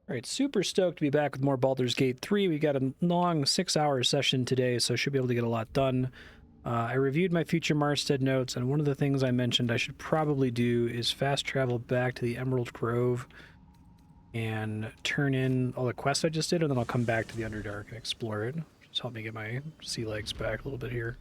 All right, super stoked to be back with more Baldur's Gate 3. We got a long 6-hour session today, so I should be able to get a lot done. I reviewed my future Marstead notes, and one of the things I mentioned I should probably do is fast travel back to the Emerald Grove and turn in all the quests I just did, and then I'll come back to the Underdark and explore it. Just help me get my sea legs back a little bit here.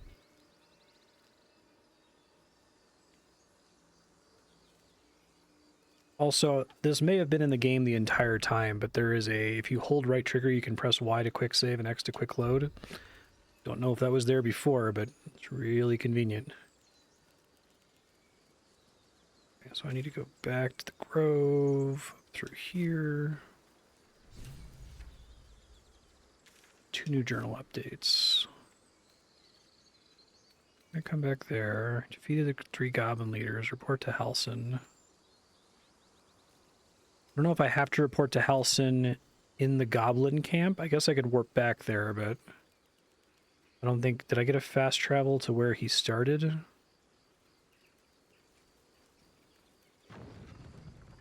Also, this may have been in the game the entire time, but there is if you hold right trigger, you can press Y to quick save and X to quick load. Don't know if that was there before, but it's really convenient. Okay, so I need to go back to the Grove, up through here. 2 new journal updates. I come back there. Defeated the 3 goblin leaders. Report to Halsin. I don't know if I have to report to Halsin in the goblin camp. I guess I could warp back there, but I don't think... Did I get a fast travel to where he started?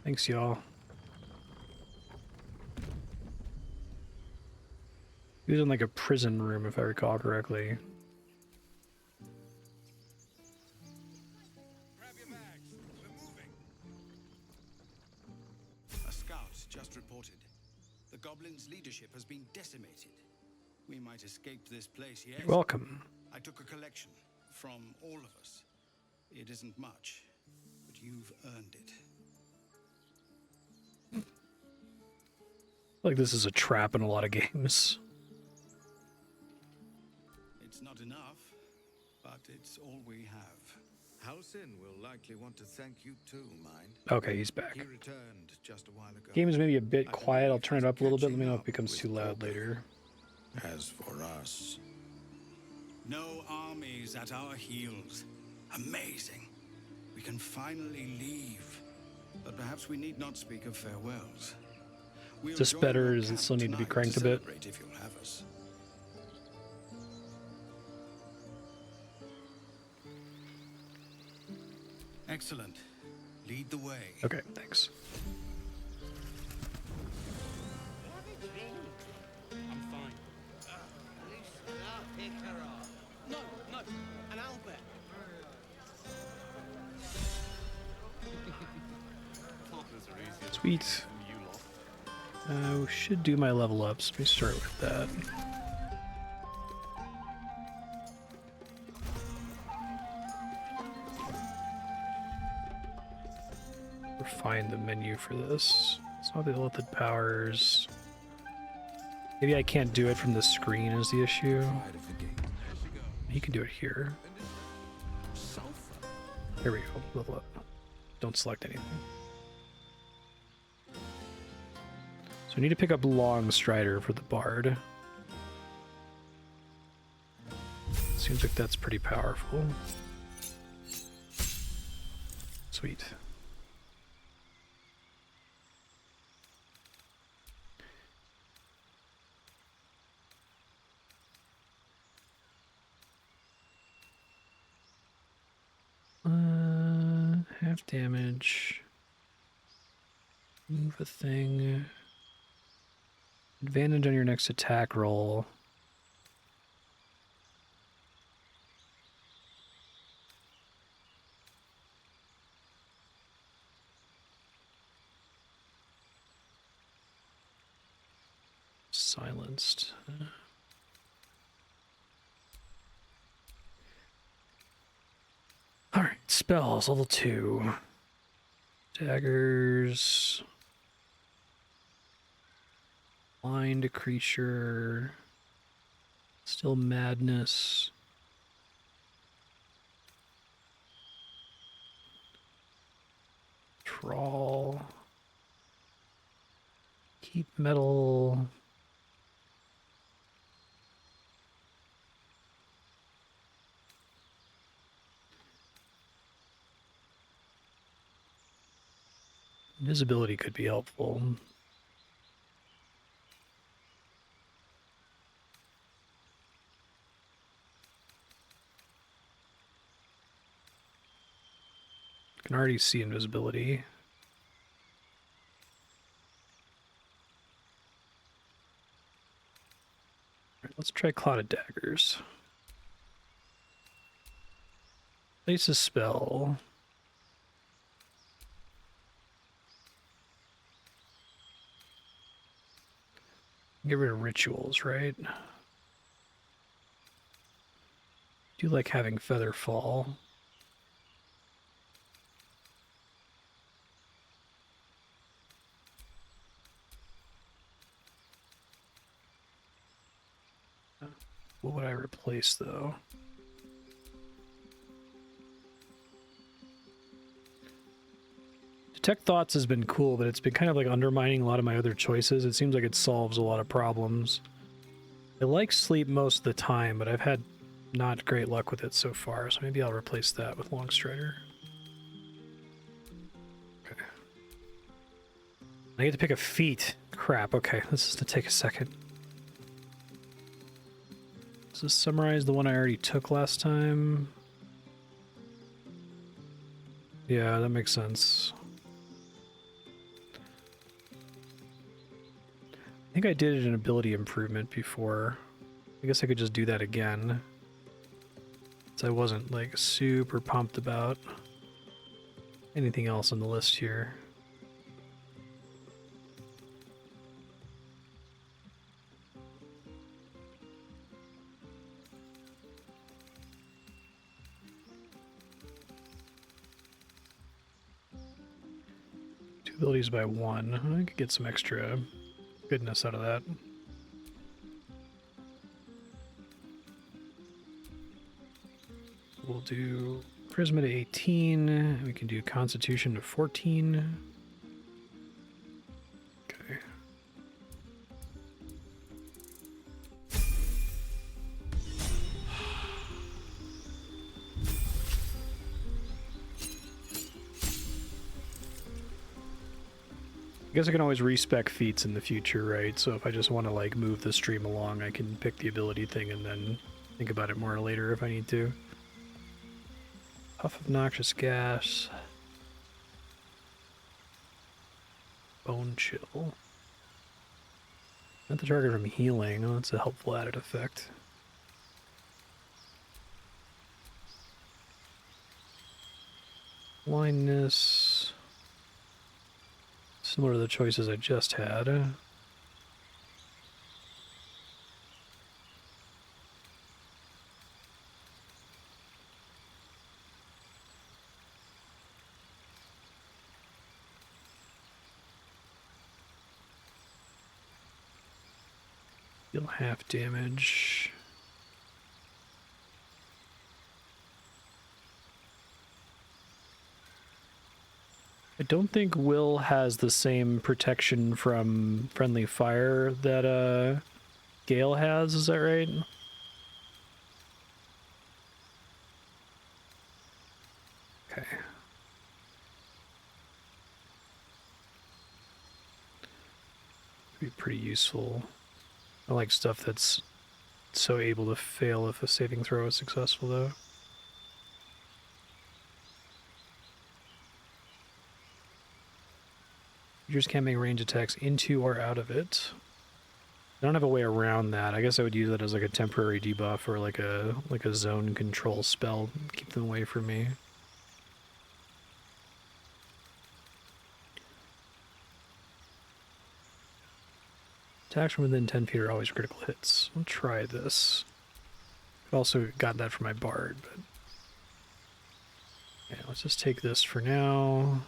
Thanks, y'all. He was in like a prison room, if I recall correctly. Grab your bags. We're moving. A scout just reported. The goblins' leadership has been decimated. We might escape this place, yes? You're welcome. I took a collection from all of us. It isn't much, but you've earned it. Like this is a trap in a lot of games. It's not enough, but it's all we have. Halsin will likely want to thank you too, mind. Okay, he's back. He returned just a while ago. Game is maybe a bit quiet. I'll turn it up a little bit. Let me know if it becomes too loud later. As for us, No armies at our heels. Amazing. We can finally leave. But perhaps we need not speak of farewells. We'll Is this join better, or your does it camp still need to be tonight cranked a bit? celebrate if you'll have us. Excellent. Lead the way. Okay, thanks. I'm fine. No, an owlbear. Sweet. We should do my level ups. Let me start with that. Refine the menu for this. It's not the limited powers. Maybe I can't do it from the screen is the issue. You can do it here. There we go. Level up. Don't select anything. So I need to pick up Long Strider for the Bard. Seems like that's pretty powerful. Sweet. Half damage. Move a thing. Advantage on your next attack roll. Silenced. Alright, spells, level 2. Daggers. Blind a creature. Still madness. Trawl. Keep metal. Invisibility could be helpful. Can already see invisibility. Let's try Clouded Daggers. Place a spell. Get rid of rituals, right? Do like having Feather Fall. What would I replace, though? Detect Thoughts has been cool, but it's been kind of like undermining a lot of my other choices. It seems like it solves a lot of problems. I like Sleep most of the time, but I've had not great luck with it so far, so maybe I'll replace that with Longstrider. Okay. I get to pick a feat. Crap, okay, this is to take a second. Does this summarize the one I already took last time? Yeah, that makes sense. I think I did an ability improvement before. I guess I could just do that again. So I wasn't like super pumped about anything else on the list here. Two abilities by one. I could get some extra goodness out of that. We'll do Charisma to 18. We can do Constitution to 14. Okay. I guess I can always respec feats in the future, right? So if I just want to like move the stream along, I can pick the ability thing and then think about it more later if I need to. Puff of Noxious Gas. Bone Chill. Not the target from healing. Oh, that's a helpful added effect. Blindness. Similar to the choices I just had. Deal half damage. I don't think Wyll has the same protection from friendly fire that Gale has, is that right? Okay. Be pretty useful. I like stuff that's so able to fail if a saving throw is successful, though. You just can't make range attacks into or out of it. I don't have a way around that. I guess I would use it as like a temporary debuff or like a zone control spell, keep them away from me. Attacks from within 10 feet are always critical hits. I'll try this. I've also got that for my bard, but yeah, let's just take this for now.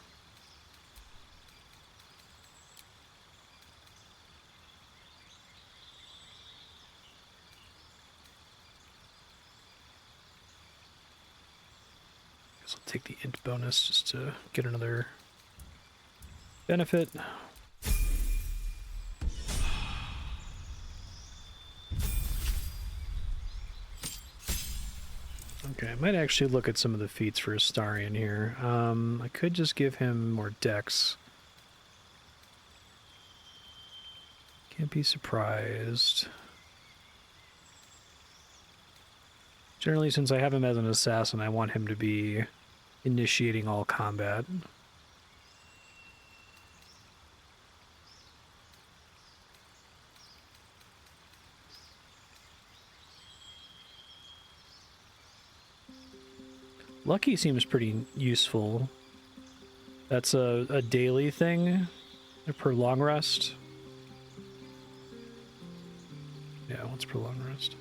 Guess I'll take the int bonus just to get another benefit. Okay, I might actually look at some of the feats for Astarion here. I could just give him more dex. Can't be surprised. Generally, since I have him as an assassin, I want him to be initiating all combat. Lucky seems pretty useful. That's a daily thing per long rest. Yeah, what's per long rest?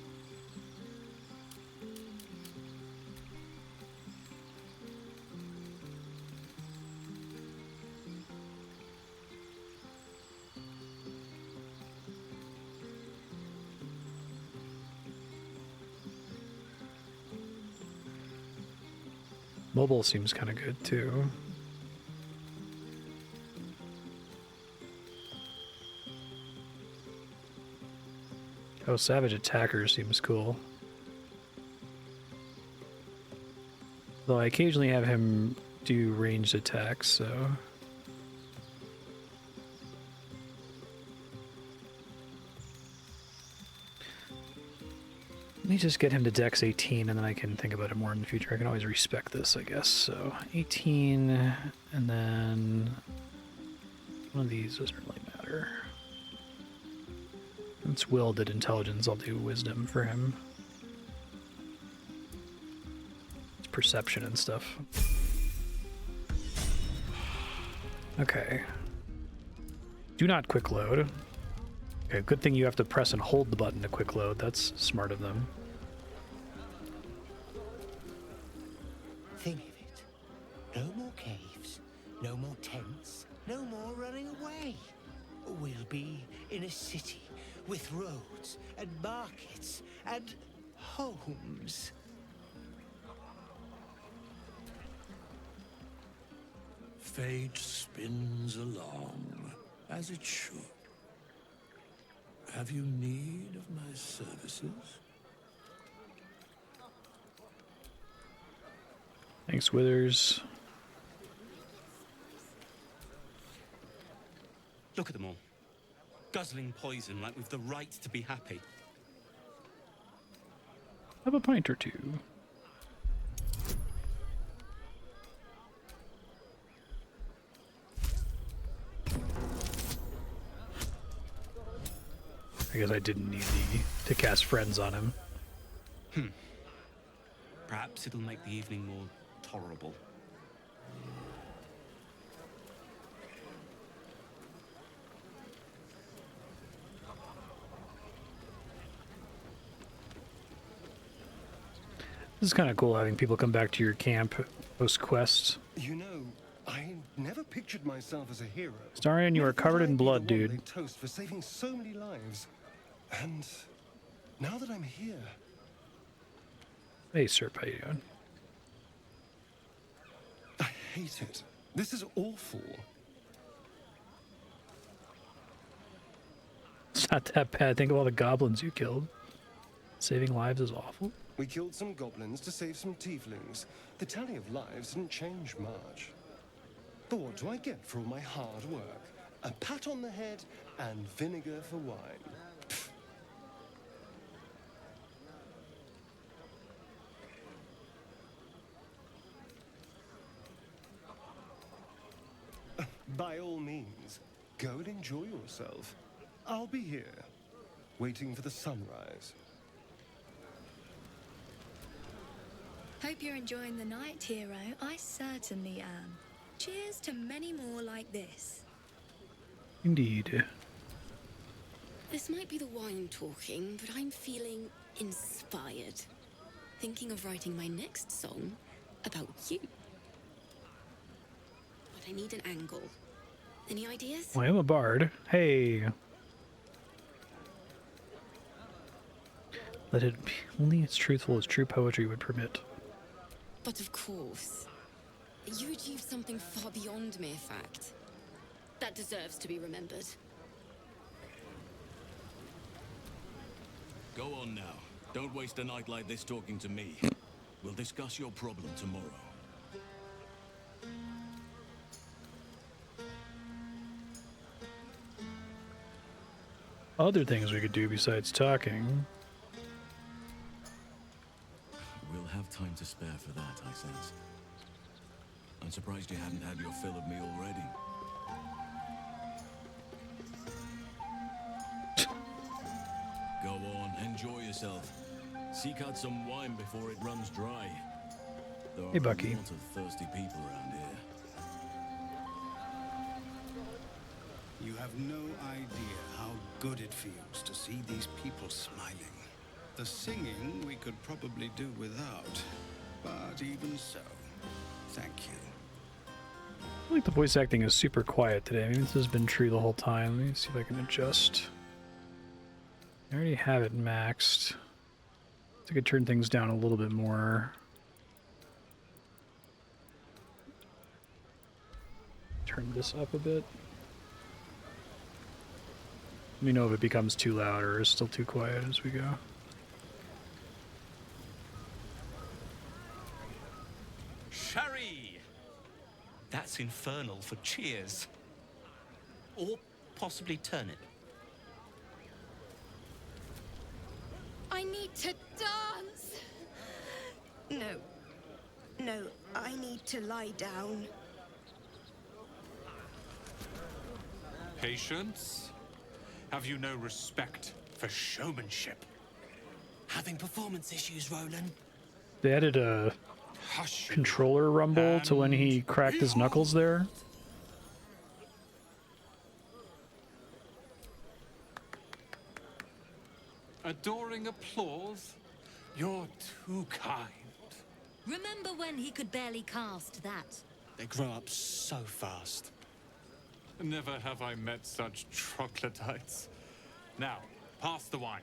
Mobile seems kind of good too. Oh, Savage Attacker seems cool. Though I occasionally have him do ranged attacks, so... Let me just get him to Dex 18, and then I can think about it more in the future. I can always respec this, I guess. So, 18, and then... One of these doesn't really matter. Since Wyll did Intelligence, I'll do Wisdom for him. It's Perception and stuff. Okay. Do not quick load. Okay, good thing you have to press and hold the button to quick load. That's smart of them. Think of it. No more caves, no more tents, no more running away. We'll be in a city with roads and markets and homes. Fate spins along, as it should. Have you need of my services? Thanks, Withers. Look at them all. Guzzling poison like we've the right to be happy. Have a pint or two. I guess I didn't need to cast Friends on him. Perhaps it'll make the evening more tolerable. This is kind of cool having people come back to your camp post-quest. You know, I never pictured myself as a hero. Starion, you are covered in blood, dude. They toast for saving so many lives. And now that I'm here, Hey, Serp, how you doing? I hate it. This is awful. It's not that bad. Think of all the goblins you killed. Saving lives is awful. We killed some goblins to save some tieflings. The tally of lives didn't change much. But what do I get for all my hard work? A pat on the head and vinegar for wine. Pfft. By all means, go and enjoy yourself. I'll be here, waiting for the sunrise. Hope you're enjoying the night, hero. I certainly am. Cheers to many more like this. Indeed. This might be the wine talking, but I'm feeling inspired. Thinking of writing my next song about you. But I need an angle. Any ideas? Well, I am a bard. Hey. Let it be only as truthful as true poetry would permit. But of course, you achieved something far beyond mere fact. That deserves to be remembered. Go on now. Don't waste a night like this talking to me. We'll discuss your problem tomorrow. Other things we could do besides talking. We'll have time to spare for that, I sense. I'm surprised you hadn't had your fill of me already. Go on, enjoy yourself. Seek out some wine before it runs dry. There are Hey, Bucky. a lot of thirsty people around here. You have no idea how good it feels to see these people smiling. The singing we could probably do without, but even so, thank you. I feel like the voice acting is super quiet today. Maybe this has been true the whole time. Let me see if I can adjust. I already have it maxed. I could turn things down a little bit more. Turn this up a bit. Let me know if it becomes too loud or is still too quiet as we go. Sherry! That's infernal for cheers. Or possibly turnip. I need to dance. No, I need to lie down. Patience? Have you no respect for showmanship? Having performance issues, Roland? They added a Hush. controller rumble to when he cracked his knuckles there. Adoring applause? You're too kind. Remember when he could barely cast that? They grow up so fast. Never have I met such troglodytes. Now, pass the wine.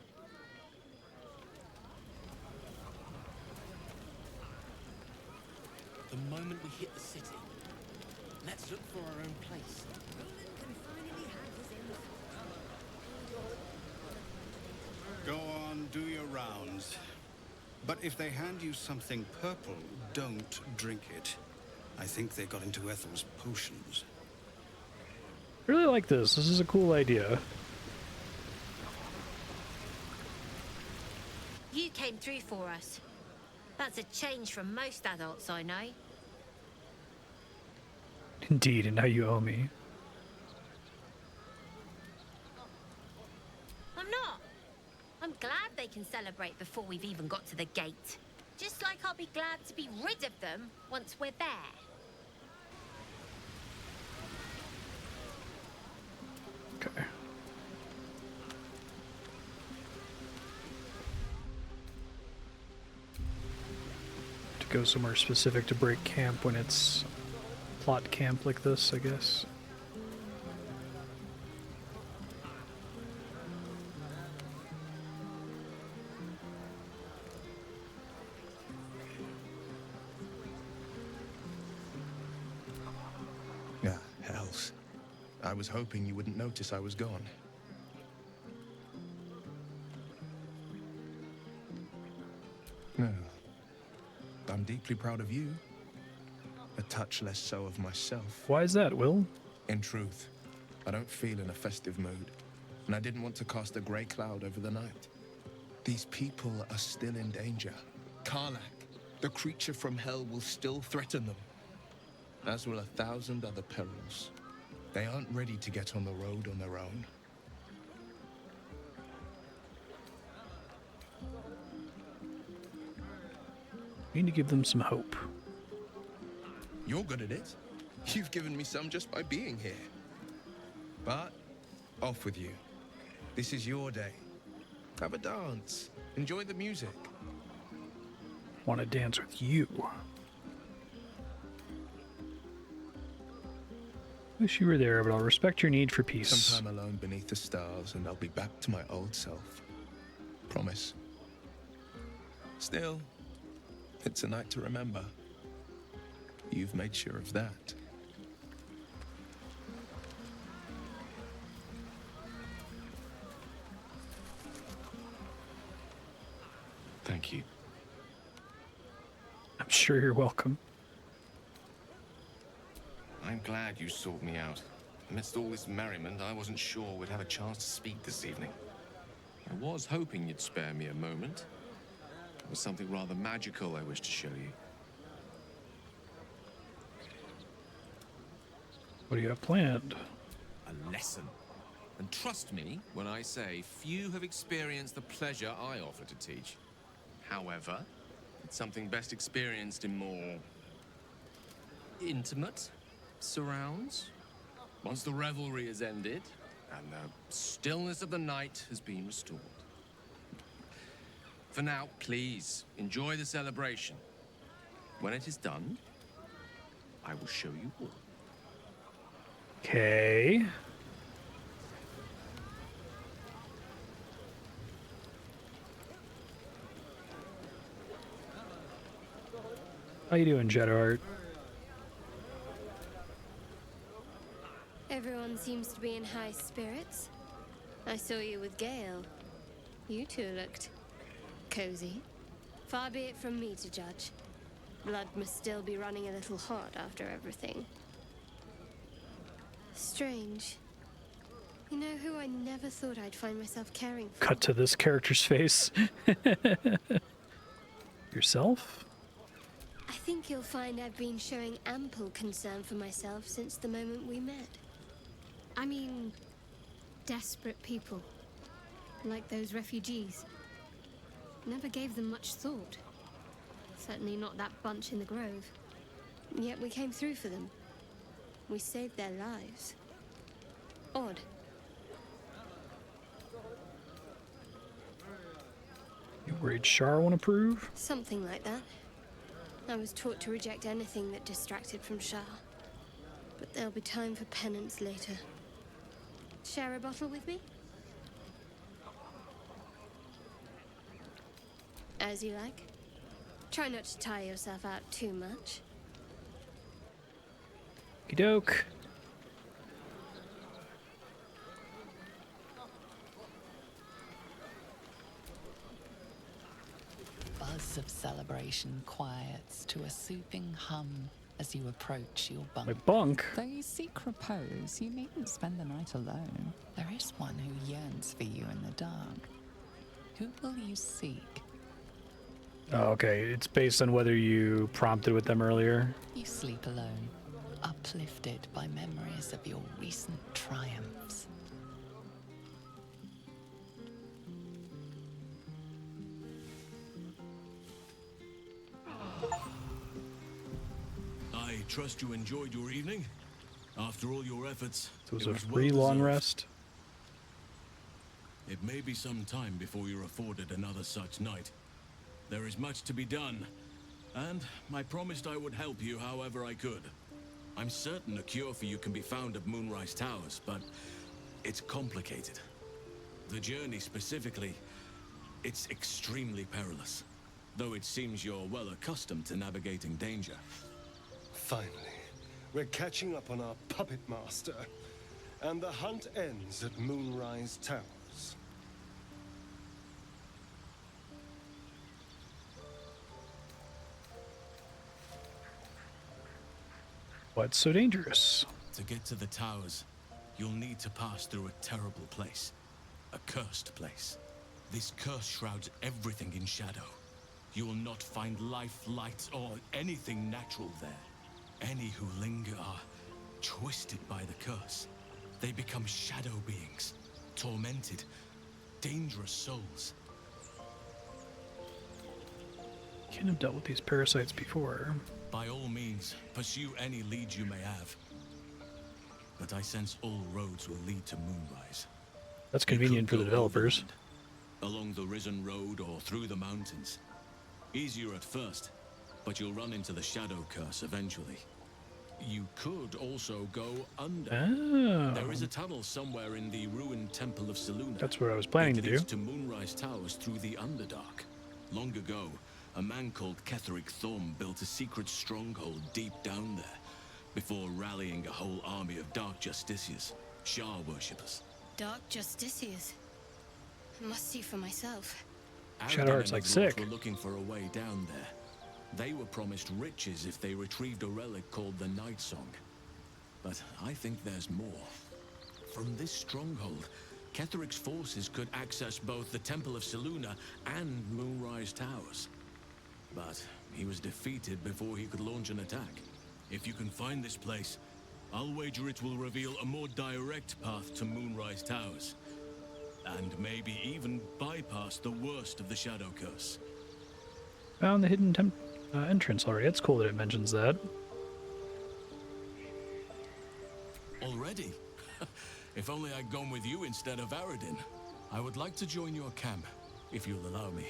The moment we hit the city, let's look for our own place. Go on, do your rounds. But if they hand you something purple, don't drink it. I think they got into Ethel's potions. I really like this. This is a cool idea. You came through for us. That's a change from most adults I know. Indeed, and now you owe me. I'm not. I'm glad they can celebrate before we've even got to the gate. Just like I'll be glad to be rid of them once we're there. Okay. To go somewhere specific to break camp when it's plot camp like this, I guess. Yeah, hells. I was hoping you wouldn't notice I was gone. No. I'm deeply proud of you. A touch less so of myself. Why is that, Wyll? In truth, I don't feel in a festive mood, and I didn't want to cast a grey cloud over the night. These people are still in danger. Karlach, the creature from hell, will still threaten them, as will 1,000 other perils. They aren't ready to get on the road on their own. We need to give them some hope. You're good at it. You've given me some just by being here. But, off with you. This is your day. Have a dance. Enjoy the music. Want to dance with you. Wish you were there, but I'll respect your need for peace. Sometime alone beneath the stars, and I'll be back to my old self. Promise. Still, it's a night to remember. You've made sure of that. Thank you. I'm sure you're welcome. I'm glad you sought me out. Amidst all this merriment, I wasn't sure we'd have a chance to speak this evening. I was hoping you'd spare me a moment. There was something rather magical I wish to show you. What do you have planned? A lesson. And trust me when I say few have experienced the pleasure I offer to teach. However, It's something best experienced in more intimate surrounds. Once the revelry is ended and the stillness of the night has been restored. For now, please enjoy the celebration. When it is done, I will show you all. Okay. How you doing, Shadowheart? Everyone seems to be in high spirits. I saw you with Gale. You two looked cozy. Far be it from me to judge. Blood must still be running a little hot after everything. Strange. You know who I never thought I'd find myself caring for? Cut to this character's face. Yourself? I think you'll find I've been showing ample concern for myself since the moment we met. I mean, desperate people. Like those refugees. Never gave them much thought. Certainly not that bunch in the grove. Yet we came through for them. We saved their lives. Odd. You worried Shar won't approve? Something like that. I was taught to reject anything that distracted from Shar. But there'll be time for penance later. Share a bottle with me? As you like. Try not to tire yourself out too much. Okey-doke. Buzz of celebration quiets to a soothing hum as you approach your bunk. My bunk? Though you seek repose, you needn't spend the night alone. There is one who yearns for you in the dark. Who will you seek? Oh, okay. It's based on whether you prompted with them earlier. You sleep alone, uplifted by memories of your recent triumphs. I trust you enjoyed your evening. After all your efforts, So it was it a was free well long deserved. rest. It may be some time before you're afforded another such night. There is much to be done, and I promised I would help you however I could. I'm certain a cure for you can be found at Moonrise Towers, but it's complicated. The journey specifically, it's extremely perilous, though it seems you're well accustomed to navigating danger. Finally, we're catching up on our puppet master, and the hunt ends at Moonrise Towers. What's so dangerous? To get to the towers, you'll need to pass through a terrible place. A cursed place. This curse shrouds everything in shadow. You will not find life, light, or anything natural there. Any who linger are twisted by the curse. They become shadow beings, tormented, dangerous souls. Can't have dealt with these parasites before. By all means, pursue any leads you may have. But I sense all roads will lead to Moonrise. That's convenient for the developers. Along the Risen Road or through the mountains. Easier at first, but you'll run into the Shadow Curse eventually. You could also go under. Oh. There is a tunnel somewhere in the ruined Temple of Selûne. That's what I was planning to It do. leads to Moonrise Towers through the Underdark. Long ago, a man called Ketheric Thorm built a secret stronghold deep down there, before rallying a whole army of Dark Justiciars, Shah worshippers. Dark Justiciars. I must see for myself. Shadowheart's like sick. Were looking for a way down there. They were promised riches if they retrieved a relic called the Night Song. But I think there's more. From this stronghold, Ketheric's forces could access both the Temple of Selûne and Moonrise Towers. But he was defeated before he could launch an attack. If you can find this place, I'll wager it will reveal a more direct path to Moonrise Towers. And maybe even bypass the worst of the Shadow Curse. Found the hidden entrance already. It's cool that it mentions that. Already? If only I'd gone with you instead of Aradin. I would like to join your camp, if you'll allow me.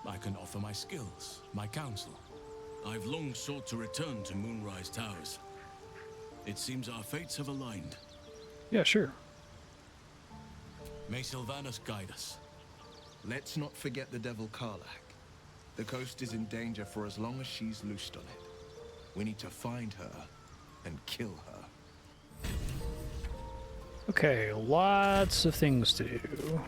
I can offer my skills, my counsel. I've long sought to return to Moonrise Towers. It seems our fates have aligned. Yeah, sure. May Sylvanas guide us. Let's not forget the devil Karlach. The coast is in danger for as long as she's loosed on it. We need to find her and kill her. Okay, lots of things to do.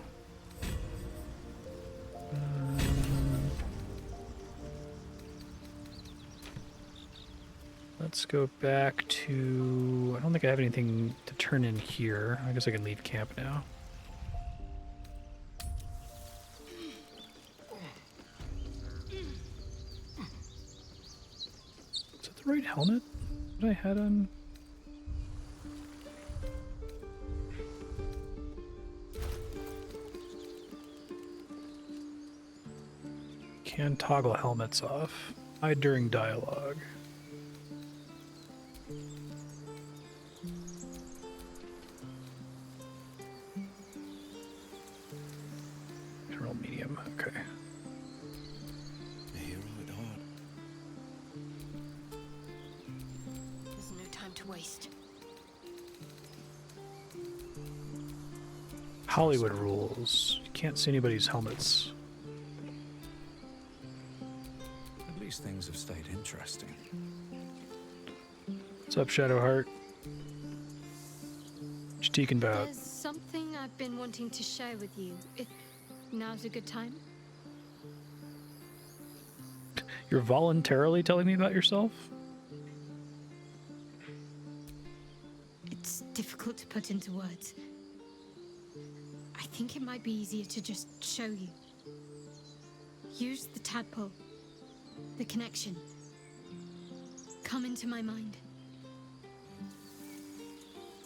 Let's go back to... I don't think I have anything to turn in here. I guess I can leave camp now. Is that the right helmet that I had on? Can toggle helmets off. Hide during dialogue. General medium, okay. A hero at heart. There's no time to waste. Hollywood rules. You can't see anybody's helmets. At least things have stayed interesting. What's up, Shadowheart? What you teeking about? There's something I've been wanting to share with you. If now's a good time. You're voluntarily telling me about yourself? It's difficult to put into words. I think it might be easier to just show you. Use the tadpole. The connection. Come into my mind.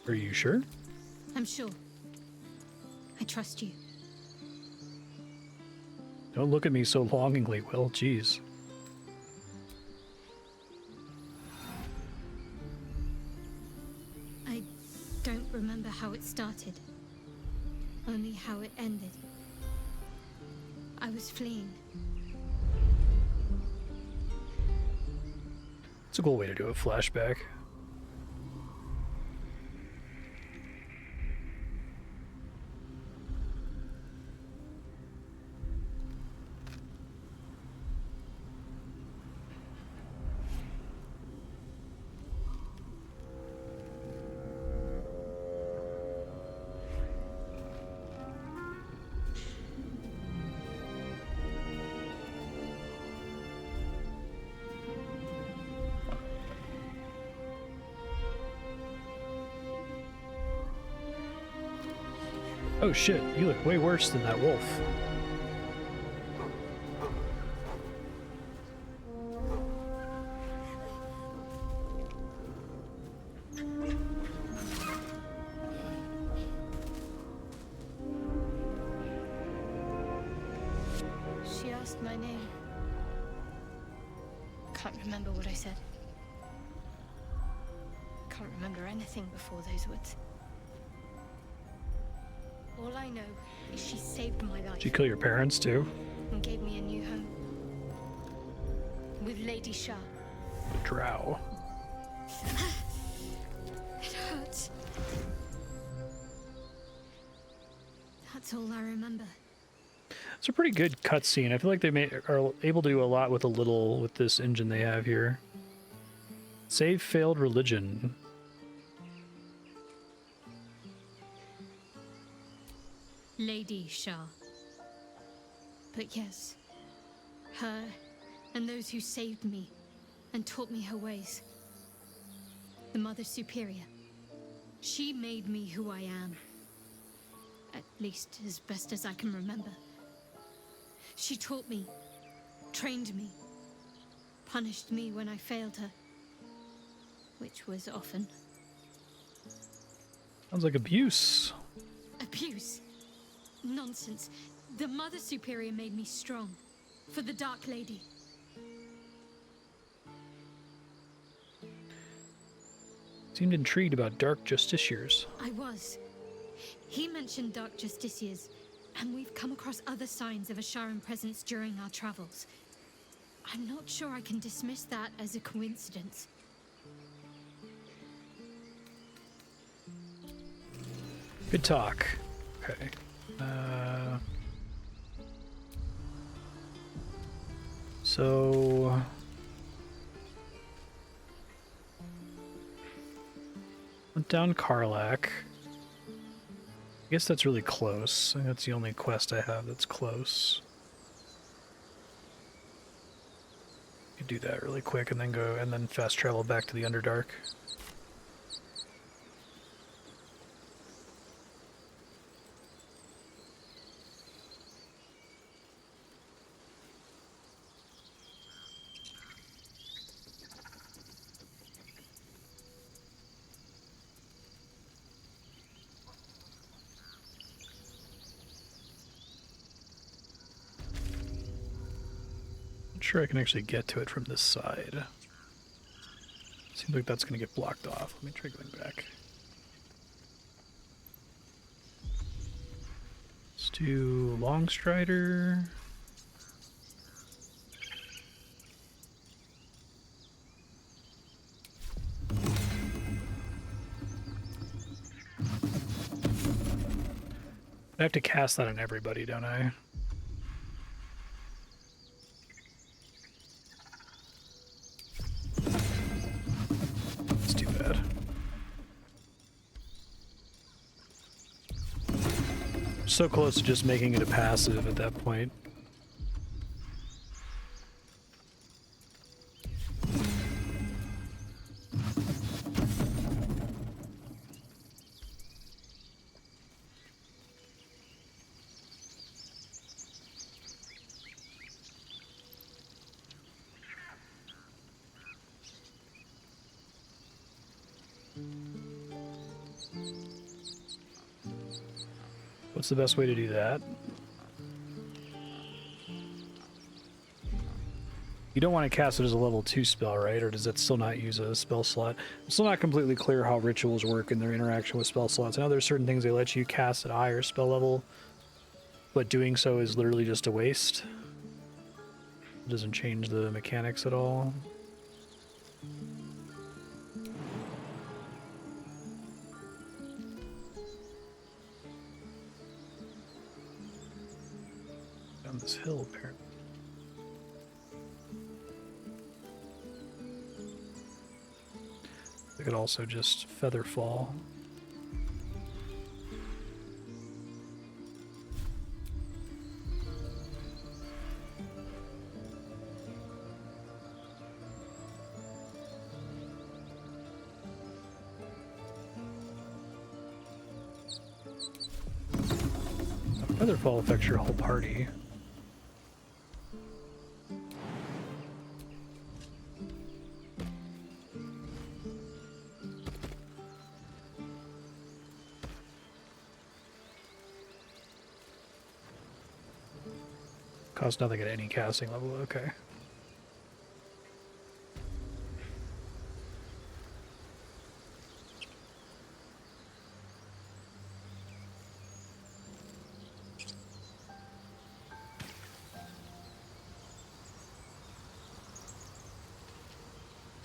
Are you sure? I'm sure. I trust you. Don't look at me so longingly, Wyll. Jeez. I don't remember how it started. Only how it ended. I was fleeing. It's a cool way to do a flashback. Oh shit, you look way worse than that wolf. She asked my name. Can't remember what I said. Can't remember anything before those words. All I know is she saved my life. Did you kill your parents too? And gave me a new home. With Lady Shah. The Drow. It hurts. That's all I remember. It's a pretty good cutscene. I feel like they are able to do a lot with with this engine they have here. Save failed religion. Lady Shah. But yes, her and those who saved me and taught me her ways. The Mother Superior. She made me who I am. At least as best as I can remember. She taught me, trained me, punished me when I failed her. Which was often. Sounds like abuse. Abuse? Nonsense. The Mother Superior made me strong. For the Dark Lady. Seemed intrigued about dark justiciars. I was. He mentioned dark justiciars, and we've come across other signs of Asharan presence during our travels. I'm not sure I can dismiss that as a coincidence. Good talk. Okay. So... went down Karlach. I guess that's really close. I think that's the only quest I have that's close. Could do that really quick and then fast travel back to the Underdark. Sure I can actually get to it from this side. Seems like that's going to get blocked off. Let me try going back. Let's do Longstrider. I have to cast that on everybody, don't I? So close to just making it a passive at that point. What's the best way to do that? You don't want to cast it as a level 2 spell, right? Or does it still not use a spell slot? I'm still not completely clear how rituals work in their interaction with spell slots. I know there's certain things they let you cast at a higher spell level, but doing so is literally just a waste. It doesn't change the mechanics at all. Down this hill, apparently. I could also just feather fall. Featherfall affects your whole party. Costs nothing at any casting level, okay.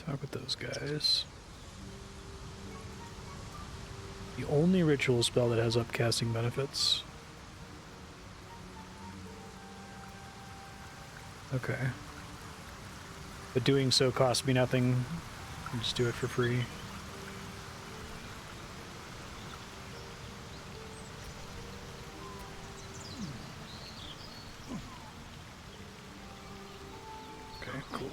Talk with those guys. The only ritual spell that has upcasting benefits. Okay. But doing so costs me nothing. I can just do it for free. Okay, cool.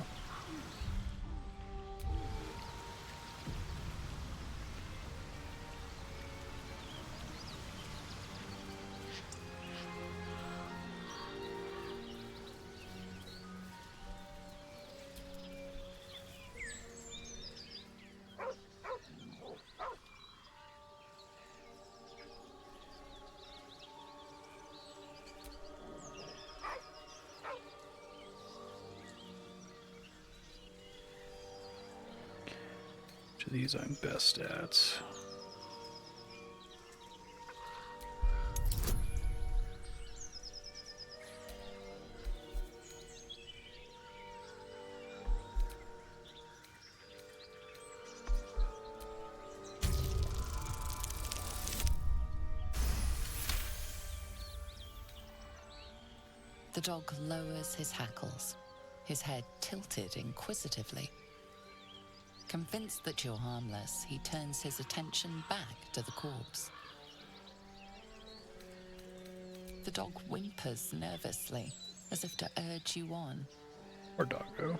Which of these I'm best at? The dog lowers his hackles, his head tilted inquisitively. Convinced that you're harmless, he turns his attention back to the corpse. The dog whimpers nervously, as if to urge you on. Or doggo.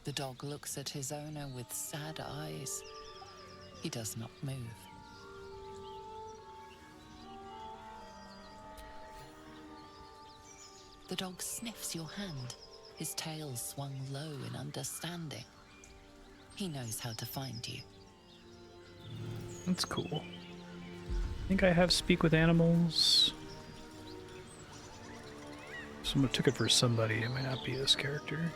The dog looks at his owner with sad eyes. He does not move. The dog sniffs your hand, his tail swung low in understanding. He knows how to find you. That's cool. I think I have speak with animals. Someone took it for somebody. It might not be this character.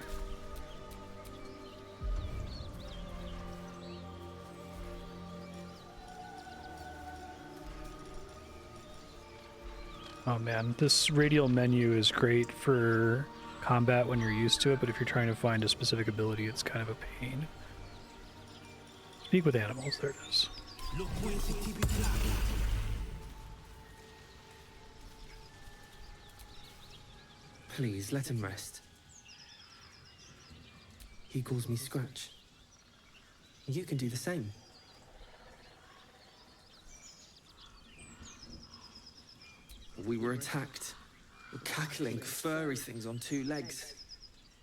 Oh man, this radial menu is great for combat when you're used to it, but if you're trying to find a specific ability, it's kind of a pain. Speak with animals, there it is. Please, let him rest. He calls me Scratch. You can do the same. We were attacked. Cackling, furry things on two legs.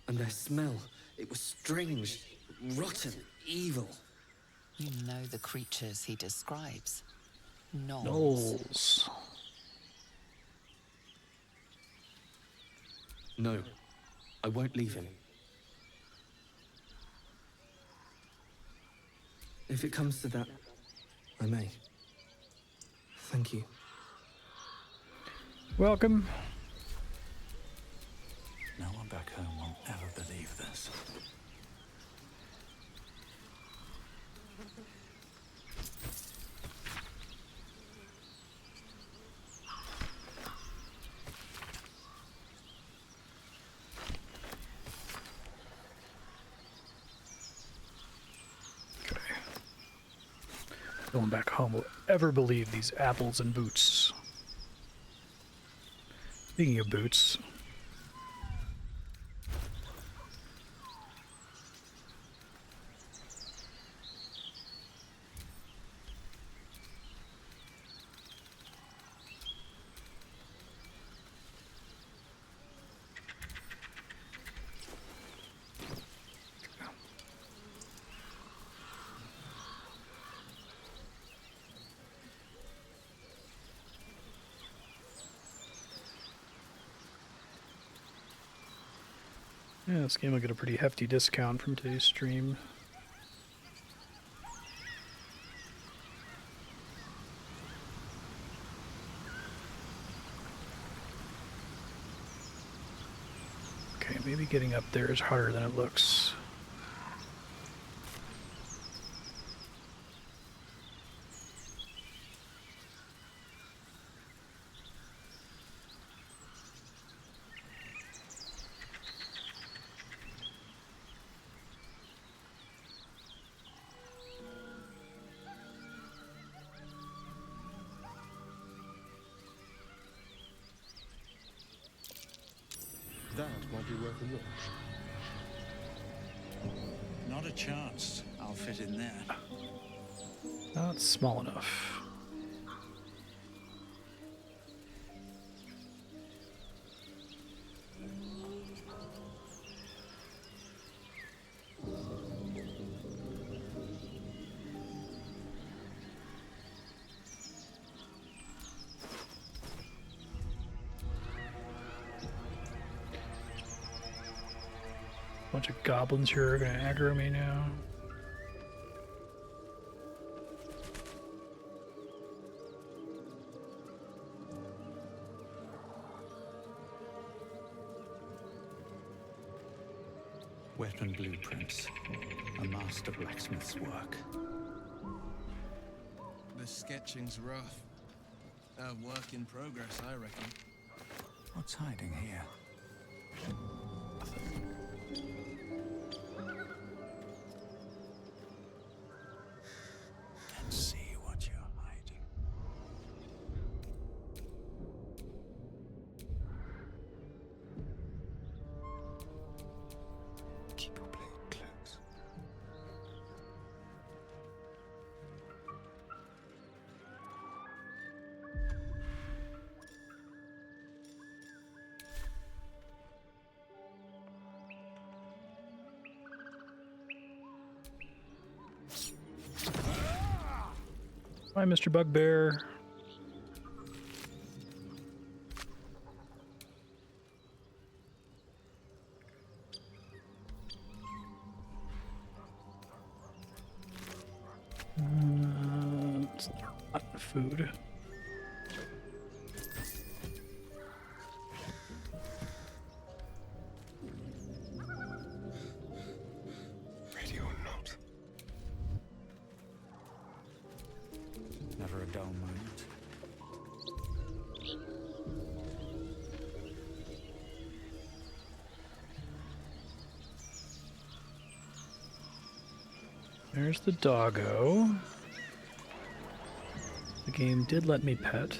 And their smell, it was strange, rotten, evil. You know the creatures he describes. Gnolls. No, I won't leave him. If it comes to that, I may. Thank you. Welcome. No one back home will ever believe this. Okay. No one back home will ever believe these apples and boots. Speaking of boots. Yeah, this game will get a pretty hefty discount from today's stream. Okay, maybe getting up there is harder than it looks. That might be worth a look. Not a chance. I'll fit in there. Not small enough. Bunch of goblins here are gonna aggro me now. Weapon blueprints. A master blacksmith's work. The sketching's rough. A work in progress, I reckon. What's hiding here? Let's see what you're hiding. Keep your blade close. Hi, Mr. Bugbear. It's not food. Radio note. Never a dull moment. There's the doggo. The game did let me pet.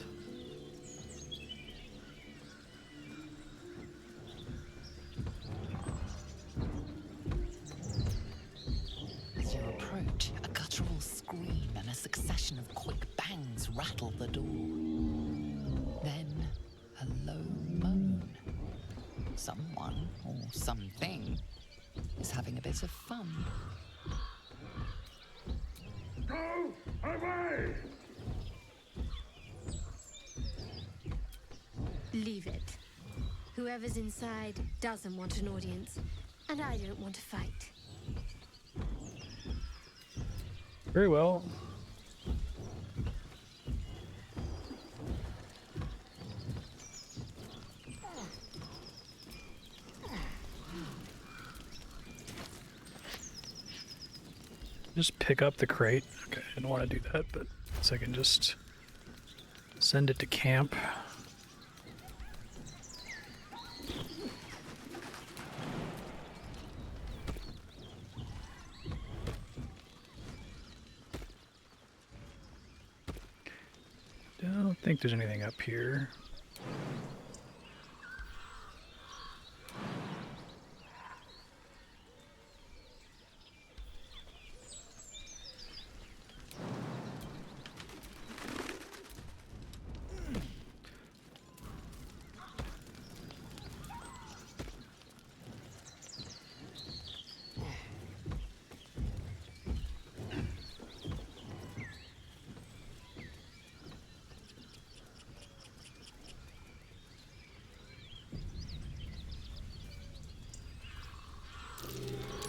As you approach, a guttural scream and a succession of quick bangs rattle the door. Then, a low moan. Someone, or something, is having a bit of fun. Go away! Leave it. Whoever's inside doesn't want an audience, and I don't want to fight. Very well. Just pick up the crate. Okay, I didn't want to do that, but so I can just send it to camp. Don't think there's anything up here.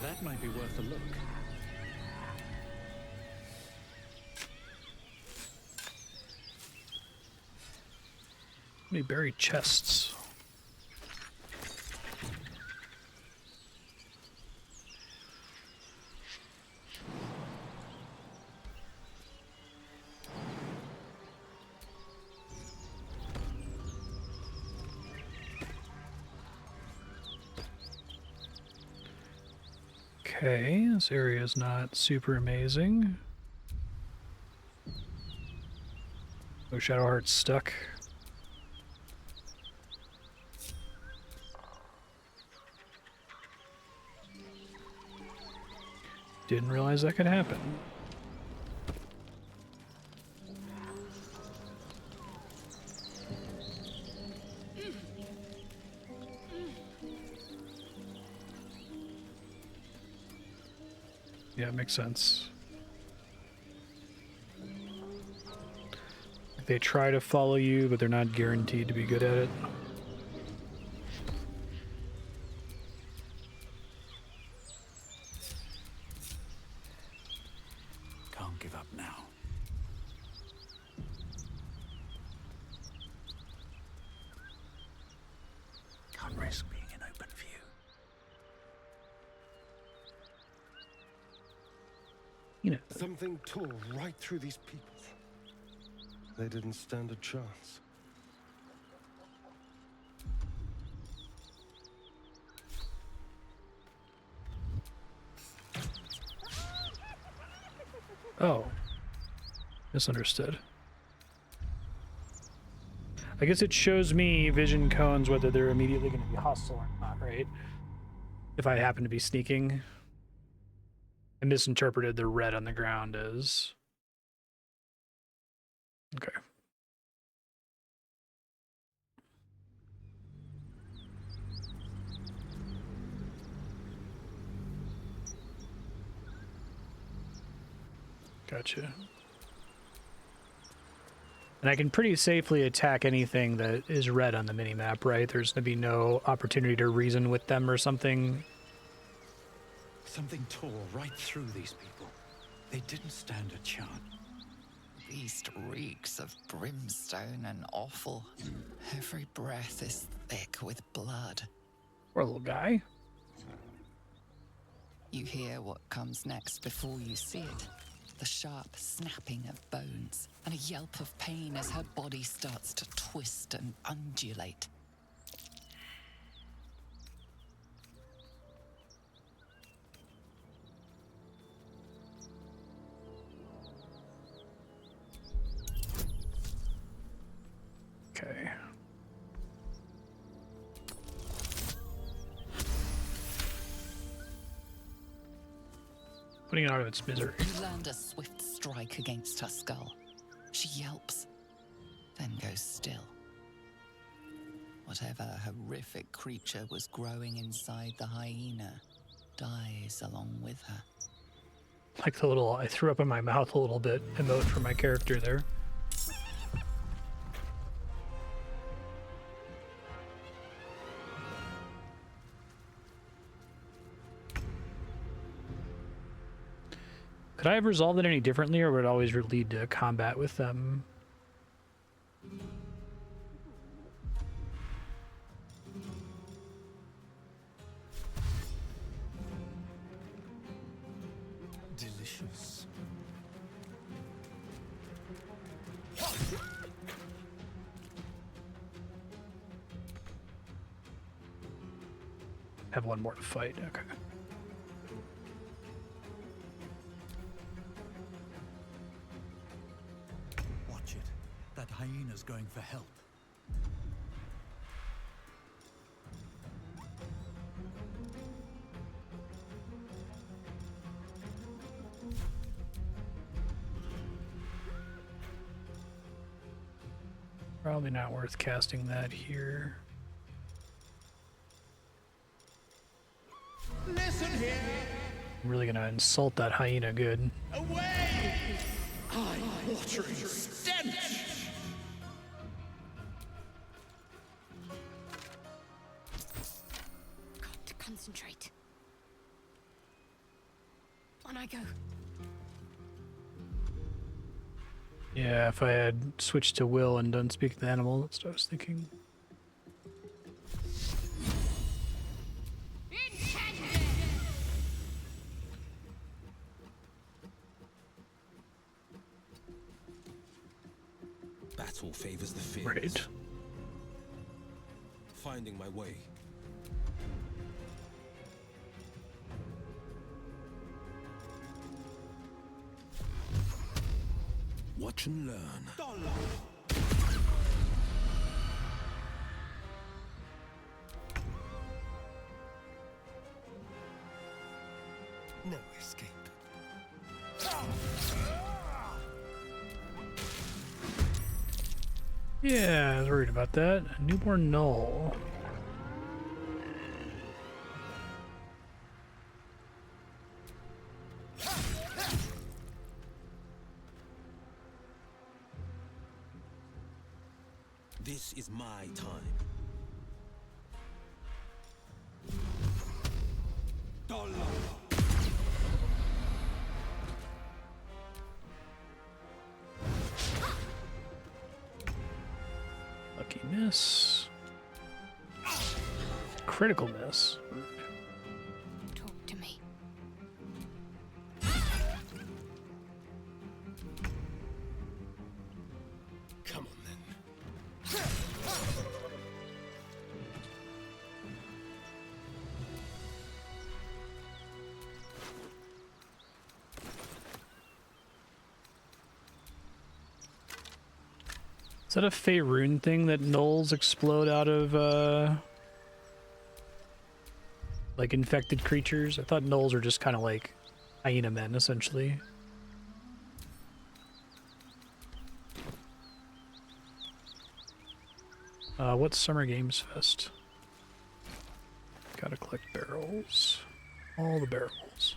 That might be worth a look. Many buried chests. Okay, this area is not super amazing. Oh, Shadowheart's stuck. Didn't realize that could happen. Yeah, it makes sense. They try to follow you, but they're not guaranteed to be good at it. Can't give up now. Can't risk being in open view. hyena. Something tore right through these people. They didn't stand a chance. Oh. Misunderstood. I guess it shows me vision cones whether they're immediately going to be hostile or not, right? If I happen to be sneaking. I misinterpreted the red on the ground as... Okay. Gotcha. And I can pretty safely attack anything that is red on the minimap, right? There's going to be no opportunity to reason with them or something. Something tore right through these people. They didn't stand a chance. Beast reeks of brimstone and offal. Every breath is thick with blood. Poor little guy. You hear what comes next before you see it. The sharp snapping of bones, and a yelp of pain as her body starts to twist and undulate. Okay. Putting it out of its misery. You land a swift strike against her skull. She yelps, then goes still. Whatever horrific creature was growing inside the hyena dies along with her. Like the little, I threw up in my mouth a little bit emote for my character there. Could I have resolved it any differently, or would it always lead to combat with them? Delicious. Have one more to fight, okay. That hyena's going for help. Probably not worth casting that here. Listen here. I'm really gonna insult that hyena good. Away! Eye-watering stench! Got to concentrate. On I go. Yeah, if I had switched to Wyll and done speak to the animal, that's what I was thinking. Battle favors the fearless. Right. Finding my way. Watch and learn. No escape. Yeah, I was worried about that. A newborn Gnoll. This is my time. Lucky miss. Critical miss. Talk to me. that a Faerun thing that Gnolls explode out of, like, infected creatures? I thought Gnolls are just kind of like hyena men, essentially. What's Summer Games Fest? Gotta collect barrels. All the barrels.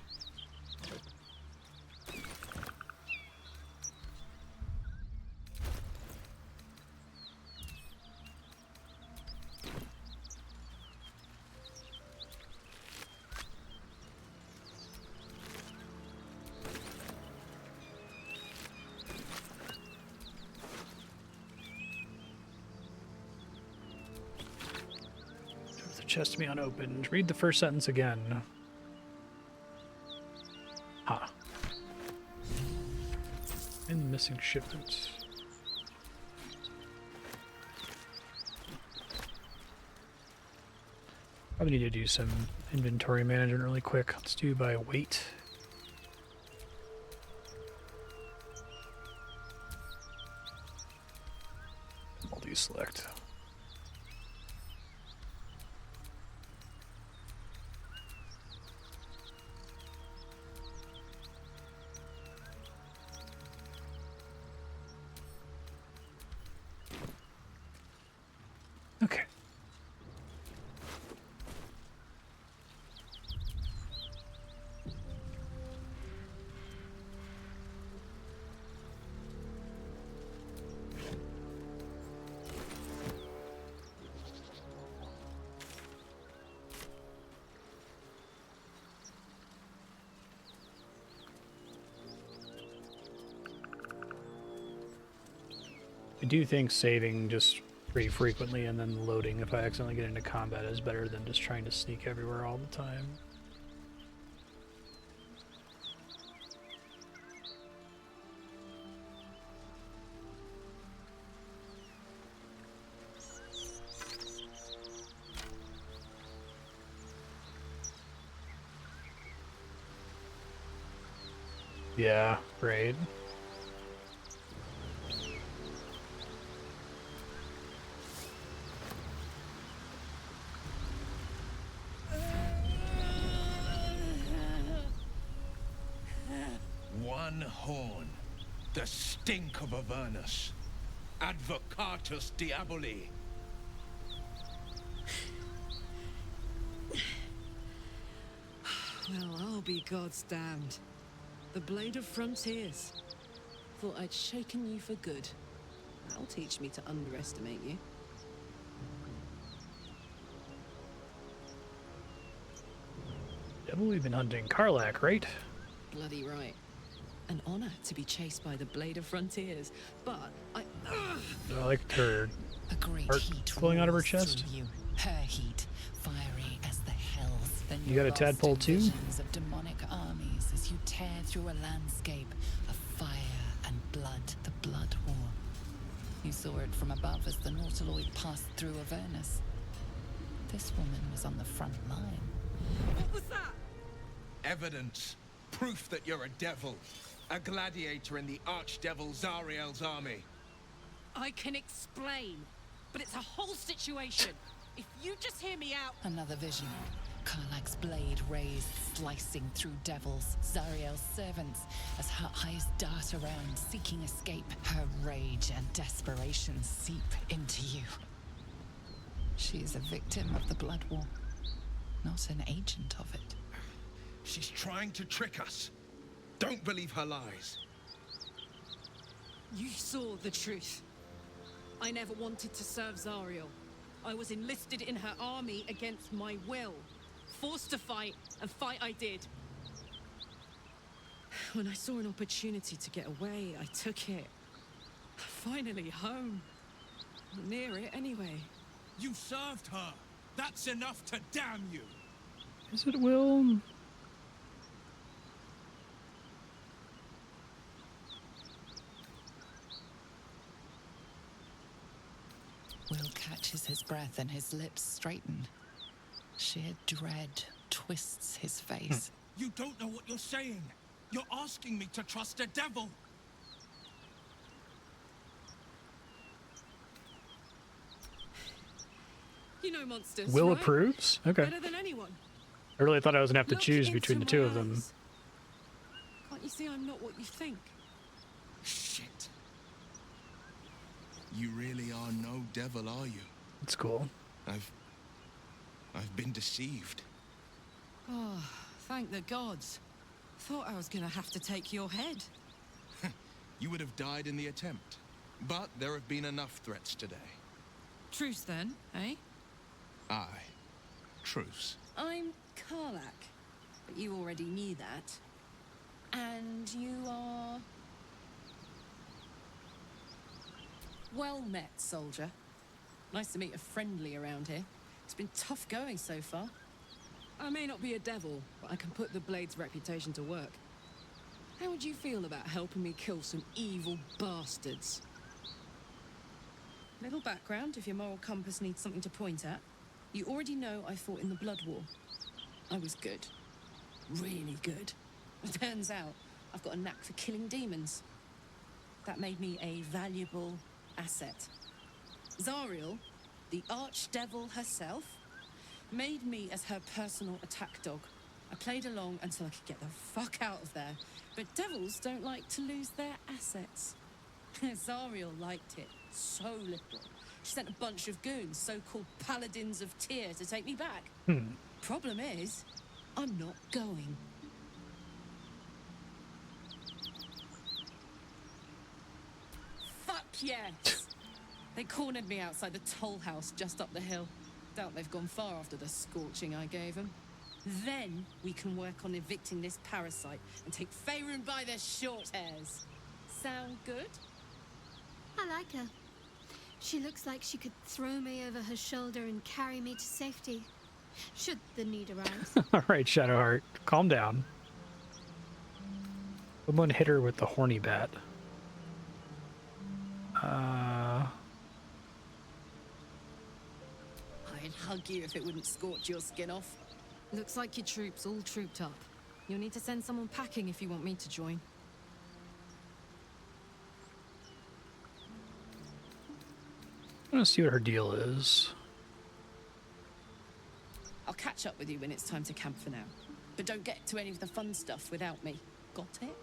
Chest to be unopened. Read the first sentence again. Ha. And the missing shipments. Probably need to do some inventory management really quick. Let's do by weight. Multi-select. Okay. I do think saving just pretty frequently and then loading if I accidentally get into combat is better than just trying to sneak everywhere all the time. Yeah, right. One horn, the stink of Avernus. Advocatus Diaboli. Well, I'll be God's damned. The Blade of Frontiers. Thought I'd shaken you for good. That'll teach me to underestimate you. Devil, we've been hunting Karlach, right? Bloody right. An honor to be chased by the Blade of Frontiers, but I like her A great heart heat flowing out of her roars chest. through you. Her heat, fiery as the hells. Then You you're got a tadpole lost in too? visions of demonic armies as you tear through a landscape of fire and blood, the Blood War. You saw it from above as the Nautiloid passed through Avernus. This woman was on the front line. What was that? Evidence. Proof that you're a devil. A gladiator in the archdevil Zariel's army. I can explain, but it's a whole situation. If you just hear me out. Another vision. Karlach's blade raised, slicing through devils, Zariel's servants, as her eyes dart around, seeking escape. Her rage and desperation seep into you. She is a victim of the Blood War, not an agent of it. She's trying to trick us. Don't believe her lies. You saw the truth. I never wanted to serve Zariel. I was enlisted in her army against my will. Forced to fight, and fight I did. When I saw an opportunity to get away, I took it. Finally home. Near it anyway. You served her. That's enough to damn you. Is it Wyll? Wyll catches his breath and his lips straighten. Sheer dread twists his face. You don't know what you're saying. You're asking me to trust a devil. You know monsters, Wyll right? approves? Okay. Better than anyone. I really thought I was gonna have to Look choose between the into two my of them. eyes. Can't you see I'm not what you think? Shit. You really are no devil, are you? It's cool. I've been deceived. Oh, thank the gods. Thought I was gonna have to take your head. You would have died in the attempt. But there have been enough threats today. Truce then, eh? Aye. Truce. I'm Karlach, but you already knew that. And you are... Well met, soldier. Nice to meet a friendly around here. It's been tough going so far. I may not be a devil, but I can put the Blade's reputation to work. How would you feel about helping me kill some evil bastards? Little background if your moral compass needs something to point at. You already know I fought in the Blood War. I was good. Really good. Turns out I've got a knack for killing demons. That made me a valuable asset. Zariel, the archdevil herself, made me as her personal attack dog. I played along until I could get the fuck out of there. But devils don't like to lose their assets. Zariel liked it so little. She sent a bunch of goons, so-called paladins of Tyr, to take me back. Problem is, I'm not going. Fuck yes! They cornered me outside the toll house just up the hill. Doubt they've gone far after the scorching I gave them. Then we can work on evicting this parasite and take Faerun by their short hairs. Sound good? I like her. She looks like she could throw me over her shoulder and carry me to safety, should the need arise. All right, Shadowheart, calm down. Someone hit her with the horny bat. I'd hug you if it wouldn't scorch your skin off. Looks like your troops all trooped up. You'll need to send someone packing if you want me to join. I'm gonna see what her deal is. I'll catch up with you when it's time to camp for now. But don't get to any of the fun stuff without me. Got it?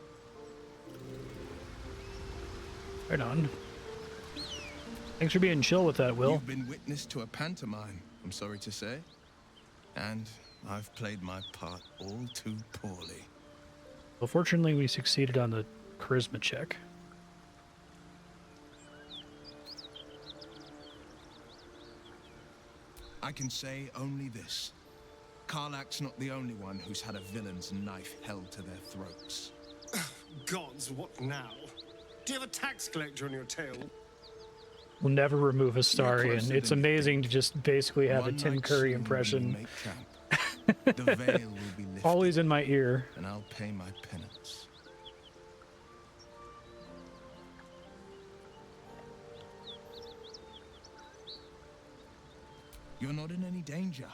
Right on. Thanks for being chill with that, Wyll. You've been witness to a pantomime, I'm sorry to say. And I've played my part all too poorly. Well, fortunately, we succeeded on the charisma check. I can say only this. Karlach's not the only one who's had a villain's knife held to their throats. Gods, what now? Do you have a tax collector on your tail? We'll never remove Astarion. It's amazing to just basically have a Tim Curry impression. The veil will be lifted, Always in my ear. and I'll pay my penance. You're not in any danger,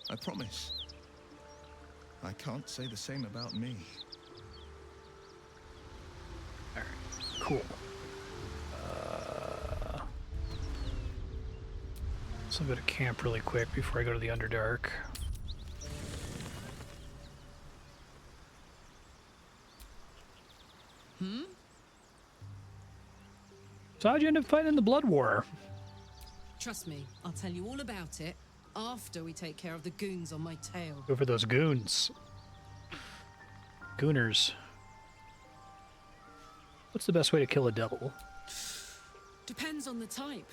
I promise. I can't say the same about me. Alright, cool. So I'm gonna camp really quick before I go to the Underdark. So how'd you end up fighting the Blood War? Trust me, I'll tell you all about it after we take care of the goons on my tail. Go for those goons. Gooners. What's the best way to kill a devil? Depends on the type.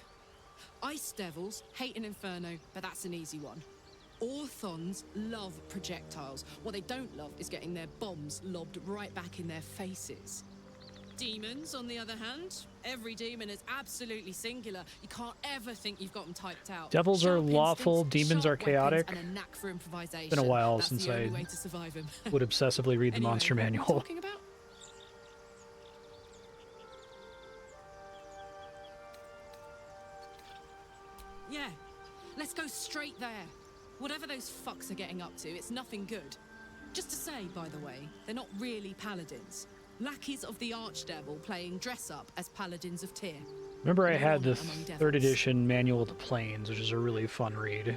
Ice devils hate an inferno, but that's an easy one. Orthons love projectiles. What they don't love is getting their bombs lobbed right back in their faces. Demons, on the other hand, every demon is absolutely singular. You can't ever think you've got them typed out. Devils are Sharp lawful, instincts, demons are sharp weapons, chaotic. and a knack for improvisation. It's been a while That's since the I only way to survive 'em. would obsessively read the Anyway, monster what were we manual. talking about? Yeah, let's go straight there. Whatever those fucks are getting up to, it's nothing good. Just to say, by the way, they're not really paladins. Lackeys of the Archdevil playing dress-up as paladins of Tyr. Remember I had the 3rd edition Manual to Planes, which is a really fun read.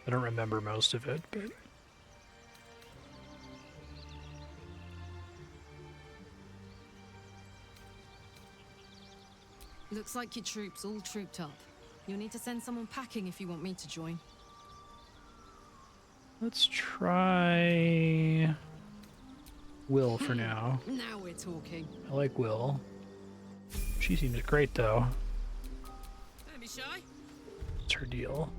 I don't remember most of it, but... Looks like your troops all trooped up. You'll need to send someone packing if you want me to join. Let's try... Wyll for now. Now we're talking. I like Wyll. She seems great, though. Don't be shy. What's her deal?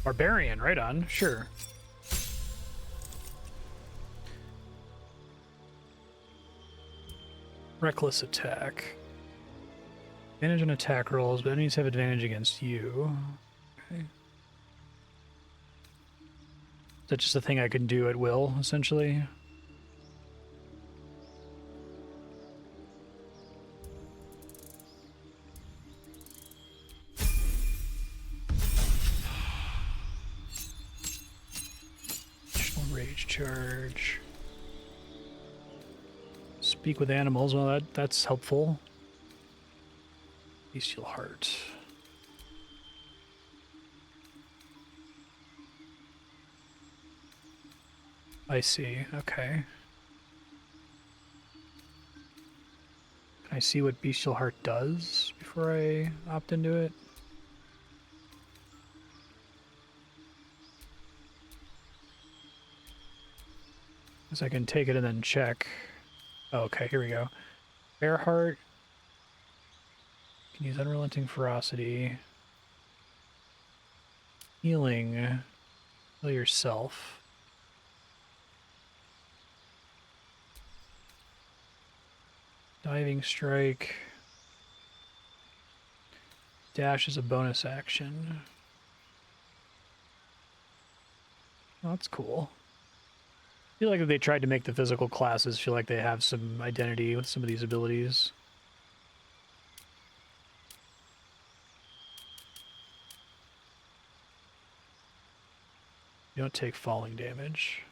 Barbarian, right on, sure. Reckless attack. Advantage on attack rolls, but enemies have advantage against you. Okay. Is that just a thing I can do at will, essentially? Rage charge. Speak with animals, well that's helpful. Bestial heart. I see, okay. Can I see what Bestial Heart does before I opt into it? Guess I can take it and then check. Oh, okay, here we go. Bear Heart. Can use Unrelenting Ferocity. Healing. Heal yourself. Diving Strike. Dash is a bonus action. Oh, that's cool. I feel like if they tried to make the physical classes feel like they have some identity with some of these abilities. You don't take falling damage.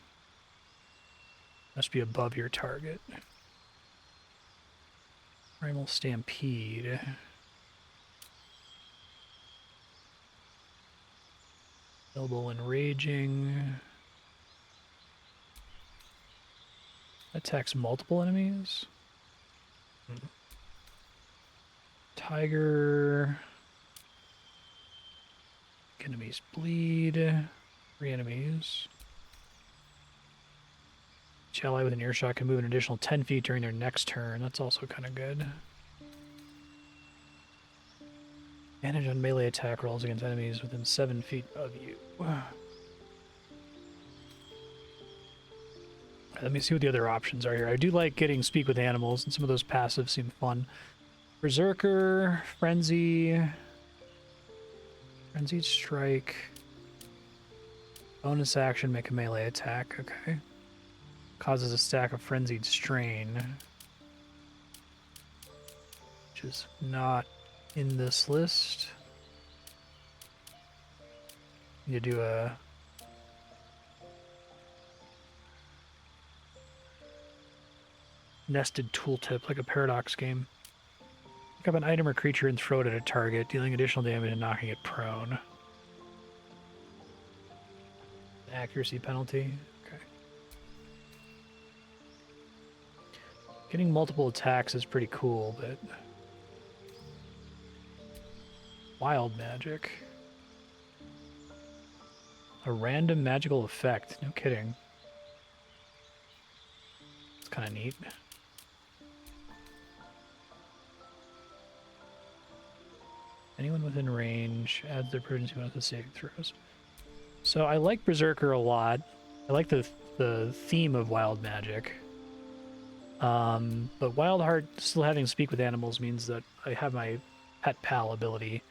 Must be above your target. Primal Stampede. Available when raging. Attacks multiple enemies. Tiger. Enemies bleed. 3 enemies. Each ally within earshot can move an additional 10 feet during their next turn. That's also kind of good. Advantage on melee attack rolls against enemies within 7 feet of you. Let me see what the other options are here. I do like getting Speak with Animals, and some of those passives seem fun. Berserker, Frenzy, Frenzied Strike, bonus action, make a melee attack, okay. Causes a stack of Frenzied Strain, which is not in this list. You do a nested tooltip, like a Paradox game. Pick up an item or creature and throw it at a target, dealing additional damage and knocking it prone. Accuracy penalty. Okay. Getting multiple attacks is pretty cool, but... Wild magic. A random magical effect. No kidding. It's kind of neat. Anyone within range adds their prudence bonus to saving throws. So I like Berserker a lot. I like the theme of wild magic. But Wild Heart still having Speak with Animals means that I have my Pet Pal ability.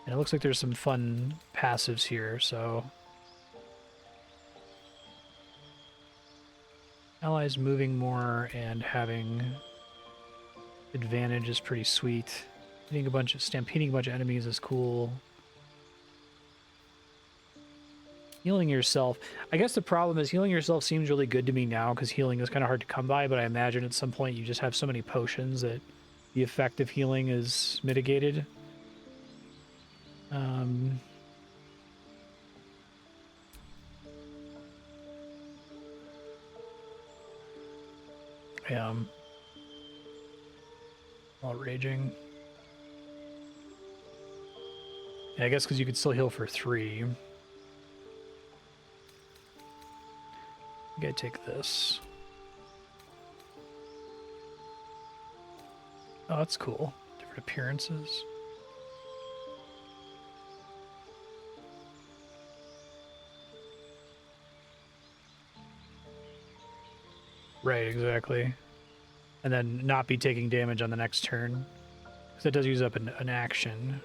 And it looks like there's some fun passives here, so... Allies moving more and having advantage is pretty sweet. Stampeding a bunch of enemies is cool. Healing yourself. I guess the problem is healing yourself seems really good to me now because healing is kind of hard to come by, but I imagine at some point you just have so many potions that the effect of healing is mitigated. Yeah. While raging. Yeah, I guess because you could still heal for 3. I gotta take this. Oh, that's cool. Different appearances. Right, exactly. And then not be taking damage on the next turn. Because it does use up an action.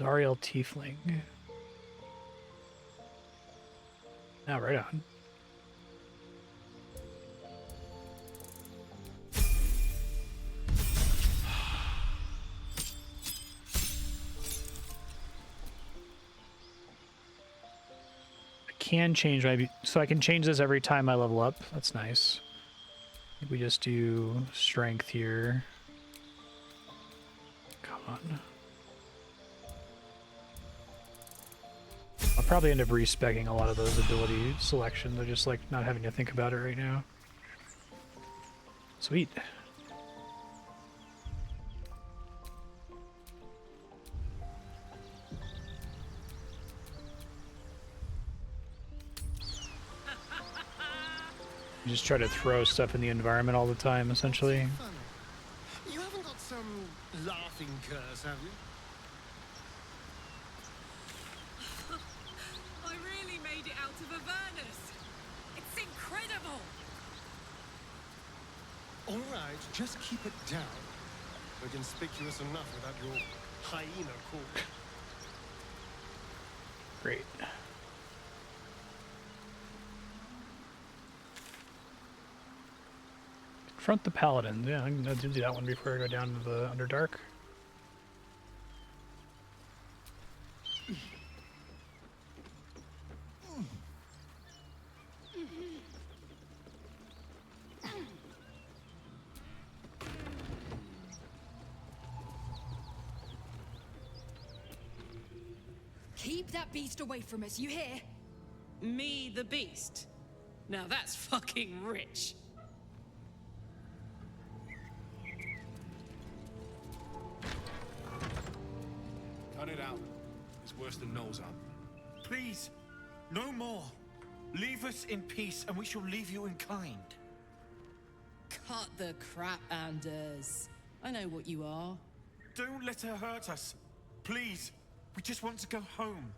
Zariel Tiefling. Now, right on. I can change my... So I can change this every time I level up. That's nice. I think we just do strength here. Come on. I'll probably end up respeccing a lot of those ability selections. I just like not having to think about it right now. Sweet. You just try to throw stuff in the environment all the time, essentially. You haven't got some laughing curse, have you? I really made it out of Avernus. It's incredible. All right, just keep it down. We're conspicuous enough without your hyena call. Great. Confront the Paladins. Yeah, I'm gonna do that one before I go down to the Underdark. Keep that beast away from us, you hear? Me, the beast? Now that's fucking rich. Cut it out. It's worse than Gnolls are. Please, no more. Leave us in peace and we shall leave you in kind. Cut the crap, Anders. I know what you are. Don't let her hurt us. Please, we just want to go home.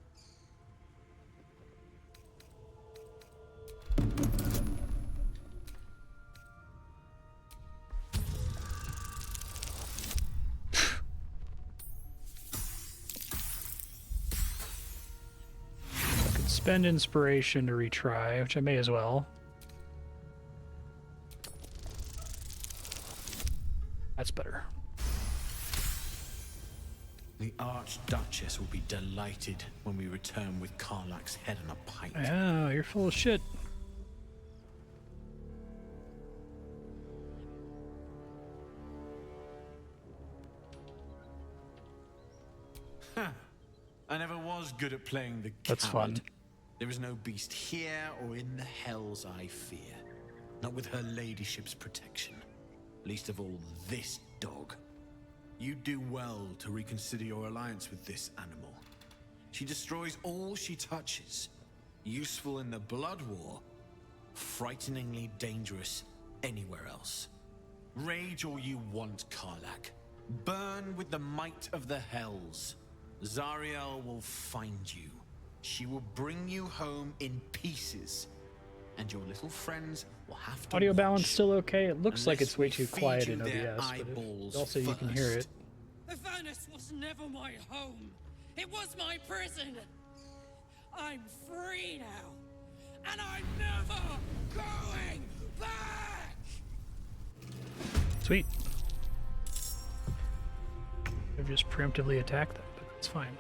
Spend inspiration to retry, which I may as well. That's better. The Archduchess will be delighted when we return with Karlach's head on a pike. Oh, you're full of shit. Huh. I never was good at playing the That's coward. fun. There is no beast here or in the hells I fear. Not with her ladyship's protection. Least of all this dog. You do well to reconsider your alliance with this animal. She destroys all she touches. Useful in the blood war. Frighteningly dangerous anywhere else. Rage all you want, Karlach. Burn with the might of the hells. Zariel will find you. She will bring you home in pieces. And your little friends will have to Audio watch. balance still okay? It looks like Unless it's way we too feed quiet you in their OBS, but eyeballs also you can hear it. Avernus was never my home. It was my prison. I'm free now. And I'm never going back! Sweet. I've just preemptively attacked them, but that's fine.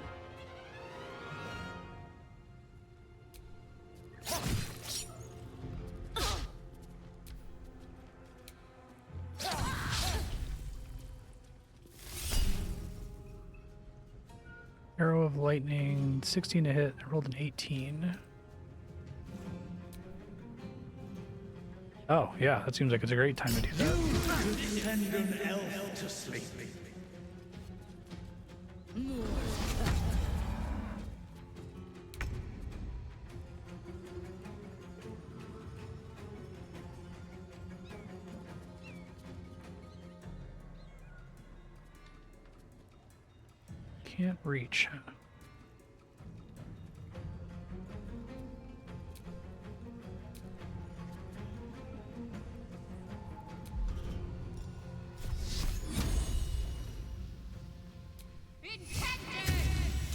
lightning, 16 to hit. I rolled an 18. Oh, yeah, that seems like it's a great time to do that. Send an elf to sleep. Can't reach.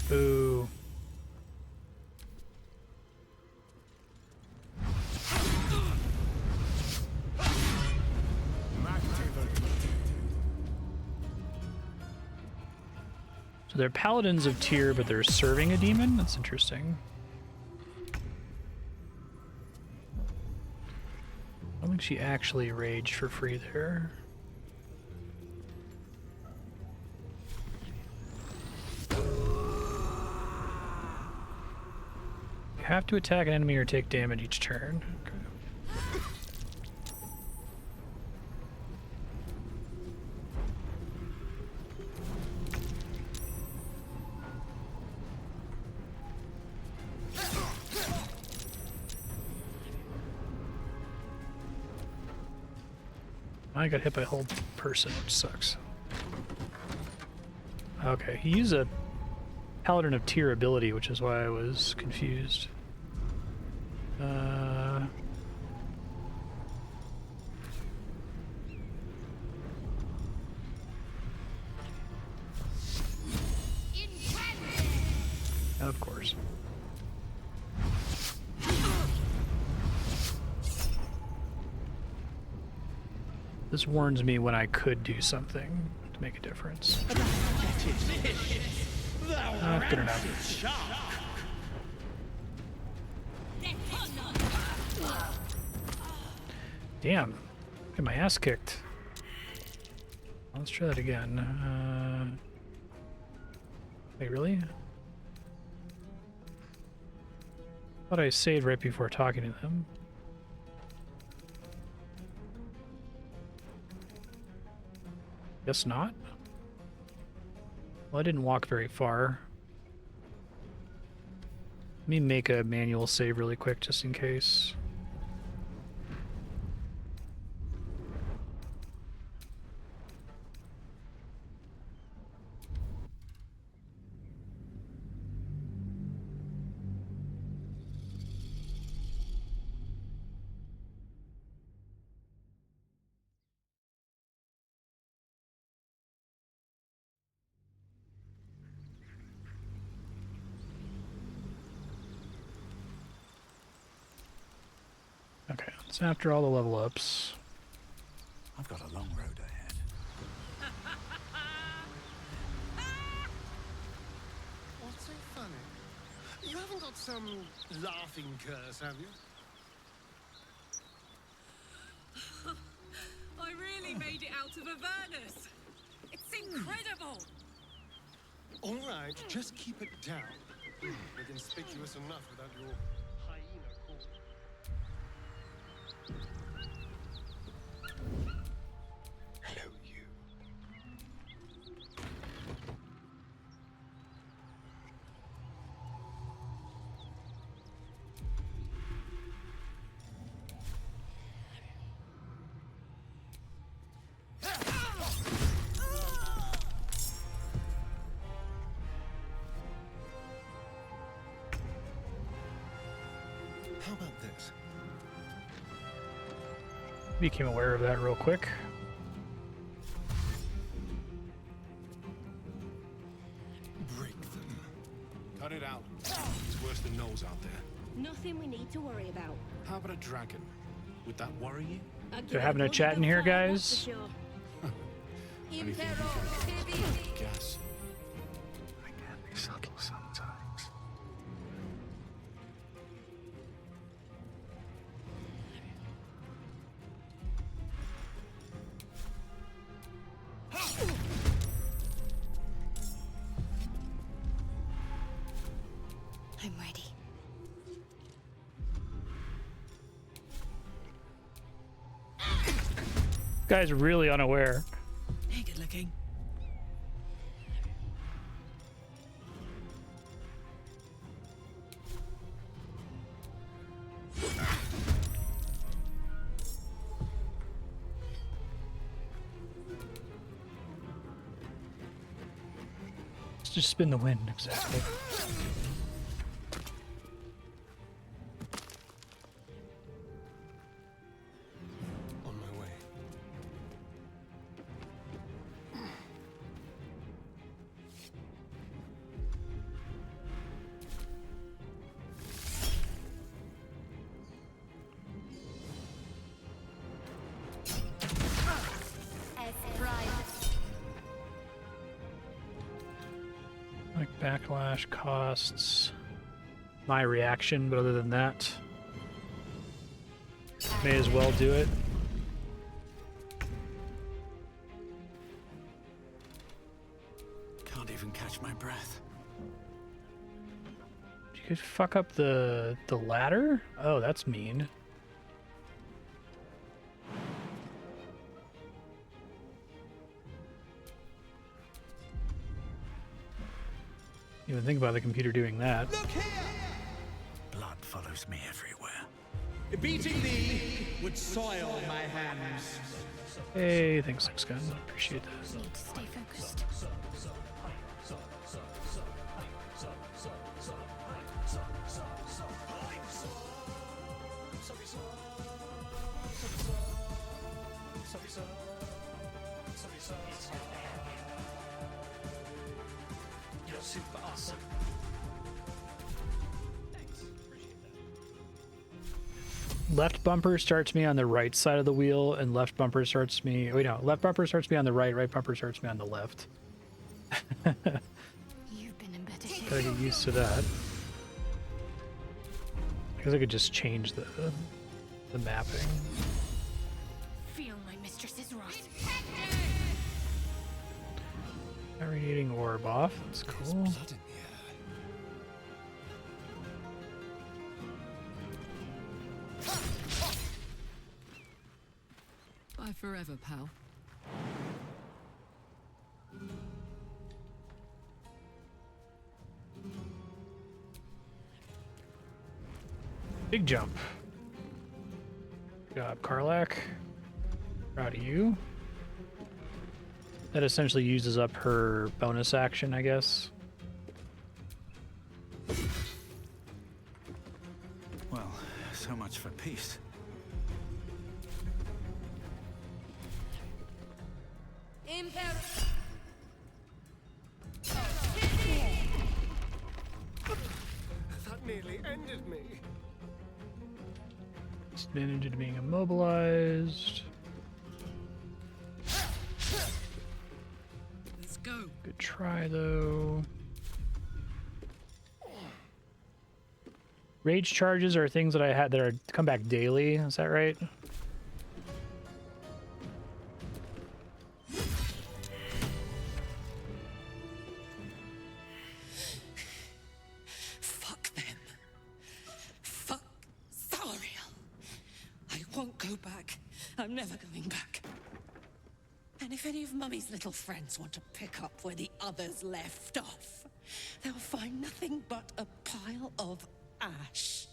Boo. So they're paladins of Tyr, but they're serving a demon? That's interesting. I don't think she actually raged for free there. You have to attack an enemy or take damage each turn. Okay. I got hit by a whole person, which sucks. Okay, he used a Paladin of Tyr ability, which is why I was confused. Of course. This warns me when I could do something to make a difference. Not good enough. Damn. Get my ass kicked. Let's try that again. Wait, really? Thought I saved right before talking to them. Guess not. Well, I didn't walk very far. Let me make a manual save really quick just in case. Okay, so after all the level ups. I've got a long road ahead. What's so funny? You haven't got some laughing curse, have you? I really made it out of Avernus. It's incredible. All right, just keep it down. We're conspicuous enough without your hyena call. Hello, you. How about this? Became aware of that real quick. Break them. Cut it out. It's worse than Gnolls out there. Nothing we need to worry about. How about a dragon? Would that worry you? So having a chat in here, guys. Anything you can guess. I can be subtle sometimes. Guy's really unaware. Naked looking. Let's just spin the wind, exactly. On my way. Like backlash costs my reaction, but other than that, may as well do it. Can't even catch my breath. You could fuck up the ladder? Oh, that's mean. You even think about the computer doing that. Blood follows me everywhere. Beating thee would soil my hands. Hey, thanks, X-Gun. Appreciate that. Need to stay focused. You're super awesome. Left bumper starts me on the right side of the wheel, and left bumper starts me... Wait, no. Left bumper starts me on the right, right bumper starts me on the left. You've been in better shape. Gotta get used to that. I guess I could just change the mapping. Feel my mistress's wrath. Radiating orb off. That's cool. Bye forever, pal. Big jump. Good job, Karlach. Proud of you. That essentially uses up her bonus action, I guess. Well, so much for peace. That nearly ended me. Disadvantage to being immobilized. Let's go. Good try, though. Rage charges are things that I had that are come back daily. Is that right? Fuck them. Fuck Thariel. I won't go back. I'm never going back. And if any of Mummy's little friends want to pick up where the others left off, they'll find nothing but a pile of ash.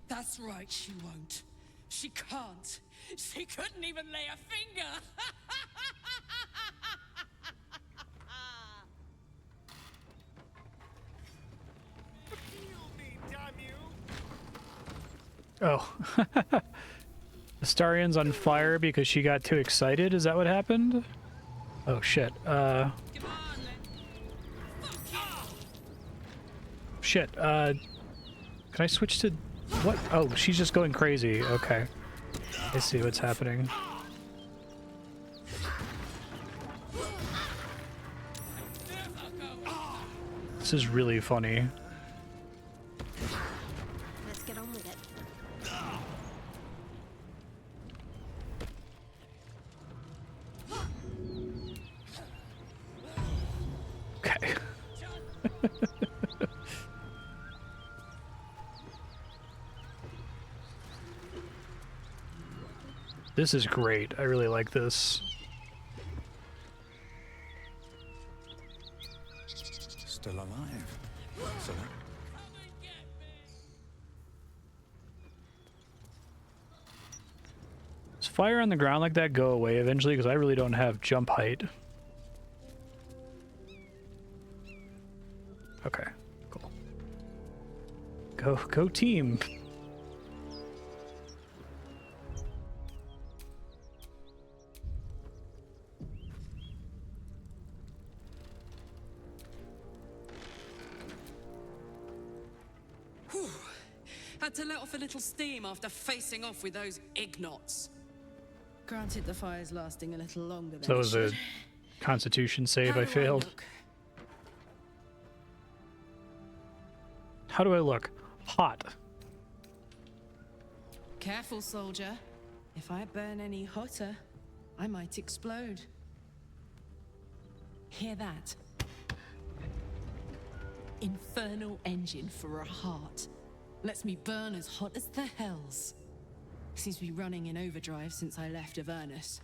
That's right, she won't. She can't. She couldn't even lay a finger. Heal me, damn you! Oh. Astarion's on fire because she got too excited? Is that what happened? Oh, shit. Shit. Can I switch to... What? Oh, she's just going crazy. Okay. I see what's happening. This is really funny. Let's get on with it. Okay. This is great. I really like this. Still alive. Excellent. Does fire on the ground like that go away eventually? Because I really don't have jump height. Okay, cool. Go team. Whew. Had to let off a little steam after facing off with those ignots. Granted, the fire's lasting a little longer than So that it was a should. constitution save How I do failed. look? How do I look? Hot. Careful, soldier. If I burn any hotter, I might explode. Hear that? Infernal engine for a heart. Lets me burn as hot as the hells. Seems to be running in overdrive since I left Avernus.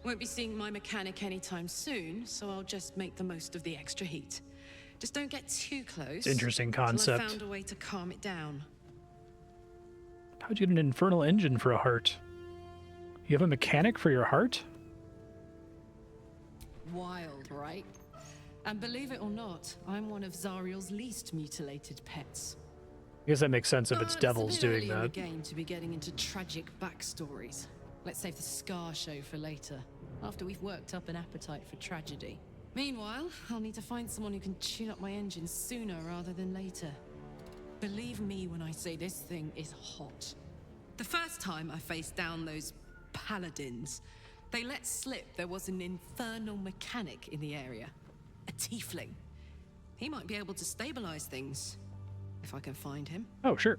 Won't be seeing my mechanic anytime soon, so I'll just make the most of the extra heat. Just don't get too close. It's an interesting till concept. I found a way to calm it down. How'd you get an infernal engine for a heart? You have a mechanic for your heart? Wild, right? And believe it or not, I'm one of Zariel's least mutilated pets. I guess that makes sense if it's But devils a bit doing early in the that. game to be getting into tragic backstories. Let's save the Scar show for later, after we've worked up an appetite for tragedy. Meanwhile, I'll need to find someone who can tune up my engine sooner rather than later. Believe me when I say this thing is hot. The first time I faced down those paladins, they let slip there was an infernal mechanic in the area. A tiefling. He might be able to stabilize things, if I can find him. Oh, sure.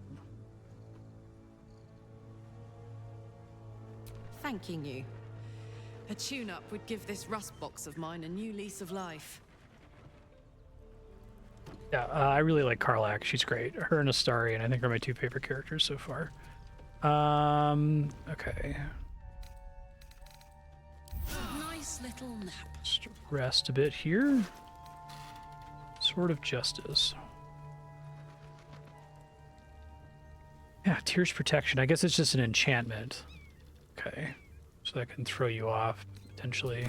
Thanking you. A tune-up would give this rust box of mine a new lease of life. Yeah, I really like Karlach. She's great. Her and Astarion, I think, are my two favorite characters so far. Okay. Nice little nap. Just rest a bit here. Sword of Justice. Yeah, Tears Protection. I guess it's just an enchantment. Okay. So that can throw you off, potentially.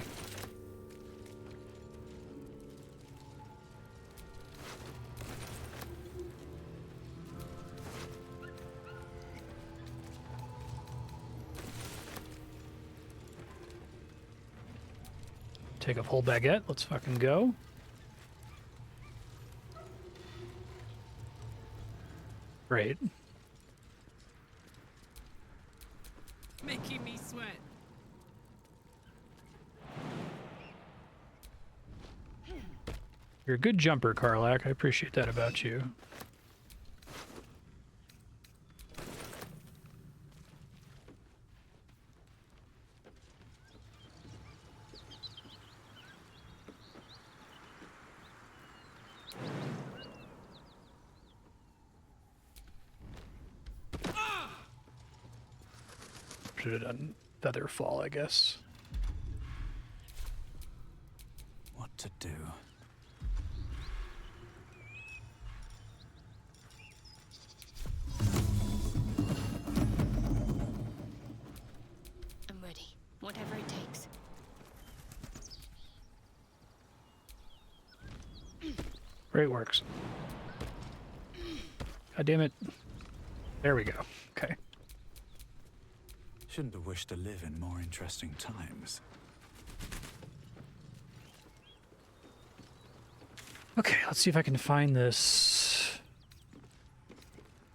Take a whole baguette. Let's fucking go. Great. Making me sweat. You're a good jumper, Karlach. I appreciate that about you. Should have done Featherfall, I guess. What to do? I'm ready. Whatever it takes. Great works. God damn it. There we go. Okay. Shouldn't have wished to live in more interesting times. Okay, let's see if I can find this.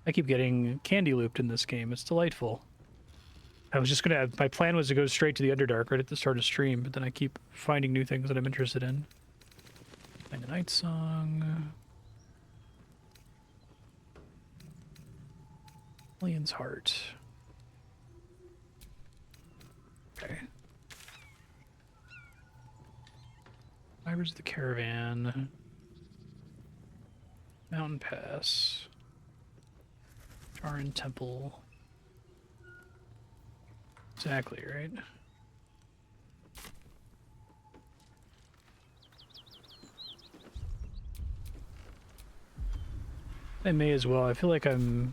I keep getting candy looped in this game. It's delightful. I was just gonna, my plan was to go straight to the Underdark right at the start of stream, but then I keep finding new things that I'm interested in. Find the Night Song. Alien's Heart. Okay. Fibers of the Caravan. Mountain Pass. Jarin Temple. Exactly, right? I may as well. I feel like I'm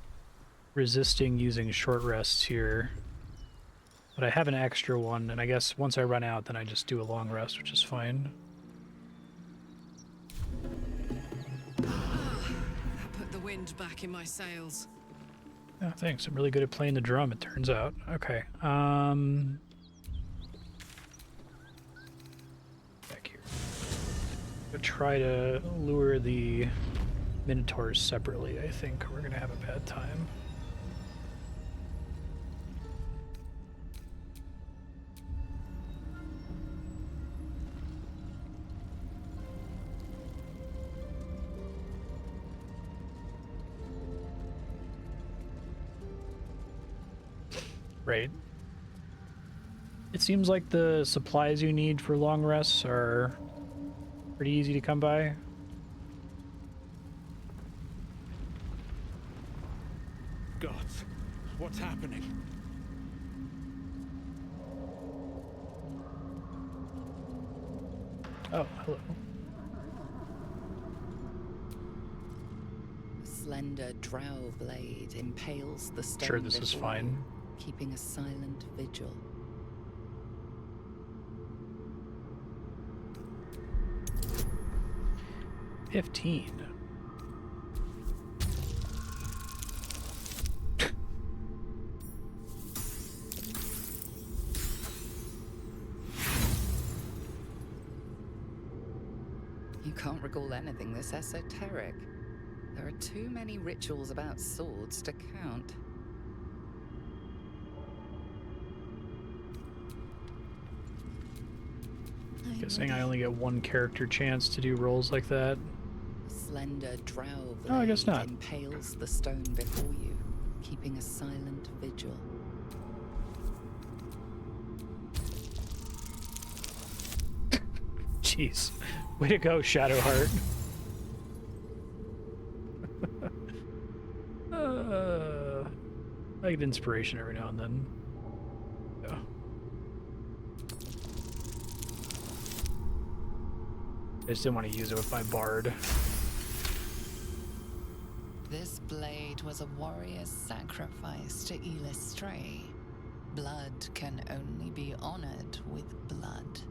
resisting using short rests here. But I have an extra one, and I guess once I run out, then I just do a long rest, which is fine. That put the wind back in my sails. Oh, thanks. I'm really good at playing the drum, it turns out. Okay. Back here. I'll try to lure the Minotaurs separately, I think. We're going to have a bad time. Right. It seems like the supplies you need for long rests are pretty easy to come by. Gods, what's happening? Oh, hello. A slender drow blade impales the stone. Sure, this is before fine. you, keeping a silent vigil. $15. You can't recall anything this esoteric. There are too many rituals about swords to count. Guessing I only get one character chance to do rolls like that. Slender drow blade Oh, I guess not. impales the stone before you, keeping a silent vigil. Jeez. Way to go, Shadowheart. I get inspiration every now and then. Yeah. I just didn't want to use it with my bard. This blade was a warrior's sacrifice to Illustray. Blood can only be honored with blood.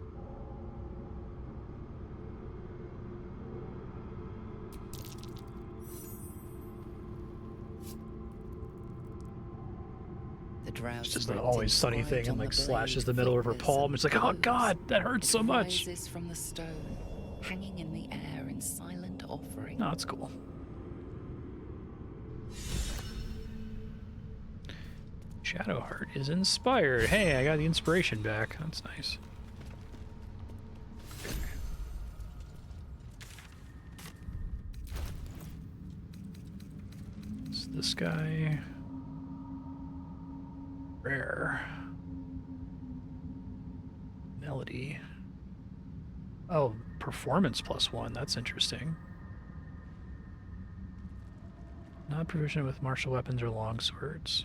It's just an always sunny thing and like slashes the middle of her palm. It's like, oh god, that hurts so much. Rises from the stone, hanging in the air in silent offering. No, that's cool. Shadowheart is inspired. Hey, I got the inspiration back. That's nice. It's this guy. Rare. Melody. Oh, performance +1. That's interesting. Not proficient with martial weapons or longswords.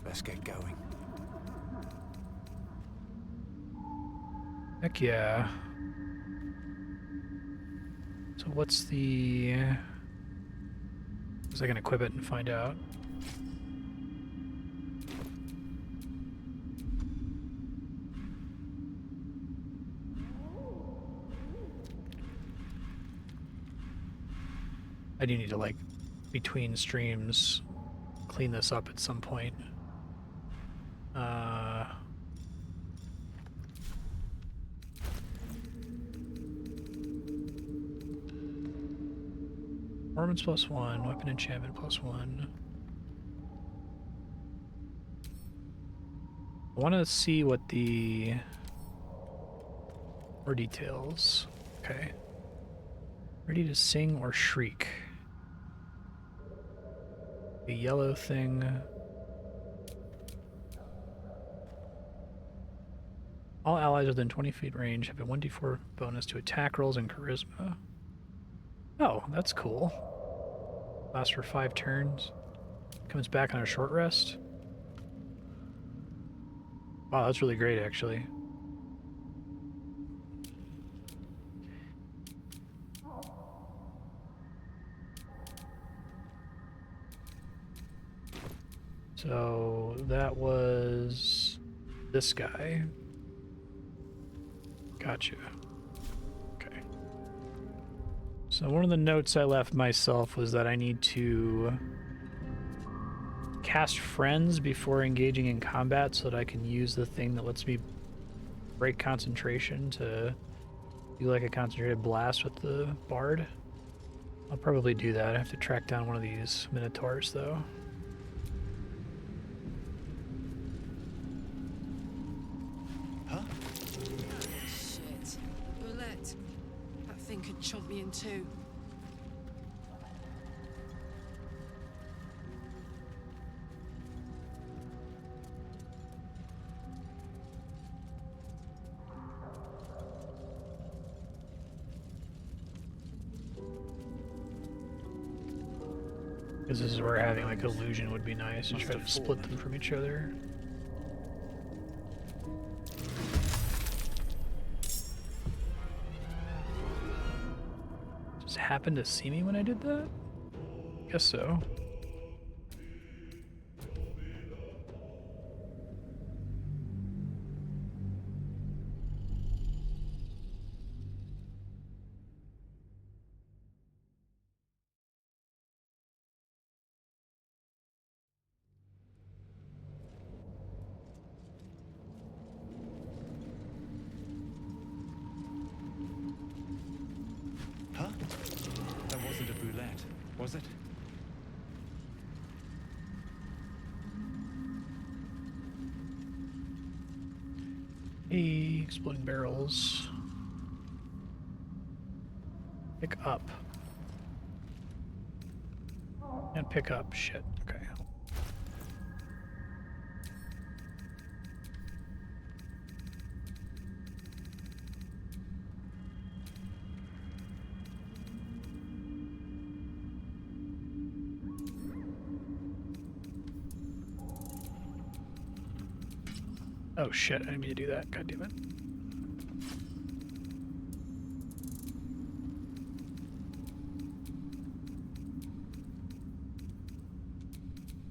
Let's get going. Heck yeah. So what's the... I can equip it and find out. I do need to, like, between streams, clean this up at some point. Performance +1, weapon enchantment +1. I want to see what the more details. Okay. Ready to sing or shriek. The yellow thing. All allies within 20 feet range have a 1d4 bonus to attack rolls and charisma. Oh, that's cool. Lasts for 5 turns. Comes back on a short rest. Wow, that's really great, actually. So that was this guy. Gotcha. Okay. So one of the notes I left myself was that I need to cast friends before engaging in combat so that I can use the thing that lets me break concentration to do like a concentrated blast with the bard. I'll probably do that. I have to track down one of these Minotaurs though. Huh? Shit. Balette. That thing could chomp me in two. Because this is where having like illusion would be nice to try to split them from each other. Just happened to see me when I did that? Guess so. Huh? That wasn't a Balette, was it? Hey, exploding barrels. Pick up. And pick up. Shit. Okay. Oh shit, I didn't mean to do that. God damn it.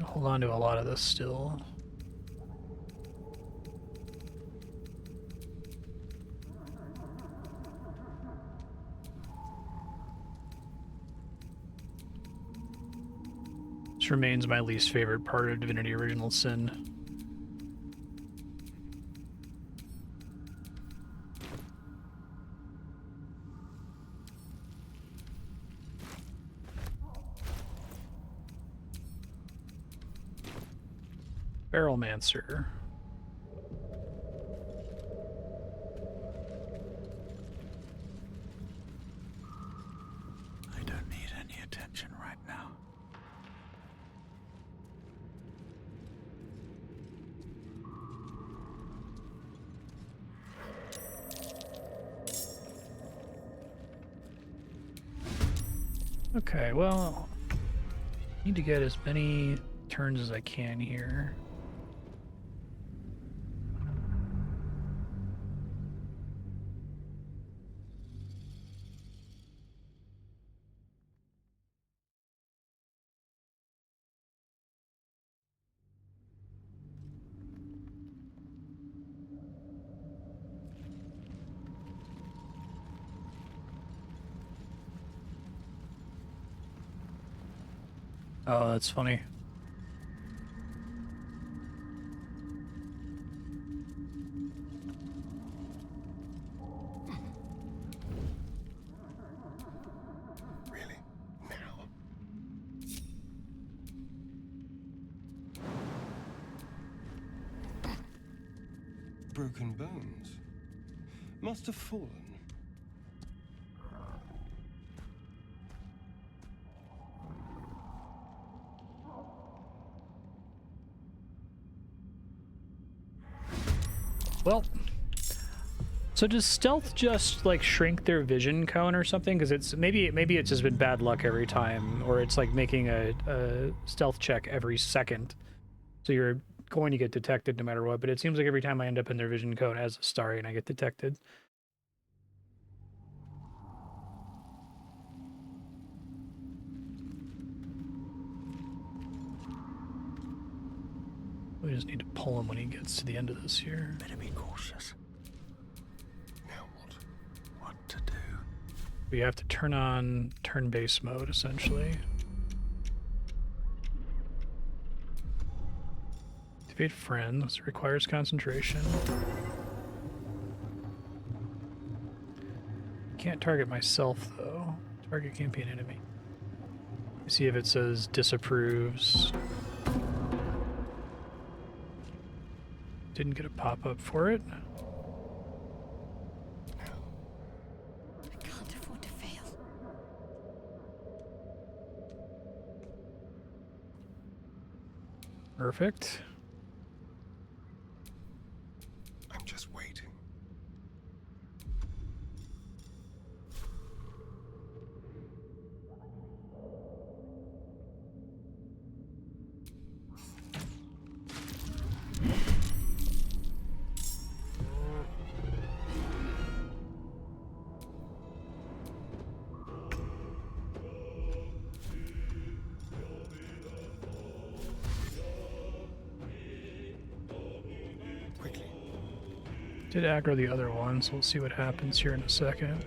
Hold on to a lot of this still. This remains my least favorite part of Divinity Original Sin. Barrelmancer. I don't need any attention right now. Okay, well, need to get as many turns as I can here. Oh, that's funny. Really? Now? Broken bones. Must have fallen. Well, So does stealth just like shrink their vision cone or something? Because it's maybe it's just been bad luck every time, or it's like making a stealth check every second, so you're going to get detected no matter what. But it seems like every time I end up in their vision cone as a Starry and I get detected. We just need to pull him when he gets to the end of this here. Better be cautious. Now what? What to do? We have to turn on turn-based mode, essentially. Activate friends. Requires concentration. Can't target myself, though. Target can't be an enemy. See if it says disapproves. Didn't get a pop-up for it. I can't afford to fail. Perfect. I'm just waiting. Did aggro the other one, so we'll see what happens here in a second.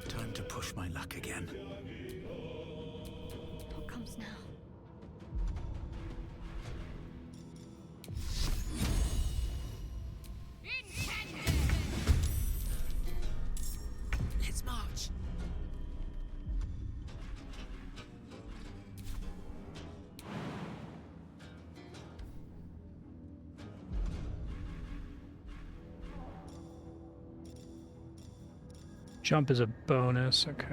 Time to push my luck again. What comes now? Let's march. Jump is a bonus, okay.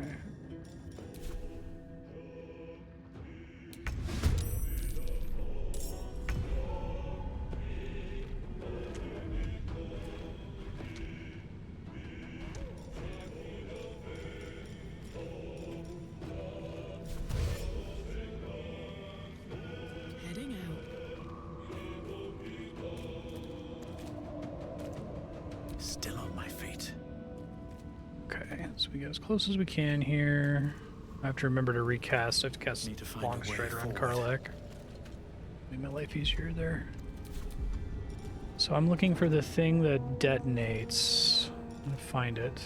Heading out. Still on my feet. Okay, so we get as close as we can here. I have to remember to recast. I have to cast Long Strider on Karlach. Make my life easier there. So I'm looking for the thing that detonates. I'm gonna find it.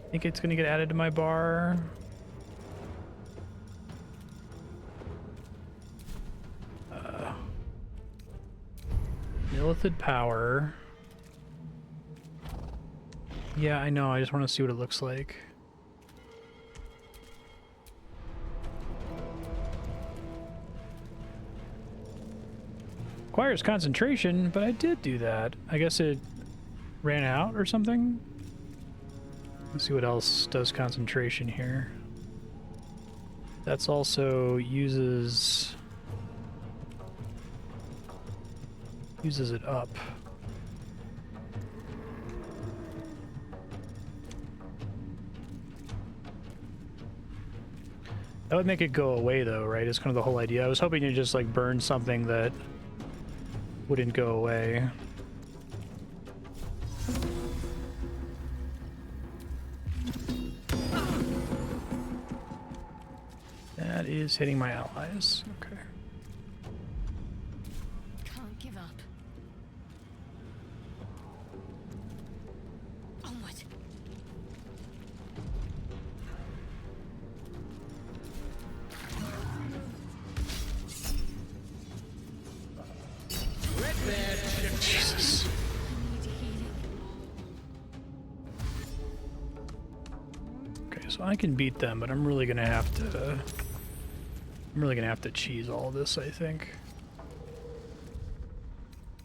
I think it's gonna get added to my bar. Lilithid power. Yeah, I know. I just want to see what it looks like. Requires concentration, but I did do that. I guess it ran out or something. Let's see what else does concentration here. That's also uses it up. That would make it go away though, right? It's kind of the whole idea. I was hoping to just like burn something that wouldn't go away. That is hitting my allies. Okay. Can't give up. Onward. Jesus. Okay, so I can beat them, but I'm really gonna have to cheese all this, I think.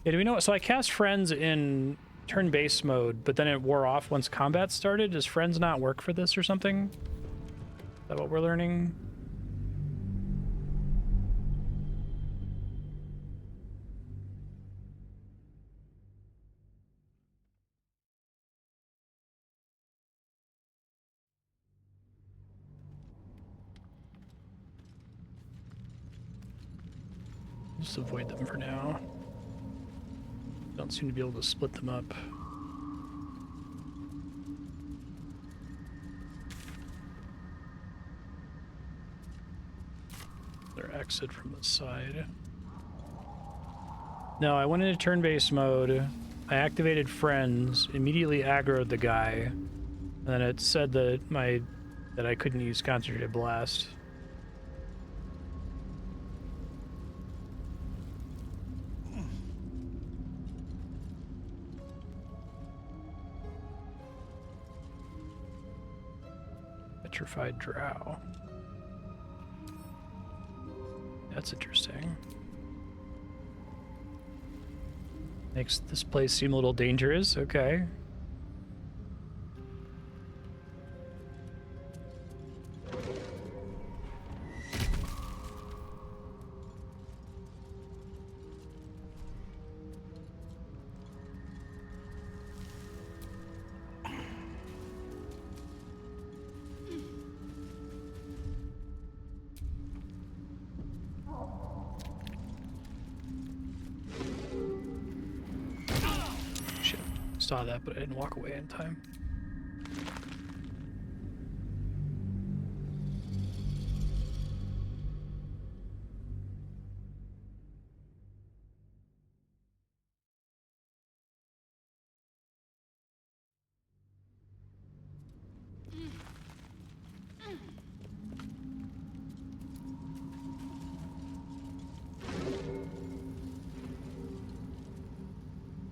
Yeah, do we know? So I cast Friends in turn-based mode, but then it wore off once combat started. Does Friends not work for this or something? Is that what we're learning? Just avoid them for now. Don't seem to be able to split them up. Their exit from the side. No, I went into turn-based mode. I activated friends, immediately aggroed the guy, and then it said that I couldn't use concentrated blast. Petrified Drow. That's interesting. Makes this place seem a little dangerous. Okay. Saw that, but I didn't walk away in time.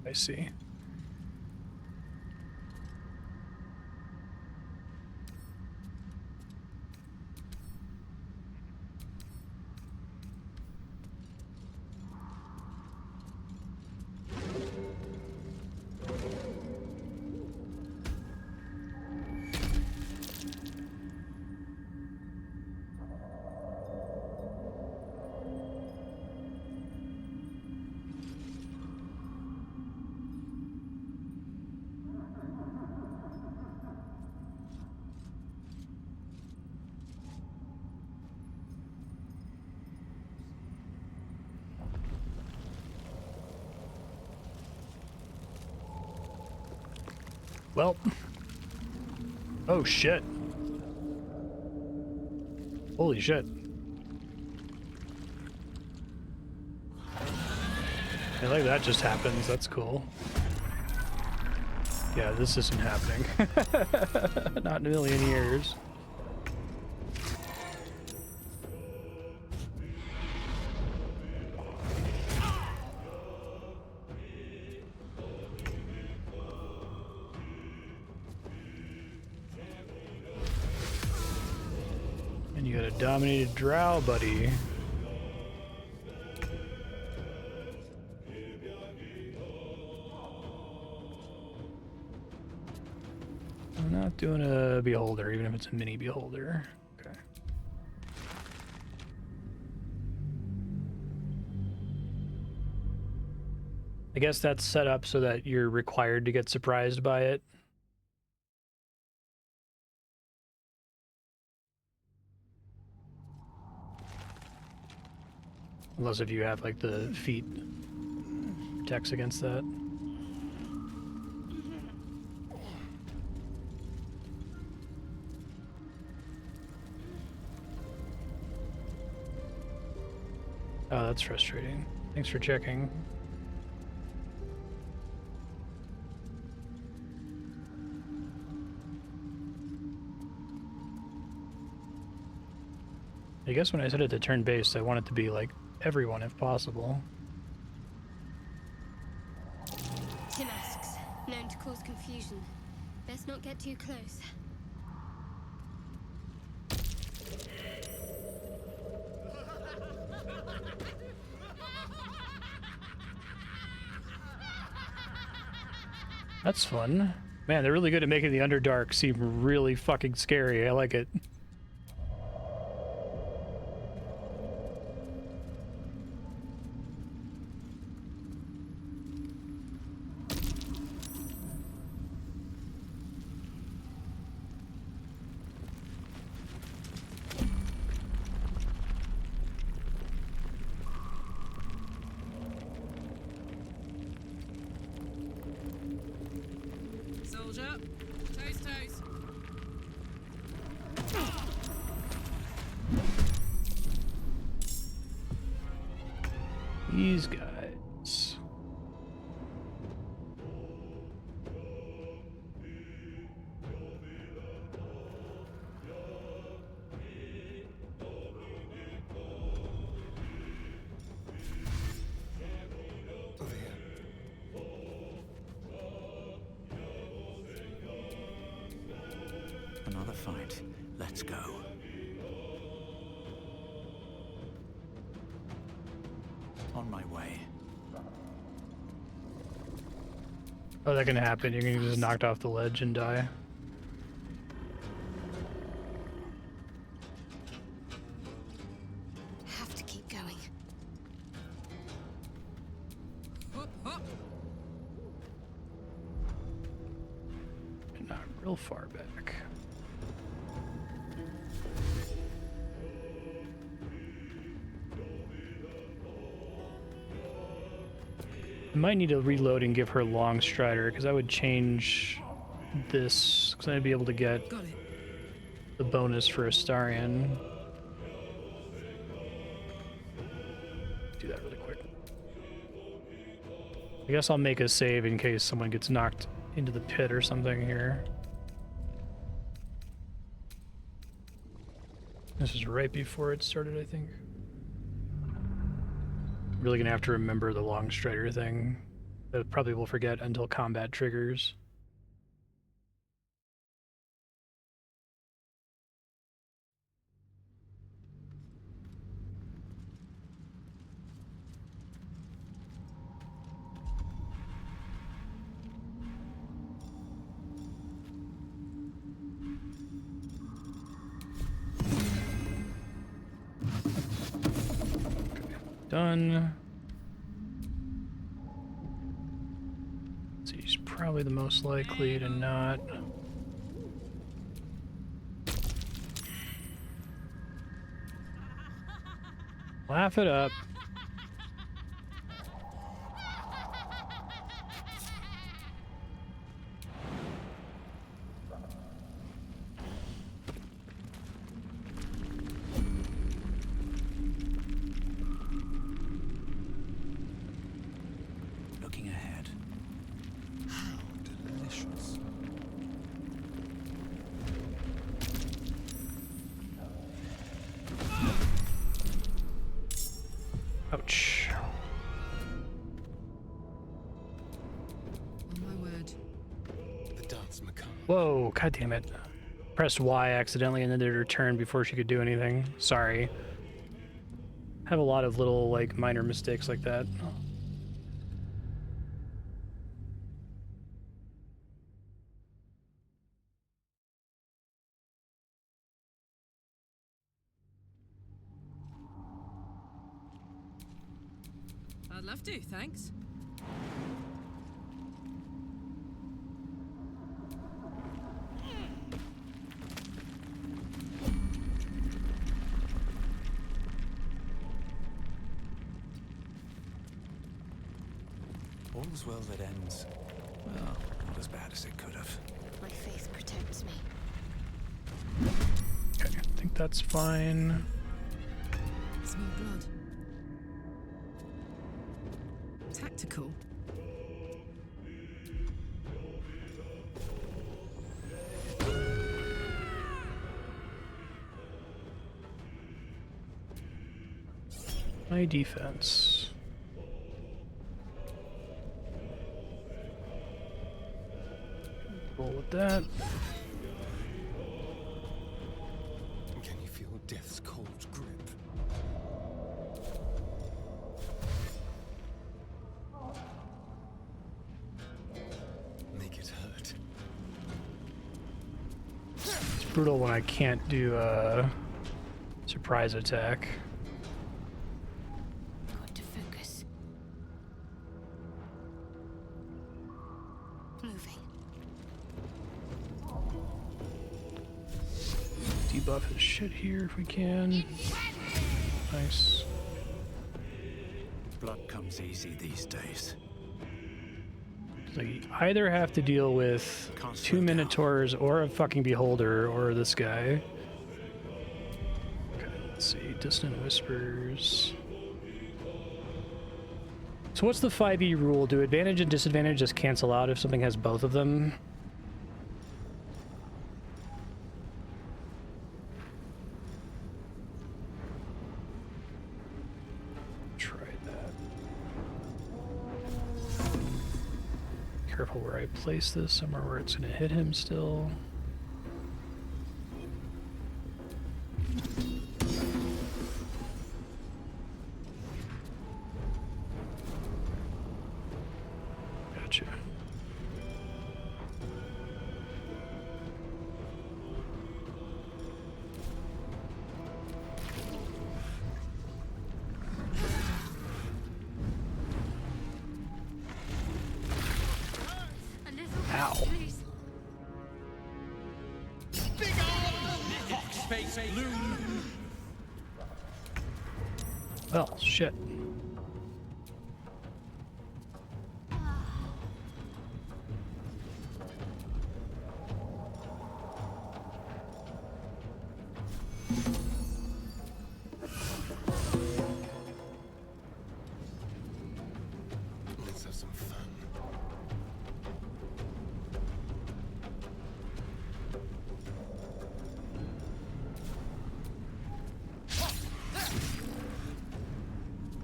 I see. Well. Oh shit. Holy shit. I like that just happens. That's cool. Yeah, this isn't happening. Not in a million years. And you got a dominated drow, buddy. I'm not doing a beholder, even if it's a mini beholder. Okay. I guess that's set up so that you're required to get surprised by it. Unless if you have like the feet protects against that. Oh, that's frustrating. Thanks for checking. I guess when I set it to turn-based, I want it to be like everyone if possible. Masks, known to cause confusion. Best not get too close. That's fun. Man, they're really good at making the Underdark seem really fucking scary. I like it. soldier. Toes, toes. These guys. Another fight. Let's go. On my way. Oh, that can happen. You're gonna get just knocked off the ledge and die. Have to keep going. Hop, hop. Not real far back. I might need to reload and give her long strider because I would change this because I'd be able to get the bonus for Astarion. Do that really quick. I guess I'll make a save in case someone gets knocked into the pit or something here. This is right before it started, I think. Really gonna have to remember the long strider thing. That probably will forget until combat triggers. Done. So he's probably the most likely to not. Laugh it up. Ouch. On my word. The dance macabre. Whoa, god damn it. Pressed Y accidentally and then did her turn before she could do anything. Sorry. Have a lot of little, like, minor mistakes like that. I'd love to, thanks. All's well that ends. Well, not as bad as it could have. My faith protects me. Okay, I think that's fine. Smell blood. Tactical. My defense. Roll with that. Can you feel death's cold grip? Make it hurt. It's brutal when I can't do a surprise attack. Got to focus. Moving. Debuff his shit here if we can. Nice. Blood comes easy these days. So you either have to deal with 2 Minotaurs or a fucking Beholder or this guy. Okay, let's see. Distant Whispers. So what's the 5e rule? Do advantage and disadvantage just cancel out if something has both of them? Try that. Careful where I place this, somewhere where it's going to hit him still. Gotcha. Ow. Well, shit. Let's have some fun.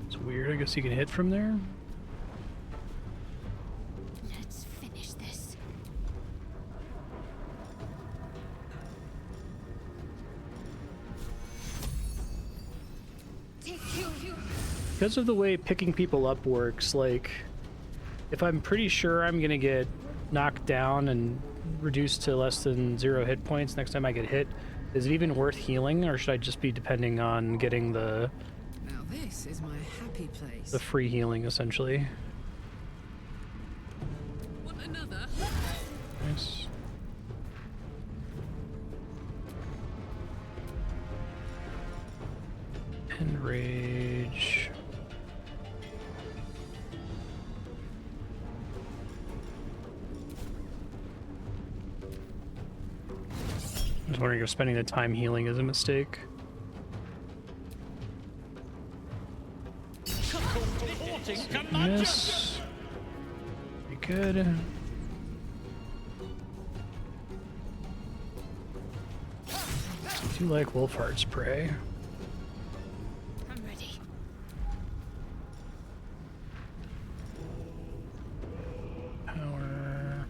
It's weird. I guess you can hit from there. Let's finish this. Because of the way picking people up works, like, if I'm pretty sure I'm gonna get knocked down and reduced to less than 0 hit points next time I get hit, is it even worth healing, or should I just be depending on getting the Now this is my happy place. free healing, essentially? Want another? Nice. And rage. I was wondering if spending the time healing is a mistake. Miss. Pretty good. I do like Wolfheart spray. I'm ready. Power.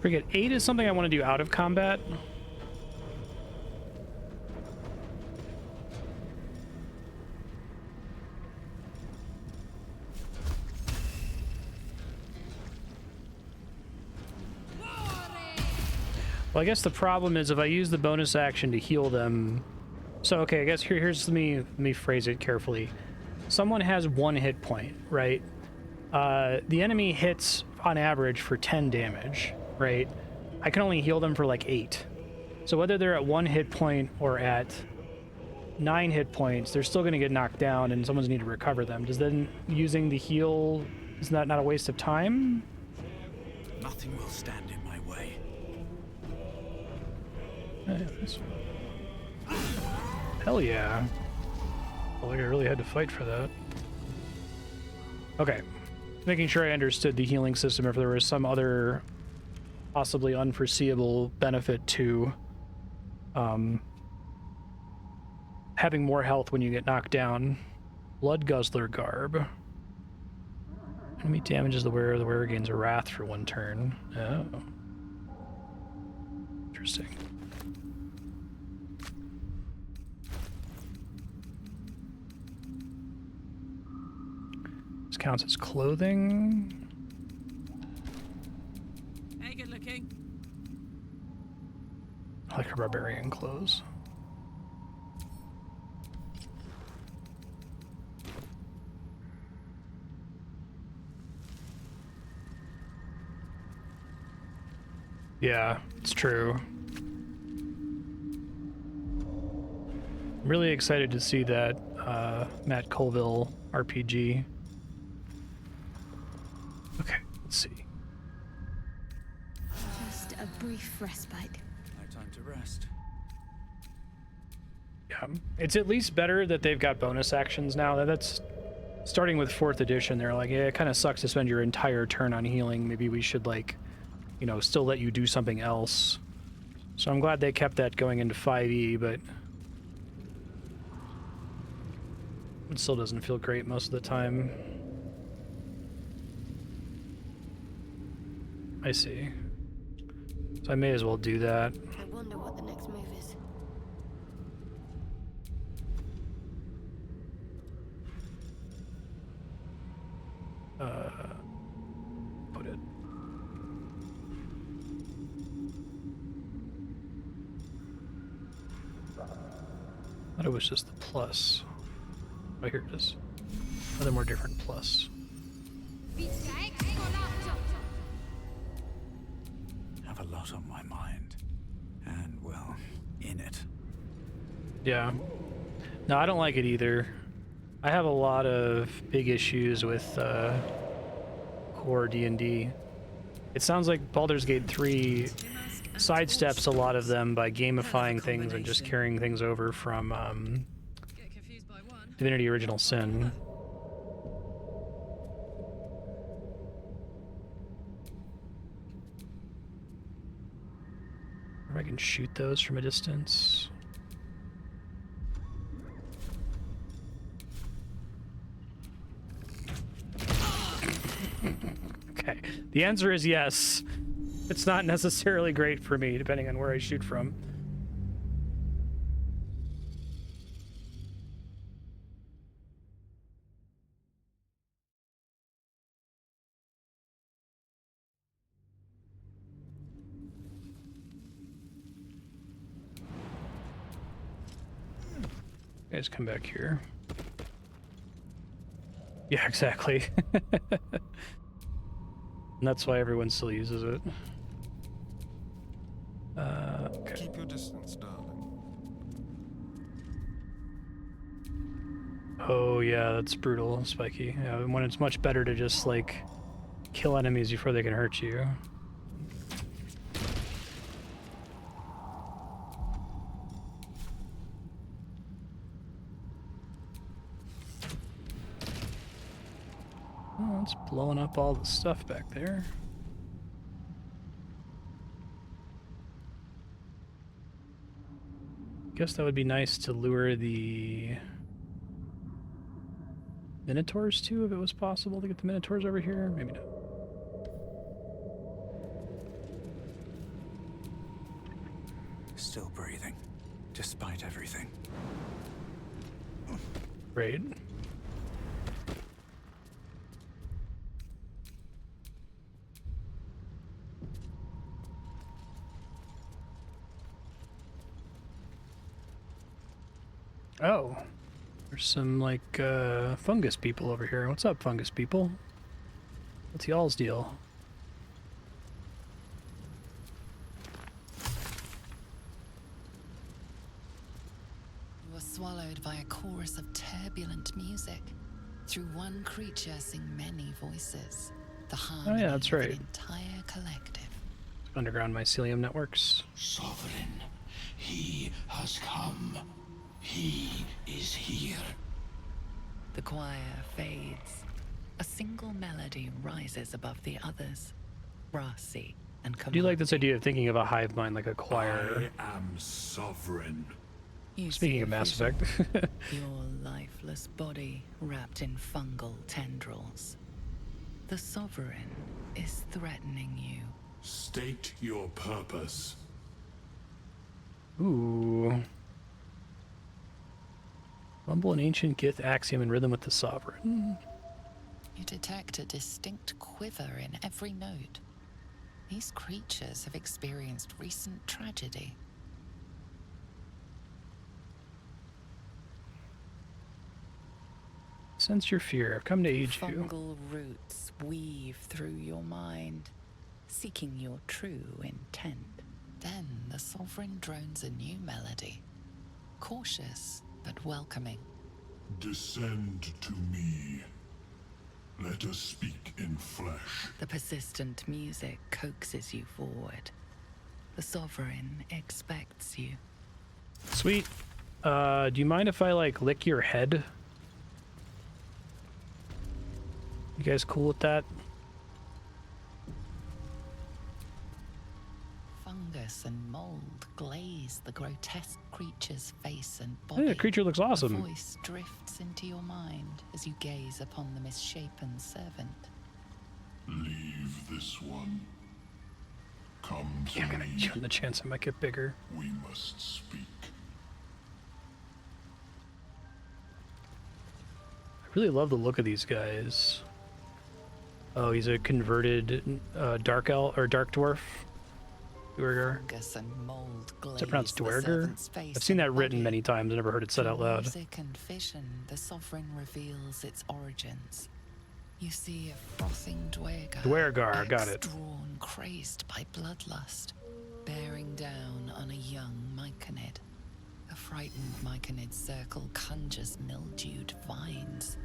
Forget 8 is something I want to do out of combat. Well, I guess the problem is if I use the bonus action to heal them. So, okay, I guess here's let me phrase it carefully. Someone has 1 hit point, right? The enemy hits on average for 10 damage, right? I can only heal them for like 8. So whether they're at 1 hit point or at 9 hit points, they're still going to get knocked down, and someone's need to recover them. Does then using the heal, is that not a waste of time? Nothing will stand in my way. Hell yeah. Well, I really had to fight for that. Okay. Making sure I understood the healing system, if there was some other possibly unforeseeable benefit to having more health when you get knocked down. Blood Guzzler Garb. Enemy damages the wearer gains a wrath for 1 turn. Oh. Interesting. This counts as clothing. Hey, good looking. I like her barbarian clothes. Yeah, it's true. I'm really excited to see that Matt Colville RPG. Okay, let's see. Just a brief respite. No time to rest. Yeah, it's at least better that they've got bonus actions now. That's starting with 4th edition. They're like, yeah, it kind of sucks to spend your entire turn on healing. Maybe we should, like, you know, still let you do something else. So I'm glad they kept that going into 5e, but it still doesn't feel great most of the time. I see. So I may as well do that. I wonder what the next move is. Put it. I thought it was just the plus. Oh, here it is. Another more different plus. Have a lot on my mind. And, well, in it. Yeah. No, I don't like it either. I have a lot of big issues with core D&D. It sounds like Baldur's Gate 3 sidesteps a lot of them by gamifying things and just carrying things over from Divinity Original Sin. If I can shoot those from a distance. Okay, the answer is yes. It's not necessarily great for me, depending on where I shoot from. Guys, come back here. Yeah, exactly. And that's why everyone still uses it. Okay. Keep your distance, darling. Oh yeah, that's brutal, Spiky. Yeah, when it's much better to just, like, kill enemies before they can hurt you. Oh, it's blowing up all the stuff back there. Guess that would be nice to lure the Minotaurs too, if it was possible to get the Minotaurs over here. Maybe not. Still breathing, despite everything. Great. Oh, there's some, like, fungus people over here. What's up, fungus people? What's y'all's deal? You are swallowed by a chorus of turbulent music. Through one creature sing many voices. The harmony Oh yeah, that's of right. an entire collective. Underground mycelium networks. Sovereign, he has come. He is here. The choir fades. A single melody rises above the others, brassy and I do like this idea of thinking of a hive mind like a choir. I am sovereign. You Speaking of Mass Effect. Your lifeless body wrapped in fungal tendrils. The Sovereign is threatening you. State your purpose. Ooh. Rumble an ancient Gith axiom in rhythm with the Sovereign. You detect a distinct quiver in every note. These creatures have experienced recent tragedy. Sense your fear. I've come to aid you. Fungal roots weave through your mind, seeking your true intent. Then the Sovereign drones a new melody, cautious but welcoming. Descend to me. Let us speak in flesh. The persistent music coaxes you forward. The Sovereign expects you. Sweet. Do you mind if I, like, lick your head? You guys cool with that? Fungus and mold glaze the grotesque creature's face and Hey, body. the creature looks awesome. A voice drifts into your mind as you gaze upon the misshapen servant. Leave this one. Come to Yeah, I'm gonna me. give him the chance I might get bigger. We must speak. I really love the look of these guys. Oh, he's a converted dark elf or dark dwarf. Duergar. Fungus and mold glaze Is it pronounced the Duergar? servant's face I've seen that and written body. many times. I never heard it said out loud. Music and vision, the Sovereign reveals its origins. You see a frothing Duergar, got it. drawn, crazed by bloodlust, bearing down on a young Myconid. A frightened Myconid circle conjures mildewed vines.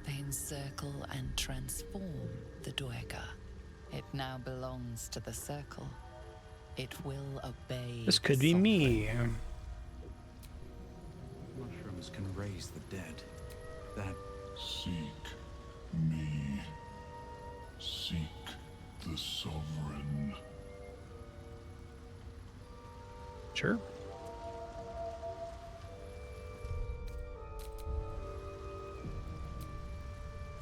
They encircle and transform the Duergar. It now belongs to the circle. It will obey. This could be me. Mushrooms can raise the dead. That Seek me. Seek the Sovereign. Sure.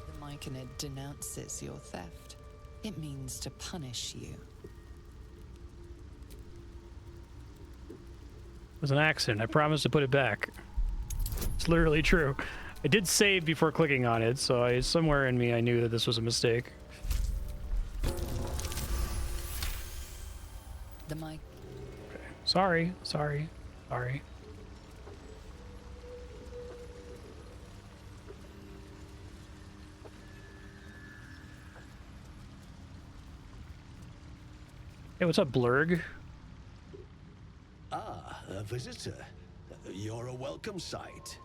The Myconid denounces your theft. It means to punish you. It was an accident. I promised to put it back. It's literally true. I did save before clicking on it, so somewhere in me I knew that this was a mistake. The mic. Okay. Sorry. Hey, what's up, Blurg? Ah, a visitor. You're a welcome sight.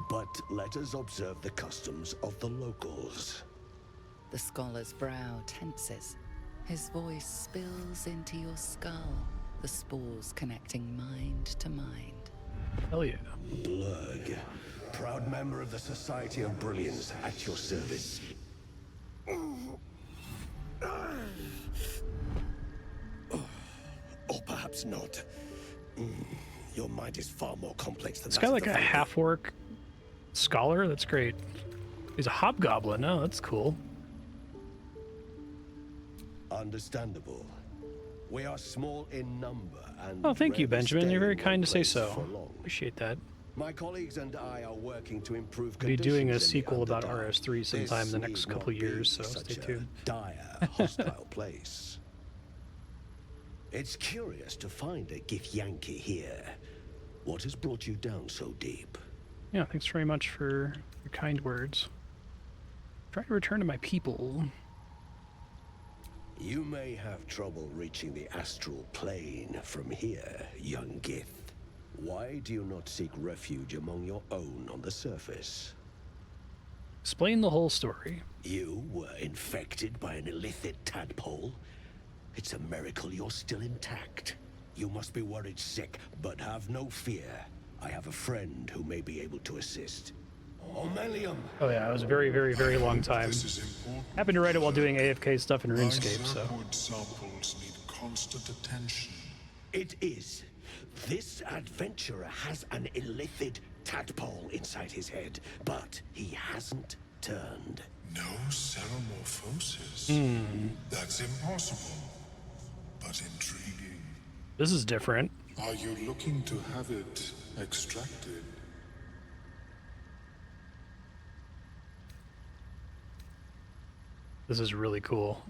But let us observe the customs of the locals. The scholar's brow tenses. His voice spills into your skull, the spores connecting mind to mind. Hell yeah. Blurg, proud member of the Society of Brilliance, at your service. Or perhaps not. Your mind is far more complex than This that guy of like the a Vampire. half-orc scholar? That's great. He's a hobgoblin. Oh, that's cool. Understandable. We are small in number and Oh, thank you, rarely Benjamin. stay You're very in one kind to say place so. for long. Appreciate that. My colleagues and I are working to improve We'll be doing a conditions in the sequel about Underdark. RS3 sometime in the This next need couple not years, be so stay such a tuned. dire, hostile place. It's curious to find a Githyanki here. What has brought you down so deep? Yeah, thanks very much for your kind words. Try to return to my people. You may have trouble reaching the astral plane from here, young Gith. Why do you not seek refuge among your own on the surface? Explain the whole story. You were infected by an illithid tadpole? It's a miracle you're still intact. You must be worried sick, but have no fear. I have a friend who may be able to assist. Omelium! Oh yeah, it was a very, very, very long time. This is important. Happened to write it while doing AFK stuff in My RuneScape, so. Zergwood samples need constant attention. It is. This adventurer has an illithid tadpole inside his head, but he hasn't turned. No ceremorphosis. Hmm. That's impossible, but intriguing. This is different. Are you looking to have it extracted? This is really cool.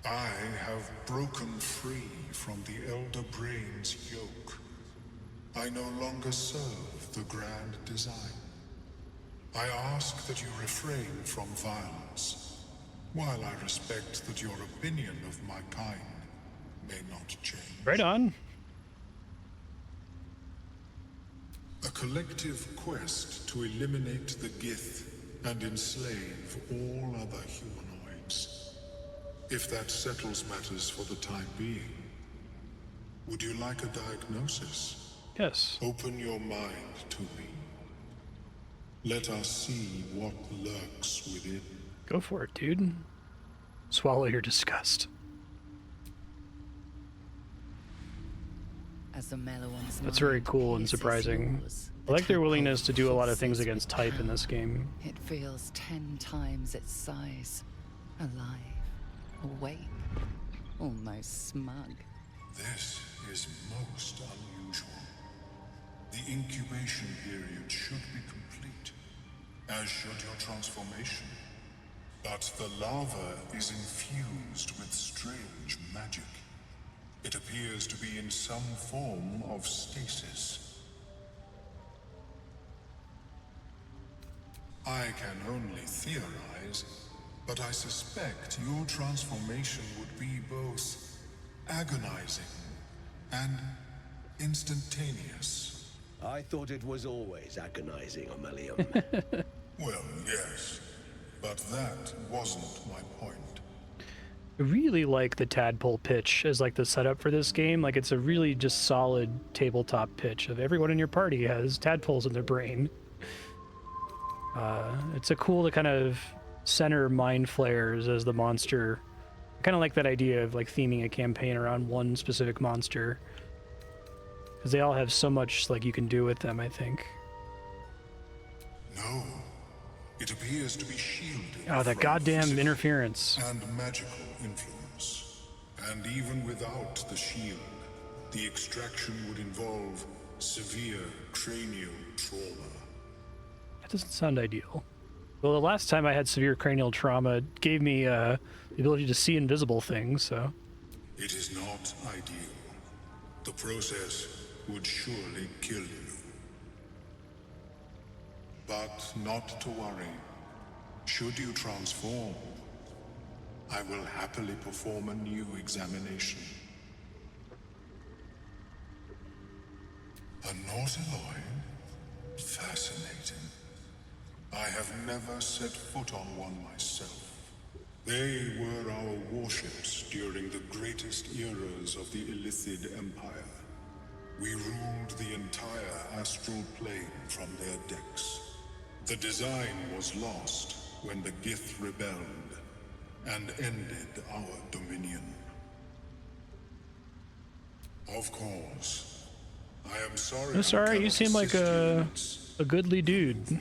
I have broken free from the Elder Brain's yoke. I no longer serve the grand design. I ask that you refrain from violence, while I respect that your opinion of my kind may not change. Right on. A collective quest to eliminate the Gith and enslave all other humanoids. If that settles matters for the time being, would you like a diagnosis? Yes. Open your mind to me. Let us see what lurks within. Go for it, dude. Swallow your disgust. As the Meliwan's That's very cool and surprising. I like their willingness to do a lot of things against type in this game. It feels 10 times its size. Alive, awake, almost smug. This is most unusual. The incubation period should be complete, as should your transformation. But the larva is infused with strange magic. It appears to be in some form of stasis. I can only theorize, but I suspect your transformation would be both agonizing and instantaneous. I thought it was always agonizing, Amelia. Well, yes, but that wasn't my point. I really like the tadpole pitch as like the setup for this game. Like it's a really just solid tabletop pitch of everyone in your party has tadpoles in their brain. It's a cool to kind of center mind flayers as the monster. I kind of like that idea of like theming a campaign around one specific monster, because they all have so much like you can do with them, I think. No, it appears to be shielded. Oh, that goddamn interference. And magical influence. And even without the shield, the extraction would involve severe cranial trauma. That doesn't sound ideal. Well, the last time I had severe cranial trauma, it gave me the ability to see invisible things, so... It is not ideal. The process would surely kill you. But not to worry. Should you transform, I will happily perform a new examination. A Nautiloid? Fascinating. I have never set foot on one myself. They were our warships during the greatest eras of the Illithid Empire. We ruled the entire astral plane from their decks. The design was lost when the Gith rebelled and ended our dominion. Of course, I am sorry. I'm sorry, you seem like a goodly dude.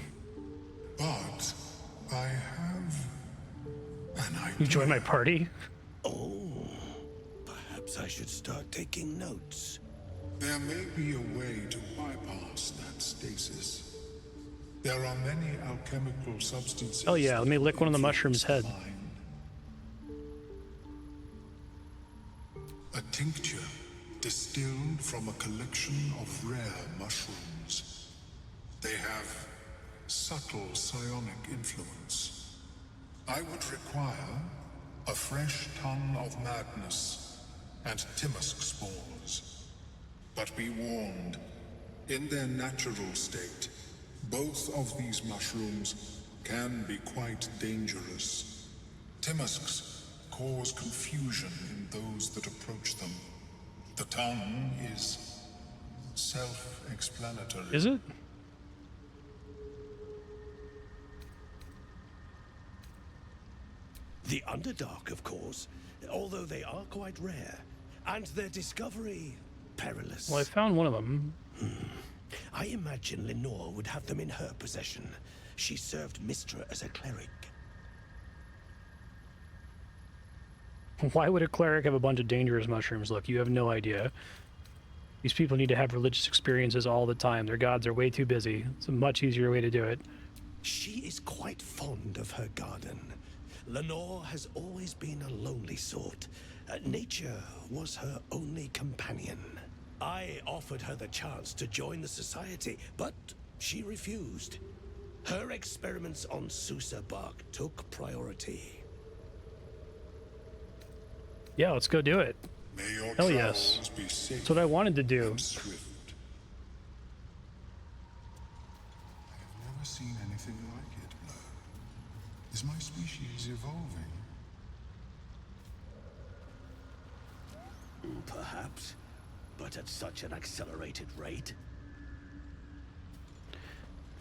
But I have an idea. You join my party? Oh, perhaps I should start taking notes. There may be a way to bypass that stasis. There are many alchemical substances. Oh yeah, let me lick one of the mushroom's head. A tincture distilled from a collection of rare mushrooms. They have subtle psionic influence. I would require a fresh ton of madness and Timusk spores. But be warned, in their natural state, both of these mushrooms can be quite dangerous. Timusks cause confusion in those that approach them. The tongue is self-explanatory. Is it? The Underdark, of course, although they are quite rare, and their discovery perilous. Well, I found one of them. I imagine Lenore would have them in her possession. She served Mistra as a cleric. Why would a cleric have a bunch of dangerous mushrooms? Look, you have no idea. These people need to have religious experiences all the time. Their gods are way too busy. It's a much easier way to do it. She is quite fond of her garden. Lenore has always been a lonely sort. Nature was her only companion. I offered her the chance to join the society, but she refused. Her experiments on Susa bark took priority. Yeah, let's go do it. May your Hell yes. travels be safe That's what I wanted to do. and swift. I have never seen anything like it, Blur. Is my species evolving? Perhaps, but at such an accelerated rate.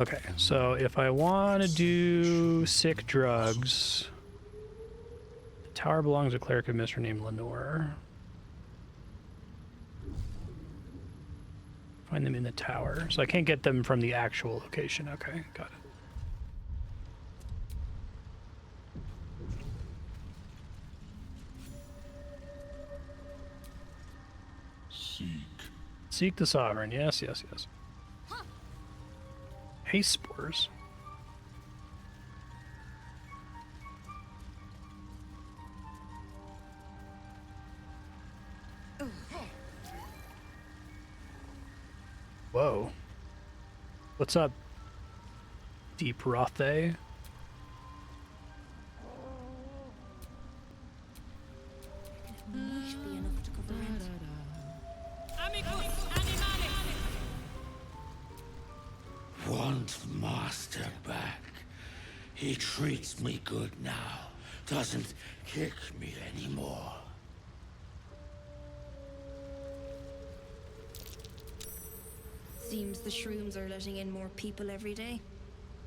Okay, so if I want to do sick drugs, the tower belongs to a cleric of Mr. named Lenore. Find them in the tower. So I can't get them from the actual location. Okay, got it. Seek the Sovereign. Yes, yes, yes. Haste spores. Whoa. What's up, Deep Rothe? Want master back. He treats me good now. Doesn't kick me anymore. Seems the shrooms are letting in more people every day.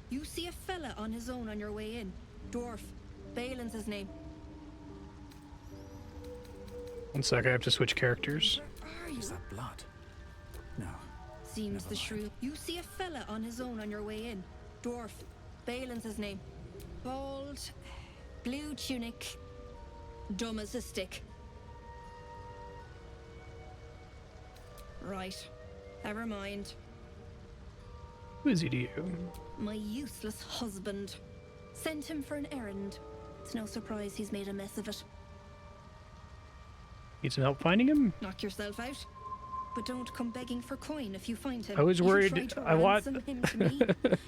You see a fella on his own on your way in. Dwarf. Baelen's his name. One sec, I have to switch characters. Are you? Is that blood? No. Seems the shrew. You see a fella on his own on your way in. Dwarf. Baelen's his name. Bald. Blue tunic. Dumb as a stick. Right. Never mind. Who is he to you? My useless husband. Sent him for an errand. It's no surprise he's made a mess of it. Need some help finding him? Knock yourself out. But don't come begging for coin if you find him. I was worried. If you try to I want. ransom him to me,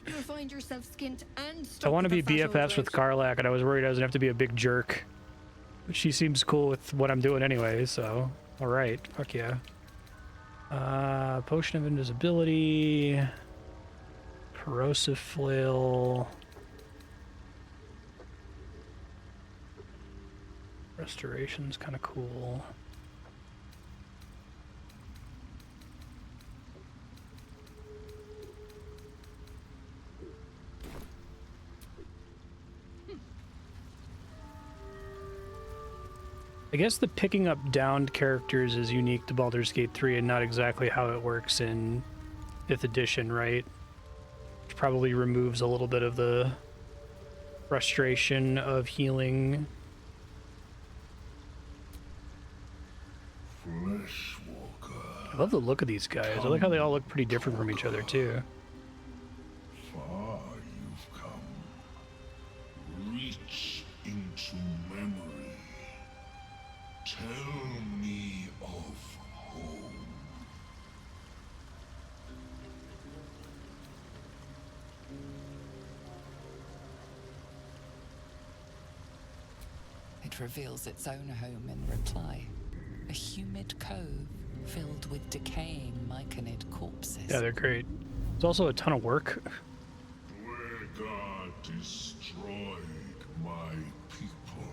you'll find yourself skint and stuck I want to with be a fat old BFFs with lout. Karlach, and I was worried I was gonna have to be a big jerk. But she seems cool with what I'm doing anyway, so all right, fuck yeah. Potion of invisibility, corrosive flail, restoration's kind of cool. I guess the picking up downed characters is unique to Baldur's Gate 3 and not exactly how it works in 5th edition, right? Which probably removes a little bit of the frustration of healing. I love the look of these guys. I like how they all look pretty different from each other, too. Far you've come. Reach into memory. Tell me of home. It reveals its own home in reply. A humid cove filled with decaying myconid corpses. Yeah, they're great. It's also a ton of work. Duergar destroyed my people.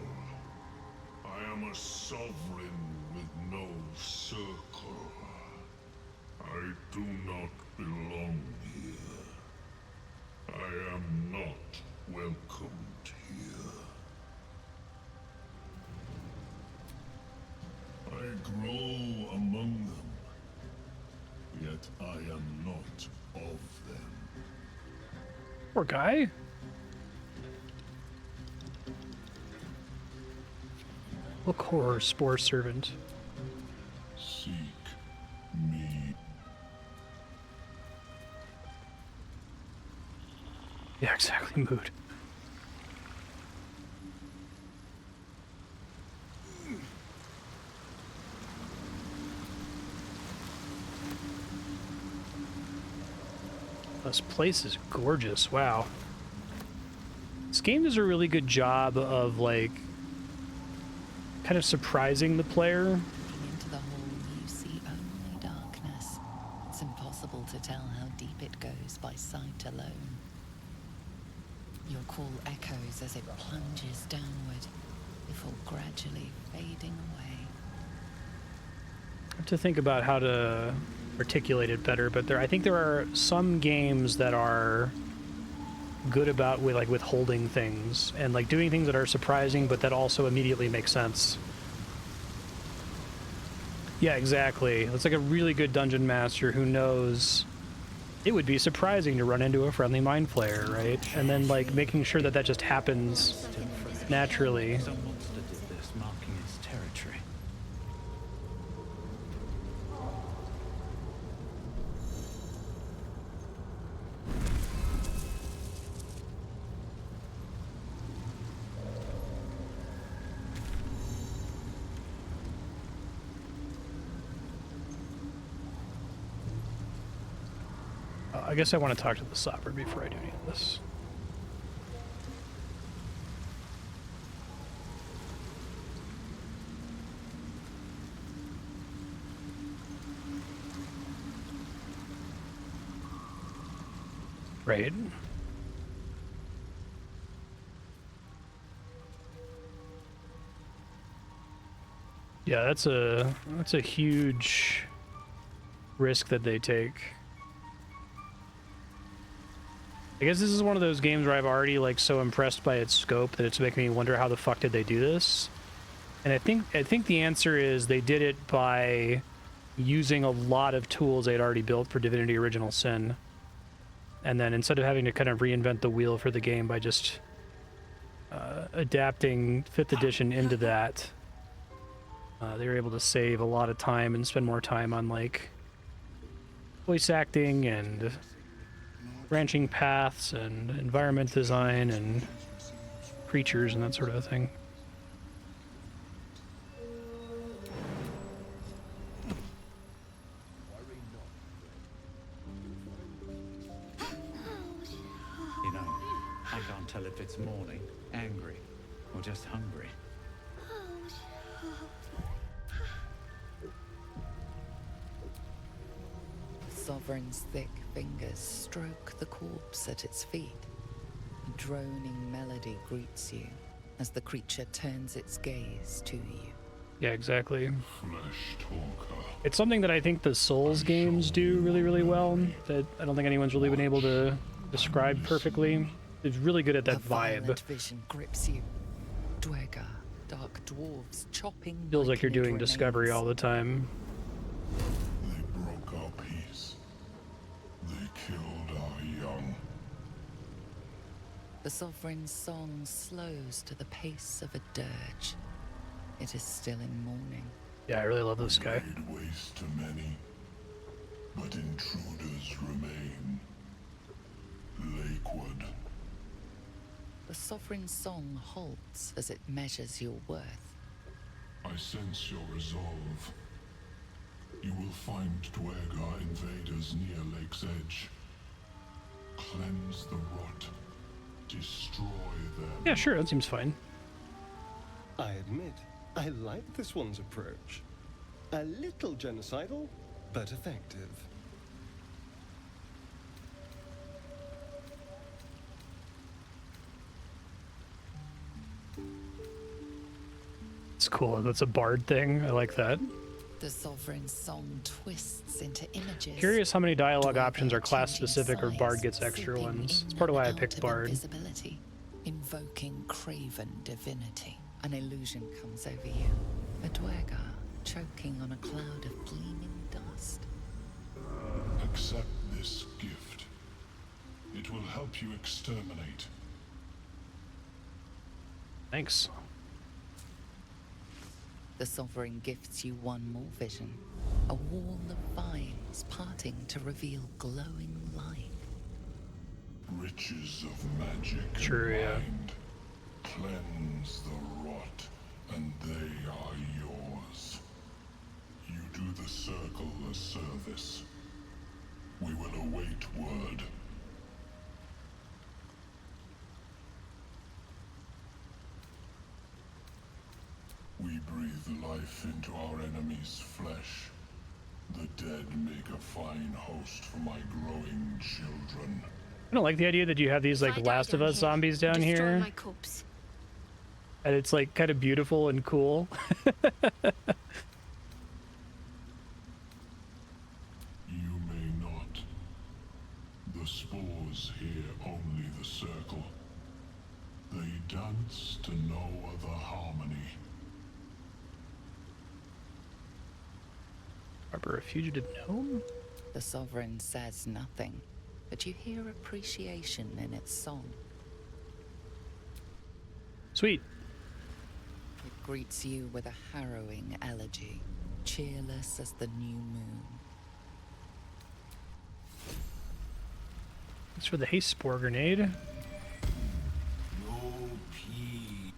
I am a sovereign with no circle. I do not belong here. I am not welcomed here. I grow among them, yet I am not of them. Poor guy. Look, horror spore servant. Seek me. Yeah, exactly. Mood. This place is gorgeous. Wow. This game does a really good job of, like, kind of surprising the player. Into goes by sight alone. Your call echoes as it plunges downward, before gradually fading away. I have to think about how to articulate it better, but I think there are some games that are good about withholding things and like doing things that are surprising but that also immediately make sense. Yeah, exactly. It's like a really good dungeon master who knows it would be surprising to run into a friendly mind flayer, right? And then like making sure that that just happens naturally. Some monster did this, marking its territory. I guess I want to talk to the Sovereign before I do any of this. Right. Yeah, that's a huge risk that they take. I guess this is one of those games where I've already like so impressed by its scope that it's making me wonder how the fuck did they do this? And I think the answer is they did it by using a lot of tools they'd already built for Divinity Original Sin. And then instead of having to kind of reinvent the wheel for the game by just adapting 5th edition into that, they were able to save a lot of time and spend more time on like voice acting and branching paths and environment design and creatures and that sort of thing. You know, I can't tell if it's mourning, angry, or just hungry. The Sovereign's thick fingers stroke the corpse at its feet. A droning melody greets you as the creature turns its gaze to you. Yeah, exactly. Flesh talker. It's something that I think the Souls games do really, really well that I don't think anyone's really been able to describe perfectly. It's really good at that vibe. Violent vision grips you. Duergar, dark dwarves chopping. Feels like you're doing Discovery all the time. They broke our peace. They killed our young. The Sovereign's song slows to the pace of a dirge. It is still in mourning. Yeah, I really love this guy. Laid waste to many, but intruders remain. Lakewood. The Sovereign's song halts as it measures your worth. I sense your resolve. You will find Duergar invaders near Lake's edge. Cleanse the rot. Destroy them. Yeah, sure, that seems fine. I admit, I like this one's approach. A little genocidal, but effective. It's cool. That's a bard thing. I like that. The Sovereign's song twists into images. Curious how many dialogue options are class specific or bard gets extra ones. It's part of why I picked bard. Invisibility, invoking craven divinity. An illusion comes over you. A Duergar choking on a cloud of gleaming dust. Accept this gift. It will help you exterminate. Thanks. The Sovereign gifts you one more vision. A wall of vines parting to reveal glowing light. Riches of magic. True, yeah. Cleanse the rot, and they are yours. You do the circle a service. We will await word. We breathe life into our enemy's flesh. The dead make a fine host for my growing children. I don't like the idea that you have these like Last of Us zombies down here. My corpse. And it's like kind of beautiful and cool. You may not. The spores hear only the circle. They dance to no other harmony. Harbor a fugitive gnome? The Sovereign says nothing, but you hear appreciation in its song. Sweet. It greets you with a harrowing elegy, cheerless as the new moon. Thanks for the haste spore grenade. No peace.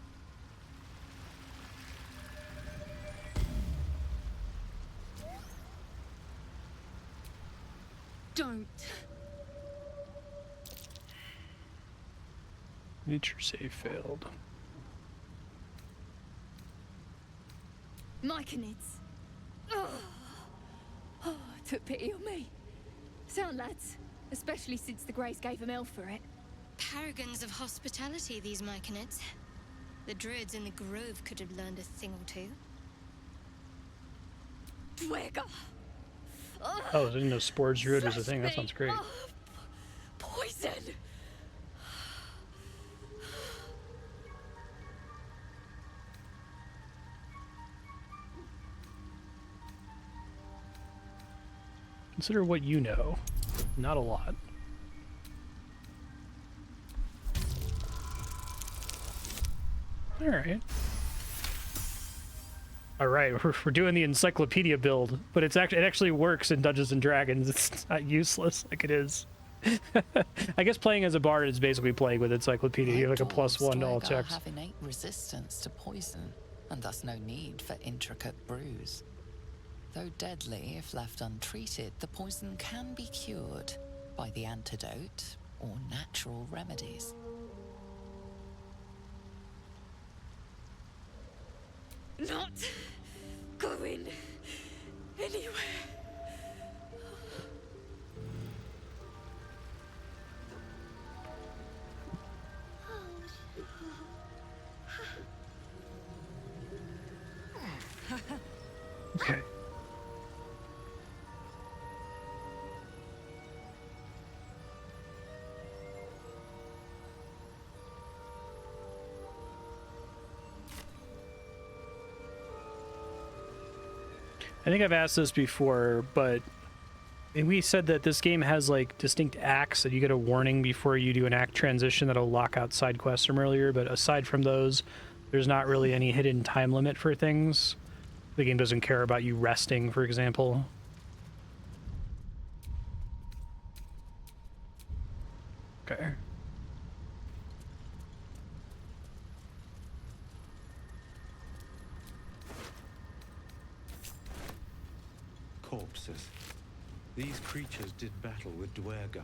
Don't. Nature save failed. Myconids. Oh, took pity on me. Sound lads, especially since the Greys gave them hell for it. Paragons of hospitality, these Myconids. The druids in the grove could have learned a thing or two. Duergar. Oh, I didn't know Spores Druid was a thing. That sounds great. Poison. Consider what you know. Not a lot. Alright. Alright, we're doing the encyclopedia build, but it actually works in Dungeons and Dragons. It's not useless like it is. I guess playing as a bard is basically playing with encyclopedia. You have like a +1 to all checks. Have innate resistance to poison, and thus no need for intricate brews. Though deadly if left untreated, the poison can be cured by the antidote or natural remedies. Not going anywhere. Okay. I think I've asked this before, but we said that this game has like distinct acts that you get a warning before you do an act transition that'll lock out side quests from earlier, but aside from those, there's not really any hidden time limit for things. The game doesn't care about you resting, for example. Okay. Corpses. These creatures did battle with Duergar.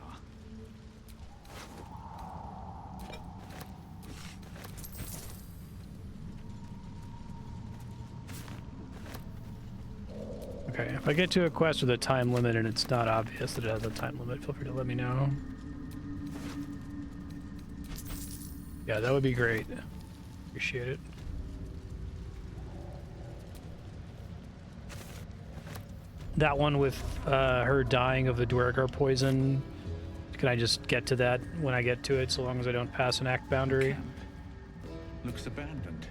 Okay, if I get to a quest with a time limit and it's not obvious that it has a time limit, feel free to let me know. Yeah, that would be great. Appreciate it. That one with her dying of the Duergar poison, can I just get to that when I get to it, so long as I don't pass an act boundary? Looks abandoned.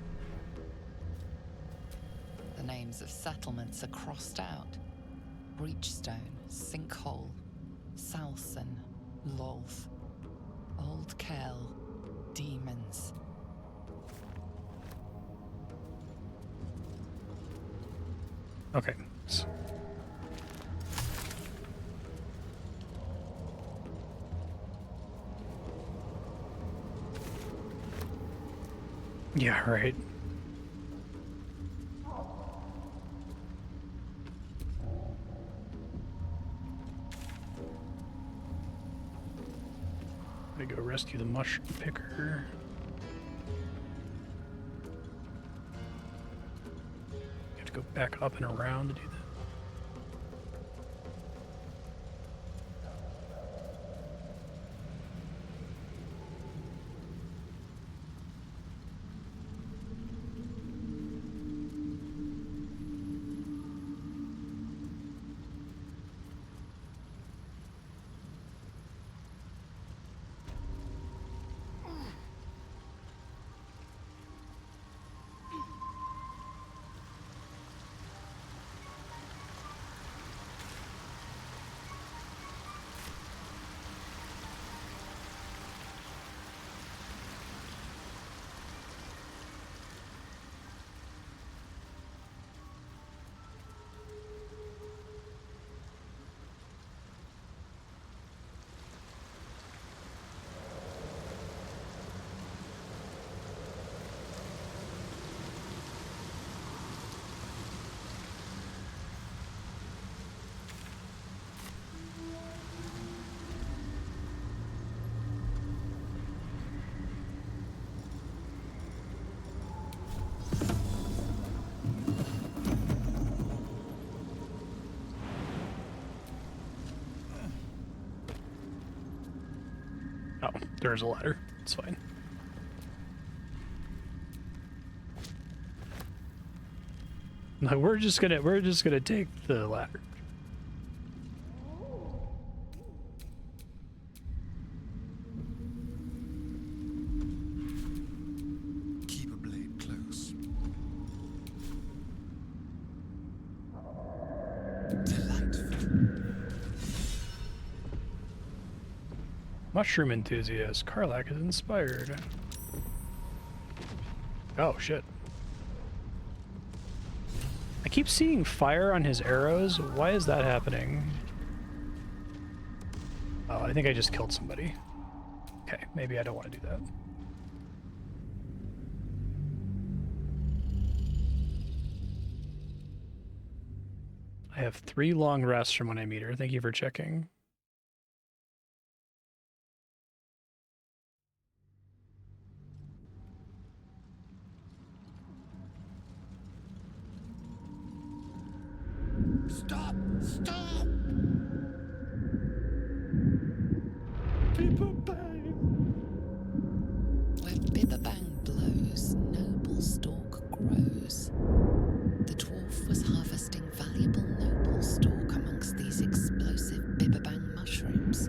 The names of settlements are crossed out. Breachstone, Sinkhole, Halsin, Lolth, Old Kell, Demons. Okay. Yeah, right. I'm gonna go rescue the mushroom picker. You have to go back up and around to do that. There's a ladder. It's fine. No, we're just gonna take the ladder. Keep a blade close. Mushroom enthusiast. Karlach is inspired. Oh shit. I keep seeing fire on his arrows. Why is that happening? Oh, I think I just killed somebody. Okay, maybe I don't want to do that. I have 3 long rests from when I meet her. Thank you for checking. Stop! Stop! Where Bibberbang blows, noble stalk grows. The dwarf was harvesting valuable noble stalk amongst these explosive Bibberbang mushrooms.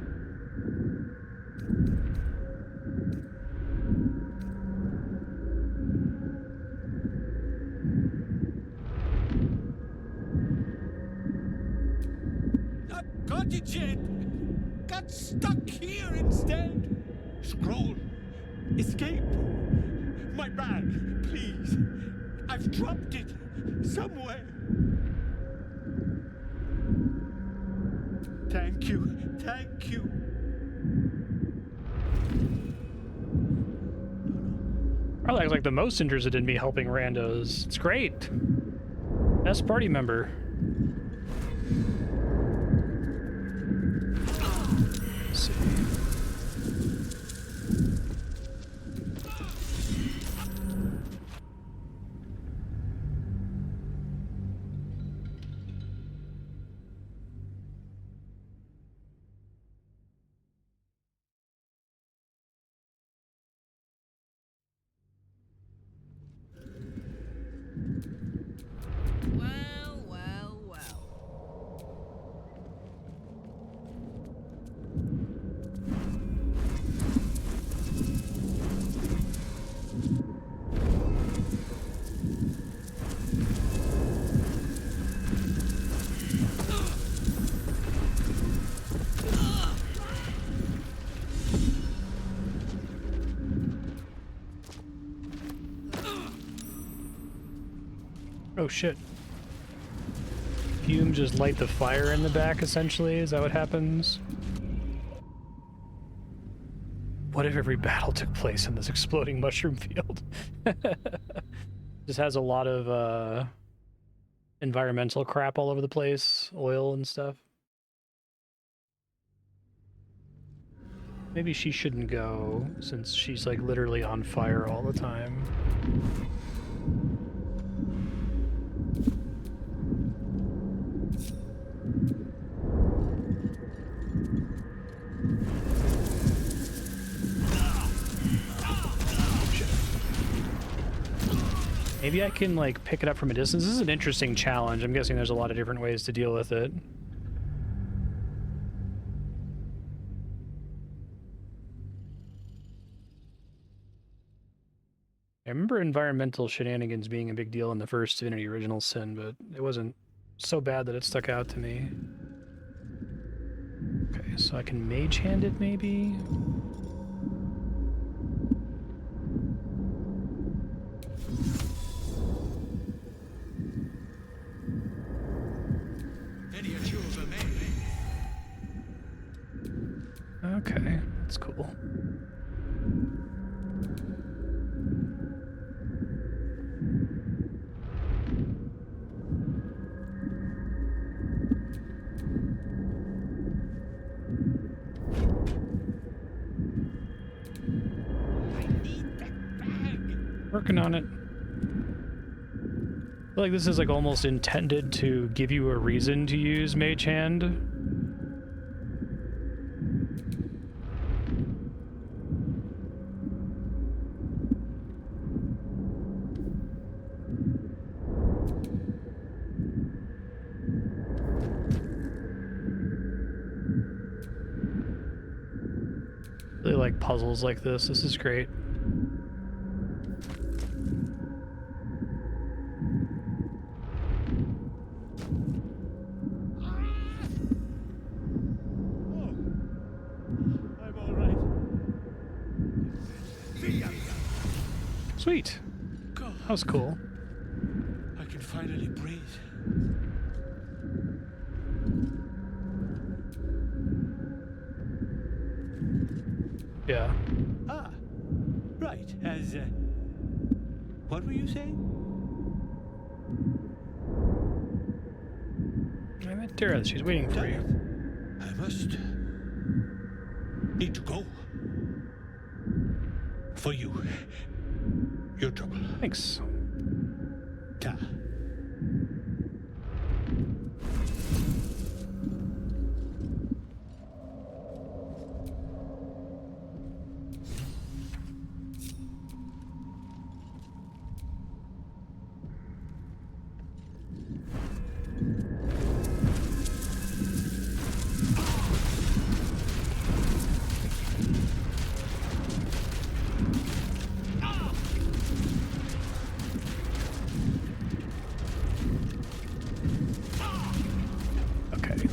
Got it, Jed! Got stuck here instead! Scroll! Escape! My bag, please! I've dropped it somewhere! Thank you, thank you! Karlach's like the most interested in me helping randos. It's great. Best party member. Let's see. Well, well, well. Oh shit. Fumes just light the fire in the back, essentially? Is that what happens? What if every battle took place in this exploding mushroom field? Just has a lot of environmental crap all over the place, oil and stuff. Maybe she shouldn't go, since she's like literally on fire all the time. Maybe I can like pick it up from a distance. This is an interesting challenge. I'm guessing there's a lot of different ways to deal with it. I remember environmental shenanigans being a big deal in the first Divinity Original Sin, but it wasn't so bad that it stuck out to me. Okay, so I can mage hand it maybe? Okay, that's cool. Working on it. I feel like this is like almost intended to give you a reason to use Mage Hand. puzzles like this. This is great. I'm all right. Sweet. That was cool. I can finally breathe. Yeah. Ah, right. What were you saying? I met Tara. She's waiting for you. I must need to go. For you. Your trouble. Thanks. Ta.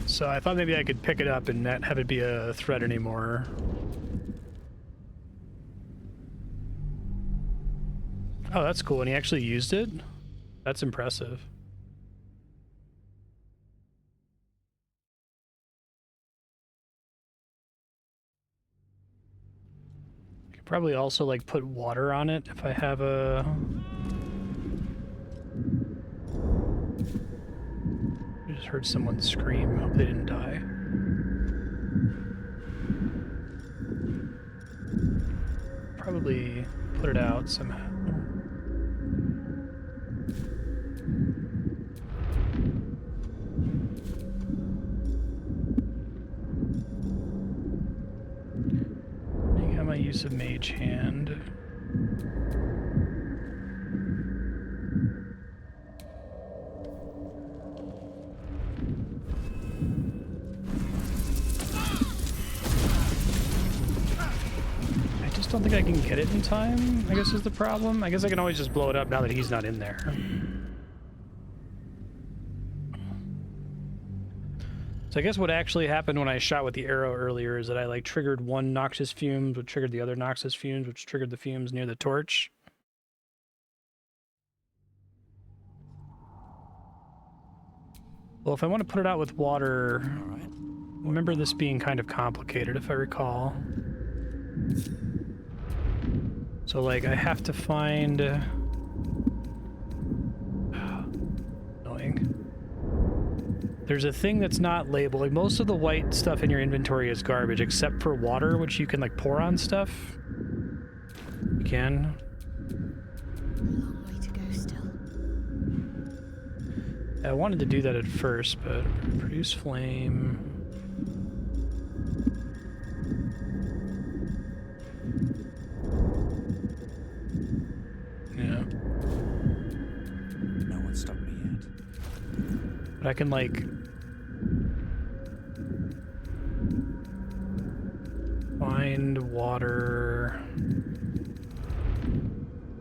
So I thought maybe I could pick it up and not have it be a threat anymore. Oh, that's cool. And he actually used it? That's impressive. I could probably also like put water on it if I have a... I just heard someone scream. Hope they didn't die. Probably put it out somehow. I got my use of Mage Hand. I don't think I can get it in time, I guess is the problem. I guess I can always just blow it up now that he's not in there. So I guess what actually happened when I shot with the arrow earlier is that I like triggered one noxious fumes, which triggered the other noxious fumes, which triggered the fumes near the torch. Well, if I want to put it out with water, remember this being kind of complicated if I recall. So, like, I have to find... Annoying. There's a thing that's not labeled. Like, most of the white stuff in your inventory is garbage, except for water, which you can, like, pour on stuff. You can. A long way to go still. I wanted to do that at first, but produce flame... Yeah. No one stopped me yet. But I can, like... find water...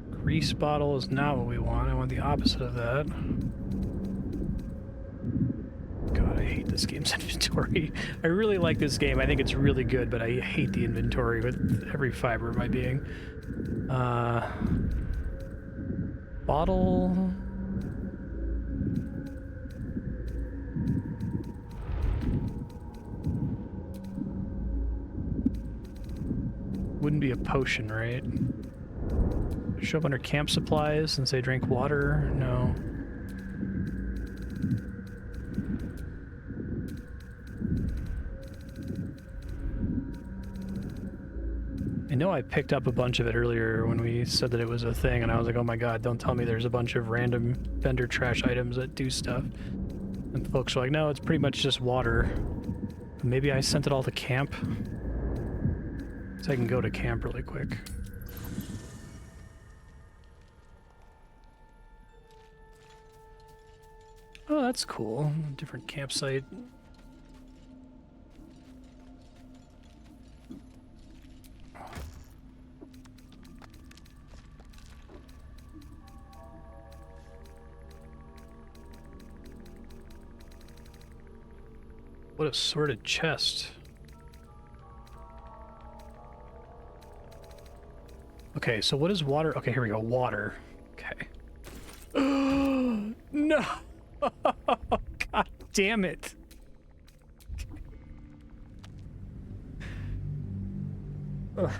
Grease bottle is not what we want. I want the opposite of that. God, I hate this game's inventory. I really like this game. I think it's really good, but I hate the inventory with every fiber of my being. Bottle... Wouldn't be a potion, right? Show up under camp supplies and say drink water? No. I know I picked up a bunch of it earlier when we said that it was a thing, and I was like, oh my god, don't tell me there's a bunch of random vendor trash items that do stuff. And folks were like, no, it's pretty much just water. Maybe I sent it all to camp? So I can go to camp really quick. Oh, that's cool. Different campsite. what a sorted chest. Okay, so what is water? Okay, here we go. Water. Okay. No! God damn it. Ugh.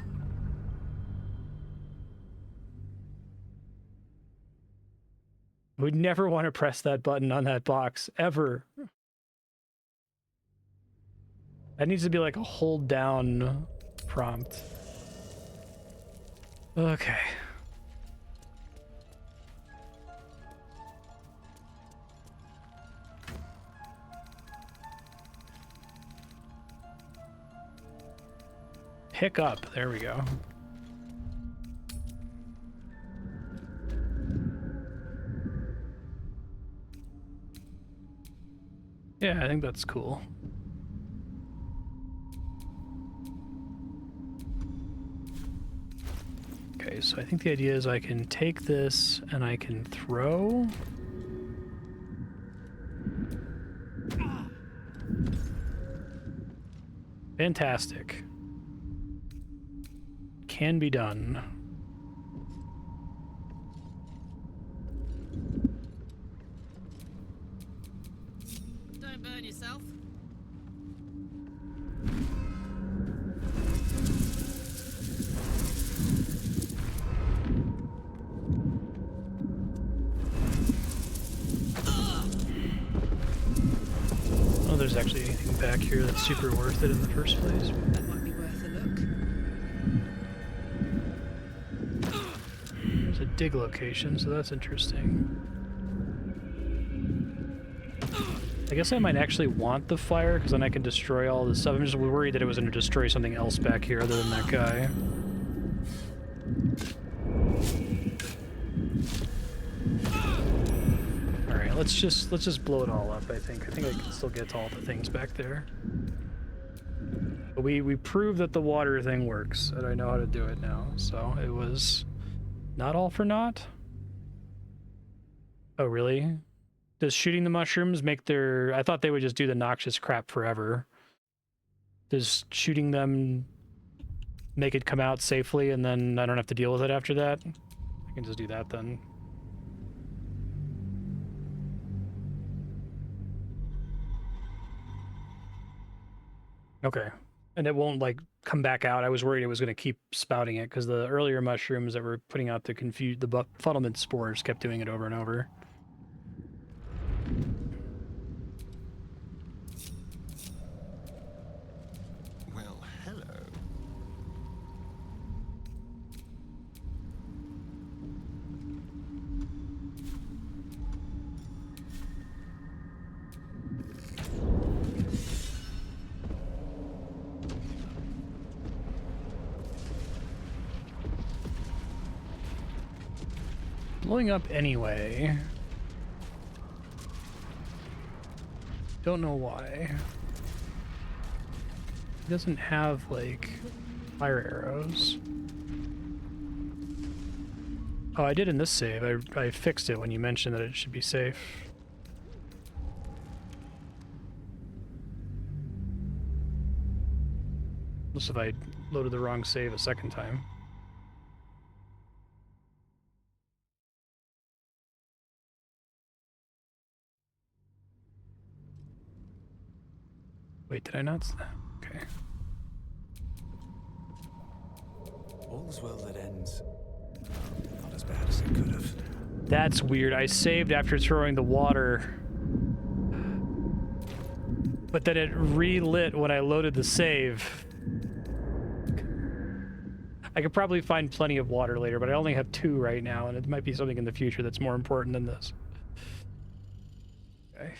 Would never want to press that button on that box, ever. That needs to be like a hold down prompt. Okay. Pick up. There we go. Yeah, I think that's cool. Okay, so I think the idea is I can take this and I can throw. Fantastic. Can be done. Don't burn yourself. Oh, there's actually anything back here that's super worth it in the first place. That might be worth a look. There's a dig location, so that's interesting. I guess I might actually want the fire, because then I can destroy all this stuff. I'm just worried that it was going to destroy something else back here other than that guy. Alright, let's just blow it all up, I think. I think I can still get to all the things back there. But we proved that the water thing works, and I know how to do it now, so it was not all for naught. Oh, really? Does shooting the mushrooms make their... I thought they would just do the noxious crap forever. Does shooting them make it come out safely and then I don't have to deal with it after that? I can just do that then. Okay. And it won't, like, come back out. I was worried it was going to keep spouting it because the earlier mushrooms that were putting out the befuddlement spores kept doing it over and over. Well, hello. Blowing up anyway. Don't know why. It doesn't have, like, fire arrows. Oh, I did in this save. I fixed it when you mentioned that it should be safe. Unless if I loaded the wrong save a second time. Wait, did I not? Okay. All's well that ends. Not as bad as it could have. That's weird. I saved after throwing the water. But then it relit when I loaded the save. I could probably find plenty of water later, but I only have 2 right now, and it might be something in the future that's more important than this. Okay.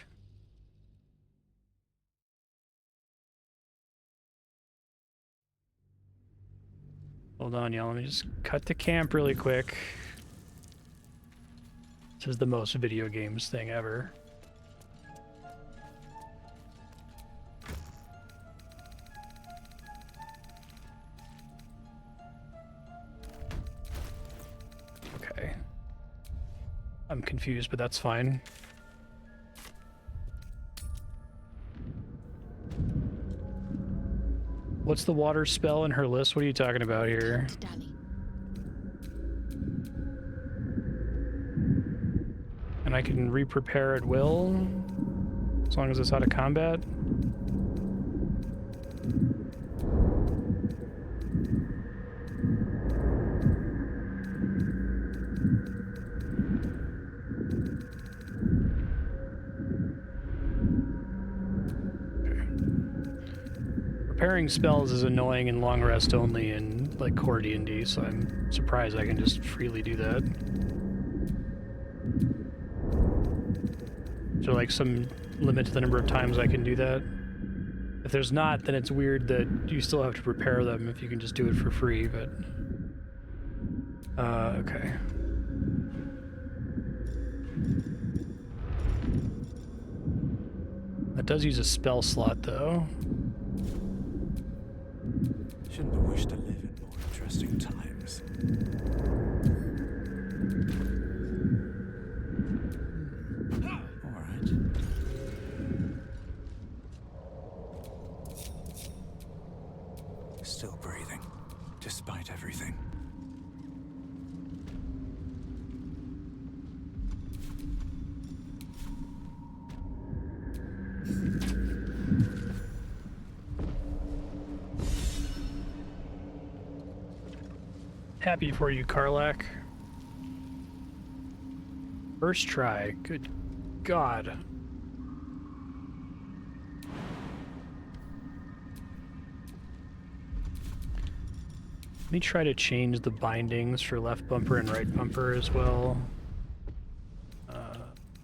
Hold on, y'all. Let me just cut to camp really quick. This is the most video games thing ever. Okay. I'm confused, but that's fine. What's the water spell in her list? What are you talking about here? And I can re-prepare at will, as long as it's out of combat. Preparing spells is annoying in long rest only in like core D&D, so I'm surprised I can just freely do that. Is there like some limit to the number of times I can do that? If there's not, then it's weird that you still have to prepare them if you can just do it for free, but... okay. That does use a spell slot, though. Shouldn't have wished to live in more interesting times. All right. Still breathing, despite everything. Happy for you, Karlach. First try. Good God. Let me try to change the bindings for left bumper and right bumper as well.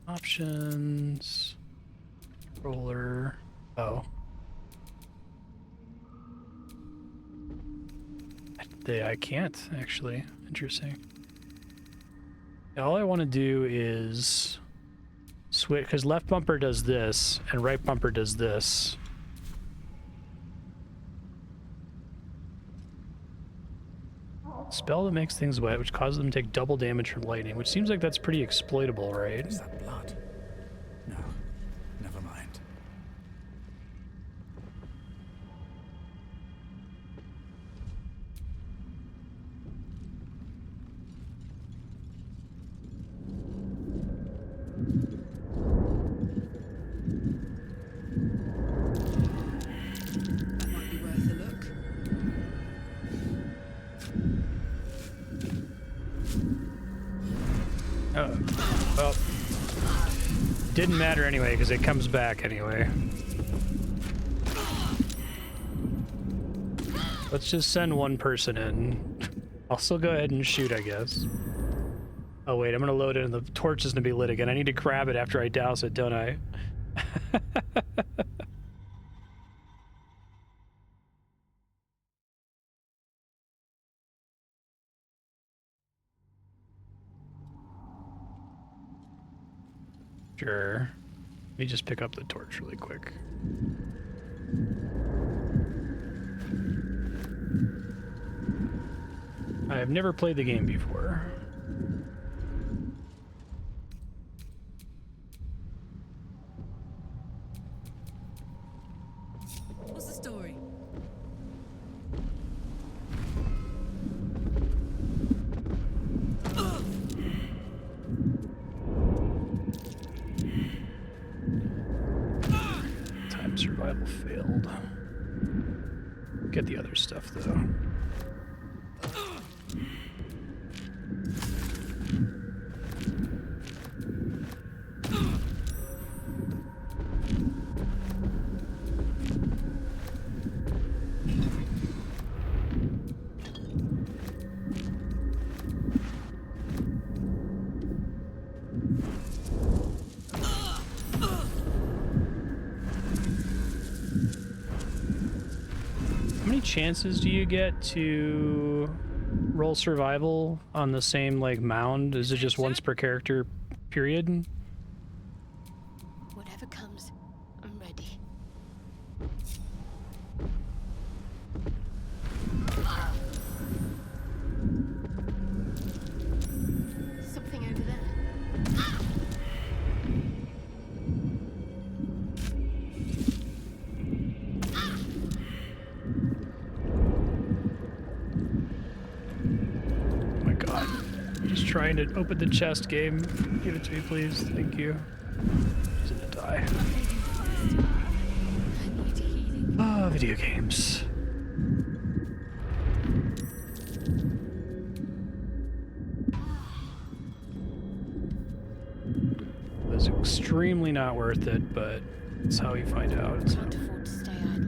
Options. Controller. Oh. I can't, actually. Interesting. All I want to do is switch, because left bumper does this, and right bumper does this. Spell that makes things wet, which causes them to take double damage from lightning, which seems like that's pretty exploitable, right? Is that blood? No, never mind. That might be worth a look. Oh, well, didn't matter anyway, because it comes back anyway. Let's just send one person in. I'll still go ahead and shoot, I guess. Oh wait, I'm gonna load it and the torch is gonna be lit again. I need to grab it after I douse it, don't I? Sure. Let me just pick up the torch really quick. I have never played the game before. What's the story? Time survival failed. Get the other stuff though. Chances do you get to roll survival on the same like mound? Is it just once per character period? Whatever comes, I'm ready. Something over there. trying to open the chest game. Give it to me, please. Thank you. She's gonna die. Ah, video games. It was extremely not worth it, but it's how you find out. So. Can't afford to stay idle.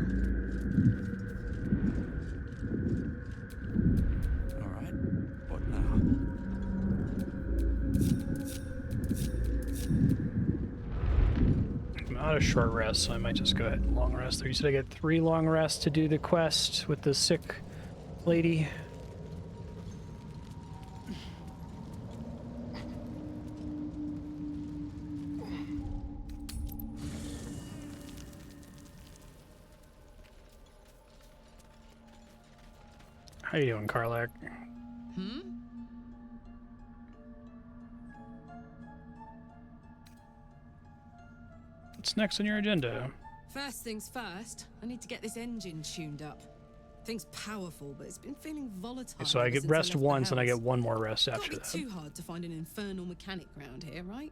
Alright, what now? I'm out of short rest, so I might just go ahead and long rest there. You said I get 3 long rests to do the quest with the sick lady. How you doing, Karlach? What's next on your agenda? First things first, I need to get this engine tuned up. Thing's powerful, but it's been feeling volatile. So I get rest once, and I get 1 more rest after Can't that. be too hard to find an infernal mechanic round here, right?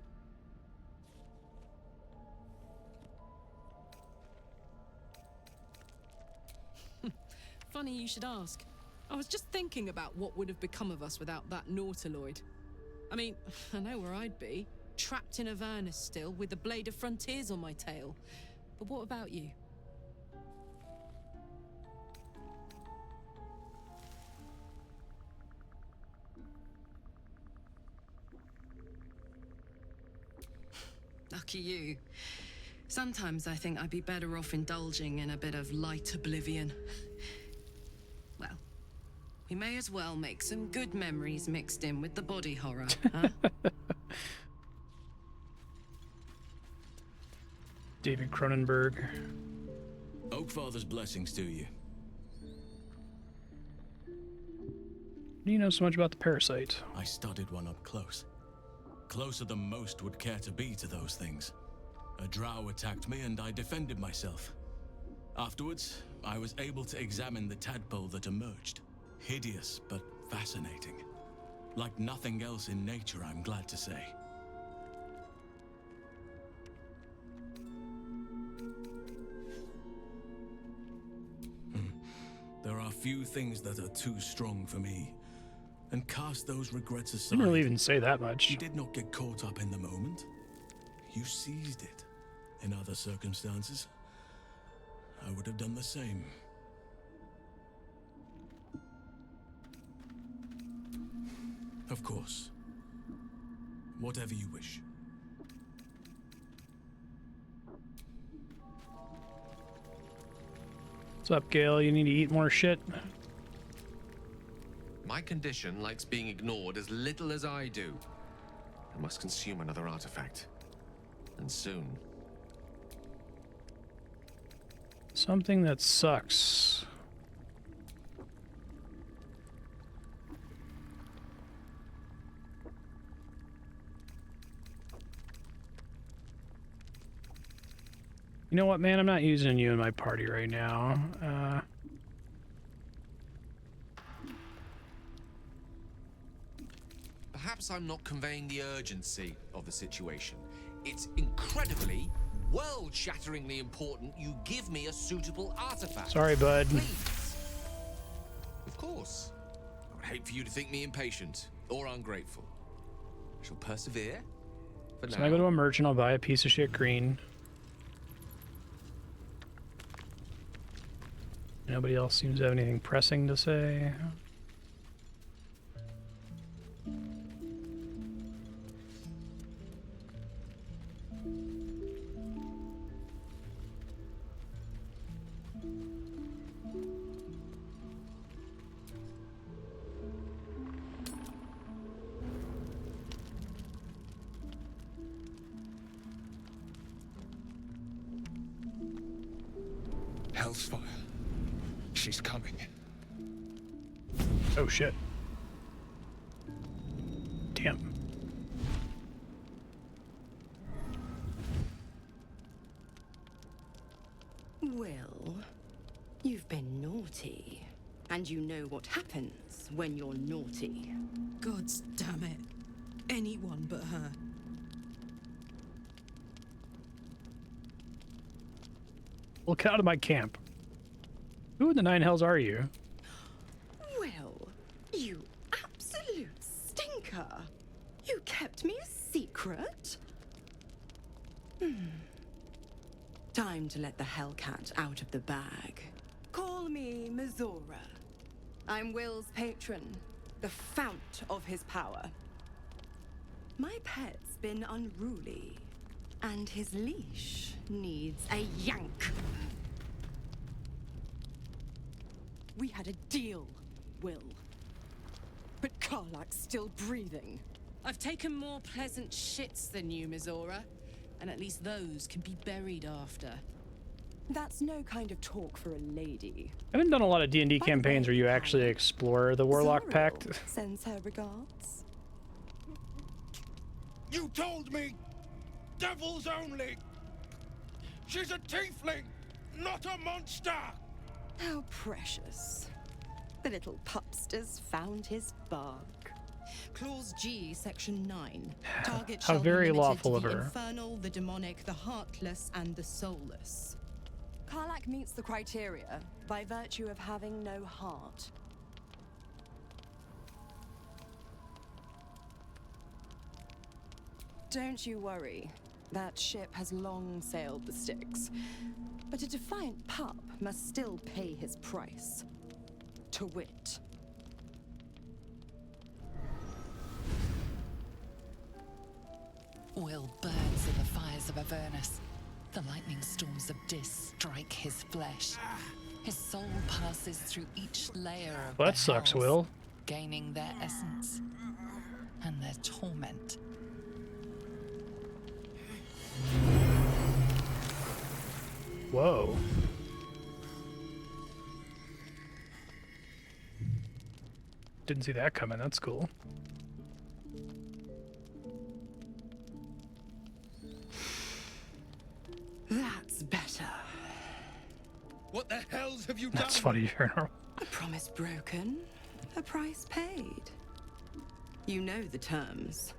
Funny you should ask. I was just thinking about what would have become of us without that Nautiloid. I mean, I know where I'd be. Trapped in Avernus still, with the Blade of Frontiers on my tail. But what about you? Lucky you. Sometimes I think I'd be better off indulging in a bit of light oblivion. Well, we may as well make some good memories mixed in with the body horror, huh? David Cronenberg. Oakfather's blessings to you. Do you know so much about the parasite? I studied one up close. Closer than most would care to be to those things. A drow attacked me and I defended myself. Afterwards, I was able to examine the tadpole that emerged. Hideous, but fascinating. Like nothing else in nature, I'm glad to say. There are few things that are too strong for me. And cast those regrets aside. Didn't really even say that much. You did not get caught up in the moment. You seized it. In other circumstances, I would have done the same. Of course. Whatever you wish. What's up, Gale? You need to eat more shit? My condition likes being ignored as little as I do. I must consume another artifact. And soon. Something that sucks. You know what, man? I'm not using you in my party right now. Perhaps I'm not conveying the urgency of the situation. It's incredibly, world-shatteringly important you give me a suitable artifact. Sorry, bud. Please. Of course. I would hate for you to think me impatient or ungrateful. I shall persevere. For So now. I go to a merchant, I'll buy a piece of shit green. Nobody else seems to have anything pressing to say. Hellsfire. She's coming. Oh shit. Damn. Well, you've been naughty. And you know what happens when you're naughty. Gods damn it. anyone but her. Look out of my camp. Who in the nine hells are you? Wyll, you absolute stinker. You kept me a secret? Time to let the Hellcat out of the bag. Call me Mizora. I'm Wyll's patron, the fount of his power. My pet's been unruly, and his leash needs a yank. We had a deal, Wyll. But Karlach's still breathing. I've taken more pleasant shits than you, Mizora. And at least those can be buried after. That's no kind of talk for a lady. I haven't done a lot of D&D campaigns where you actually explore the Warlock Pact. Sends her regards. You told me devils only. She's a tiefling, not a monster. How precious. The little pupster's found his bark. Clause G, Section 9. Target How shall very be limited lawful to of the her. infernal, the demonic, the heartless, and the soulless. Karlach meets the criteria by virtue of having no heart. Don't you worry. That ship has long sailed the Styx. But a defiant pup must still pay his price. To wit. Wyll burns in the fires of Avernus. The lightning storms of Dis strike his flesh. His soul passes through each layer of Well, that the sucks, hells, Wyll. gaining their essence and their torment. Whoa. Didn't see that coming. That's cool. That's better. What the hells have you done? That's funny. A promise broken, a price paid. You know the terms.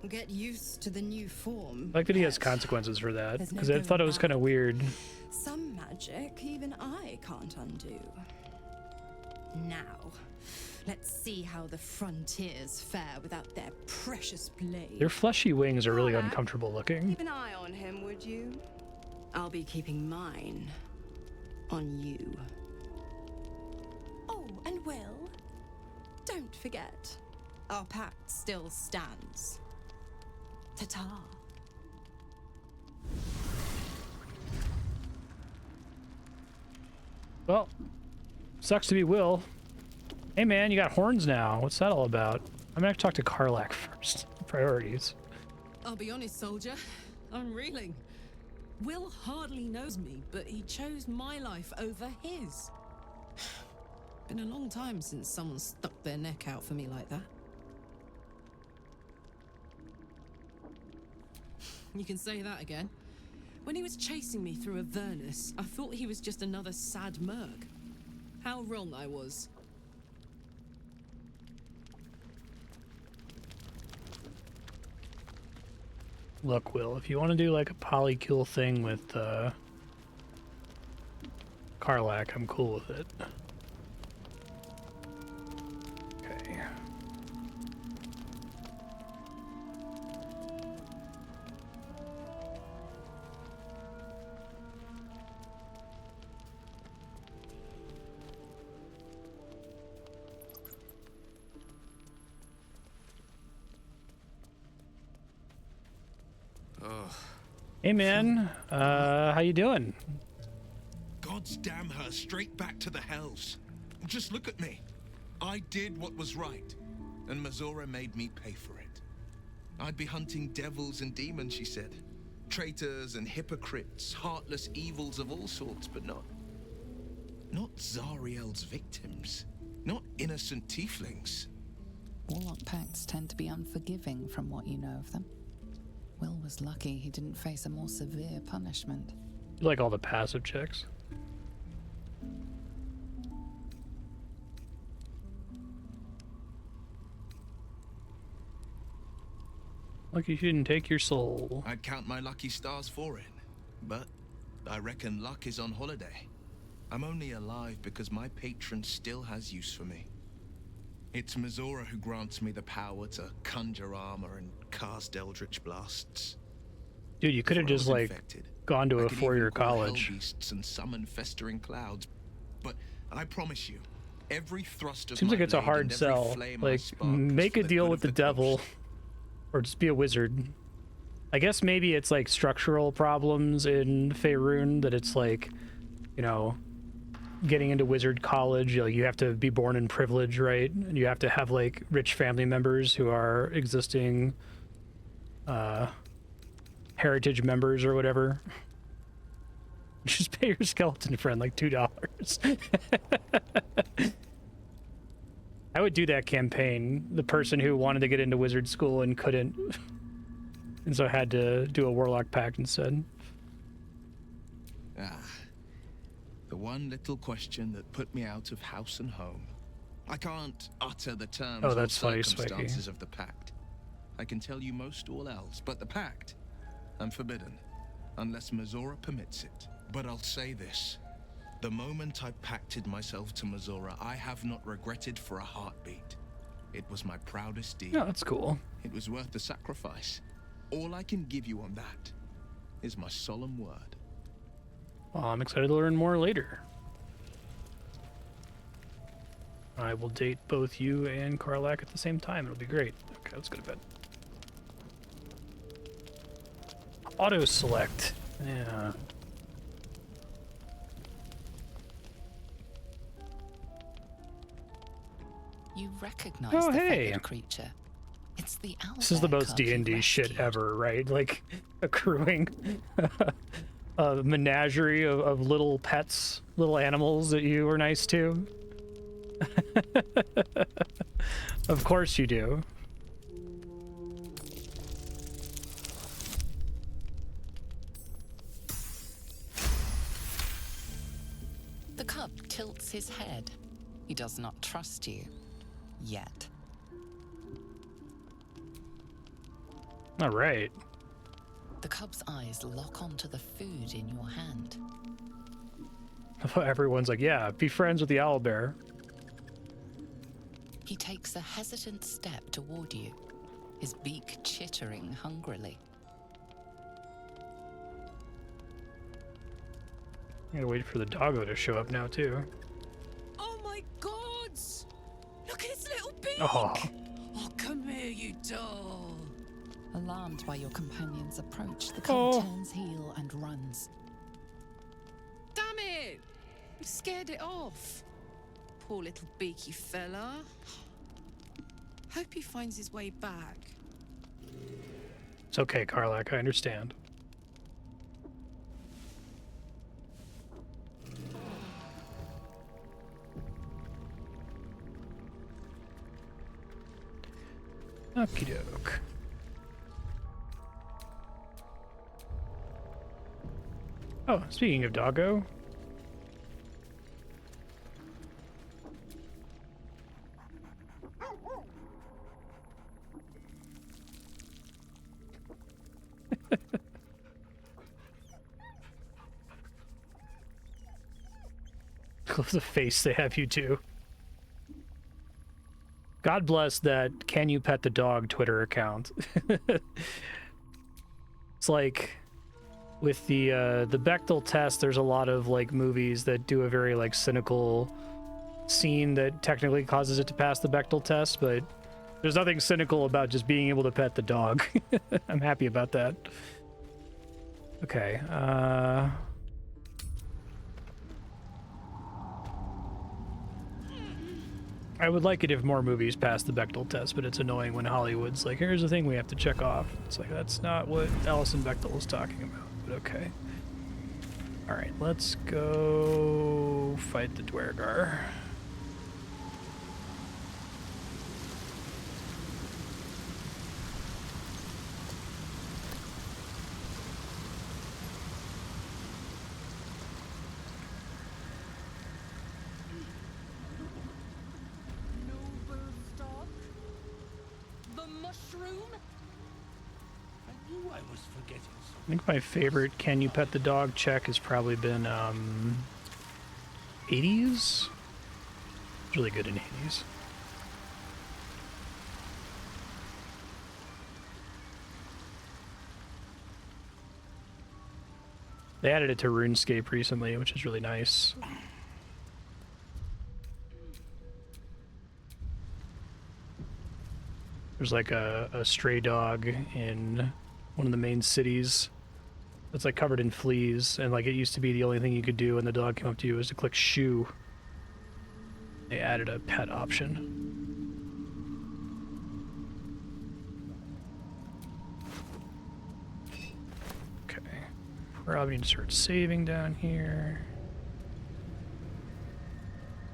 Get used to the new form. I like that he has consequences for that, There's no because I thought it was kind of weird. Some magic even I can't undo. Now, let's see how the frontiers fare without their precious blade. Their fleshy wings are really uncomfortable looking. Keep an eye on him, would you? I'll be keeping mine on you. Oh, and Wyll, don't forget, our pact still stands. Ta-ta. Well, sucks to be Wyll. Hey man, you got horns now. What's that all about? I'm gonna have to talk to Karlach first. Priorities. I'll be honest, soldier. I'm reeling. Wyll hardly knows me, but he chose my life over his. Been a long time since someone stuck their neck out for me like that. You can say that again. When he was chasing me through Avernus, I thought he was just another sad merc. How wrong I was. Look, Wyll, if you want to do like a polykill thing with Karlach, I'm cool with it. Okay. Hey man, how you doing? God's damn her straight back to the hells. Just look at me. I did what was right, and Mizora made me pay for it. I'd be hunting devils and demons, she said. Traitors and hypocrites, heartless evils of all sorts, but not Zariel's victims. Not innocent tieflings. Warlock pacts tend to be unforgiving from what you know of them. Wyll was lucky he didn't face a more severe punishment. You like all the passive checks? Lucky she didn't take your soul. I'd count my lucky stars for it, but I reckon luck is on holiday. I'm only alive because my patron still has use for me. It's Mizora who grants me the power to conjure armor and cast eldritch blasts. Dude, you could have just like gone to a four-year college. Hell beasts and summon festering clouds, but I promise you, every thrust of Seems like it's a hard sell. Like, make a deal with the devil, or just be a wizard. I guess maybe it's like structural problems in Faerun that it's like, you know, getting into wizard college, like you have to be born in privilege, right? And you have to have like rich family members who are existing heritage members or whatever. Just pay your skeleton friend like $2. I would do that campaign. The person who wanted to get into wizard school and couldn't, and so had to do a warlock pact instead. The one little question that put me out of house and home. I can't utter the terms or circumstances of the pact. I can tell you most all else, but the pact, I'm forbidden, unless Mizora permits it. But I'll say this. The moment I pacted myself to Mizora, I have not regretted for a heartbeat. It was my proudest deed. Oh, that's cool. It was worth the sacrifice. All I can give you on that is my solemn word. Well, I'm excited to learn more later. I will date both you and Karlach at the same time. It'll be great. Okay, let's go to bed. Auto select. Yeah. You recognize the feathered creature. It's the owl. This is the most D&D shit ever, right? Like accruing a menagerie of little pets, little animals that you were nice to. Of course you do. The cub tilts his head. He does not trust you. Yet. All right. The cub's eyes lock onto the food in your hand. Everyone's like, yeah, be friends with the owlbear. He takes a hesitant step toward you, his beak chittering hungrily. I gotta wait for the doggo to show up now, too. Oh my gods! Look at his little beak! Oh. Oh, come here, you doll! Alarmed by your companion's approach, the cub turns heel and runs. Damn it! You scared it off. Poor little beaky fella. Hope he finds his way back. It's okay, Karlach, I understand. Okie doke. Oh, speaking of doggo. Love the face they have you do. God bless that Can You Pet the Dog Twitter account. It's like with the Bechdel test, there's a lot of like movies that do a very like cynical scene that technically causes it to pass the Bechdel test, but there's nothing cynical about just being able to pet the dog. I'm happy about that. Okay, I would like it if more movies passed the Bechdel test, but it's annoying when Hollywood's like, here's the thing we have to check off. It's like, that's not what Alison Bechdel was talking about, but okay. Alright, let's go fight the Duergar. I was forgetting. I think my favorite "Can you pet the dog?" check has probably been Hades. It's really good in Hades. They added it to RuneScape recently, which is really nice. There's like a stray dog in one of the main cities that's like covered in fleas, and like it used to be the only thing you could do when the dog came up to you was to click shoo. They added a pet option. Probably need to start saving down here.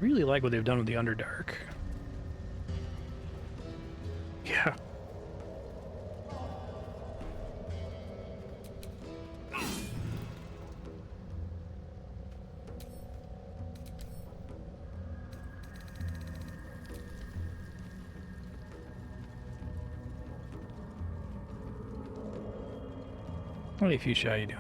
Really like what they've done with the Underdark. Yeah. Hey Fuchsia, how you doing?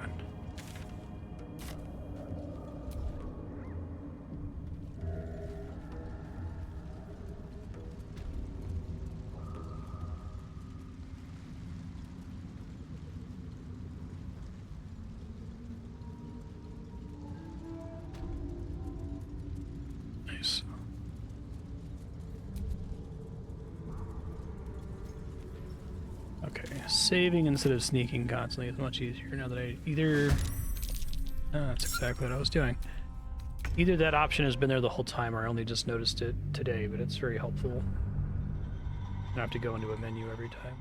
Nice. Okay, saving instead of sneaking constantly is much easier now that I either... that's exactly what I was doing. Either that option has been there the whole time or I only just noticed it today, but it's very helpful. I don't have to go into a menu every time.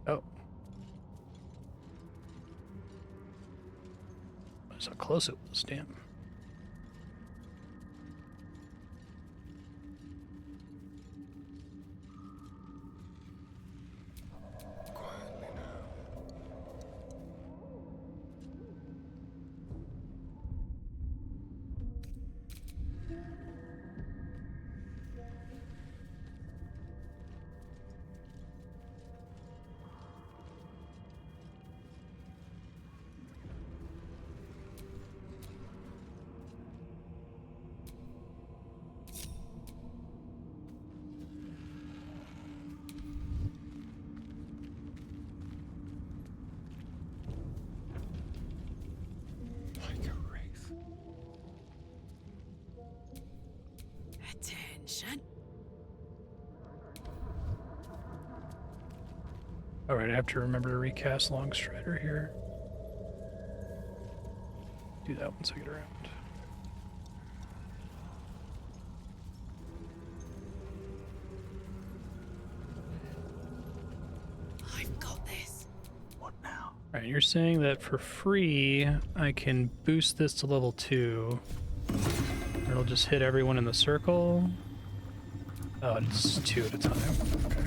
Oh. That's how close it was, damn. Attention. Alright, I have to remember to recast Longstrider here. Do that once I get around. I've got this. What now? Alright, you're saying that for free, I can boost this to level 2. It'll just hit everyone in the circle. Oh, it's 2 at a time. Okay.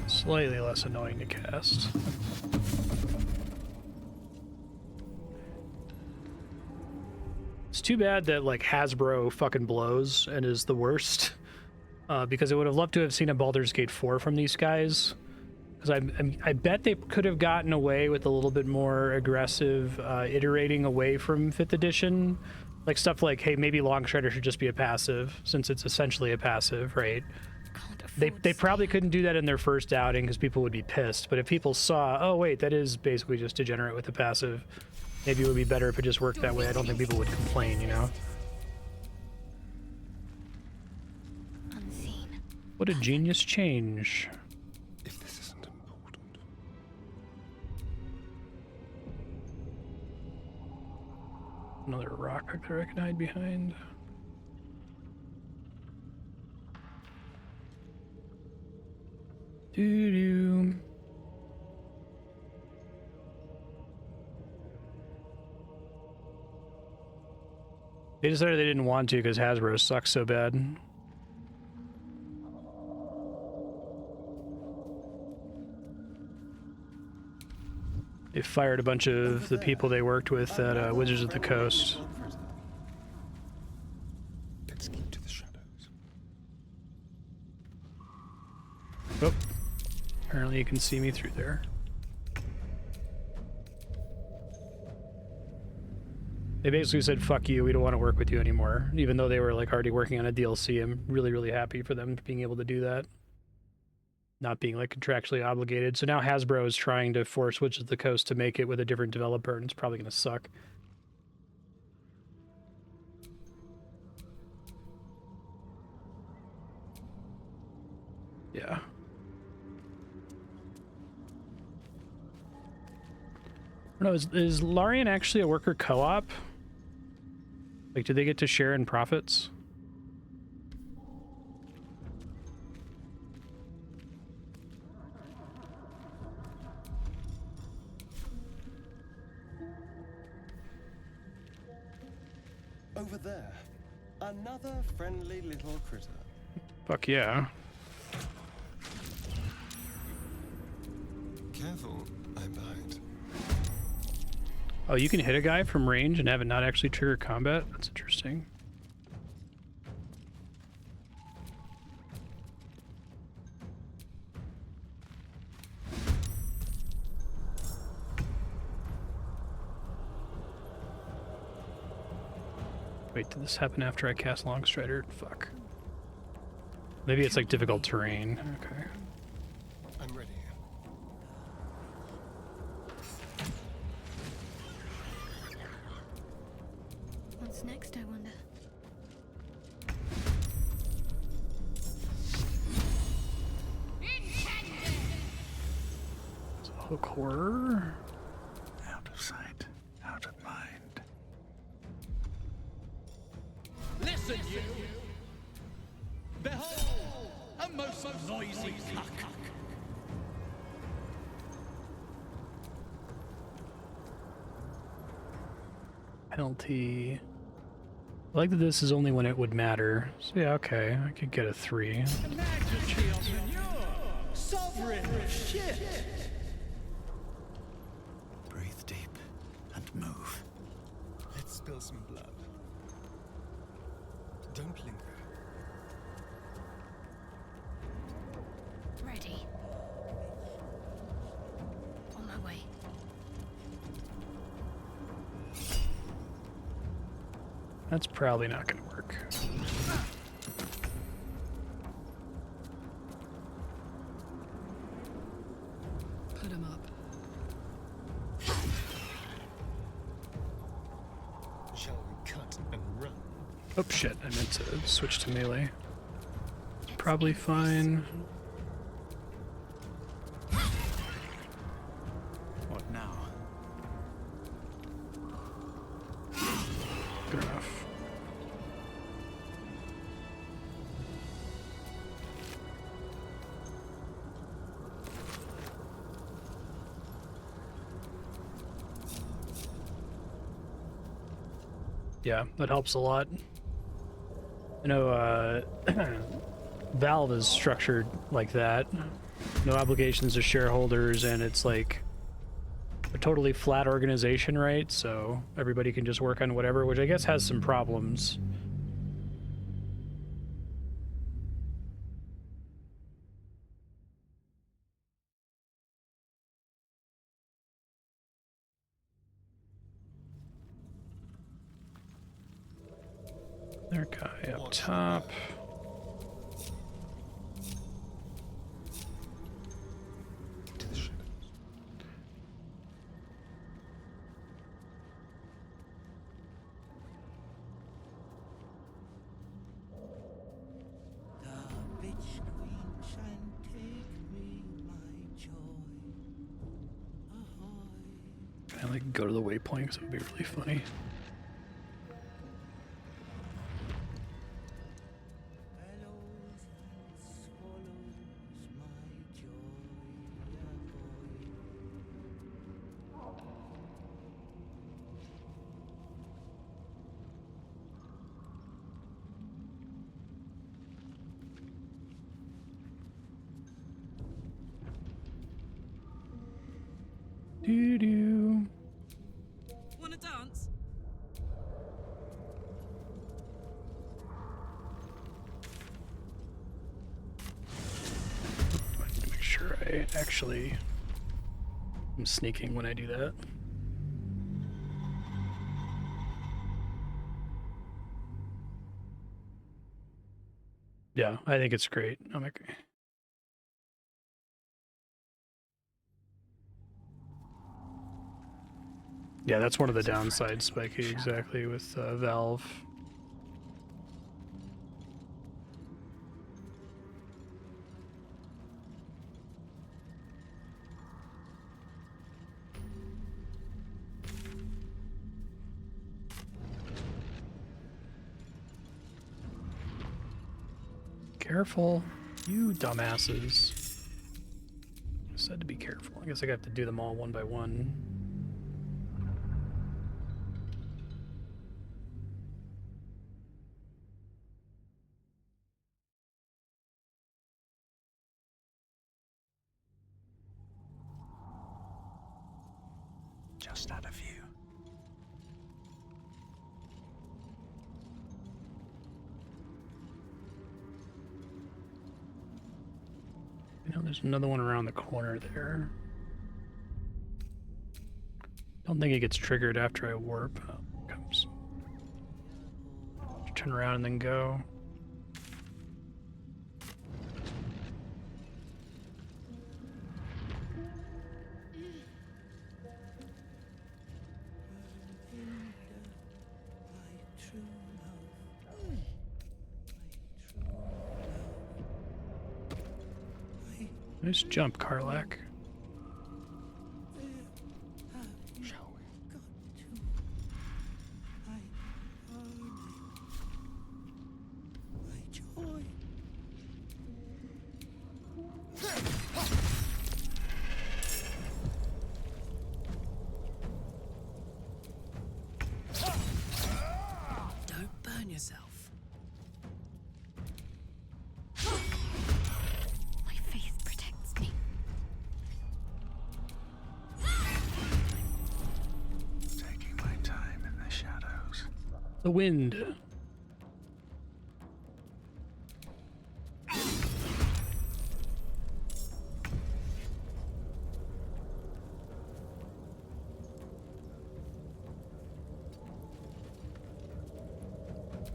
Slightly less annoying to cast. It's too bad that like Hasbro fucking blows and is the worst. Because I would have loved to have seen a Baldur's Gate 4 from these guys. Because I bet they could have gotten away with a little bit more aggressive iterating away from 5th edition. Like stuff like, hey, maybe Longstrider should just be a passive, since it's essentially a passive, right? They probably couldn't do that in their first outing because people would be pissed. But if people saw, oh wait, that is basically just degenerate with a passive, maybe it would be better if it just worked that way. I don't think people would complain, you know? Unseen. What a genius change. If this isn't important. Another rock back there I can hide behind. Doo-doo. They decided they didn't want to because Hasbro sucks so bad. They fired a bunch of the people they worked with at Wizards of the Coast. Let's keep to the shadows. Oh, apparently you can see me through there. They basically said, fuck you, we don't want to work with you anymore. Even though they were like already working on a DLC, I'm really, really happy for them being able to do that. Not being like contractually obligated. So now Hasbro is trying to force Wizards of the Coast to make it with a different developer, and it's probably going to suck. Yeah. I don't know, is Larian actually a worker co-op? Like, do they get to share in profits? Over there, another friendly little critter. Fuck yeah. Careful, I'm behind. Oh, you can hit a guy from range and have it not actually trigger combat? That's interesting. Wait, did this happen after I cast Longstrider? Fuck. Maybe it's like difficult terrain. Okay. I'm ready. What's next, I wonder? It's a hook horror. Out of sight, out of mind. Listen, you! Behold, a most noisy cuck. Penalty. I like that this is only when it would matter. So yeah, okay, I could get a 3. Sovereign shit! Breathe deep and move. Let's spill some blood. Don't linger. Ready. On my way. That's probably not going to work. Put him up. Shall we cut and run? Oh shit, I meant to switch to melee. Probably fine. What now? Good enough. Yeah, that helps a lot. I know Valve is structured like that. No obligations to shareholders, and it's like a totally flat organization, right? So everybody can just work on whatever, which I guess has some problems. There, guy up top. To the shadows. The bitch queen shall take me, my joy. Ahoy. Can I like go to the waypoint? Because it would be really funny. Doo-doo. Wanna dance? Make sure I actually am sneaking when I do that. Yeah, I think it's great. I'm okay. Yeah, that's one of the downsides, Spiky, exactly, with Valve. Careful, you dumbasses. I said to be careful. I guess I got to do them all one by one. Just out of view. You know, there's another one around the corner there. Don't think it gets triggered after I warp. Oh, it comes. Turn around and then go. Nice jump, Karlach. Shall we? My joy. Don't burn yourself. The wind.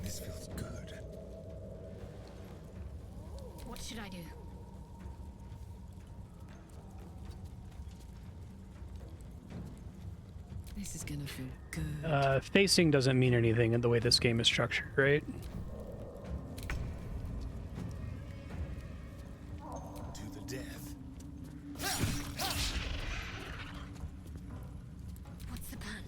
This feels good. What should I do? This is gonna feel good. Facing doesn't mean anything in the way this game is structured, right? To the death. What's the plan?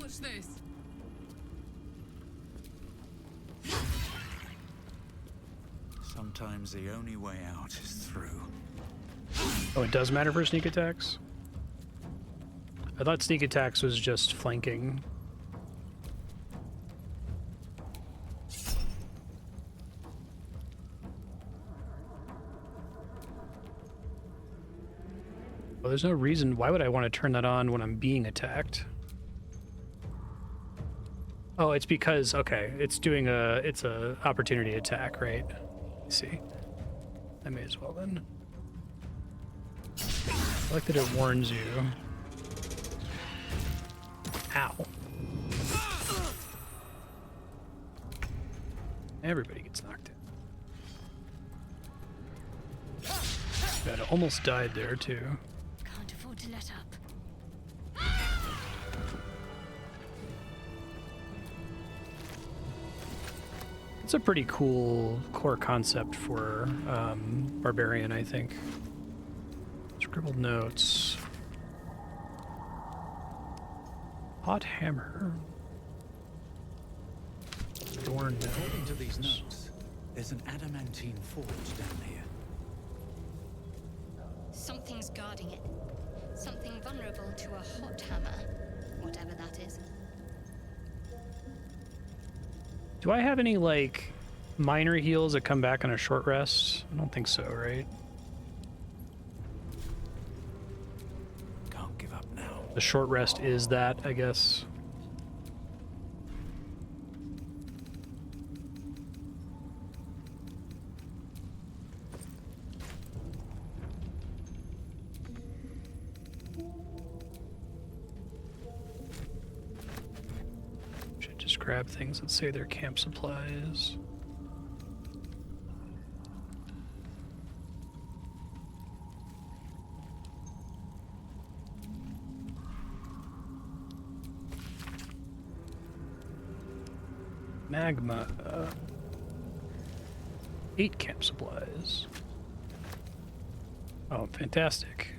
Watch this. Sometimes the only way out is through. Oh, it does matter for sneak attacks? I thought sneak attacks was just flanking. Well, there's no reason. Why would I want to turn that on when I'm being attacked? Oh, it's because, okay, it's doing it's a opportunity attack, right? I see. I may as well then. I like that it warns you. Ow. Everybody gets knocked in. God, I almost died there too. Can't afford to let up. It's a pretty cool core concept for Barbarian, I think. Scribbled notes. Hot hammer. Door notes. According to these notes, there's an adamantine forge down here. Something's guarding it. Something vulnerable to a hot hammer, whatever that is. Do I have any, like, minor heals that come back on a short rest? I don't think so, right? Can't give up now. The short rest is that, I guess. Should just grab things that say they're camp supplies. Magma. 8 camp supplies. Oh, fantastic.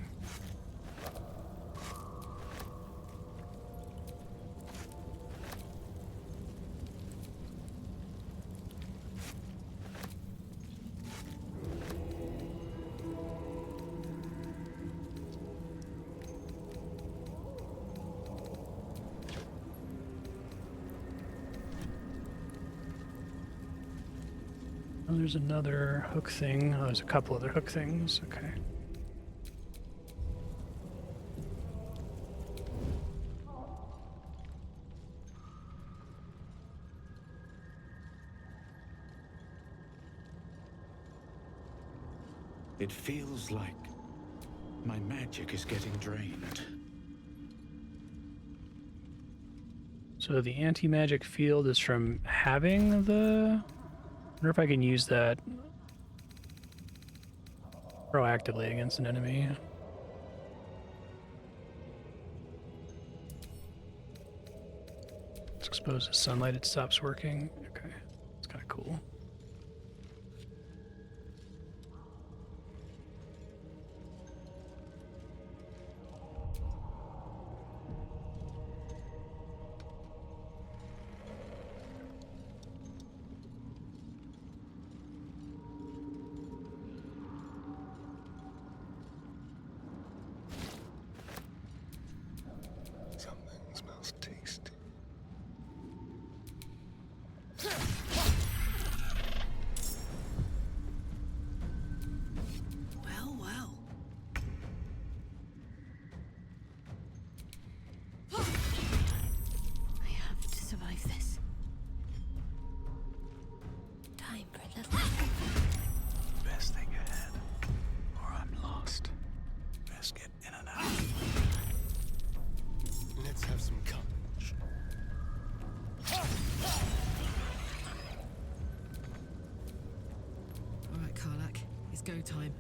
Oh, there's another hook thing. Oh, there's a couple other hook things. Okay. It feels like my magic is getting drained. So the anti-magic field is from having the... I wonder if I can use that proactively against an enemy. It's exposed to sunlight, it stops working. Okay, it's kind of cool. Something smells tasty. Well, well. I have to survive this. Time for a little. Best thing ahead, or I'm lost. Best get in and out. Let's have some courage. All right, Karlach, it's go time.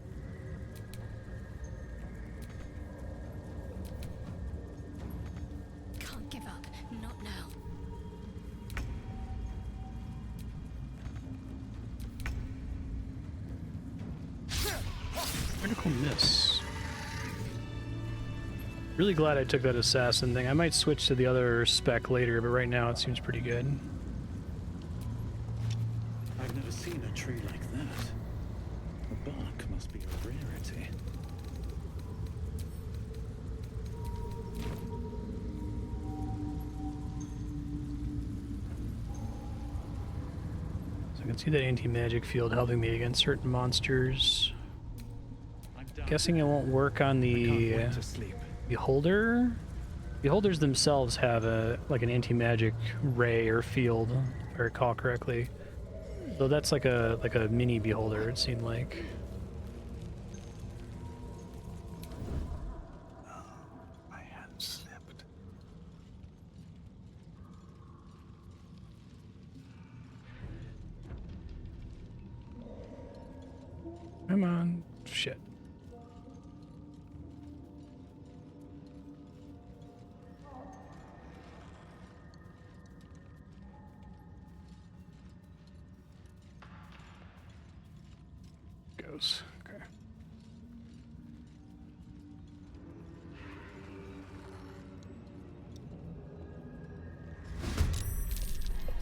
Can't give up. Not now. Critical miss. Really glad I took that assassin thing. I might switch to the other spec later, but right now it seems pretty good. I've never seen a tree like that. The bark must be a rarity. So I can see that anti-magic field helping me against certain monsters. Guessing it won't work on the beholder. Beholders themselves have a an anti-magic ray or field, if I recall correctly. So that's like a mini beholder, it seemed like. My hand slipped. Come on. Shit. Goes. Okay. I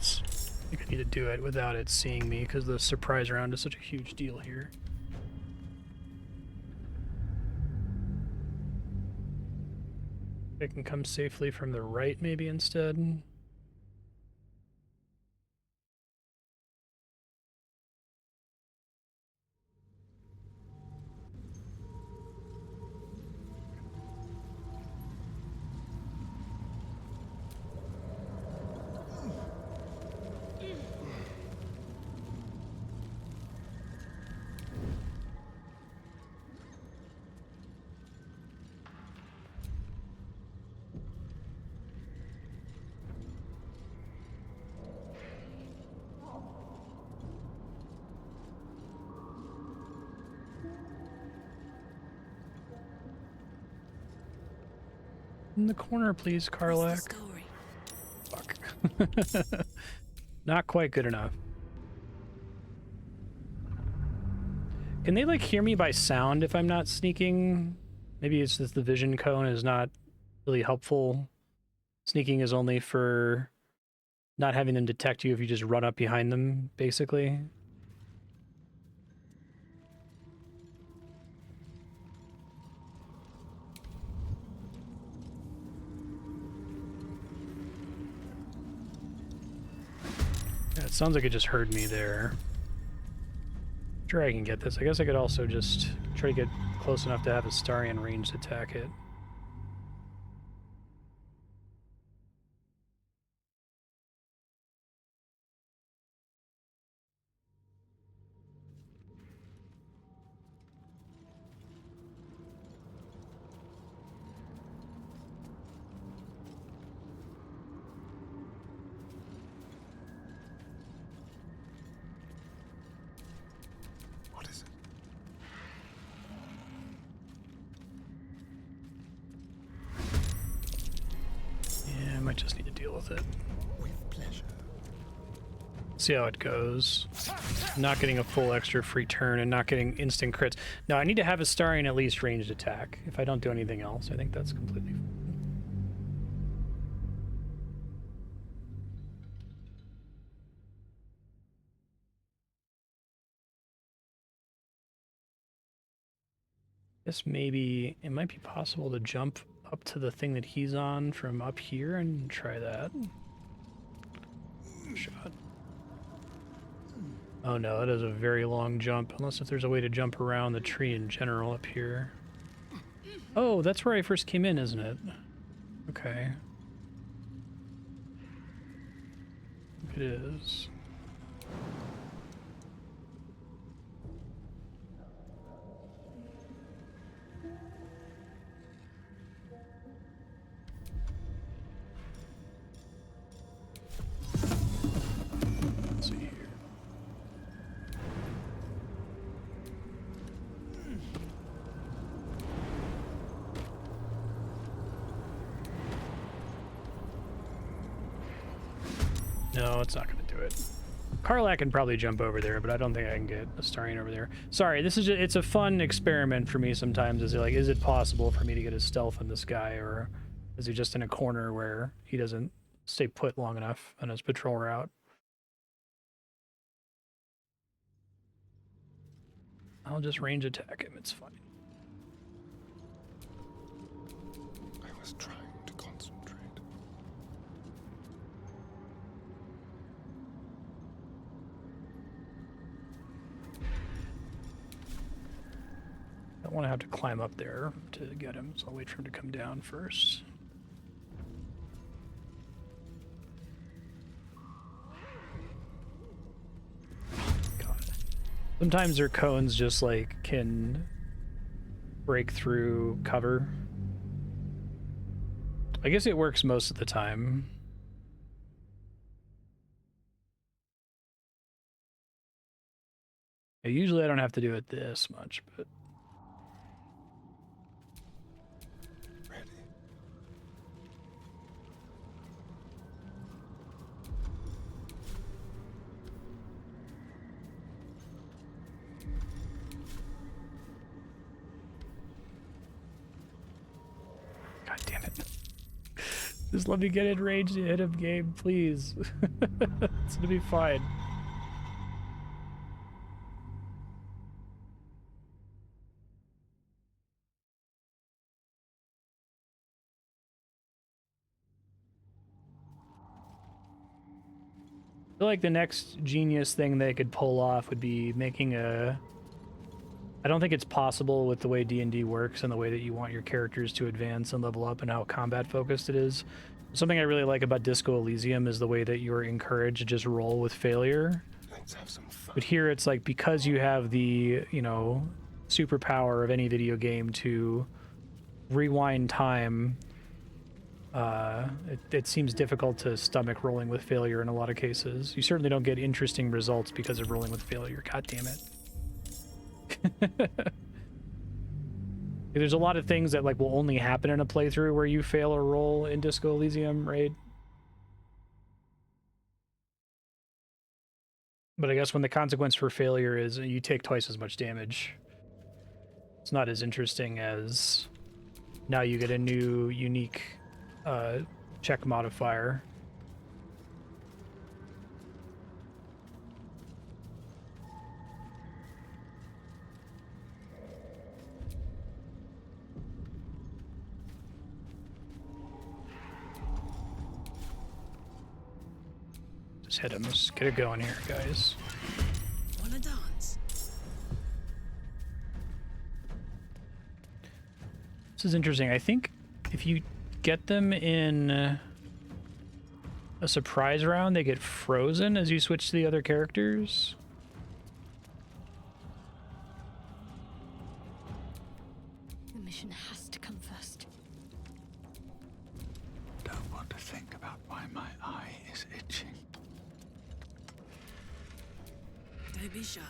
think I need to do it without it seeing me because the surprise round is such a huge deal here. I can come safely from the right maybe instead. In the corner, please, Karlach. Fuck. Not quite good enough. Can they, like, hear me by sound if I'm not sneaking? Maybe it's just the vision cone is not really helpful. Sneaking is only for not having them detect you if you just run up behind them, basically. Yeah, it sounds like it just heard me there. Sure, I can get this. I guess I could also just try to get close enough to have a Astarion ranged attack it. What is it? Yeah, I might just need to deal with it. With pleasure. See how it goes. Not getting a full extra free turn and not getting instant crits. No, I need to have Astarion at least ranged attack. If I don't do anything else, I think that's completely fine. Guess maybe it might be possible to jump up to the thing that he's on from up here and try that. Shot. Oh no, that is a very long jump, unless if there's a way to jump around the tree in general up here. Oh, that's where I first came in, isn't it? Okay. It is. Let's see here. No, it's not going to do it. Karlach can probably jump over there, but I don't think I can get Astarion over there. Sorry, this is just, it's a fun experiment for me sometimes. Is it like, is it possible for me to get his stealth on this guy, or is he just in a corner where he doesn't stay put long enough on his patrol route? I'll just range attack him, it's fine. I was trying to concentrate. I don't want to have to climb up there to get him, so I'll wait for him to come down first. God. Sometimes their cones just like can break through cover. I guess it works most of the time. Usually I don't have to do it this much, but God damn it. Just let me get it ranged to hit him, game, please. It's gonna be fine. I feel like the next genius thing they could pull off would be making a... I don't think it's possible with the way D&D works and the way that you want your characters to advance and level up and how combat focused it is. Something I really like about Disco Elysium is the way that you're encouraged to just roll with failure. Let's have some fun. But here it's like, because you have the, you know, superpower of any video game to rewind time, it seems difficult to stomach rolling with failure in a lot of cases. You certainly don't get interesting results because of rolling with failure. God damn it. There's a lot of things that like will only happen in a playthrough where you fail a roll in Disco Elysium, right? But I guess when the consequence for failure is you take twice as much damage, it's not as interesting as now you get a new unique check modifier. Just hit him. Let's get it going here, guys. Wanna dance? This is interesting. I think if you get them in a surprise round, they get frozen as you switch to the other characters. The mission has to come first. Don't want to think about why my eye is itching. Don't be shy.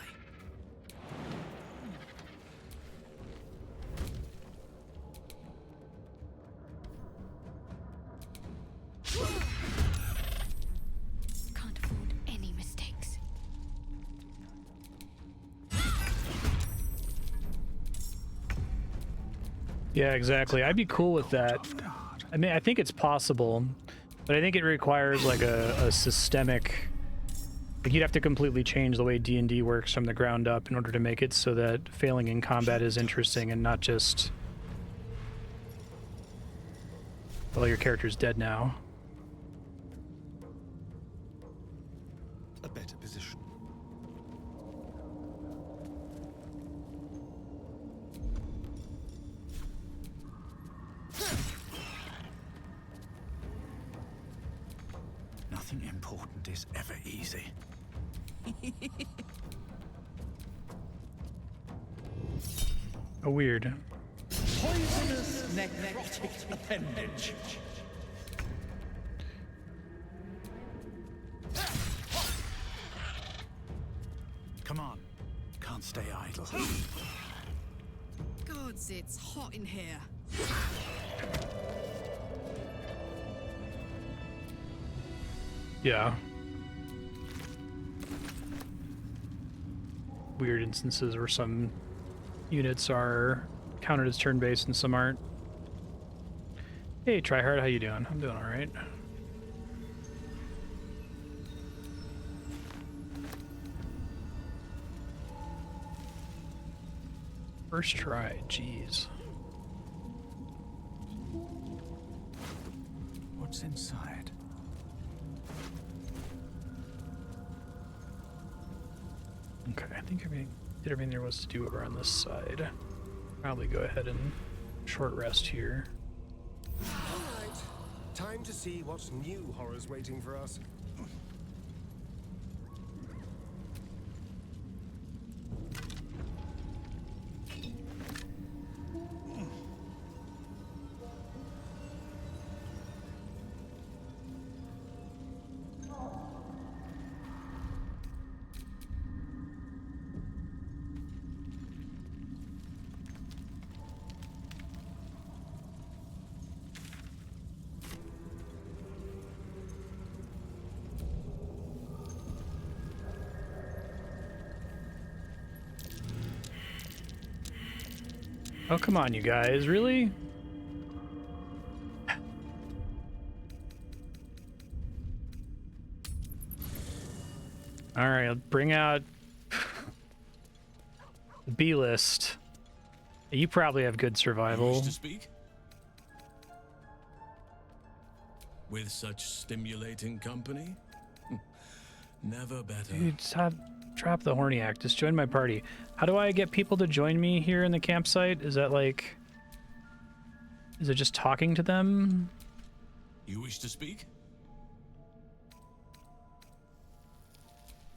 Can't afford any mistakes. Yeah, exactly. I'd be cool with that. I mean, I think it's possible, but I think it requires like a systemic. Like you'd have to completely change the way D&D works from the ground up in order to make it so that failing in combat is interesting and not just, well, your character's dead now. A better position. Nothing important is ever easy. Oh, weird. Poisonous necrotic appendage. Come on. Can't stay idle. Gods, it's hot in here. Yeah. Weird instances where some units are counted as turn-based and some aren't. Hey, Tryhard, how you doing? I'm doing all right. First try, jeez. What's inside? Okay, I think did everything there was to do over on this side. Probably go ahead and short rest here. All right, time to see what new horrors waiting for us. Oh, come on, you guys, really? All right, I'll bring out the B list. You probably have good survival. Wish to speak? With such stimulating company? Never better. Dude, stop. Drop the horny act. Just join my party. How do I get people to join me here in the campsite? Is that like... Is it just talking to them? You wish to speak?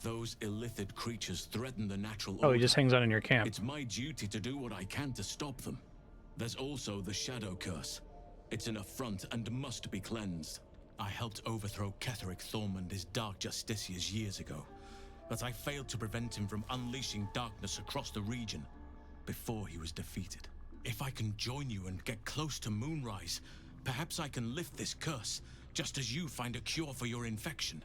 Those illithid creatures threaten the natural order. Oh, he just hangs out in your camp. It's my duty to do what I can to stop them. There's also the Shadow Curse. It's an affront and must be cleansed. I helped overthrow Ketheric Thorm and his Dark Justiciars years ago, but I failed to prevent him from unleashing darkness across the region before he was defeated. If I can join you and get close to Moonrise, perhaps I can lift this curse, just as you find a cure for your infection.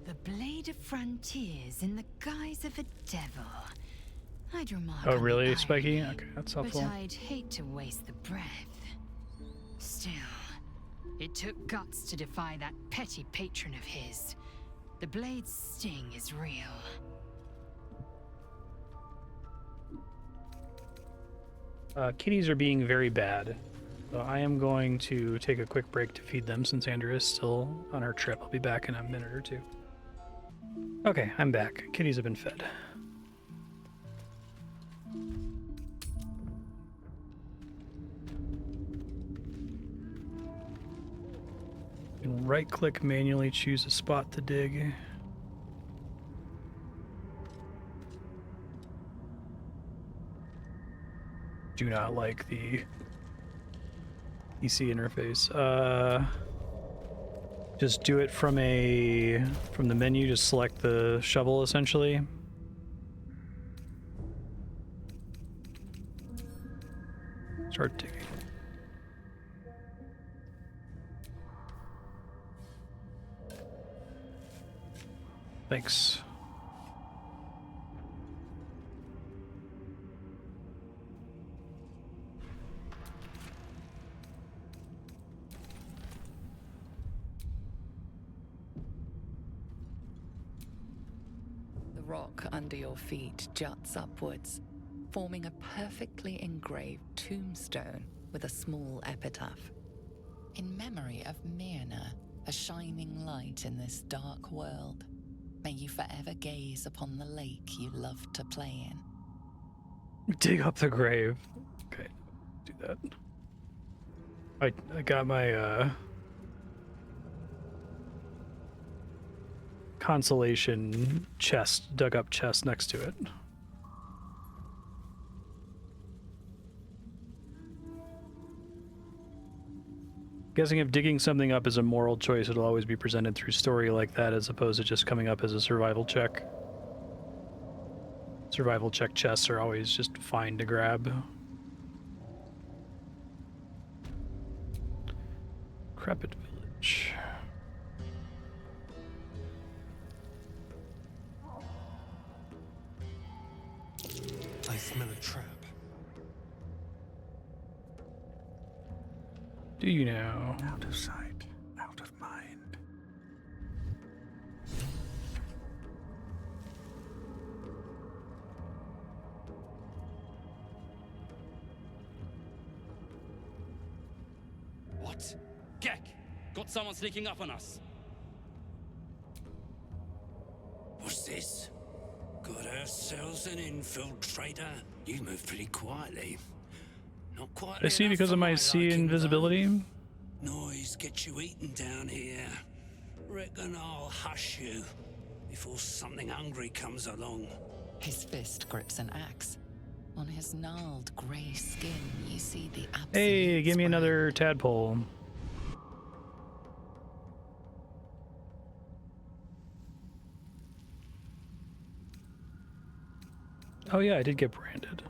The Blade of Frontiers in the guise of a devil. I'd remark Oh, on the really, irony, Spiky? Okay, that's helpful. But I'd hate to waste the breath. Still, it took guts to defy that petty patron of his. The blade's sting is real. Kitties are being very bad. So I am going to take a quick break to feed them since Andrea is still on her trip. I'll be back in a minute or two. Okay, I'm back. Kitties have been fed. You can right-click, manually choose a spot to dig. Do not like the PC interface. Just do it from the menu. Just select the shovel essentially. Start digging. Thanks. The rock under your feet juts upwards, forming a perfectly engraved tombstone with a small epitaph. In memory of Myrna, a shining light in this dark world, may you forever gaze upon the lake you loved to play in. Dig up the grave. Okay, do that. I got my consolation chest, dug up chest next to it. Guessing if digging something up is a moral choice, it'll always be presented through story like that as opposed to just coming up as a survival check. Survival check chests are always just fine to grab. Decrepit village. I smell a trap. Do you know? Out of sight, out of mind. What? Gek! Got someone sneaking up on us. What's this? Got ourselves an infiltrator? You move pretty quietly. Not quite. I see because of my sea invisibility. Noise gets you eaten down here. Reckon I'll hush you before something hungry comes along. His fist grips an axe. On his gnarled grey skin, you see the absolute Hey, give me another tadpole. Oh yeah, I did get branded.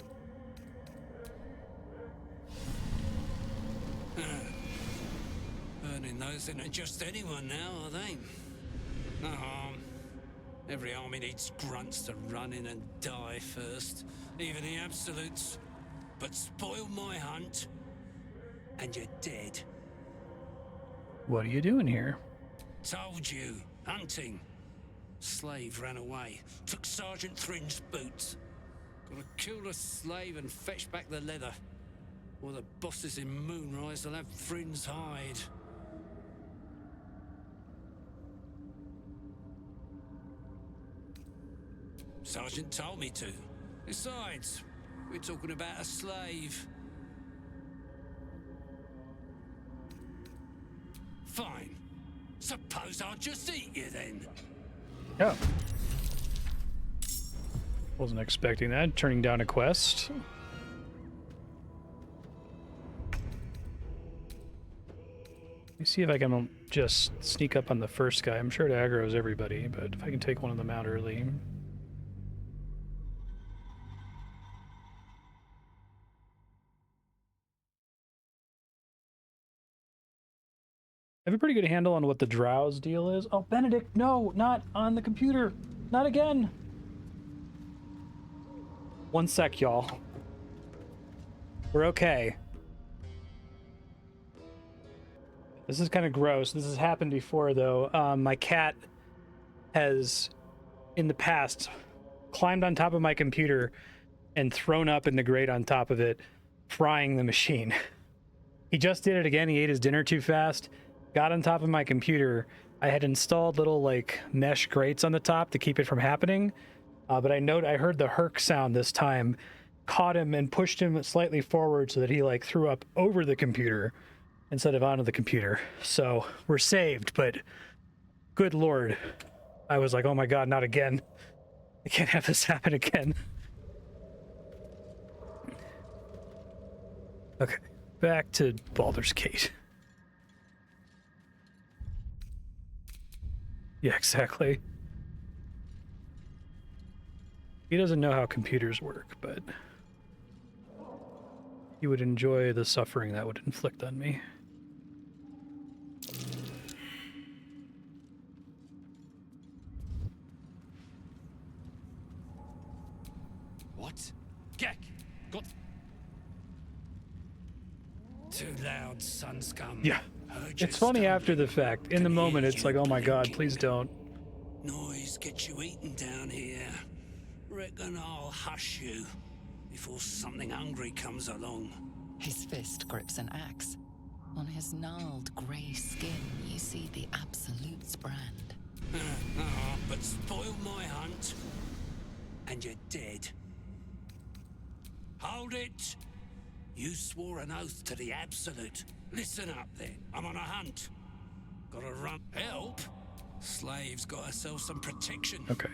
Burning those isn't just anyone now, are they? No harm. Every army needs grunts to run in and die first. Even the absolutes. But spoil my hunt, and you're dead. What are you doing here? Told you. Hunting. Slave ran away. Took Sergeant Thrin's boots. Gotta kill the slave and fetch back the leather. Or the bosses in Moonrise will have Thrin's hide. Sergeant told me to. Besides, we're talking about a slave. Fine. Suppose I'll just eat you then. Oh. Wasn't expecting that. Turning down a quest. me see if I can just sneak up on the first guy. I'm sure it aggroes everybody, but if I can take one of them out early. I have a pretty good handle on what the Drow's deal is. Oh, Benedict, no, not on the computer. Not again. One sec, y'all. We're okay. This is kind of gross. This has happened before, though. My cat has, in the past, climbed on top of my computer and thrown up in the grate on top of it, frying the machine. He just did it again. He ate his dinner too fast, got on top of my computer. I had installed little, like, mesh grates on the top to keep it from happening, but I heard the herk sound this time, caught him and pushed him slightly forward so that he, like, threw up over the computer instead of onto the computer. So we're saved, but good lord. I was like, oh my god, not again. I can't have this happen again. Okay, back to Baldur's Gate. Yeah, exactly. He doesn't know how computers work, but he would enjoy the suffering that would inflict on me. What? Gek! Got... Too loud, sun scum. Yeah. It's funny after the fact. In the moment, it's like, oh my god, please don't. Noise gets you eaten down here. Reckon I'll hush you before something hungry comes along. His fist grips an axe. On his gnarled grey skin, you see the Absolute's brand. But spoil my hunt, and you're dead. Hold it! You swore an oath to the Absolute. Listen up then, I'm on a hunt. Gotta run. Help? Slave's got herself some protection. Okay.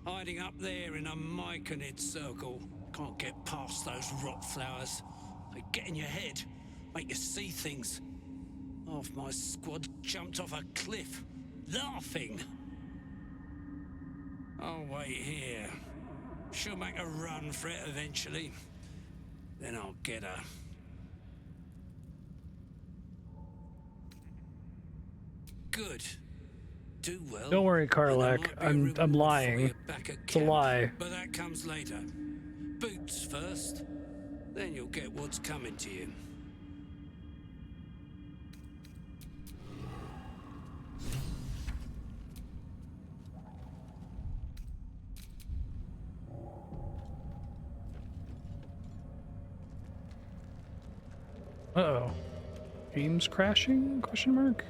Hiding up there in a myconid circle. Can't get past those rot flowers. They get in your head, make you see things. Half my squad jumped off a cliff, laughing. I'll wait here. She'll make a run for it eventually. Then I'll get her. Good. Do well. Don't worry, Karlach. I'm lying. It's a lie. But that comes later. Boots first. Then you'll get what's coming to you. Uh-oh. Game's crashing? Question mark?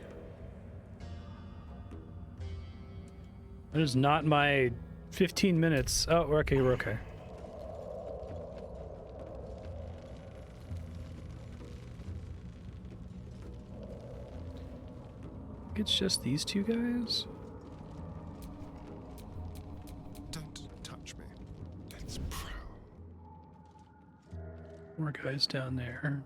That is not my 15 minutes. Oh, okay, we're okay. It's just these two guys? Don't touch me. It's pro. More guys down there.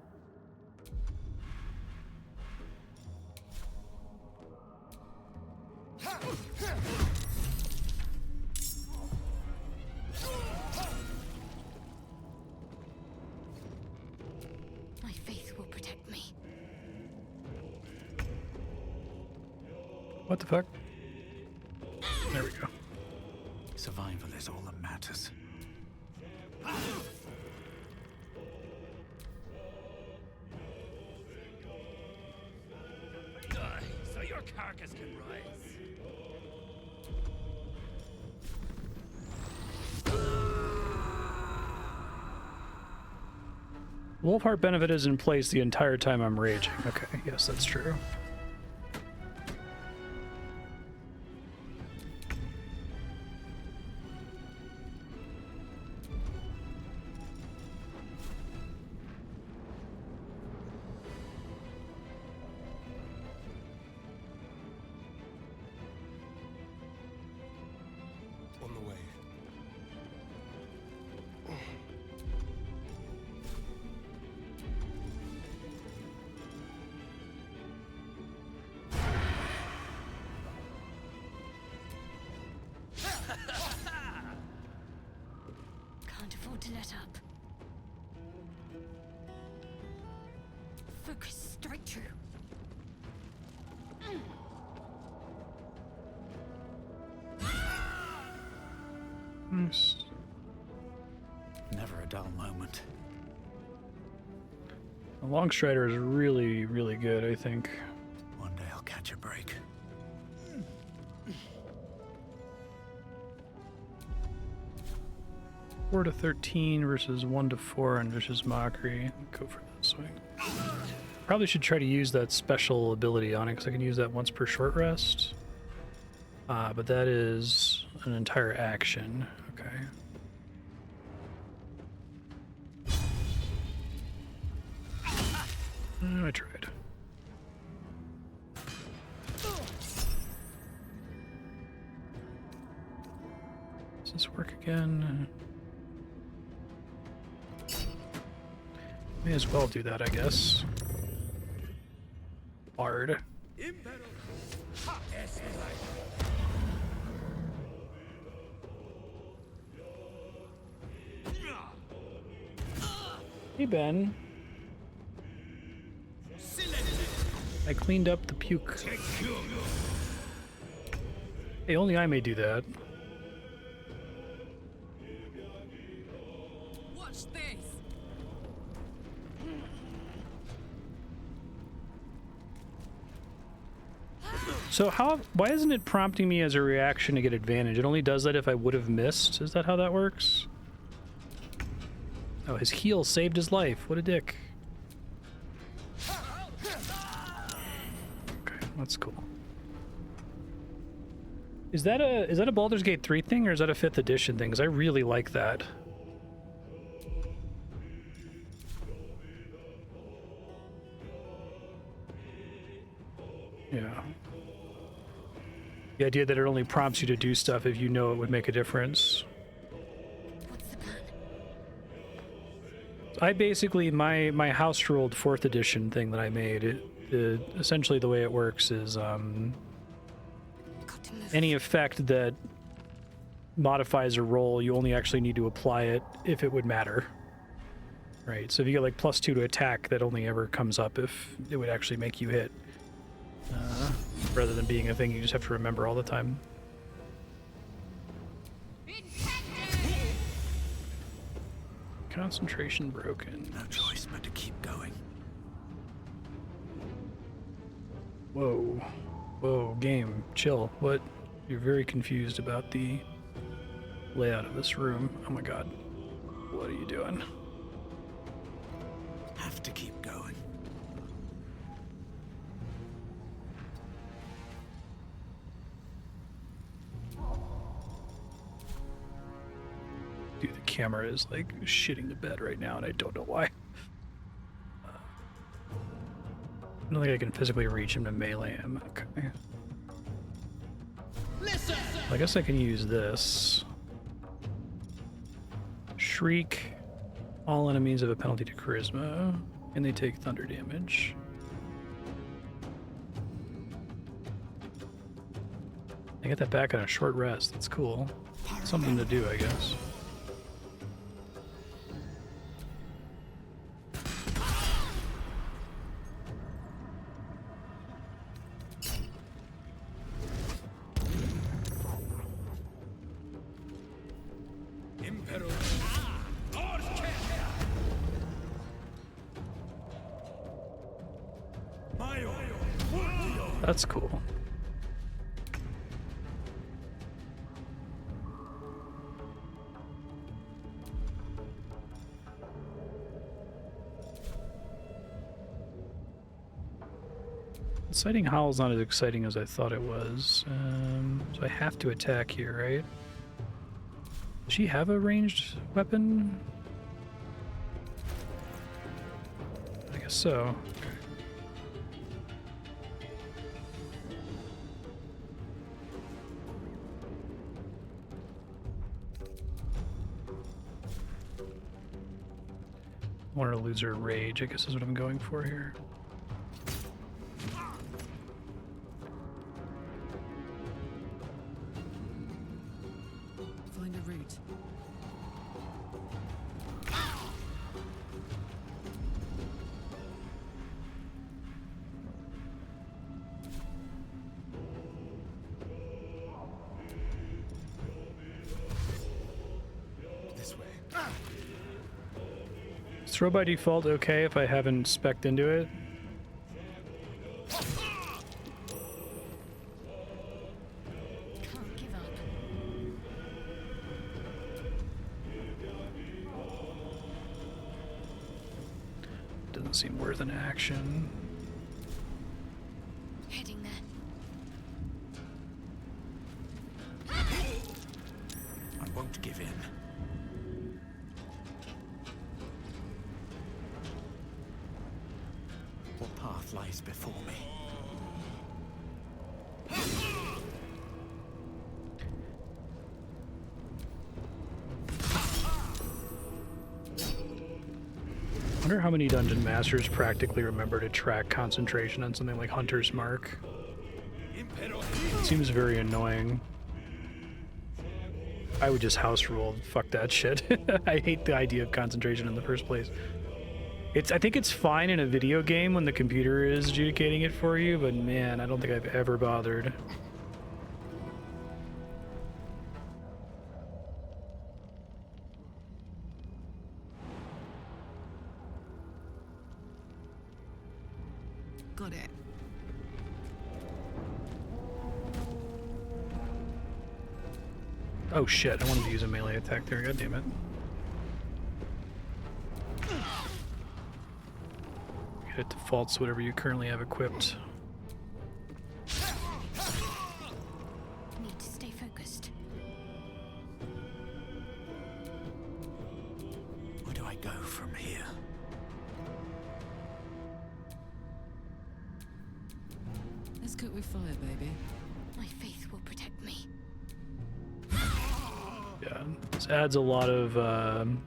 My faith will protect me. What the fuck? There we go. Survival is all that matters. Die, so your carcass can rise. Wolfheart benefit is in place the entire time I'm raging. Okay, yes, that's true. On the way. Can't afford to let up. Focus straight through. Nice. Never a dull moment. The Longstrider is really, really good, I think. One day I'll catch a break. 4 to 13 versus 1 to 4 on Vicious Mockery. Go for that swing. Probably should try to use that special ability on it because I can use that once per short rest. But that is an entire action. Okay. I tried. Does this work again? May as well do that, I guess. Hard. Hey, Ben. I cleaned up the puke. Hey, only I may do that. Watch this. So why isn't it prompting me as a reaction to get advantage? It only does that if I would have missed. Is that how that works? Oh, his heal saved his life. What a dick. Okay, that's cool. Is that a Baldur's Gate 3 thing or is that a 5th edition thing? Because I really like that. Yeah. The idea that it only prompts you to do stuff if you know it would make a difference. I basically, my house ruled 4th edition thing that I made, essentially the way it works is any effect that modifies a roll, you only actually need to apply it if it would matter. Right, so if you get like +2 to attack, that only ever comes up if it would actually make you hit. Rather than being a thing you just have to remember all the time. Concentration broken. No choice but to keep going. Whoa. Whoa, game. Chill. What? You're very confused about the layout of this room. Oh my god. What are you doing? Have to keep going. Dude, the camera is like shitting the bed right now and I don't know why. I don't think I can physically reach him to melee him. Okay. Listen. I guess I can use this. Shriek. All enemies have a penalty to charisma, and they take thunder damage. I get that back on a short rest. That's cool. Something to do, I guess. That's cool. Sighting Howl's not as exciting as I thought it was. So I have to attack here, right? Does she have a ranged weapon? I guess so. I want her to lose her rage, I guess is what I'm going for here. throw by default okay if I haven't spec'd into it? Can't give up. Doesn't seem worth an action. Heading there. I won't give in. What path lies before me? I wonder how many dungeon masters practically remember to track concentration on something like Hunter's Mark. It seems very annoying. I would just house rule. Fuck that shit. I hate the idea of concentration in the first place. I think it's fine in a video game when the computer is adjudicating it for you, but man, I don't think I've ever bothered. Got it. Oh shit, I wanted to use a melee attack there, god damn it. It defaults to whatever you currently have equipped. Need to stay focused. Where do I go from here? Let's cook with fire, baby. My faith will protect me. Yeah, this adds a lot of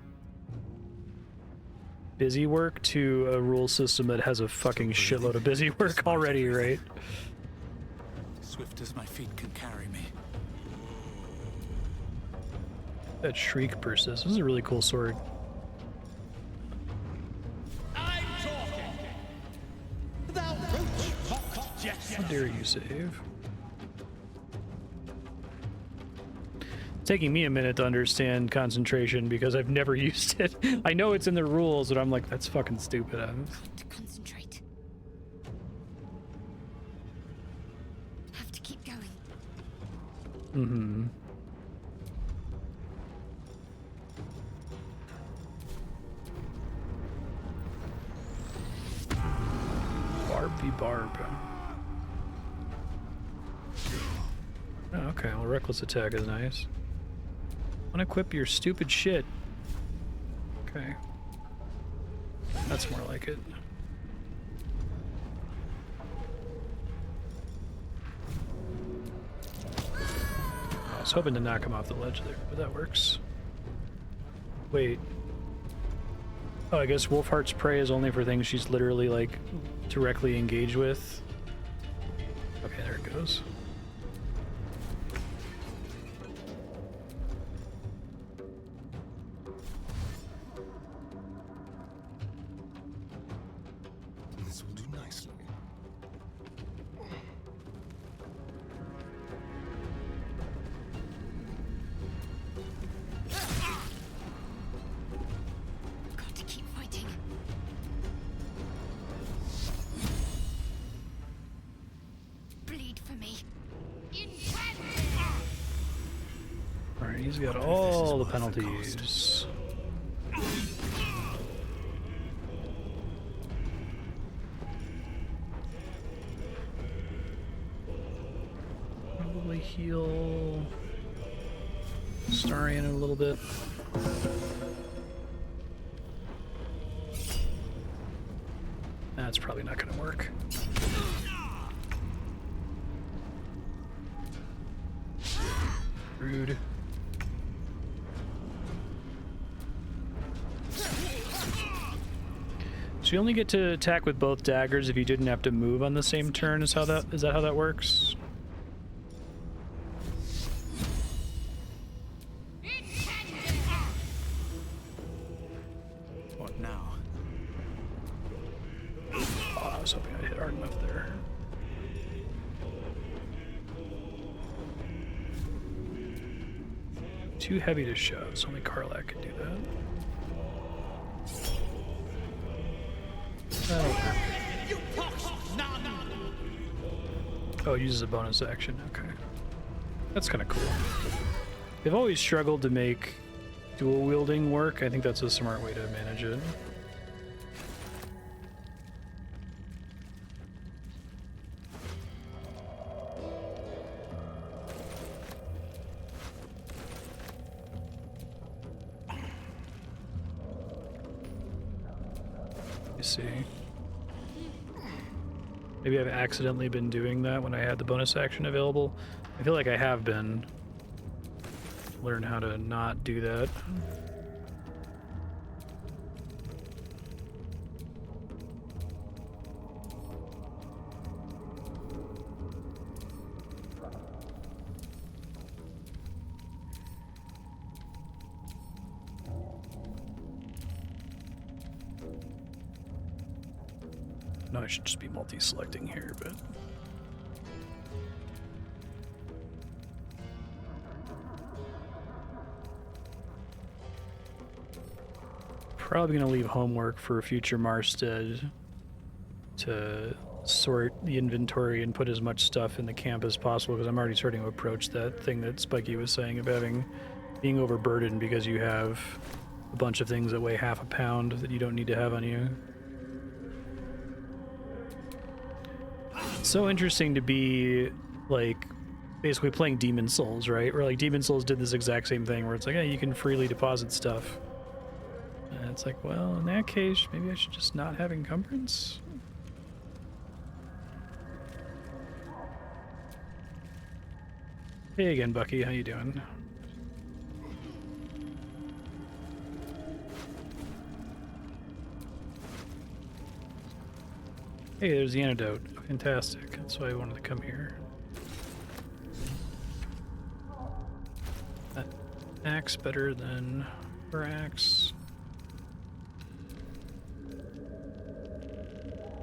busy work to a rule system that has a fucking shitload of busy work already, right? Swift as my feet can carry me. That shriek persists. This is a really cool sword. I'm talking. Thou roach-mocked jester. How dare you save? It's taking me a minute to understand concentration because I've never used it. I know it's in the rules, but I'm like, that's fucking stupid. To concentrate. Have to keep going. Mm-hmm. Barb v. Barb. Oh, okay, well, reckless attack is nice. Unequip your stupid shit. Okay. That's more like it. I was hoping to knock him off the ledge there, but that works. Wait. Oh, I guess Wolfheart's Prey is only for things she's literally, like, directly engaged with. Okay, there it goes. This will do nicely. Got to keep fighting. Bleed for me. Alright, he's got all the penalties. Probably heal Starion a little bit. That's probably not gonna work. Rude. So you only get to attack with both daggers if you didn't have to move on the same turn. Is that how that works? What now? Oh, I was hoping I'd hit hard enough there. Too heavy to shove, so only Karlach can do that. Oh, it uses a bonus action. Okay. That's kind of cool. They've always struggled to make dual wielding work. I think that's a smart way to manage it. See. Maybe I've accidentally been doing that when I had the bonus action available. I feel like I have been. Learn how to not do that. No, I should just be multi-selecting here, but... Probably going to leave homework for future Marstead to sort the inventory and put as much stuff in the camp as possible, because I'm already starting to approach that thing that Spiky was saying about being overburdened because you have a bunch of things that weigh half a pound that you don't need to have on you. It's so interesting to be, like, basically playing Demon Souls, right? Where, like, Demon Souls did this exact same thing, where it's like, hey, you can freely deposit stuff. And it's like, well, in that case, maybe I should just not have encumbrance? Hey again, Bucky, how you doing? Hey, there's the antidote. Fantastic. That's why I wanted to come here. That axe better than her axe.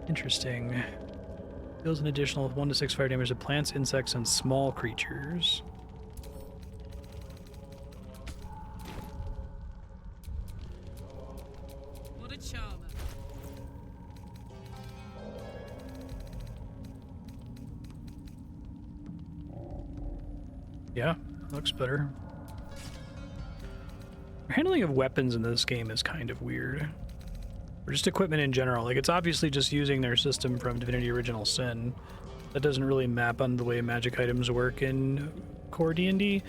Interesting. Deals an additional 1 to 6 fire damage to plants, insects, and small creatures. What a charmer. Yeah, looks better. Handling of weapons in this game is kind of weird. Or just equipment in general. Like, it's obviously just using their system from Divinity Original Sin. That doesn't really map on the way magic items work in core D&D,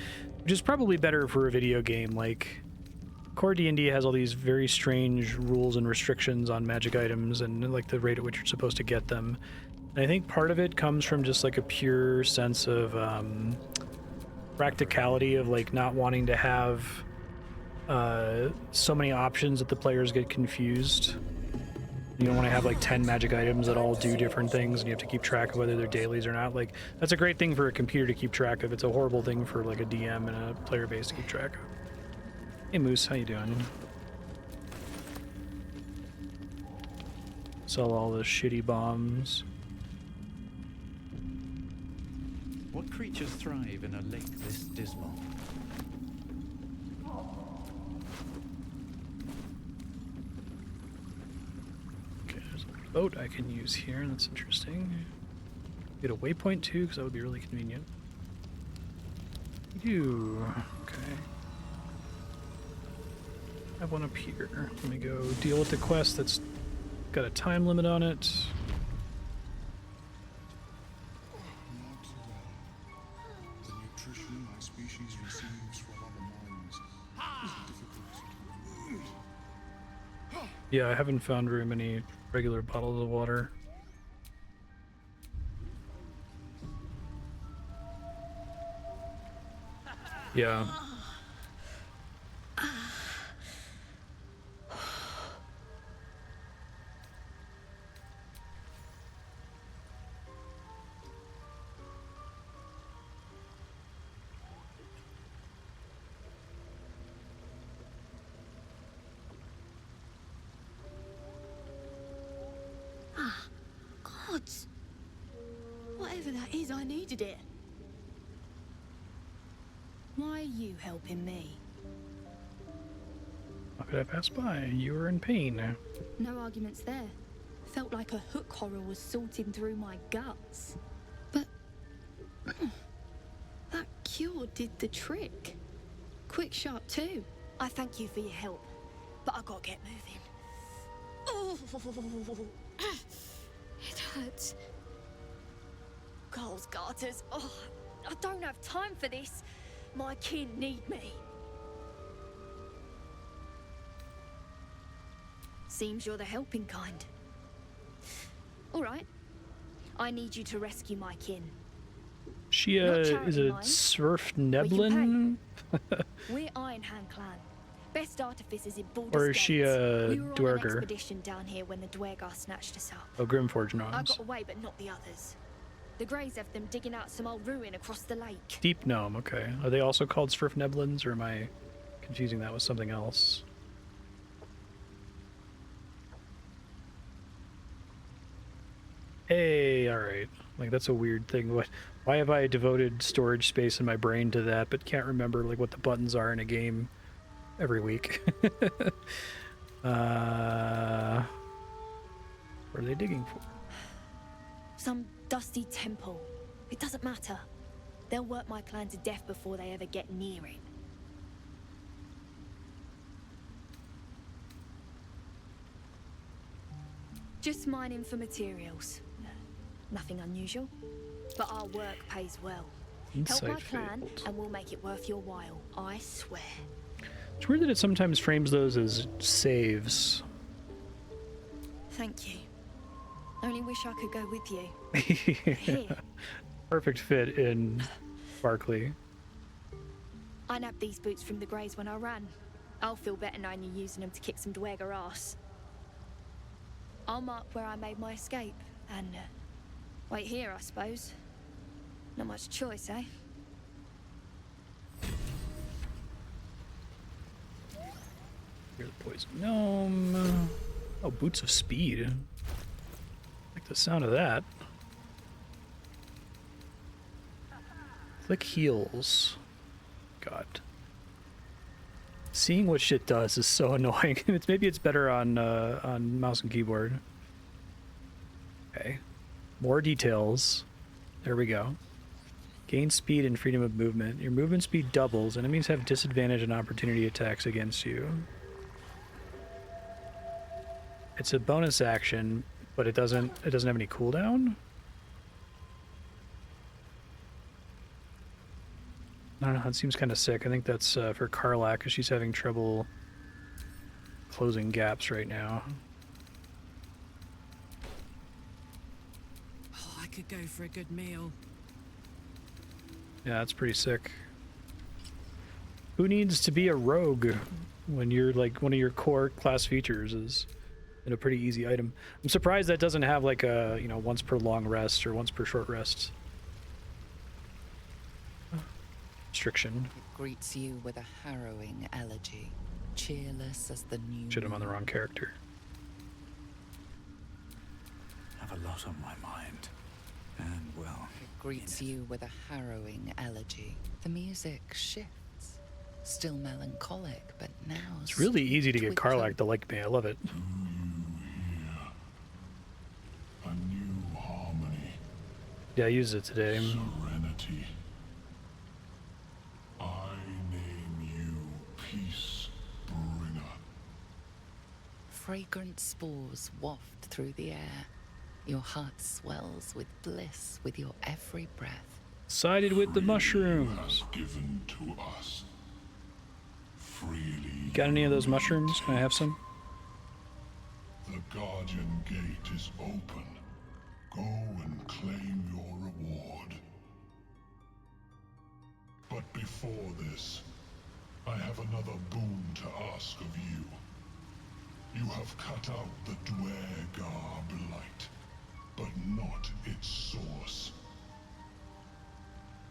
which is probably better for a video game. Like, core D&D has all these very strange rules and restrictions on magic items and, like, the rate at which you're supposed to get them. And I think part of it comes from just, like, a pure sense of practicality of, like, not wanting to have so many options that the players get confused. You don't want to have like 10 magic items that all do different things and you have to keep track of whether they're dailies or not. Like, that's a great thing for a computer to keep track of. It's a horrible thing for like a DM and a player base to keep track of. Hey Moose, how you doing? Sell all the shitty bombs. What creatures thrive in a lake this dismal? Boat I can use here, that's interesting. Get a waypoint too, because that would be really convenient. You okay. I have one up here. Let me go deal with the quest that's got a time limit on it. The nutrition my species receives from other minds is difficult. Yeah, I haven't found very many regular bottles of water. Yeah. Gods! Whatever that is, I needed it. Why are you helping me? How could I pass by? You were in pain. No arguments there. Felt like a hook horror was sorting through my guts. But That cure did the trick. Quick, sharp too. I thank you for your help, but I gotta get moving. Oh, It hurts. Coles garters. Oh, I don't have time for this. My kin need me. Seems you're the helping kind. All right. I need you to rescue my kin. She, is it Swerf Neblin? We're Ironhand clan. Best artificers in Baldur's Or is she Gate. a We were on an Duergar? expedition down here when the Duergar snatched us up. Oh, Grymforge I gnomes. got away, but not the others. The Greys have them digging out some old ruin across the lake. Deep gnome, okay. Are they also called Swerf Neblins, or am I confusing that with something else? Hey, alright. Like, that's a weird thing. Why have I devoted storage space in my brain to that, but can't remember, like, what the buttons are in a game every week? What are they digging for? Some dusty temple. It doesn't matter. They'll work my clan to death before they ever get near it. Just mining for materials. Nothing unusual. But our work pays well. Help my Insight clan, failed. and we'll make it worth your while. I swear. It's weird that it sometimes frames those as saves. Thank you. Only wish I could go with you. Here. Perfect fit in Barkley. I nabbed these boots from the Greys when I ran. I'll feel better knowing you're using them to kick some Duergar ass. I'll mark where I made my escape, and wait here, I suppose. Not much choice, eh? Here's the poison gnome. Oh, boots of speed. I like the sound of that. Click heals. God. Seeing what shit does is so annoying. Maybe it's better on mouse and keyboard. Okay. More details. There we go. Gain speed and freedom of movement. Your movement speed doubles. Enemies have disadvantage on opportunity attacks against you. It's a bonus action, but it doesn't have any cooldown. I don't know, it seems kind of sick. I think that's for Karlach, because she's having trouble closing gaps right now. Oh, I could go for a good meal. Yeah, that's pretty sick. Who needs to be a rogue when you're like one of your core class features is in a pretty easy item? I'm surprised that doesn't have like a, you know, once per long rest or once per short rest restriction. It greets you with a harrowing elegy, cheerless as the new Shit, I'm on the wrong character. I have a lot on my mind. And, well... It greets you with a harrowing elegy. The music shifts. Still melancholic, but now... It's really easy to get Karlach to like me. I love it. A new harmony. Yeah, I used it today. Serenity. I name you Peace Bringer. Fragrant spores waft through the air. Your heart swells with bliss with your every breath. Sided with the mushrooms. Given to us. Freely. Got any of those mushrooms? Can I have some? The Guardian Gate is open. Go and claim your reward. But before this, I have another boon to ask of you. You have cut out the Duergar blight, but not its source.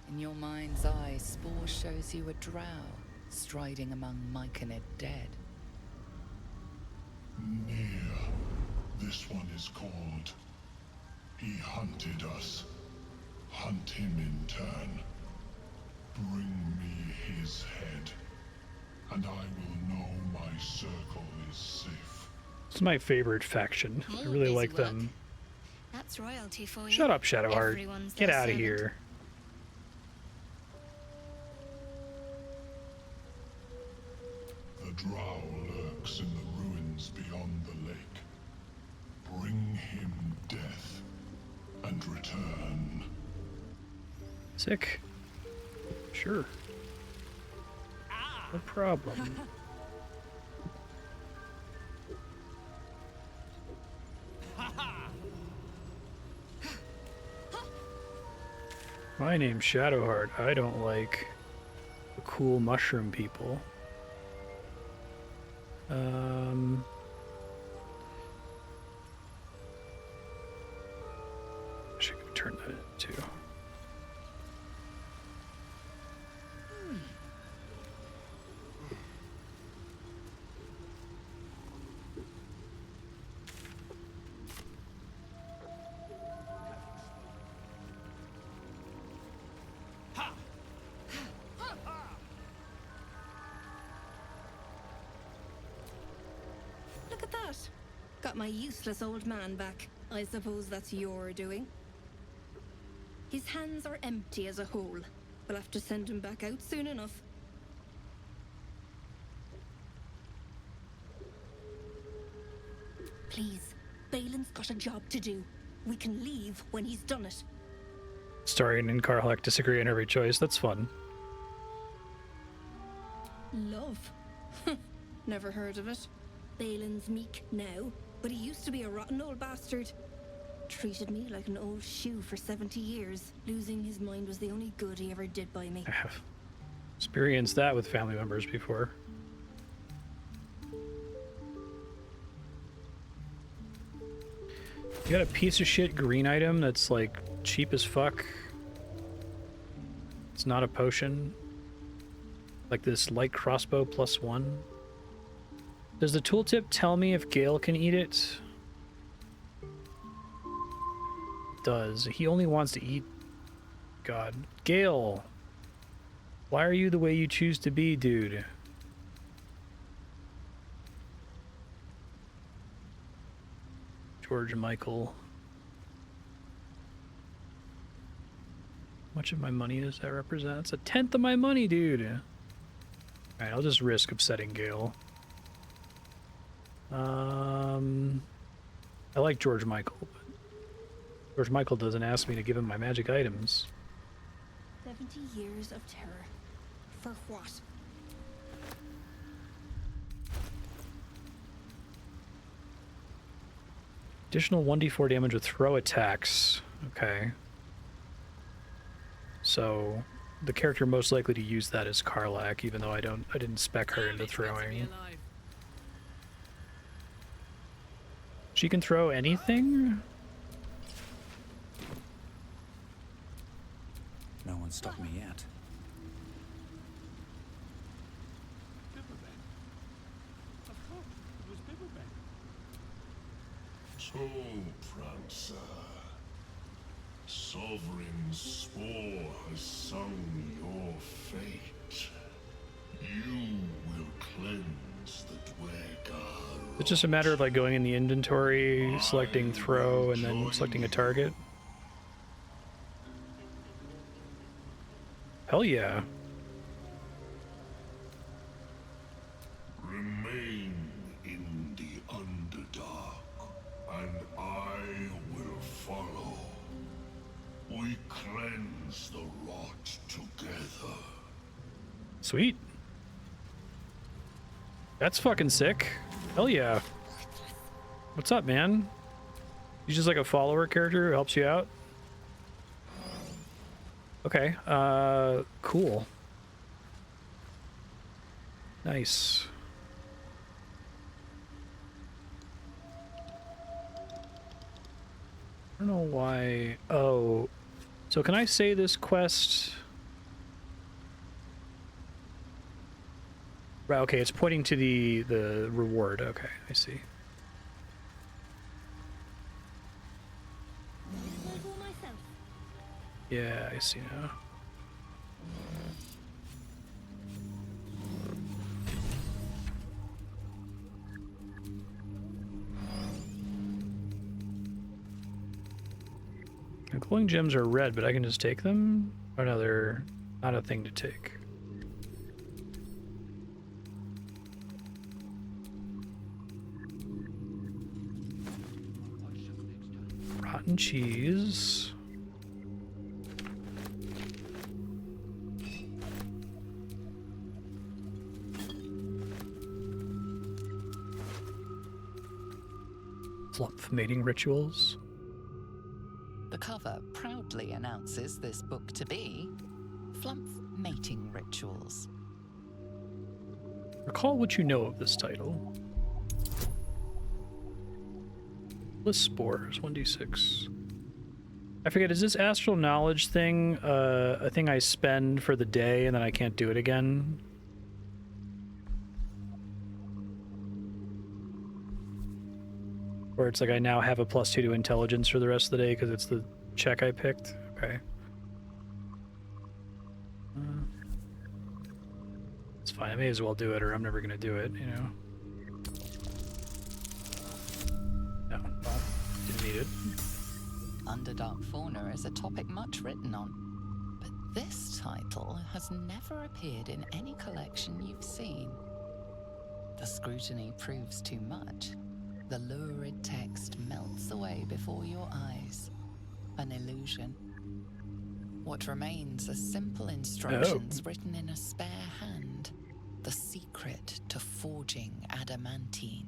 In your mind's eye, Spore shows you a drow, striding among Myconid dead. Nere. This one is called. He hunted us. Hunt him in turn. Bring me his head, and I will know my circle is safe. It's my favorite faction. I really like them. That's royalty for you. Shut up, Shadowheart. Everyone's Get their out of servant. here. Sick. Sure. No problem. My name's Shadowheart. I don't like the cool mushroom people. I should turn that in too. Look at that. Got my useless old man back. I suppose that's your doing. His hands are empty as a whole. We'll have to send him back out soon enough. Please, Baelen's got a job to do. We can leave when he's done it. Starring and Karlach disagree on every choice. That's fun. Love? Never heard of it. Baelen's meek now, but he used to be a rotten old bastard. Treated me like an old shoe for 70 years. Losing his mind was the only good he ever did by me. I have experienced that with family members before. You got a piece of shit green item that's like cheap as fuck. It's not a potion. Like this light crossbow +1. Does the tooltip tell me if Gale can eat it? It does. He only wants to eat. God. Gale! Why are you the way you choose to be, dude? George Michael. How much of my money does that represent? It's 1/10 of my money, dude. Alright, I'll just risk upsetting Gale. I like George Michael, but George Michael doesn't ask me to give him my magic items. 70 years of terror. For what? Additional 1d4 damage with throw attacks. Okay. So the character most likely to use that is Karlach, even though I didn't spec her into throwing. She can throw anything? No one stopped me yet. So, Prancer, Sovereign Spore has sung your fate. You will cleanse the Duergar. It's just a matter of like going in the inventory, selecting throw, and then selecting a target. Hell yeah. Remain in the Underdark, and I will follow. We cleanse the rot together. Sweet. That's fucking sick. Hell yeah. What's up, man? You just like a follower character who helps you out? Okay, cool. Nice. I don't know why. Oh, so can I say this quest? Right, okay, it's pointing to the reward. Okay, I see. Yeah, I see now. The glowing gems are red, but I can just take them? Oh no, they're not a thing to take. Rotten cheese. Flumph mating rituals. The cover proudly announces this book to be Flumph Mating Rituals. Recall what you know of this title. List spores, 1d6. I forget, is this astral knowledge thing a thing I spend for the day and then I can't do it again? Or it's like I now have a +2 to intelligence for the rest of the day because it's the check I picked? Okay. It's fine, I may as well do it or I'm never gonna do it, you know? No, well, didn't need it. Underdark fauna is a topic much written on, but this title has never appeared in any collection you've seen. The scrutiny proves too much. The lurid text melts away before your eyes. An illusion. What remains are simple instructions written in a spare hand. The secret to forging adamantine.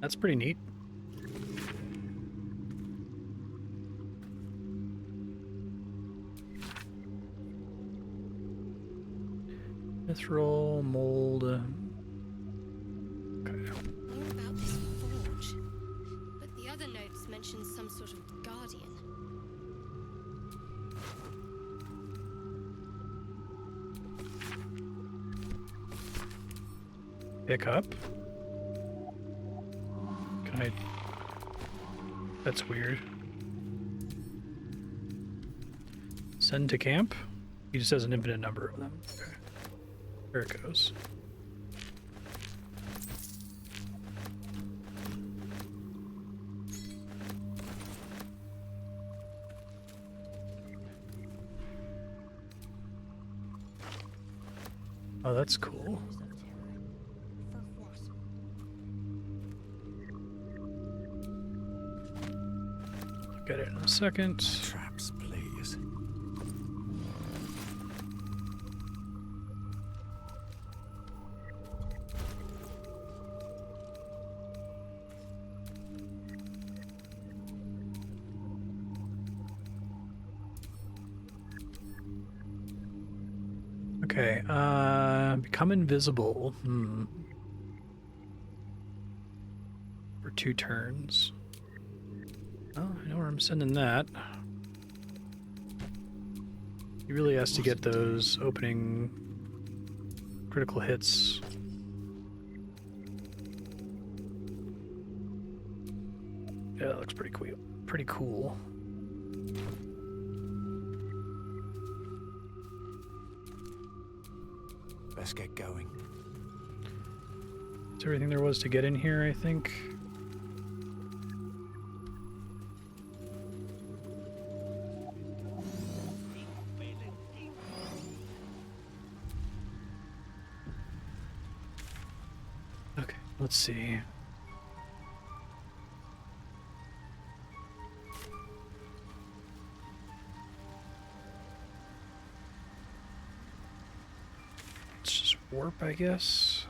That's pretty neat. Mithril, mold. Okay. More about this forge, but the other notes mention some sort of guardian. Pick up. Can I? That's weird. Send to camp? He just has an infinite number of them. Okay. There it goes. Oh, that's cool. Get it in a second. Traps, please. Okay, become invisible. For 2 turns. Oh, I know where I'm sending that. He really has to get those opening critical hits. Yeah, that looks pretty cool. Pretty cool. Let's get going. That's everything there was to get in here, I think. Okay, let's see. Let's just warp, I guess.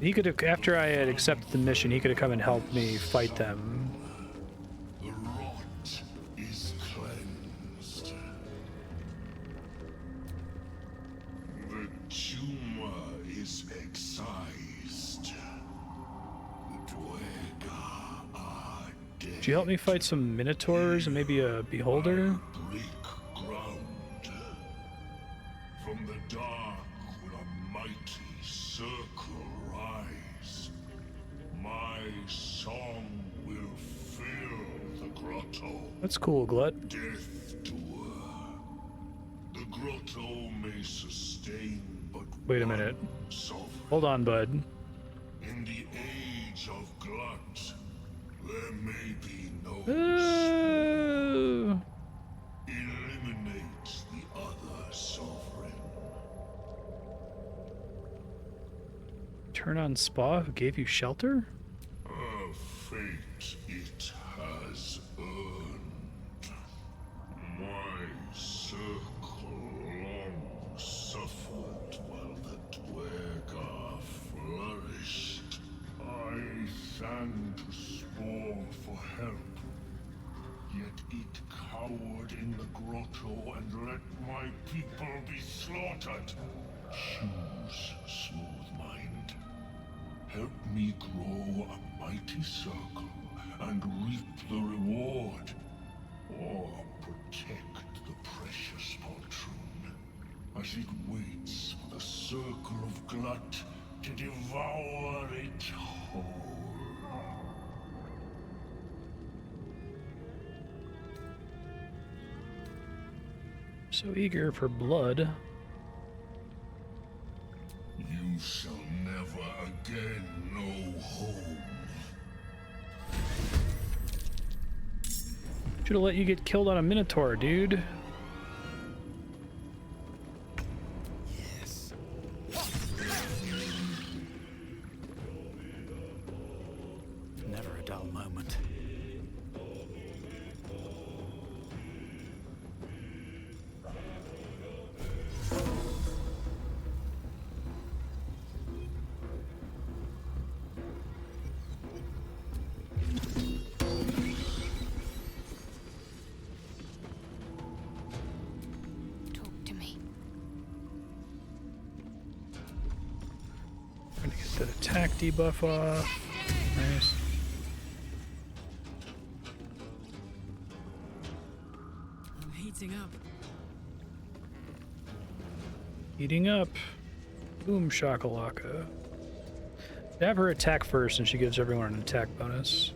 He could have, after I had accepted the mission, he could have come and helped me fight them. The rot is cleansed. The tumor is excised. The Duergar are dead. Could you help me fight some Minotaurs and maybe a Beholder? Break ground. From the dark will a mighty circle rise. My song will fill the grotto. That's cool, Glut. Death doer. The grotto may sustain but Wait a minute. sovereign. Hold on, bud. In the age of Glut, there may be no eliminate the other sovereign. Turn on Spa, who gave you shelter? A fate it has earned. My circle long suffered while the Duergar flourished. I sang to Spore for help, yet it cowered in the grotto and let my people be slaughtered. Choose, smooth mind. Help me grow a mighty circle and reap the reward, or protect the precious poltroon as it waits for the circle of Glut to devour it whole. So eager for blood. You shall never again know home. Should have let you get killed on a Minotaur, dude. Yes. Never a dull moment. That attack debuff off. Nice. I'm heating up. Heating up. Boom shakalaka. Have her attack first and she gives everyone an attack bonus.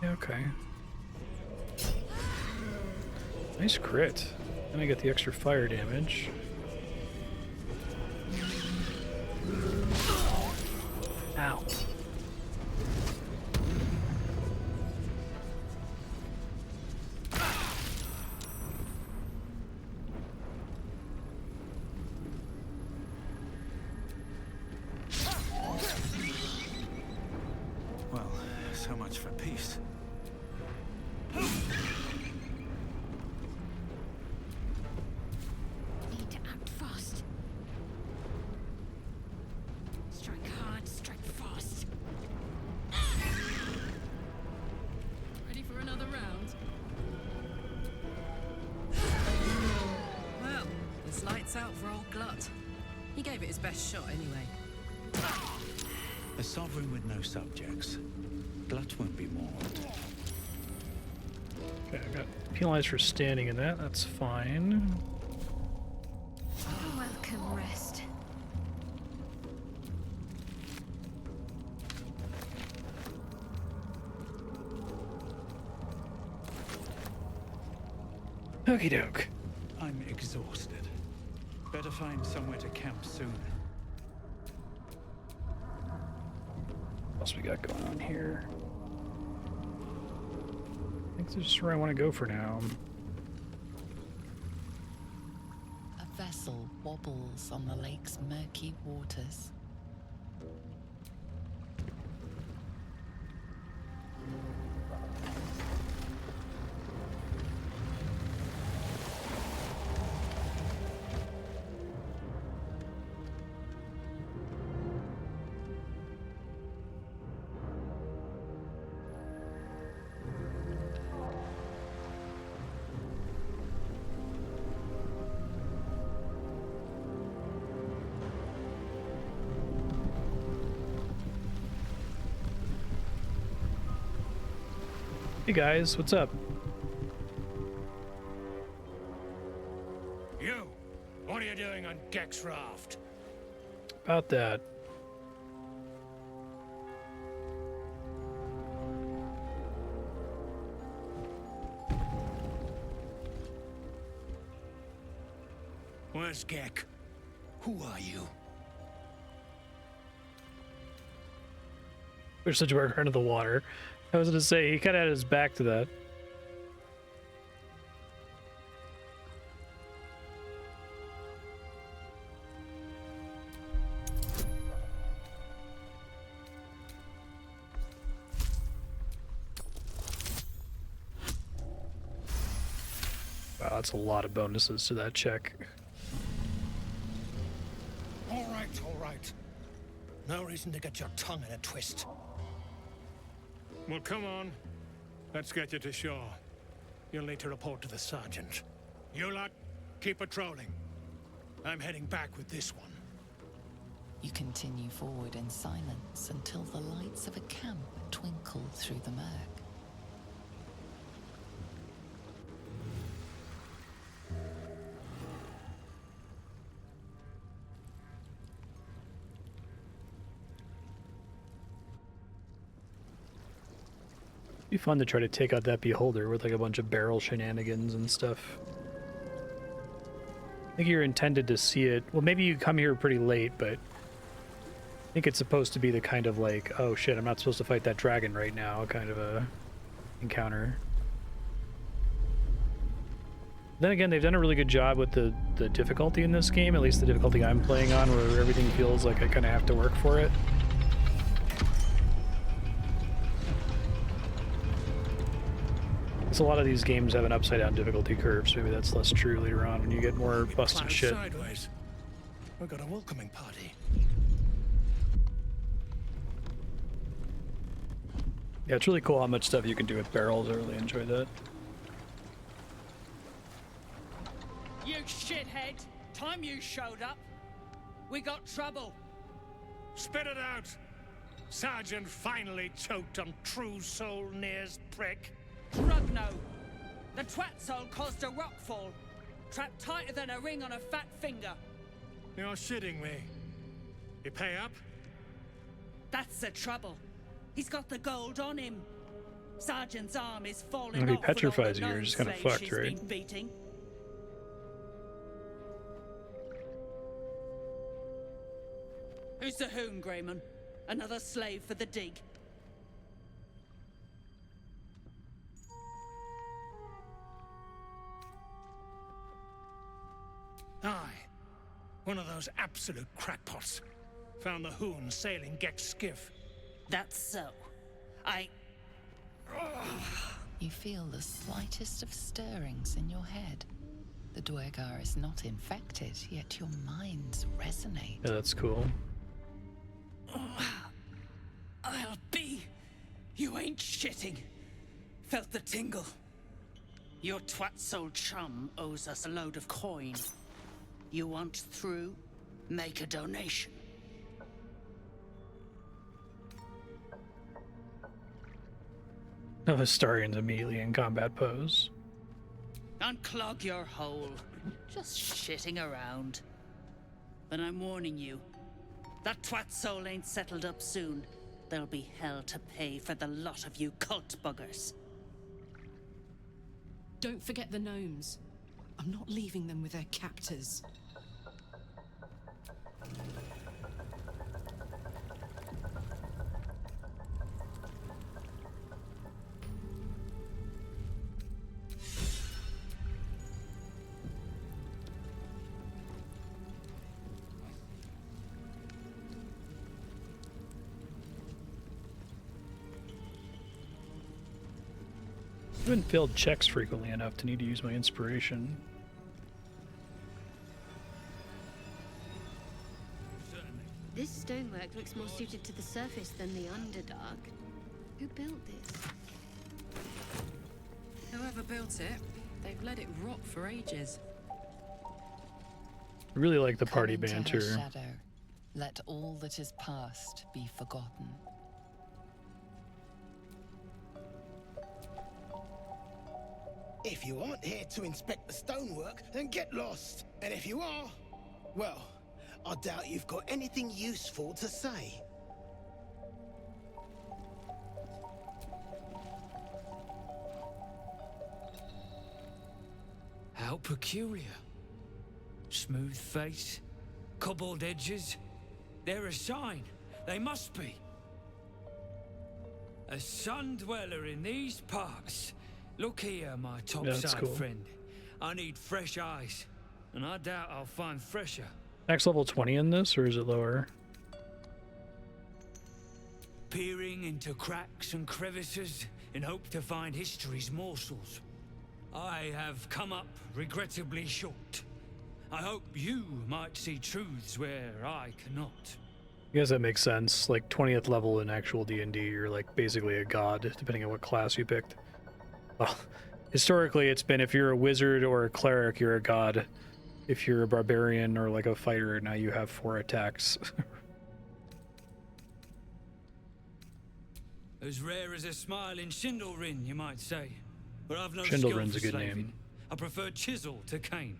Okay. Nice crit. And I get the extra fire damage. Ow. Well, so much for peace. Need to act fast. Strike hard, strike fast. Ready for another round? Well, it's lights out for old Glut. He gave it his best shot anyway. A sovereign with no subjects. Glut won't be mourned. Okay, I got penalized for standing in that. That's fine. A welcome rest. Okie doke. I'm exhausted. Better find somewhere to camp soon. What else we got going on here? I think this is where I want to go for now. A vessel wobbles on the lake's murky waters. Hey guys, what's up? You! What are you doing on Gek's raft? About that. Where's Gek? Who are you? Push the Duergar into the water. I was gonna say, he kind of had his back to that. Wow, that's a lot of bonuses to that check. All right. No reason to get your tongue in a twist. Well, come on. Let's get you to shore. You'll need to report to the sergeant. You lot, keep patrolling. I'm heading back with this one. You continue forward in silence until the lights of a camp twinkle through the murk. Be fun to try to take out that beholder with like a bunch of barrel shenanigans and stuff. I think you're intended to see it. Well, maybe you come here pretty late, but I think it's supposed to be the kind of like, oh shit, I'm not supposed to fight that dragon right now kind of a encounter. Then again, they've done a really good job with the difficulty in this game, at least the difficulty I'm playing on, where everything feels like I kind of have to work for it. A lot of these games have an upside-down difficulty curve, so maybe that's less true later on when you get more busted shit. Sideways. We've got a welcoming party. Yeah, it's really cool how much stuff you can do with barrels. I really enjoy that. You shithead! Time you showed up, we got trouble. Spit it out! Sergeant finally choked on True Soul Nere's prick. Grukkoh! The twat soul caused a rockfall, trapped tighter than a ring on a fat finger. You're shitting me. You pay up? That's the trouble. He's got the gold on him. Sergeant's arm is falling If he off petrifies with all you, the you're just gnome kind of slaves fucked, she's right? been beating. Who's the hoon, Greyman? Another slave for the dig. Aye. One of those absolute crackpots. Found the hoon sailing Geck's skiff. That's so. You feel the slightest of stirrings in your head. The Duergar is not infected, yet your minds resonate. Yeah, that's cool. I'll be. You ain't shitting. Felt the tingle. Your twat soul chum owes us a load of coin. You want through? Make a donation. No, Astarian's immediately in combat pose. Unclog your hole. Just shitting around. But I'm warning you. That twat soul ain't settled up soon. There'll be hell to pay for the lot of you cult buggers. Don't forget the gnomes. I'm not leaving them with their captors. I haven't failed checks frequently enough to need to use my inspiration. This stonework looks more suited to the surface than the Underdark. Who built this? Whoever built it, they've let it rot for ages. I really like the party Come into her banter. shadow. Let all that is past be forgotten. If you aren't here to inspect the stonework, then get lost. And if you are, well, I doubt you've got anything useful to say. How peculiar. Smooth face, cobbled edges. They're a sign. They must be. A sun dweller in these parts. Look here, my Yeah, that's topside cool. friend. I need fresh eyes, and I doubt I'll find fresher. Max level 20 in this, or is it lower? Peering into cracks and crevices in hope to find history's morsels. I have come up regrettably short. I hope you might see truths where I cannot. I guess that makes sense. Like 20th level in actual D&D, you're like basically a god, depending on what class you picked. Well, historically it's been if you're a wizard or a cleric, you're a god. If you're a barbarian or like a fighter, now you have 4 attacks. As rare as a smile in Schindlerin, you might say. But I've no skill Schindlerin's for a good slaving. name. I prefer chisel to cane.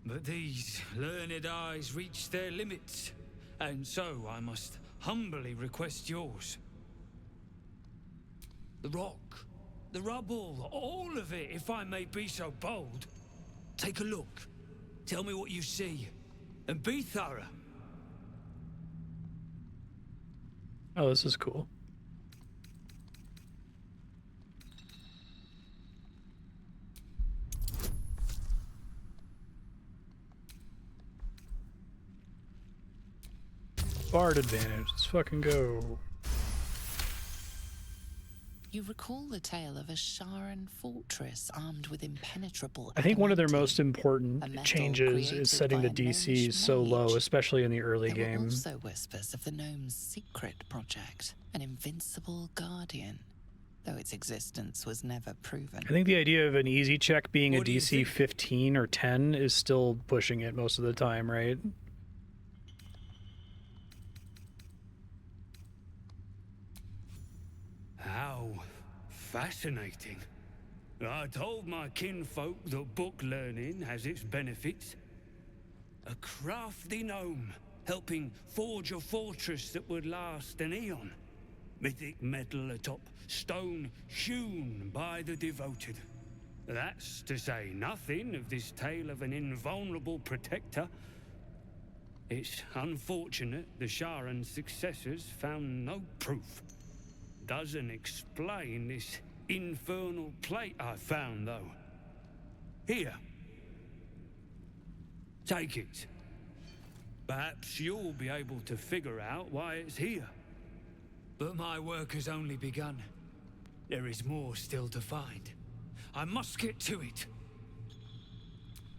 But these learned eyes reach their limits, and so I must humbly request yours. The rock, the rubble, all of it, if I may be so bold. Take a look. Tell me what you see, and be thorough. Oh, this is cool. Bard advantage. Let's fucking go. You recall the tale of a Sharan fortress armed with impenetrable. I think one of their most a important metal changes is created setting by the a DCs so gnomish low, mage. especially in the early There were game. also whispers of the gnome's secret project, an invincible guardian, though its existence was never proven. I think the idea of an easy check being a What do you DC think? 15 or 10 is still pushing it most of the time, right? How fascinating. I told my kinfolk that book learning has its benefits. A crafty gnome, helping forge a fortress that would last an eon. Mythic metal atop stone hewn by the devoted. That's to say nothing of this tale of an invulnerable protector. It's unfortunate the Sharan's successors found no proof. Doesn't explain this infernal plate I found, though. Here. Take it. Perhaps you'll be able to figure out why it's here. But my work has only begun. There is more still to find. I must get to it.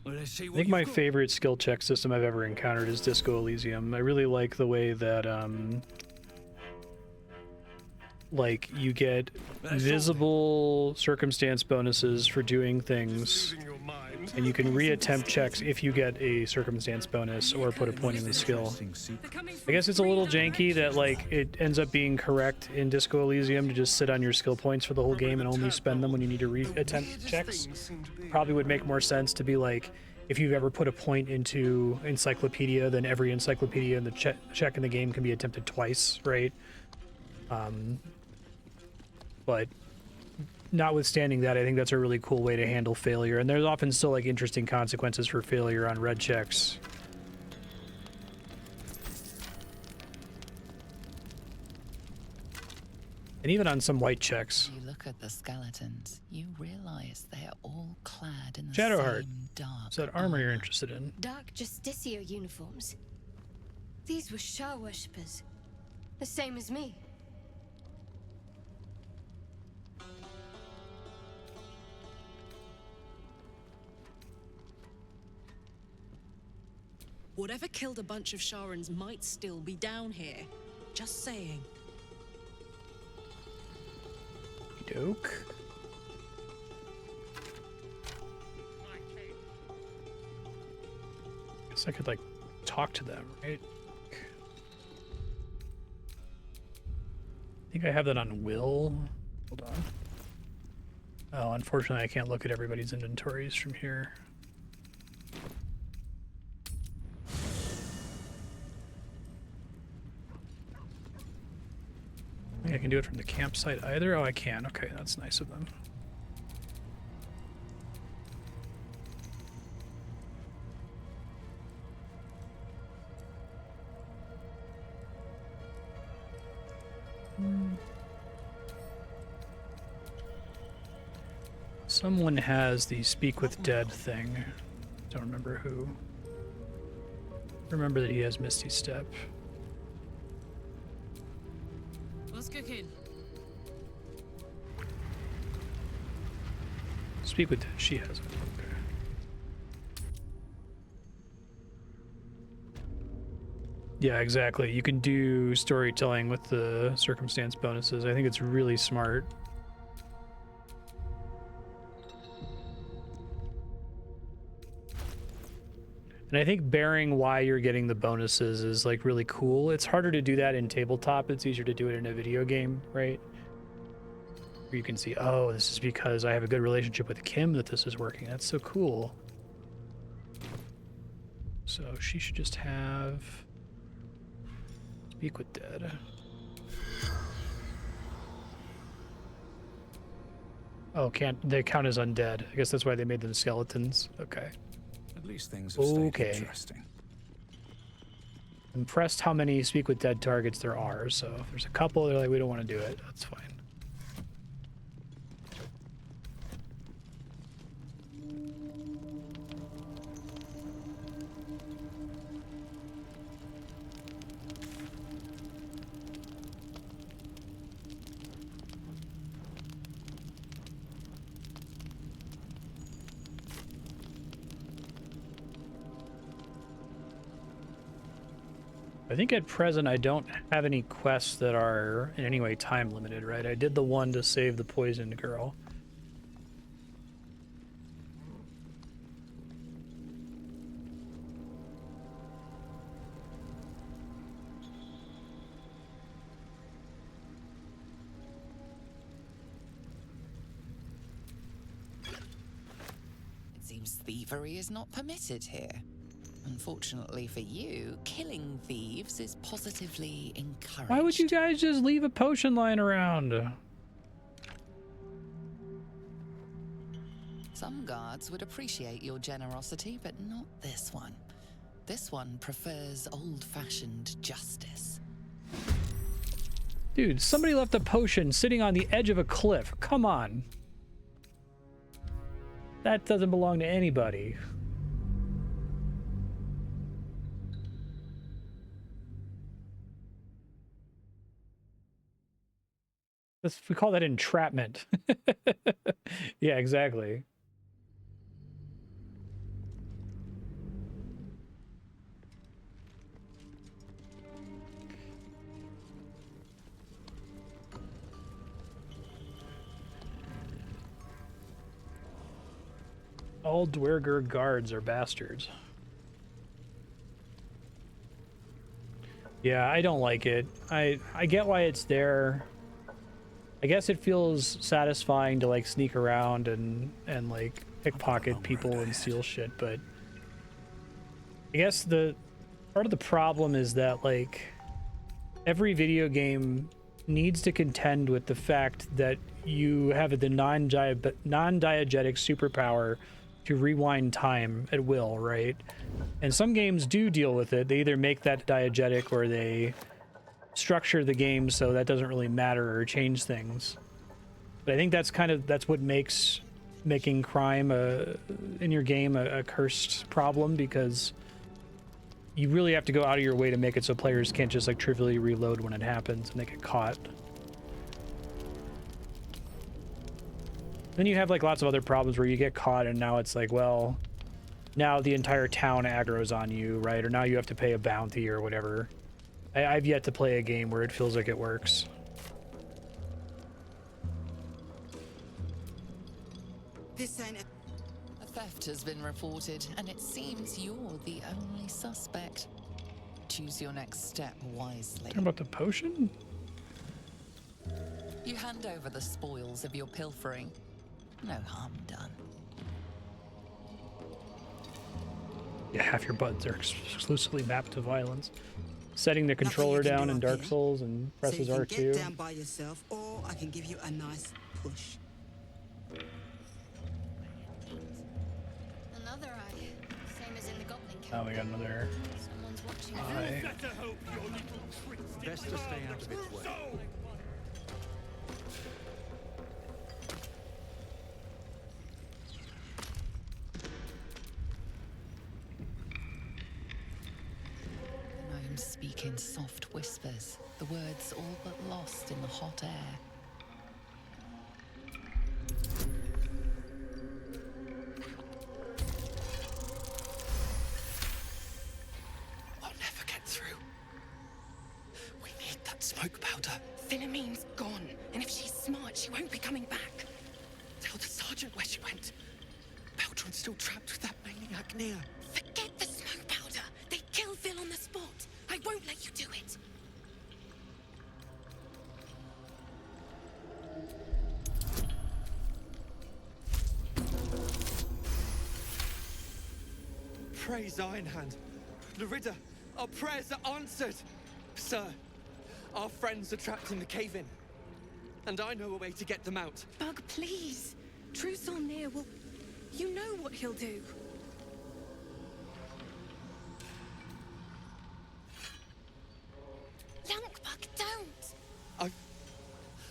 Well, let's see I what think my you've got. favorite skill check system I've ever encountered is Disco Elysium. I really like the way that, like, you get visible circumstance bonuses for doing things, and you can reattempt checks if you get a circumstance bonus or put a point in the skill. I guess it's a little janky that, like, it ends up being correct in Disco Elysium to just sit on your skill points for the whole game and only spend them when you need to reattempt checks. Probably would make more sense to be like, if you've ever put a point into Encyclopedia, then every Encyclopedia in the check in the game can be attempted twice, right? But notwithstanding that, I think that's a really cool way to handle failure, and there's often still like interesting consequences for failure on red checks. And even on some white checks. You look at the skeletons, you realize they are all clad in the Shadowheart. same dark Is that armor you're interested in? Dark Justicia uniforms. These were Shah worshippers. The same as me. Whatever killed a bunch of Sharans might still be down here. Just saying. Doke. Guess I could like talk to them, right? I think I have that on Wyll. Hold on. Oh, unfortunately I can't look at everybody's inventories from here. I think I can do it from the campsite either. Oh, I can. Okay, that's nice of them. Someone has the Speak with Dead thing. Don't remember who. Remember that he has Misty Step. What's cooking? Speak with Dead, she has it. Okay. Yeah, exactly. You can do storytelling with the circumstance bonuses. I think it's really smart. And I think bearing why you're getting the bonuses is like really cool. It's harder to do that in tabletop. It's easier to do it in a video game, right? Where you can see, oh, this is because I have a good relationship with Kim that this is working. That's so cool. So she should just have Speak with Dead. Oh, they count as undead. I guess that's why they made them skeletons. Okay. At least things have stayed interesting. Impressed how many Speak with Dead targets there are. So if there's a couple, they're like, we don't want to do it. That's fine. I think at present I don't have any quests that are in any way time limited, right? I did the one to save the poisoned girl. It seems thievery is not permitted here. Unfortunately for you, killing thieves is positively encouraged. Why would you guys just leave a potion lying around? Some guards would appreciate your generosity, but not this one. This one prefers old-fashioned justice. Dude, somebody left a potion sitting on the edge of a cliff. Come on. That doesn't belong to anybody. We call that entrapment. Yeah, exactly. All Duergar guards are bastards. Yeah, I don't like it. I get why it's there. I guess it feels satisfying to like sneak around and like pickpocket people and steal shit, but I guess the part of the problem is that like every video game needs to contend with the fact that you have the non-diegetic superpower to rewind time at will, right? And some games do deal with it. They either make that diegetic or they structure the game so that doesn't really matter or change things. But I think that's what makes making crime in your game a cursed problem, because you really have to go out of your way to make it so players can't just like trivially reload when it happens and they get caught. Then you have like lots of other problems where you get caught and now it's like, well, now the entire town aggro's on you, right? Or now you have to pay a bounty or whatever. I've yet to play a game where it feels like it works. This ain't a theft has been reported, and it seems you're the only suspect. Choose your next step wisely. Talking about the potion? You hand over the spoils of your pilfering. No harm done. Yeah, half your buttons are exclusively mapped to violence. Setting the controller down in Dark Souls and presses so you R2. can get down by yourself, or I can give you a nice push. Another eye, same as in the Goblin Camp. Oh, we got another Someone's watching. eye. Best to stay out of its way. Gnomes speak in soft whispers, the words all but lost in the hot air. I'll never get through. We need that smoke powder. Philomeen's gone, and if she's smart, she won't be coming back. Tell the sergeant where she went. Baltur's still trapped with that maniac Nere. Forget the smoke powder. They killed Wyll on the spot. I won't let you do it. Praise Ironhand. Lorida, our prayers are answered. Sir, our friends are trapped in the cave-in. And I know a way to get them out. Bug, please. Truce on Nere will... You know what he'll do. Bug, don't!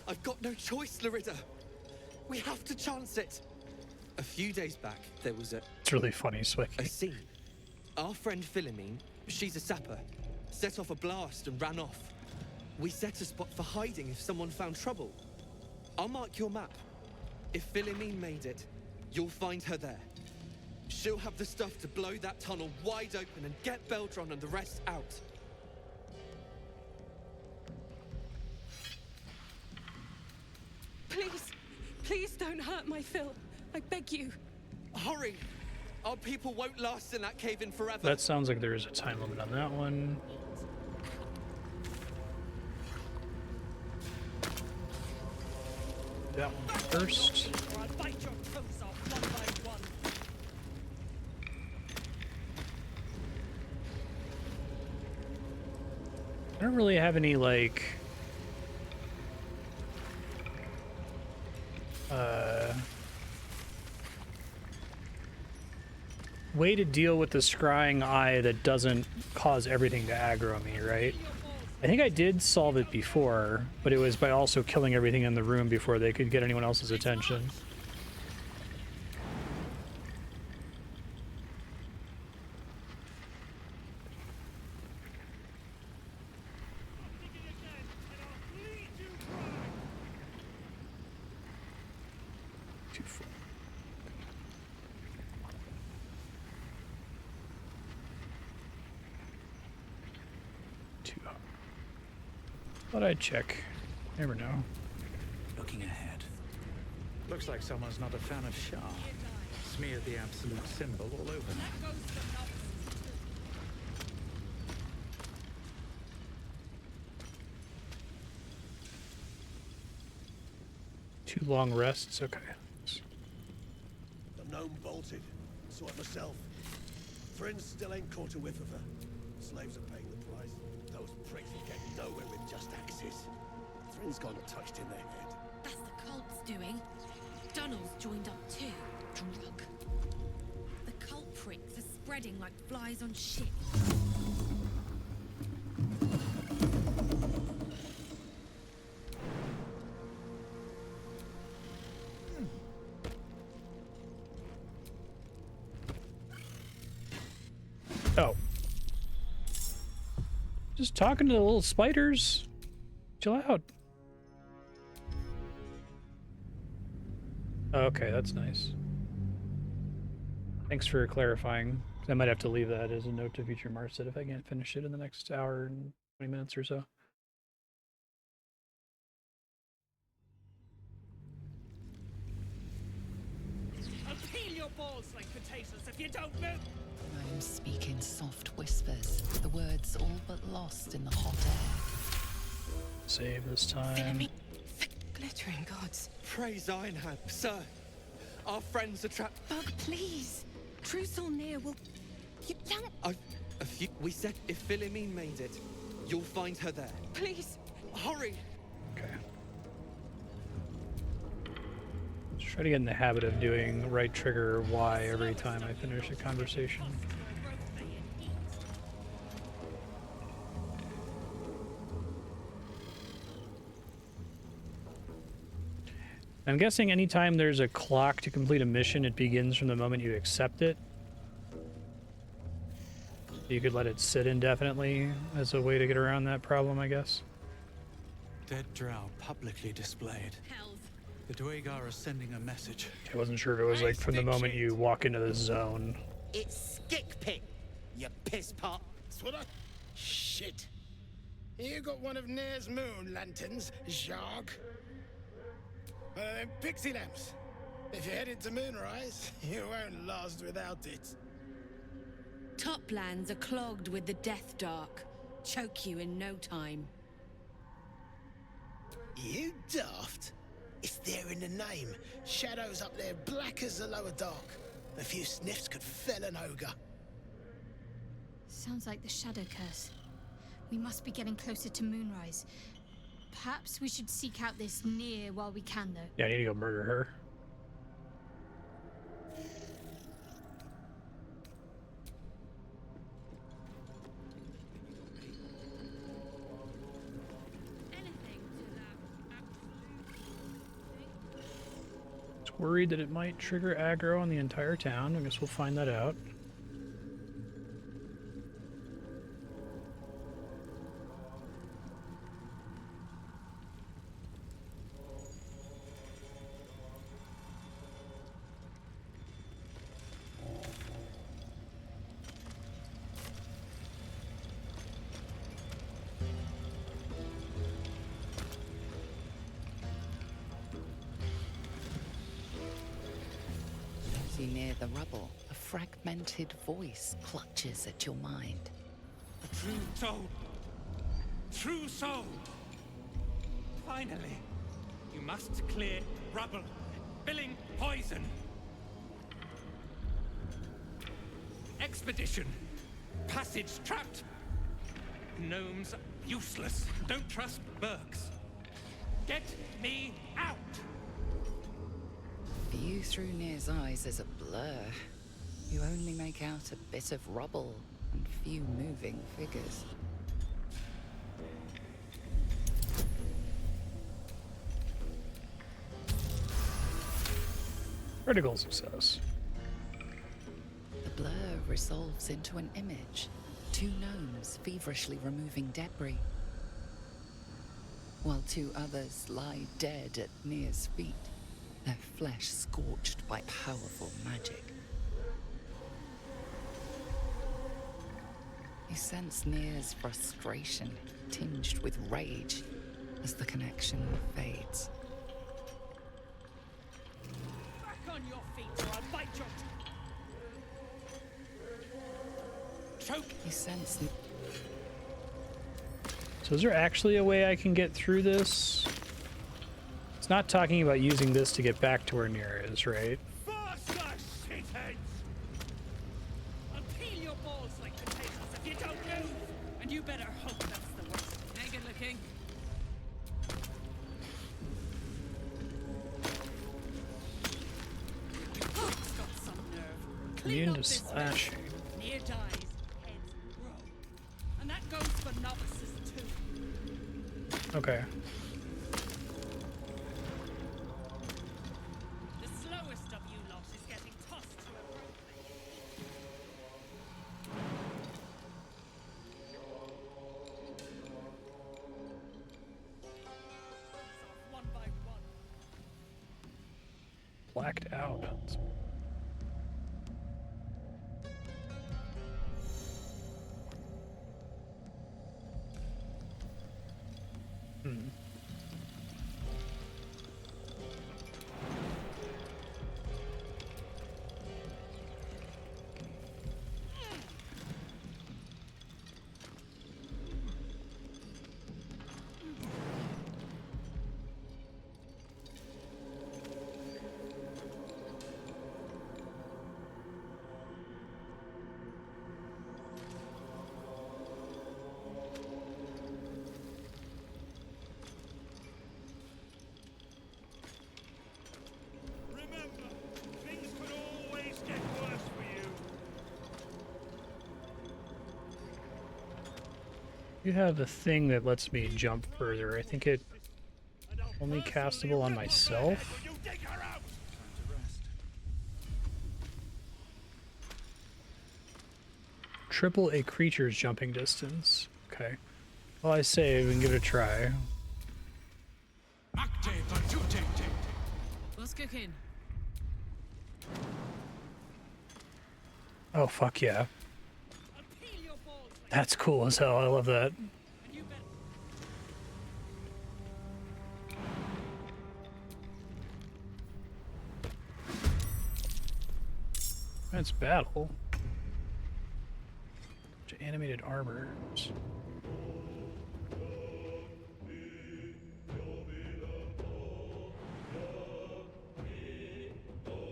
I've got no choice, Lorida. We have to chance it. A few days back, there was It's really funny, Swick. a scene. Our friend Philomeen, she's a sapper, set off a blast and ran off. We set a spot for hiding if someone found trouble. I'll mark your map. If Philomeen made it, you'll find her there. She'll have the stuff to blow that tunnel wide open and get Beldron and the rest out. Please, please don't hurt my Phil. I beg you. Hurry! Our people won't last in that cave-in forever. That sounds like there is a time limit on that one. That one first. I'll bite your toes off one by one. I don't really have any, like... way to deal with the scrying eye that doesn't cause everything to aggro me, right? I think I did solve it before, but it was by also killing everything in the room before they could get anyone else's attention. Thought I'd check. Never know. Looking ahead. Looks like someone's not a fan of Shah. Smeared the absolute symbol all over them. Two long rests, okay. The gnome bolted. Saw it myself. Friends still ain't caught a whiff of her. Slaves are paying the price. Those pricks will get nowhere with just axes. Friends got touched in their head. That's the cult's doing. Dunnell's joined up too. Drug. The cult pricks are spreading like flies on shit. Oh. Just talking to the little spiders. Chill out. Okay, that's nice. Thanks for clarifying. I might have to leave that as a note to future Marstead if I can't finish it in the next hour and 20 minutes or so. I'll peel your balls like potatoes if you don't move. Gnomes speak in soft whispers, the words all but lost in the hot air. Save this time. Glittering gods. Praise Ironhand. Sir, our friends are trapped. Bug, please. Truce on Nere will... You don't... We said if Philomeen made it, you'll find her there. Please. Hurry! Okay. Just try to get in the habit of doing right trigger Y every time I finish a conversation. I'm guessing anytime there's a clock to complete a mission, it begins from the moment you accept it. You could let it sit indefinitely as a way to get around that problem, I guess. Dead Drow publicly displayed. The Duergar are sending a message. I wasn't sure if it was like from the moment you walk into the zone. It's Skickpit, you piss pot. That's what I... Shit. You got one of Nere's moon lanterns, Jarg. Pixie lamps. If you're headed to Moonrise, you won't last without it. Toplands are clogged with the Death Dark. Choke you in no time. You daft. It's there in the name. Shadows up there black as the lower dark. A few sniffs could fell an ogre. Sounds like the Shadow Curse. We must be getting closer to Moonrise. Perhaps we should seek out this Nere while we can, though. Yeah, I need to go murder her. Worried that it might trigger aggro on the entire town. I guess we'll find that out. Near the rubble, a fragmented voice clutches at your mind. A true soul. True soul. Finally. You must clear rubble. Billing poison. Expedition. Passage trapped. Gnomes useless. Don't trust Burks. Get me out. View through Nere's eyes is a blur. You only make out a bit of rubble and few moving figures. Critical success. The blur resolves into an image. Two gnomes feverishly removing debris, while two others lie dead at Nere's feet, their flesh scorched by powerful magic. You sense Nere's frustration, tinged with rage, as the connection fades. Back on your feet or I'll bite your... Choke! You sense... So is there actually a way I can get through this? It's not talking about using this to get back to where Nere is, right? Faster, shitheads! I'll peel your balls like potatoes if you don't move! And you better hope that's the worst. Naked looking. It's got some nerve. Immune to slash. Nere dies, heads grow. And that goes for novices too. Okay. The slowest of you lot is getting tossed to a rope. One by one. Blacked out. You have a thing that lets me jump further. I think it only castable on myself. Triple a creature's jumping distance. Okay. Well, I say we can give it a try. What's cooking? Oh, fuck yeah. That's cool as hell. I love that. That's battle. Animated armors.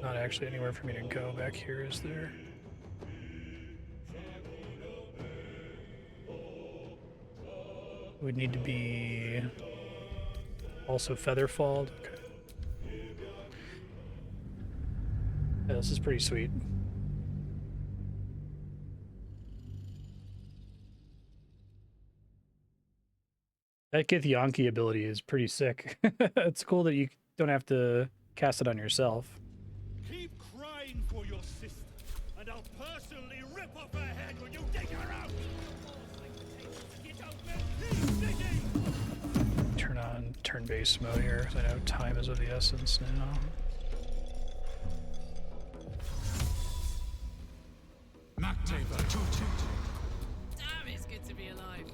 Not actually anywhere for me to go back here, is there? Would need to be also featherfalled. Okay. Yeah, this is pretty sweet. That Githyanki ability is pretty sick. It's cool that you don't have to cast it on yourself. Keep crying for your sister, and I'll personally rip off her head when you dig her out. Turn on turn-based mode here, because I know time is of the essence now. Damn, it's good to be alive.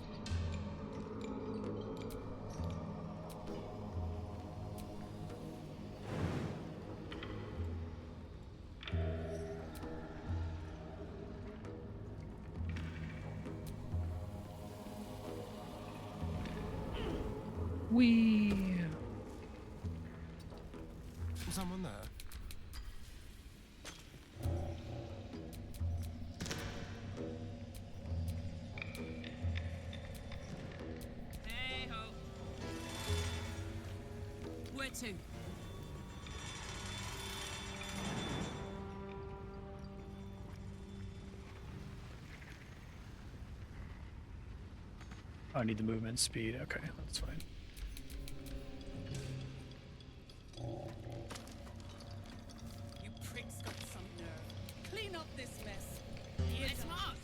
Wee. Someone there? Hey ho. Where to? Oh, I need the movement speed. Okay, that's fine. You pricks got some nerve. Clean up this mess. Let's march.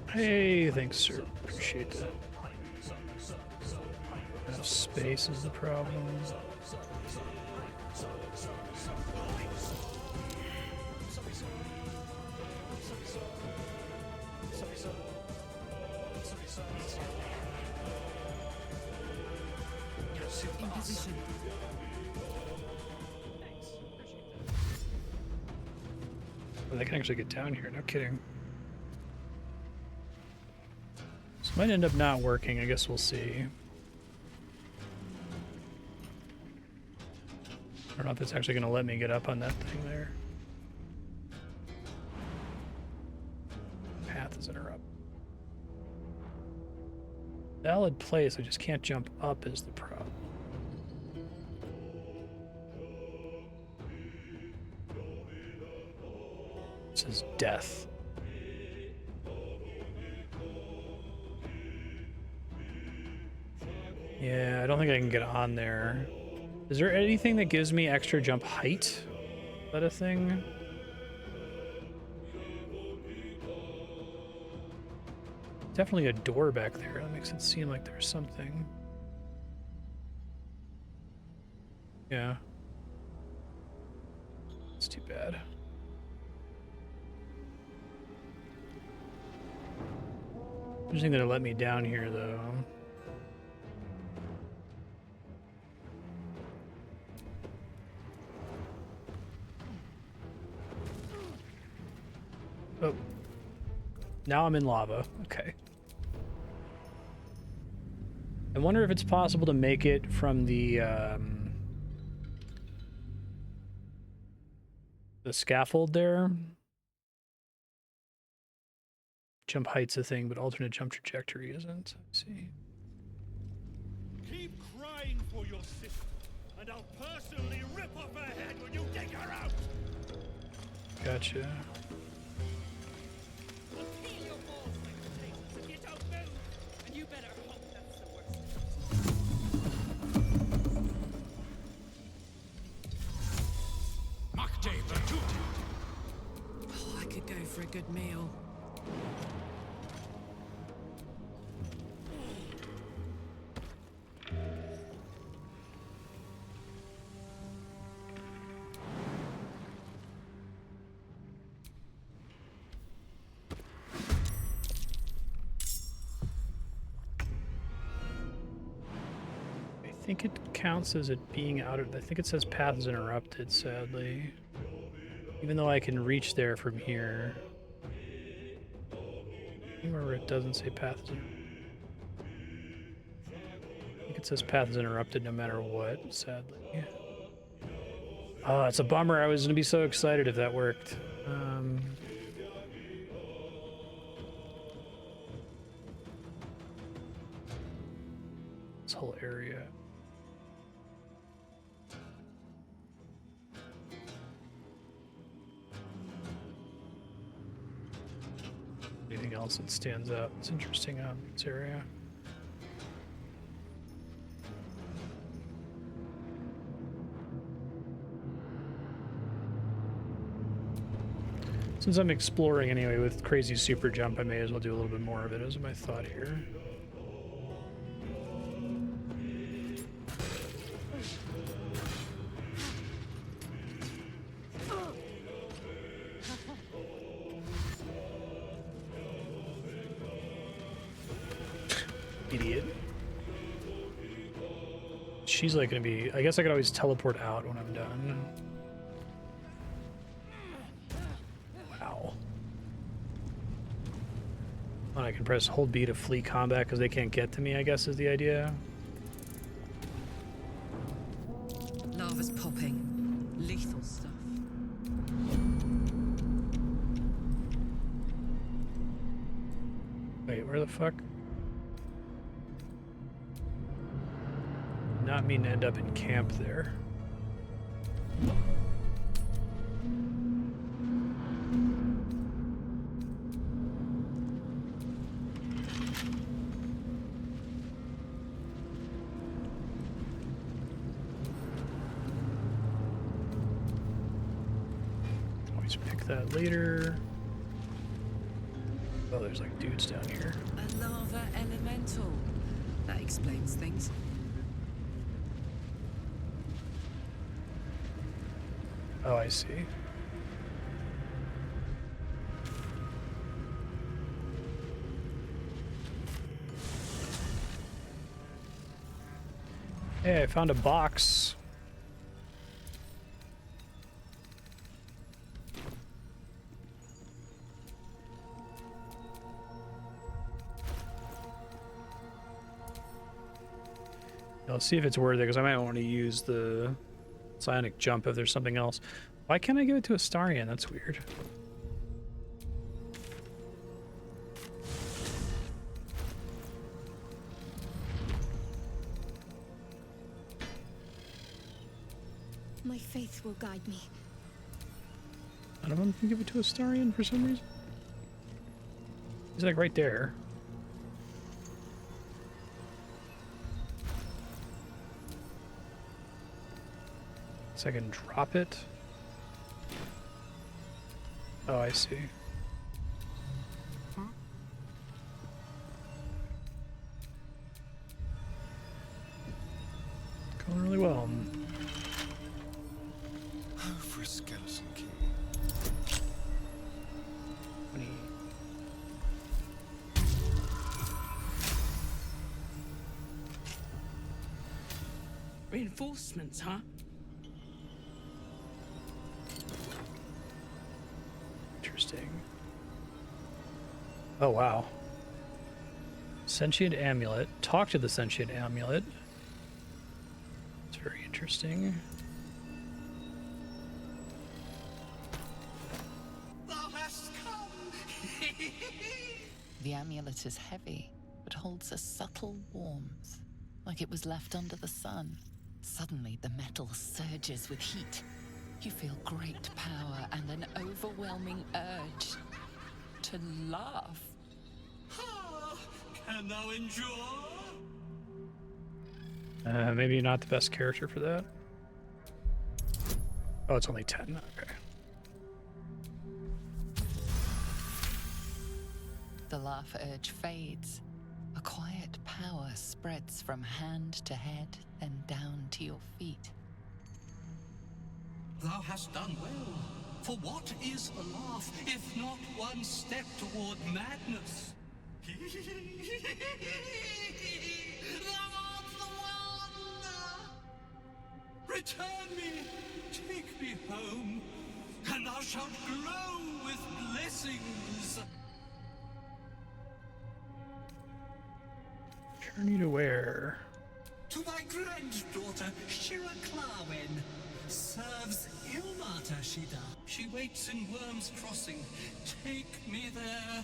Hey, thanks, sir. Appreciate that. Space is the problem. In position. Well, they can actually get down here, no kidding. This might end up not working, I guess we'll see. I don't know if it's actually going to let me get up on that thing there. Path is interrupt. Valid place, I just can't jump up is the problem. It says death. Yeah, I don't think I can get on there. Is there anything that gives me extra jump height? Is that a thing? Definitely a door back there. That makes it seem like there's something. Yeah. It's too bad. There's nothing that'll let me down here, though. Oh. Now I'm in lava. Okay. I wonder if it's possible to make it from the scaffold there. Jump height's a thing, but alternate jump trajectory isn't. Let's see. Keep crying for your sister, and I'll personally rip off her head when you dig her out! Gotcha. I'll peel your balls like potatoes if you don't move, and you better hope that's the worst. Oh, I could go for a good meal. I think it counts as it being out of. I think it says path is interrupted, sadly. Even though I can reach there from here. Anywhere it doesn't say path is interrupted. I think it says path is interrupted no matter what, sadly. Oh, it's a bummer. I was going to be so excited if that worked. This whole area. Anything else that stands out? It's interesting out in this area. Since I'm exploring anyway with crazy super jump, I may as well do a little bit more of it as my thought here. Idiot. She's like gonna be, I guess I could always teleport out when I'm done. Wow. And I can press hold B to flee combat because they can't get to me, I guess is the idea. Lava's popping. Lethal stuff. Wait, where the fuck? Not mean to end up in camp there. Always pick that later. Oh, there's like dudes down here. A lava elemental. That explains things. Oh, I see. Hey, I found a box. I'll see if it's worth it, because I might want to use the psionic jump if there's something else. Why can't I give it to Astarion? That's weird. My faith will guide me. None of them can give it to Astarion for some reason. He's like right there. So I can drop it. Oh, I see. Going really well. Oh, for a skeleton king. Reinforcements, huh? Interesting. Oh, wow. Sentient Amulet. Talk to the Sentient Amulet. It's very interesting. Thou hast come! The amulet is heavy, but holds a subtle warmth, like it was left under the sun, Suddenly, the metal surges with heat. You feel great power and an overwhelming urge to laugh. Can thou endure? Maybe not the best character for that. Oh, it's only 10. Okay. The laugh urge fades. A quiet power spreads from hand to head, then down to your feet. Thou hast done well. For what is a laugh, if not one step toward madness? Thou art the one! Return me, take me home, and thou shalt glow with blessings. Journey to where? To thy granddaughter, Shira Clarwen. Serves Ilmata, she does. She waits in Worm's Crossing. Take me there,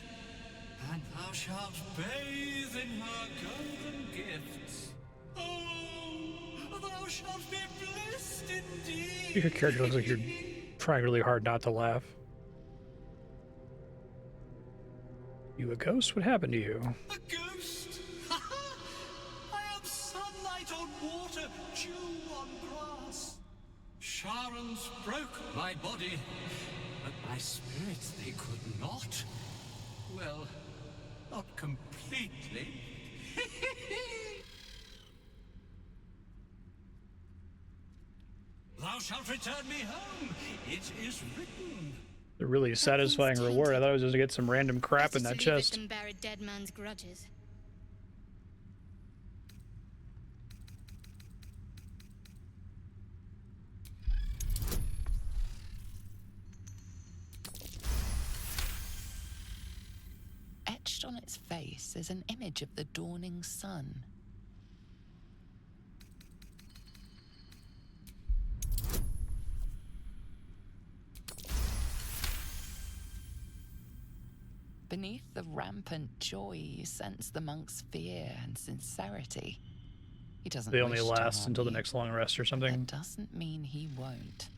and thou shalt bathe in her golden gifts. Oh, thou shalt be blessed indeed. Your character looks like you're trying really hard not to laugh. You a ghost? What happened to you? A ghost? I am sunlight on water, dew on grass. Sharons broke my body, but my spirits they could not. Well, not completely. Thou shalt return me home. It is written. A really satisfying reward. I thought I was just gonna get some random crap in that chest. Than bear a dead man's grudges. Etched on its face is an image of the dawning sun. Beneath the rampant joy, you sense the monk's fear and sincerity. He doesn't. They only wish to last harm until the you. next long rest or something. That doesn't mean he won't.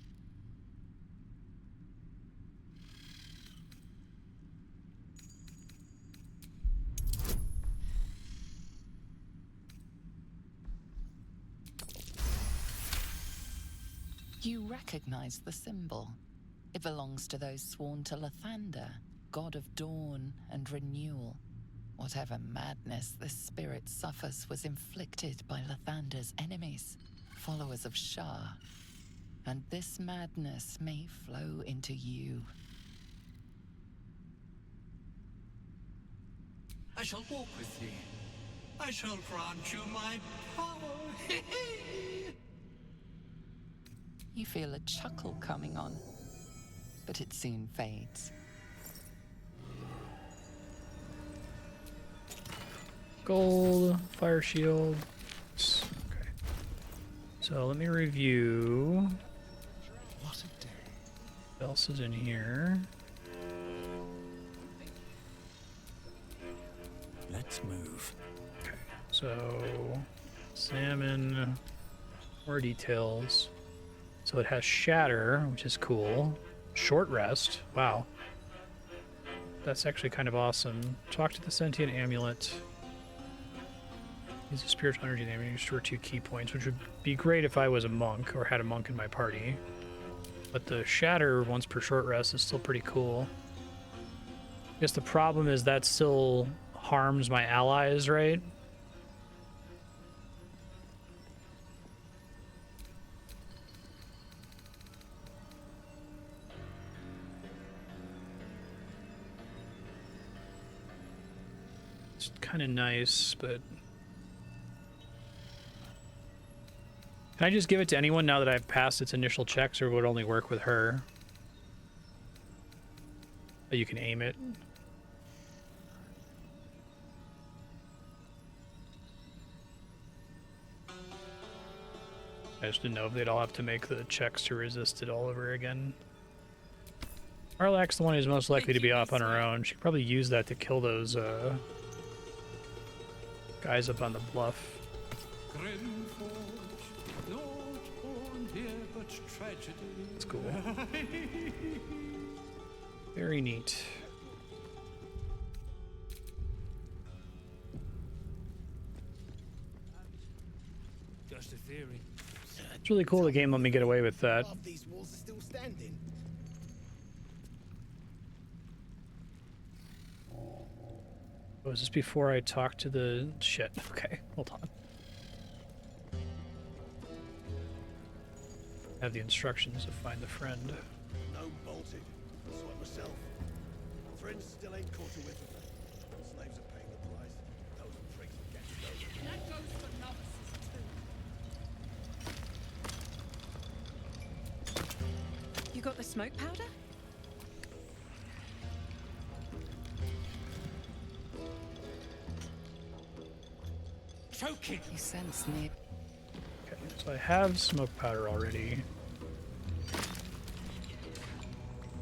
You recognize the symbol. It belongs to those sworn to Lathander, god of dawn and renewal. Whatever madness this spirit suffers was inflicted by Lathander's enemies, followers of Shah. And this madness may flow into you. I shall walk with thee. I shall grant you my power. You feel a chuckle coming on, but it soon fades. Gold, fire shield. Okay. So let me review. What a day. What else is in here? Let's move. Okay. So, salmon, more details. So it has shatter, which is cool. Short rest. Wow. That's actually kind of awesome. Talk to the Sentient Amulet. Use the spiritual energy name and restore 2 key points, which would be great if I was a monk or had a monk in my party. But the shatter once per short rest is still pretty cool. I guess the problem is that still harms my allies, right? It's kind of nice, but... Can I just give it to anyone now that I've passed its initial checks, or would it only work with her? Oh, you can aim it. I just didn't know if they'd all have to make the checks to resist it all over again. Karlach's the one who's most likely to be off on her own. She could probably use that to kill those guys up on the bluff. Grymforge, not born here, but tragedy. That's cool. Very neat. Just a theory. It's really cool the game let me get away with that. Half these walls are still standing. Oh, is this before I talk to the shit? Okay, hold on. I have the instructions to find the friend. No bolted. Saw it myself. Friends still ain't caught a whiff of it. Slaves are paying the price. Those pricks will get over. That goes for novices too. You got the smoke powder? Choking. You sense Nere. Okay, so I have smoke powder already.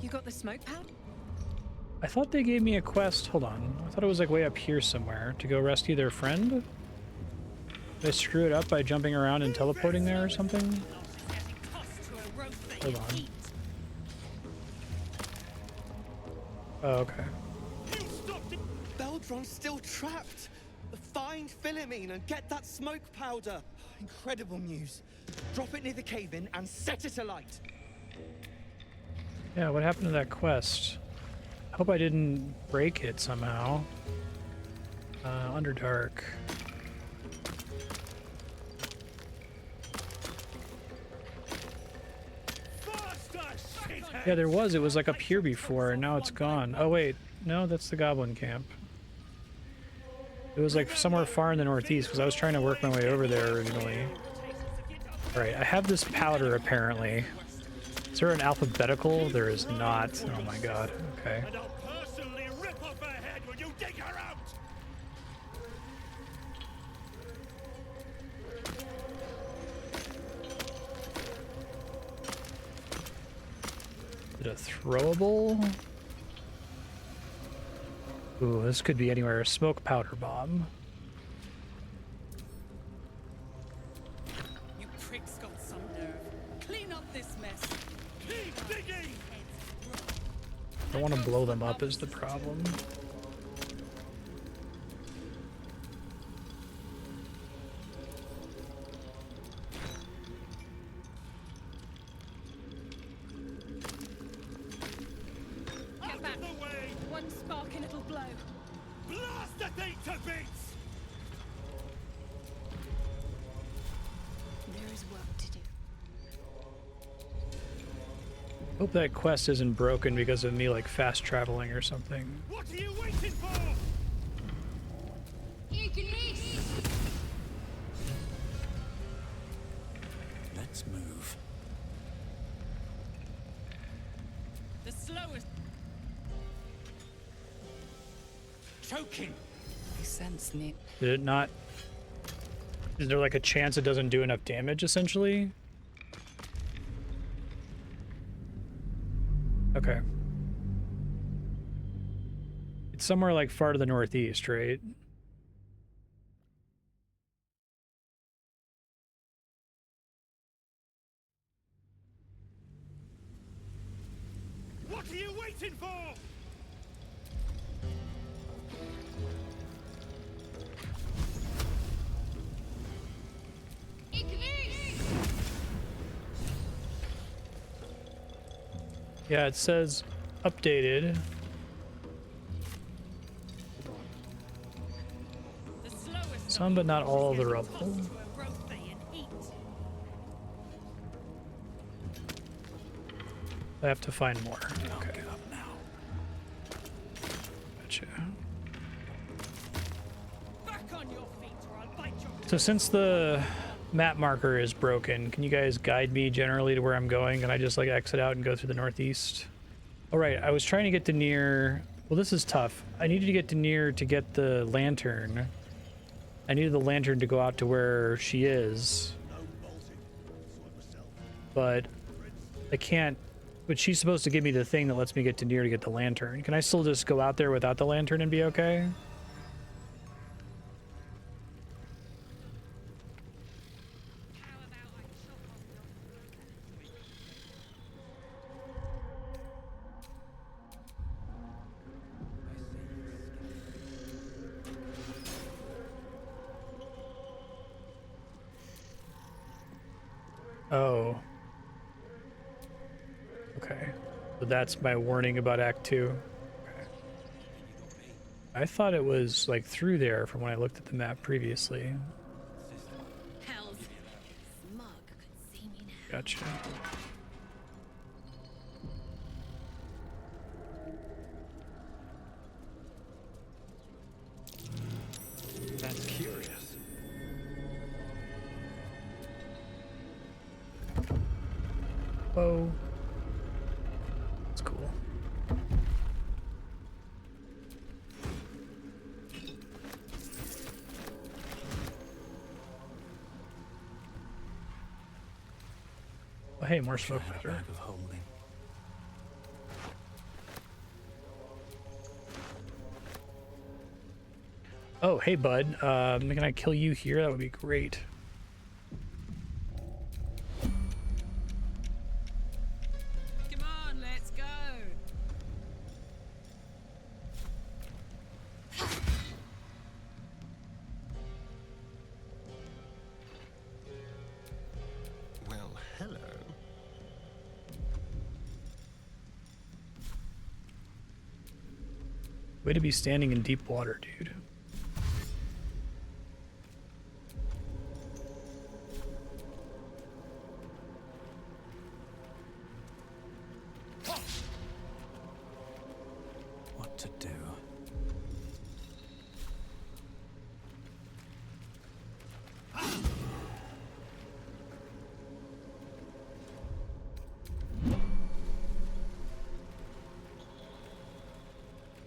You got the smoke powder? I thought they gave me a quest. Hold on. I thought it was like way up here somewhere to go rescue their friend. Did I screw it up by jumping around and teleporting there or something? Hold on. Oh, okay. Beldron's still trapped. Find Philomeen and get that smoke powder. Incredible news. Drop it near the cave-in and set it alight. Yeah, what happened to that quest? I hope I didn't break it somehow. Underdark. Yeah, there was. It was like up here before, and now it's gone. Oh, wait. No, that's the goblin camp. It was like somewhere far in the northeast, because I was trying to work my way over there originally. Alright, I have this powder, apparently. Is there an alphabetical? There is not. Oh my god. Okay. And I'll personally rip off her head when you dig her out! Is it a throwable? Ooh, this could be anywhere. A smoke powder bomb. You pricks got some nerve. Clean up this mess. Keep digging! I don't want to blow them up is the problem. Get back. One spark and it'll blow. Blast the thing to bits! There is work to do. Hope that quest isn't broken because of me like fast traveling or something. What are you waiting for? Let's move. The slowest. Choking. You sense Nere. Did it not? Is there like a chance it doesn't do enough damage essentially? Okay. It's somewhere like far to the northeast, right? What are you waiting for? Yeah, it says updated. Some, but not all of the rubble. I have to find more. Okay. Gotcha. So since the map marker is broken, can you guys guide me generally to where I'm going? Can I just like exit out and go through the northeast? All right, I was trying to get to Nere. Well, this is tough. I needed to get to Nere to get the lantern. I needed the lantern to go out to where she is. But I can't. But she's supposed to give me the thing that lets me get to Nere to get the lantern. Can I still just go out there without the lantern and be okay? Oh. Okay. So that's my warning about Act 2. Okay. I thought it was like through there from when I looked at the map previously. Hells. Smug could see me now. Gotcha. That's curious. Oh. That's cool. Oh, hey, more smoke. Bag of holding. Oh, hey, bud. Can I kill you here? That would be great. Come on, let's go. Well, hello. Way to be standing in deep water, dude. What to do?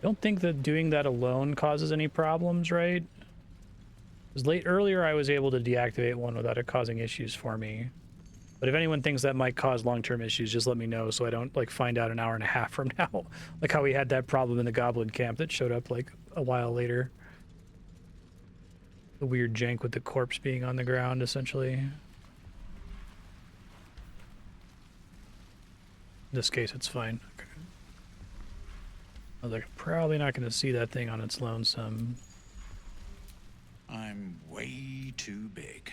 Don't think that doing that alone causes any problems, right? Because earlier I was able to deactivate one without it causing issues for me. But if anyone thinks that might cause long-term issues, just let me know so I don't like find out an hour and a half from now. Like how we had that problem in the goblin camp that showed up like a while later. The weird jank with the corpse being on the ground, essentially. In this case, it's fine. Okay. I was like, probably not going to see that thing on its lonesome. I'm way too big.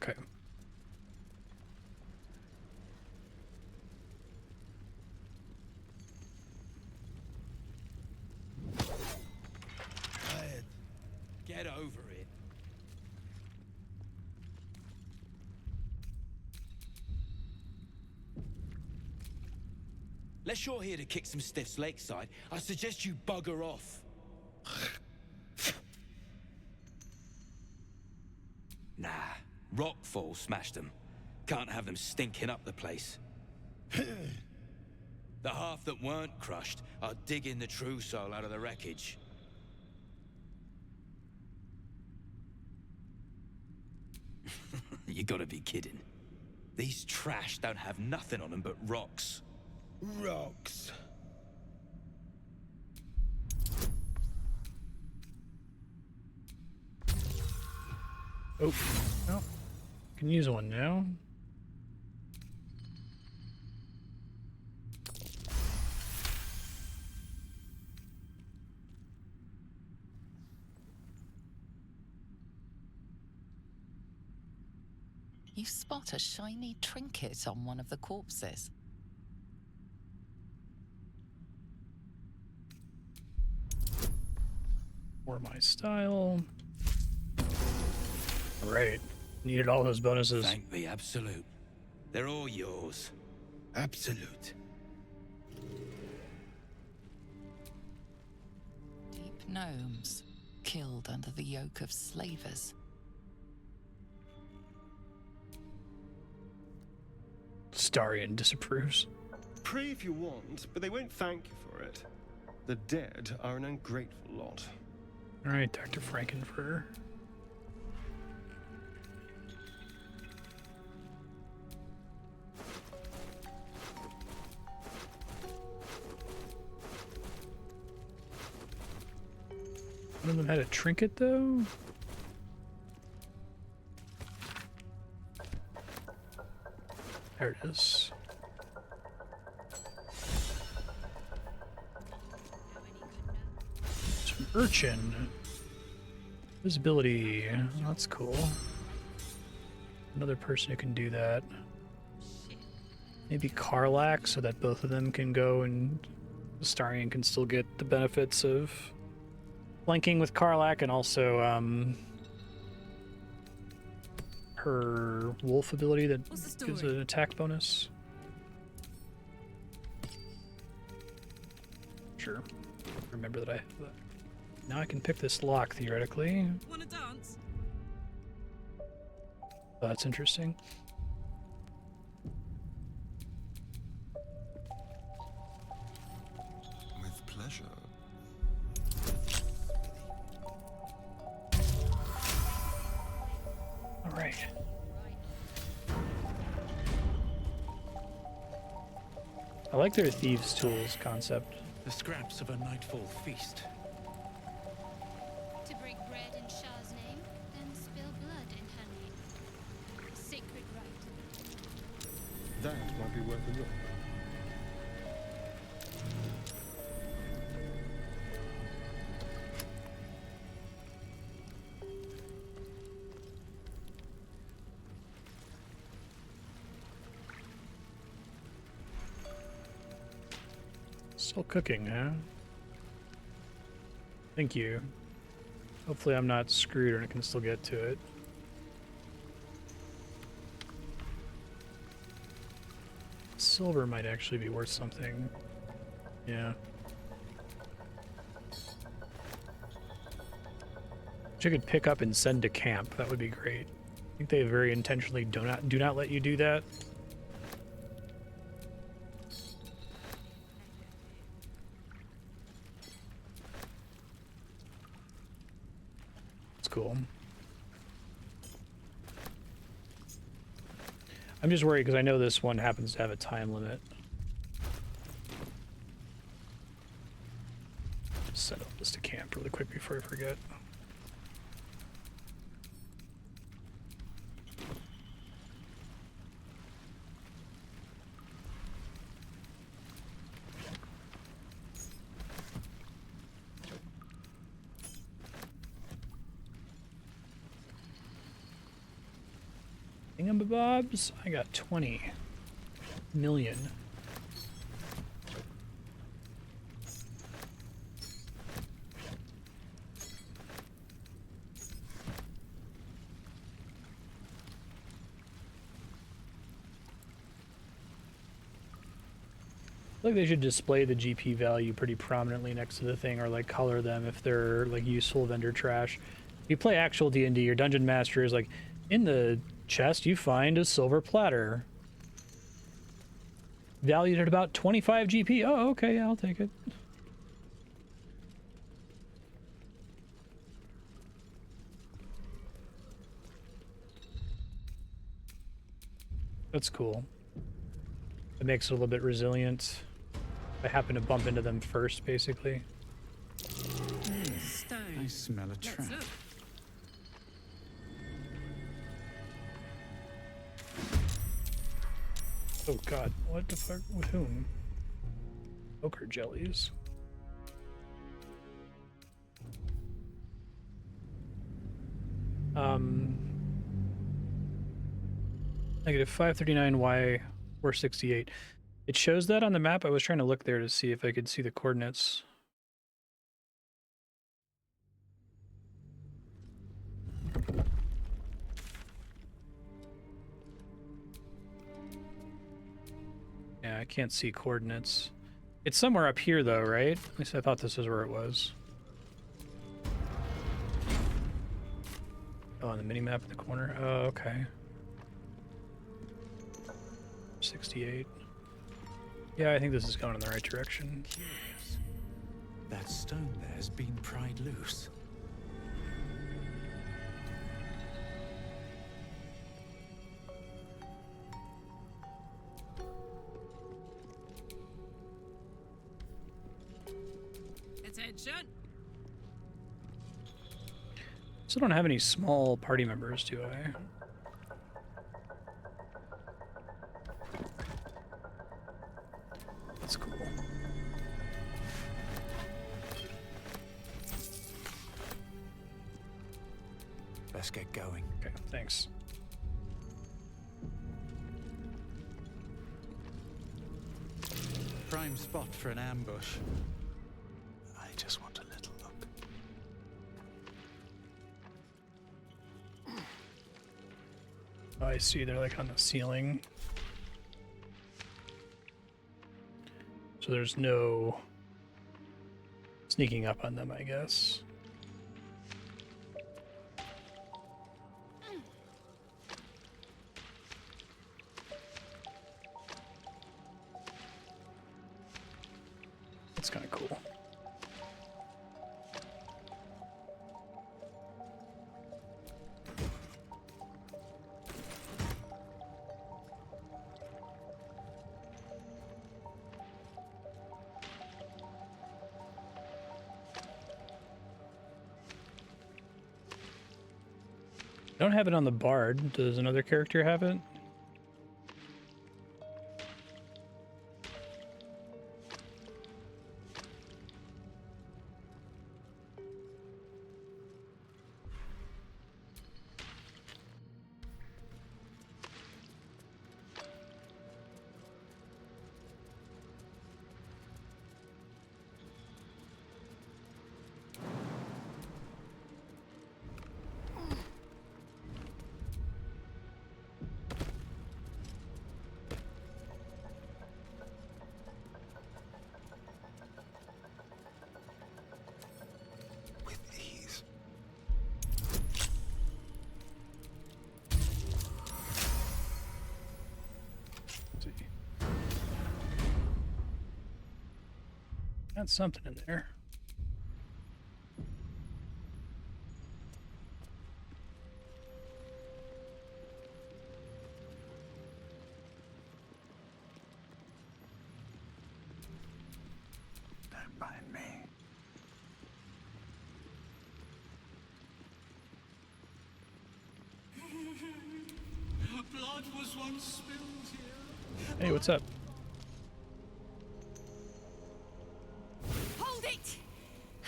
Okay. Get over it. Unless you're here to kick some stiffs lakeside, I suggest you bugger off. Nah, rockfall smashed them. Can't have them stinking up the place. The half that weren't crushed are digging the true soul out of the wreckage. You gotta be kidding. These trash don't have nothing on them but rocks. Rocks. Oh, no. Can use one now. You spot a shiny trinket on one of the corpses. For my style. Right. Needed all those bonuses. Thank the Absolute. They're all yours. Absolute. Deep gnomes, killed under the yoke of slavers. Starian disapproves. Pray if you want, but they won't thank you for it. The dead are an ungrateful lot. All right, Dr. Frankenfurter. One of them had a trinket, though? There it is. Urchin. Visibility. That's cool. Another person who can do that. Maybe Karlach, so that both of them can go and Astarion can still get the benefits of flanking with Karlach and also her wolf ability that gives an attack bonus. Sure. Remember that I have that. Now I can pick this lock theoretically. Wanna dance? Oh, that's interesting. With pleasure. All right. I like their thieves' tools concept. The scraps of a nightfall feast. To break bread in Shah's name, then spill blood in her name. A sacred rite. That might be worth a look. Still cooking, huh? Thank you. Hopefully I'm not screwed and I can still get to it. Silver might actually be worth something. Yeah. Which I could pick up and send to camp. That would be great. I think they very intentionally do not let you do that. Cool. I'm just worried because I know this one happens to have a time limit. Set up this to camp really quick before I forget. Thingamabobs, I got 20 million. I feel like they should display the GP value pretty prominently next to the thing, or like color them if they're like useful vendor trash. If you play actual D&D, your dungeon master is like, in the chest you find a silver platter valued at about 25 GP. Oh, okay, yeah, I'll take it. That's cool. It makes it a little bit resilient. I happen to bump into them first, basically. Stone. I smell a trap. Oh god, what the fuck? With whom? Ochre jellies. Negative 539 Y 468. It shows that on the map. I was trying to look there to see if I could see the coordinates. Yeah, I can't see coordinates. It's somewhere up here though, right? At least I thought this was where it was. Oh, on the mini-map in the corner? Oh, okay. 68. Yeah, I think this is going in the right direction. Curious. That stone there's been pried loose. Attention. So I don't have any small party members, do I? That's cool. Let's get going. Okay, thanks. Prime spot for an ambush. I just want a little look. Oh, I see. They're like on the ceiling. So there's no sneaking up on them, I guess. That's kind of cool. I don't have it on the bard. Does another character have it? Got something in there. Don't mind me. Blood was once spilled here. Hey, what's up?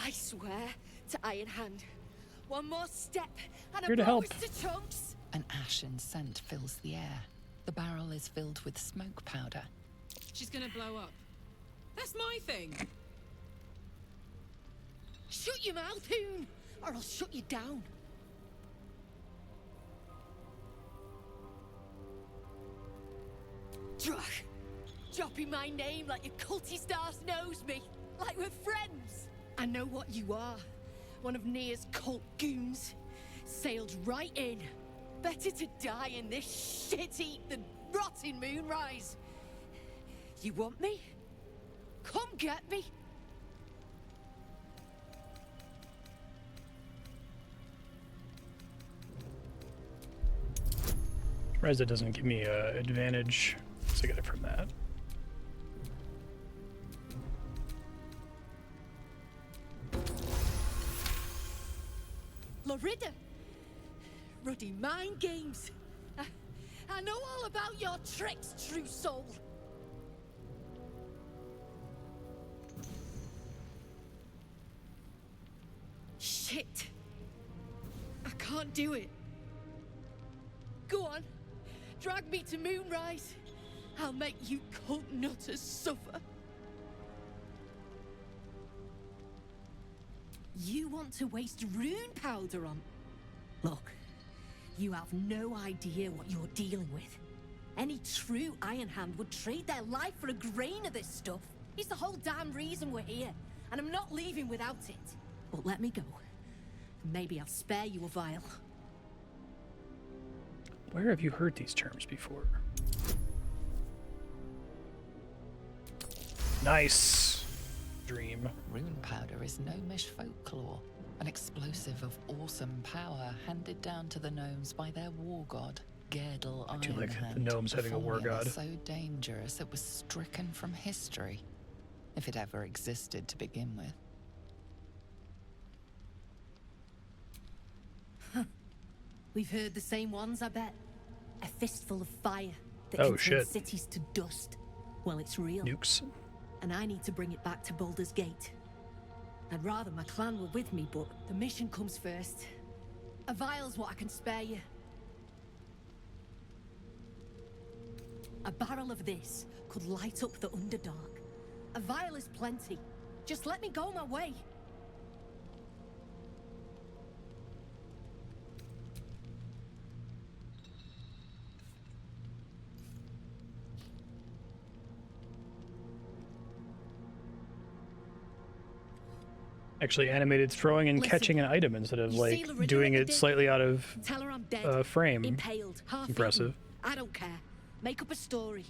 I swear to Iron Hand. One more step and Here I to blow help. us to chunks. An ashen scent fills the air. The barrel is filled with smoke powder. She's gonna blow up. That's my thing. Shut your mouth, Hoon, or I'll shut you down. Drach, dropping my name like your cultist arse knows me, like we're friends. I know what you are. One of Nere's cult goons. Sailed right in. Better to die in this shit-eat than rot in Moonrise. You want me? Come get me. Surprised it doesn't give me an advantage. So I get it from that. Lorida. Ruddy mind games. I know all about your tricks, true soul. Shit. I can't do it. Go on. Drag me to Moonrise. I'll make you cult nutters suffer. You want to waste rune powder on... Look, you have no idea what you're dealing with. Any true Iron Hand would trade their life for a grain of this stuff. It's the whole damn reason we're here, and I'm not leaving without it. But let me go. Maybe I'll spare you a vial. Where have you heard these terms before? Nice. Dream. Rune powder is gnomish folklore, an explosive of awesome power handed down to the gnomes by their war god, Gerdel I do like Ironhand. the gnomes having a war formula god. So dangerous it was stricken from history, if it ever existed to begin with. We've heard the same ones, I bet. A fistful of fire that Oh, can turn shit. cities to dust. Well, it's real. Nukes. And I need to bring it back to Baldur's Gate. I'd rather my clan were with me, but the mission comes first. A vial's what I can spare you. A barrel of this could light up the Underdark. A vial is plenty. Just let me go my way. Actually animated throwing and catching an item instead of like doing it slightly out of Tell her I'm dead. frame. Impaled, half Impressive. eaten. I don't care. Make up a story.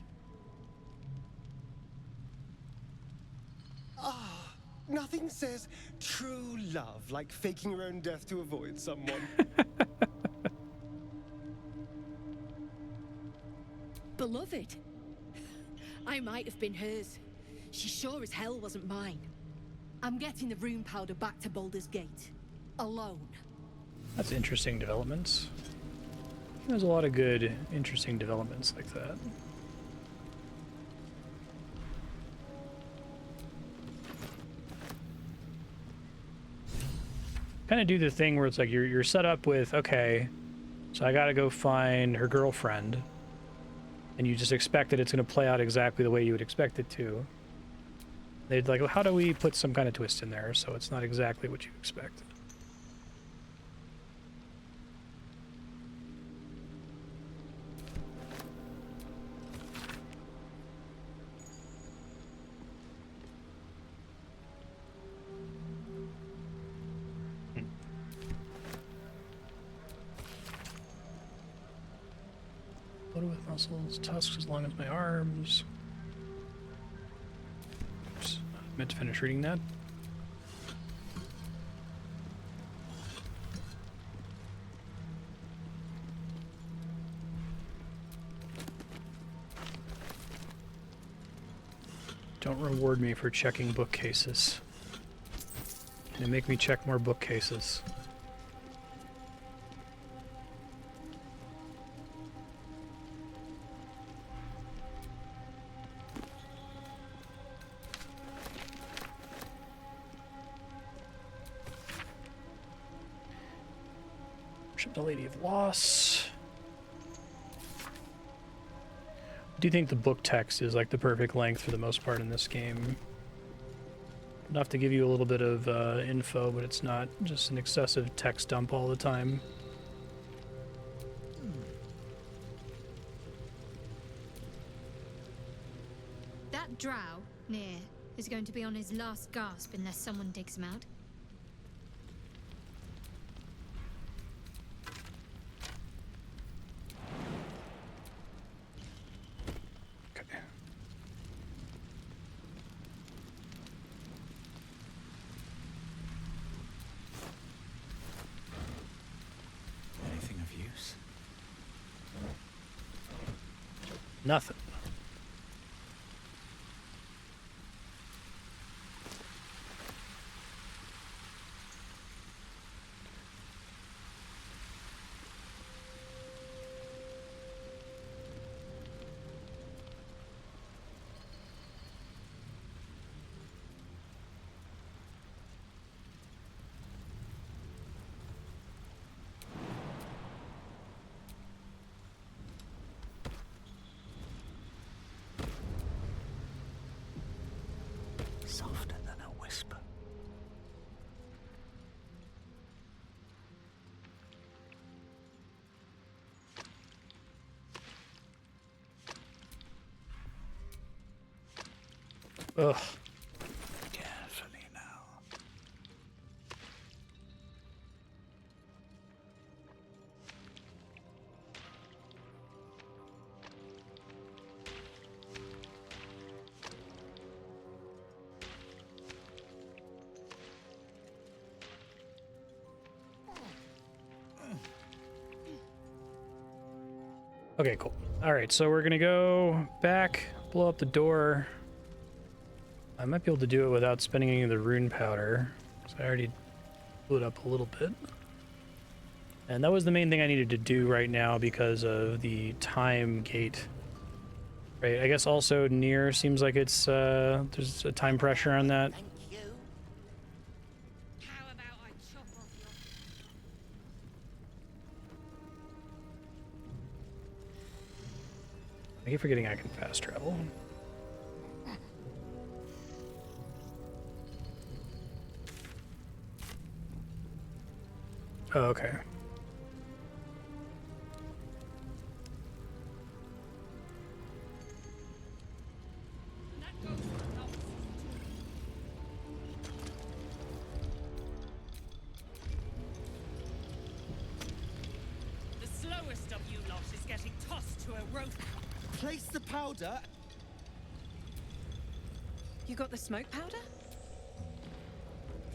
Ah, nothing says true love like faking your own death to avoid someone. Beloved. I might have been hers. She sure as hell wasn't mine. I'm getting the rune powder back to Baldur's Gate. Alone. That's interesting developments. There's a lot of good, interesting developments like that. Kind of do the thing where it's like you're set up with, okay, so I gotta go find her girlfriend, and you just expect that it's gonna play out exactly the way you would expect it to. They'd like, well, how do we put some kind of twist in there so it's not exactly what you expect? Loaded with muscles, tusks as long as my arms. Oops, I meant to finish reading that. Don't reward me for checking bookcases. Can it make me check more bookcases? Worship the Lady of Loss. I do think the book text is like the perfect length for the most part in this game. Enough to give you a little bit of info, but it's not just an excessive text dump all the time. That drow, Nere, is going to be on his last gasp unless someone digs him out. Anything of use? Nothing. Softer than a whisper. Ugh. Carefully now. Okay, cool. All right, so we're gonna go back, blow up the door. I might be able to do it without spending any of the rune powder, because I already blew it up a little bit. And that was the main thing I needed to do right now because of the time gate. Right, I guess also Nere seems like it's, there's a time pressure on that. I keep forgetting I can fast travel. Oh, okay. The slowest of you lot is getting tossed to a rope. Place the powder. You got the smoke powder?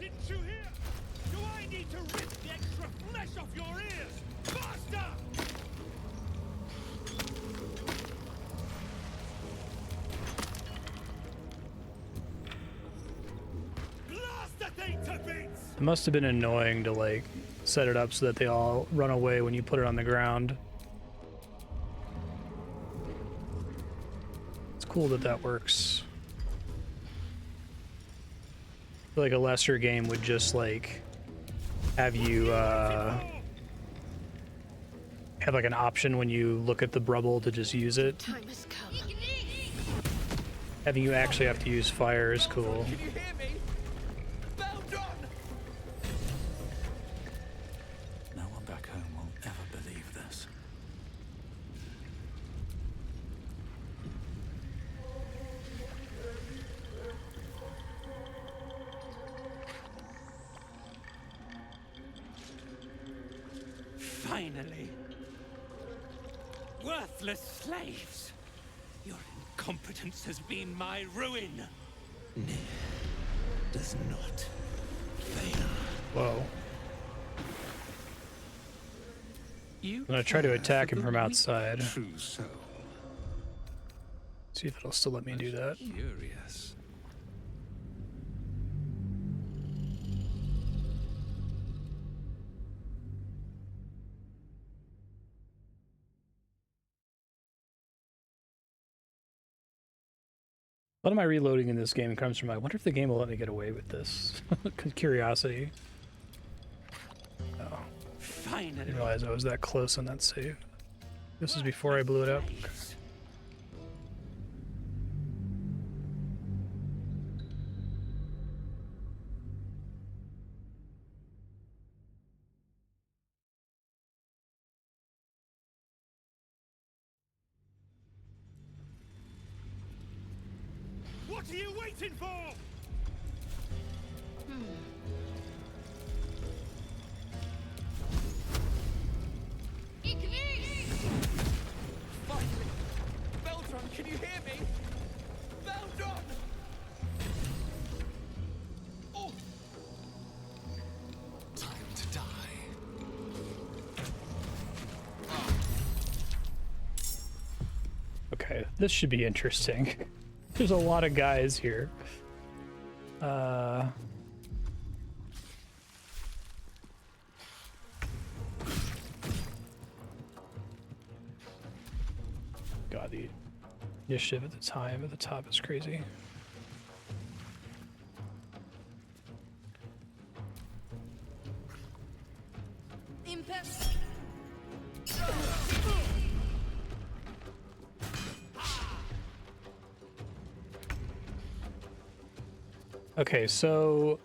Didn't you hear? Do I need to rip the extra flesh off your ears? Faster! Blast the thing to bits! It must have been annoying to like set it up so that they all run away when you put it on the ground. It's cool that that works. I feel like a lesser game would just like have you have like an option when you look at the Brubble to just use it. Time has come. Having you actually have to use fire is cool. Can you hear me? Baldur! No one back home will ever believe this. Finally. Worthless slaves. Your incompetence has been my ruin. Nere does not fail. Whoa. You I'm gonna try to attack him from outside. True soul. See if it'll still let me do that. Curious. A lot of my reloading in this game comes from, I wonder if the game will let me get away with this. Curiosity. Oh. Finally. I didn't realize I was that close on that save. This is before I blew it up. What are you waiting for? Finally! Baldur, can you hear me? Baldur! Oh! Time to die. Okay, this should be interesting. There's a lot of guys here. God, the initiative at the top is crazy. Okay, so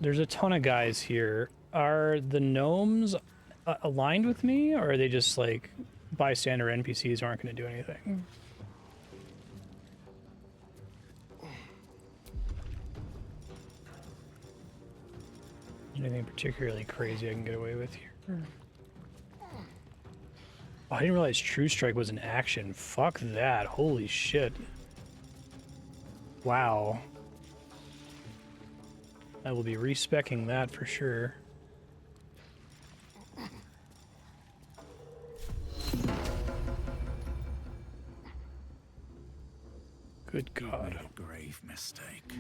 there's a ton of guys here. Are the gnomes aligned with me, or are they just like bystander NPCs who aren't going to do anything? Anything particularly crazy I can get away with here? Oh, I didn't realize True Strike was an action. Fuck that. Holy shit. Wow. I will be respecking that for sure. Good God. You made a grave mistake.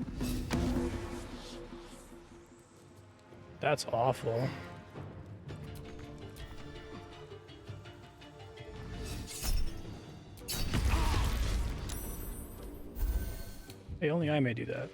That's awful. Hey, only I may do that.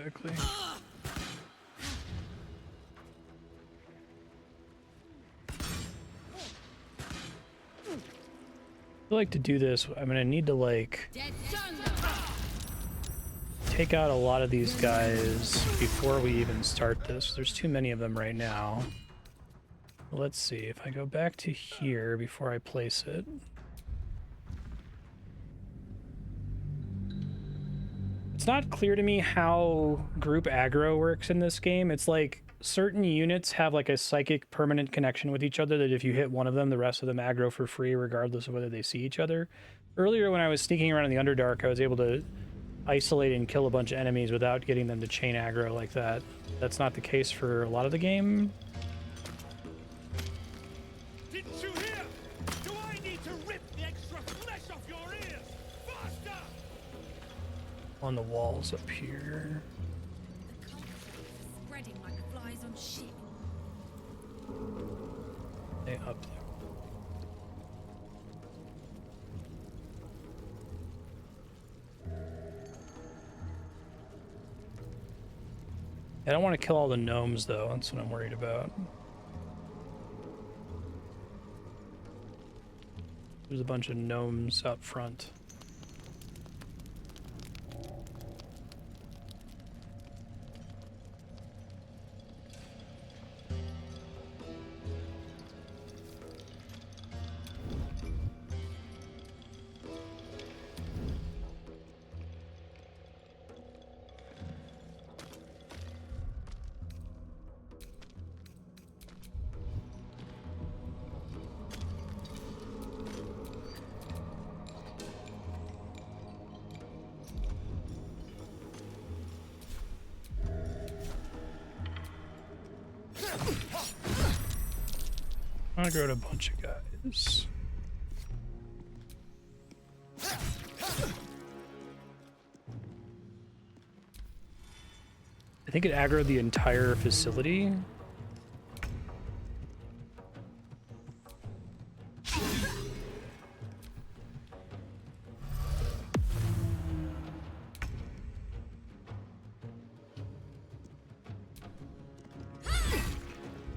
exactly. I like to do this. I'm gonna need to like take out a lot of these guys before we even start this. There's too many of them right now. Let's see if I go back to here before I place it. It's not clear to me how group aggro works in this game. It's like certain units have like a psychic permanent connection with each other that if you hit one of them, the rest of them aggro for free regardless of whether they see each other. Earlier when I was sneaking around in the Underdark, I was able to isolate and kill a bunch of enemies without getting them to chain aggro like that. That's not the case for a lot of the game. Didn't you hear? Do I need to rip the extra flesh off your ears? Faster! On the walls up here. Spreading like flies on shit. They up there. I don't want to kill all the gnomes though, that's what I'm worried about. There's a bunch of gnomes up front. I'm gonna go to a bunch of guys. I think it aggroed the entire facility.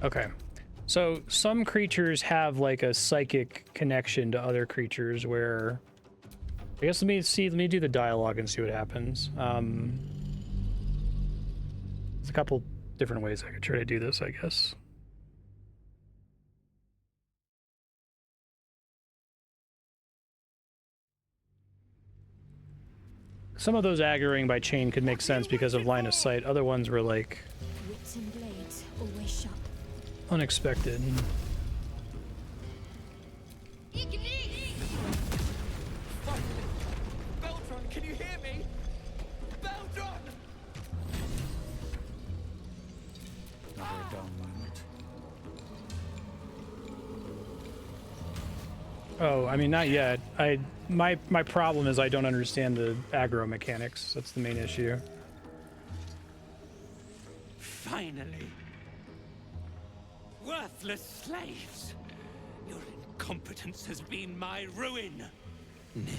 Okay. So some creatures have like a psychic connection to other creatures where I guess let me do the dialogue and see what happens. There's a couple different ways I could try to do this, I guess. Some of those aggroing by chain could make sense because of line of sight. Other ones were like Wits and blades, always sharp. unexpected. Baldur, can you hear me? Baldur! Never a dull moment. Oh, I mean, not yet. My problem is I don't understand the aggro mechanics. That's the main issue. Finally. Worthless slaves. Your incompetence has been my ruin. Nere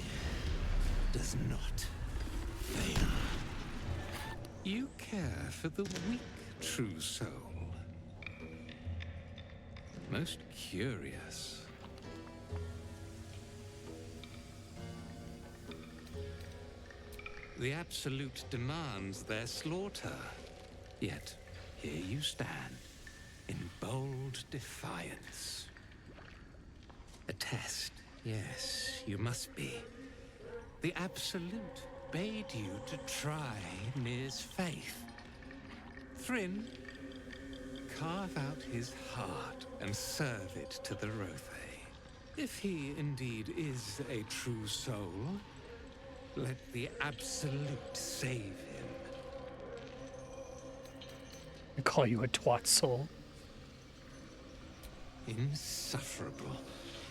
does not fail. You care for the weak, true soul. Most curious. The Absolute demands their slaughter. Yet, here you stand, in bold defiance. A test, yes, you must be. The Absolute bade you to try Nere's faith. Thryn, carve out his heart and serve it to the Rothe. If he indeed is a true soul, let the Absolute save him. I call you a twat soul. Insufferable,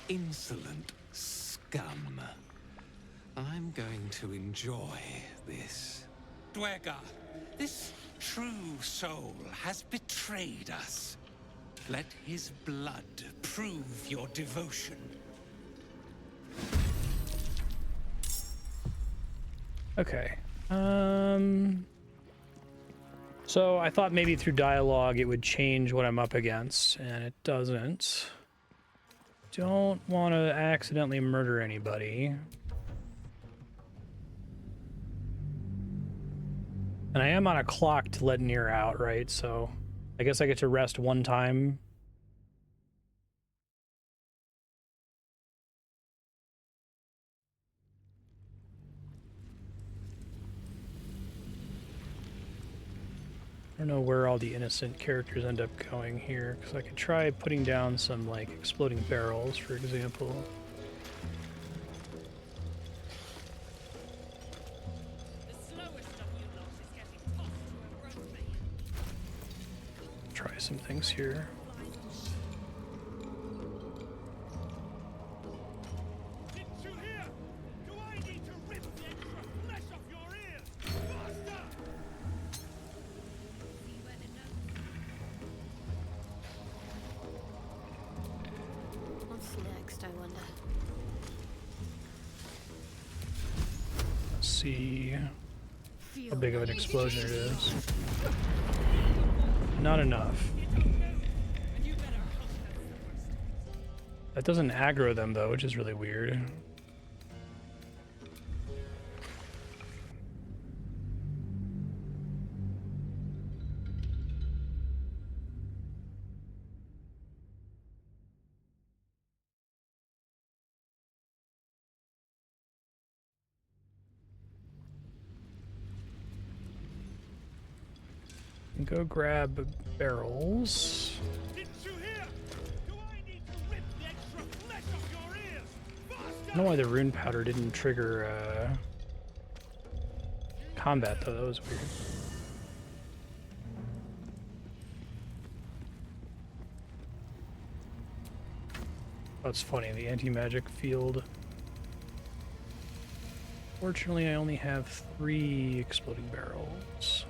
insolent scum. I'm going to enjoy this. Duergar, this true soul has betrayed us. Let his blood prove your devotion. Okay. So I thought maybe through dialogue it would change what I'm up against, and it doesn't. Don't want to accidentally murder anybody. And I am on a clock to let Nere out, right? So I guess I get to rest one time. I don't know where all the innocent characters end up going here, because I could try putting down some, like, exploding barrels, for example. Try some things here. See how big of an explosion it is. Not enough. That doesn't aggro them though, which is really weird. Go grab barrels. I don't know why the rune powder didn't trigger combat though, that was weird. That's funny, the anti-magic field. Fortunately, I only have 3 exploding barrels.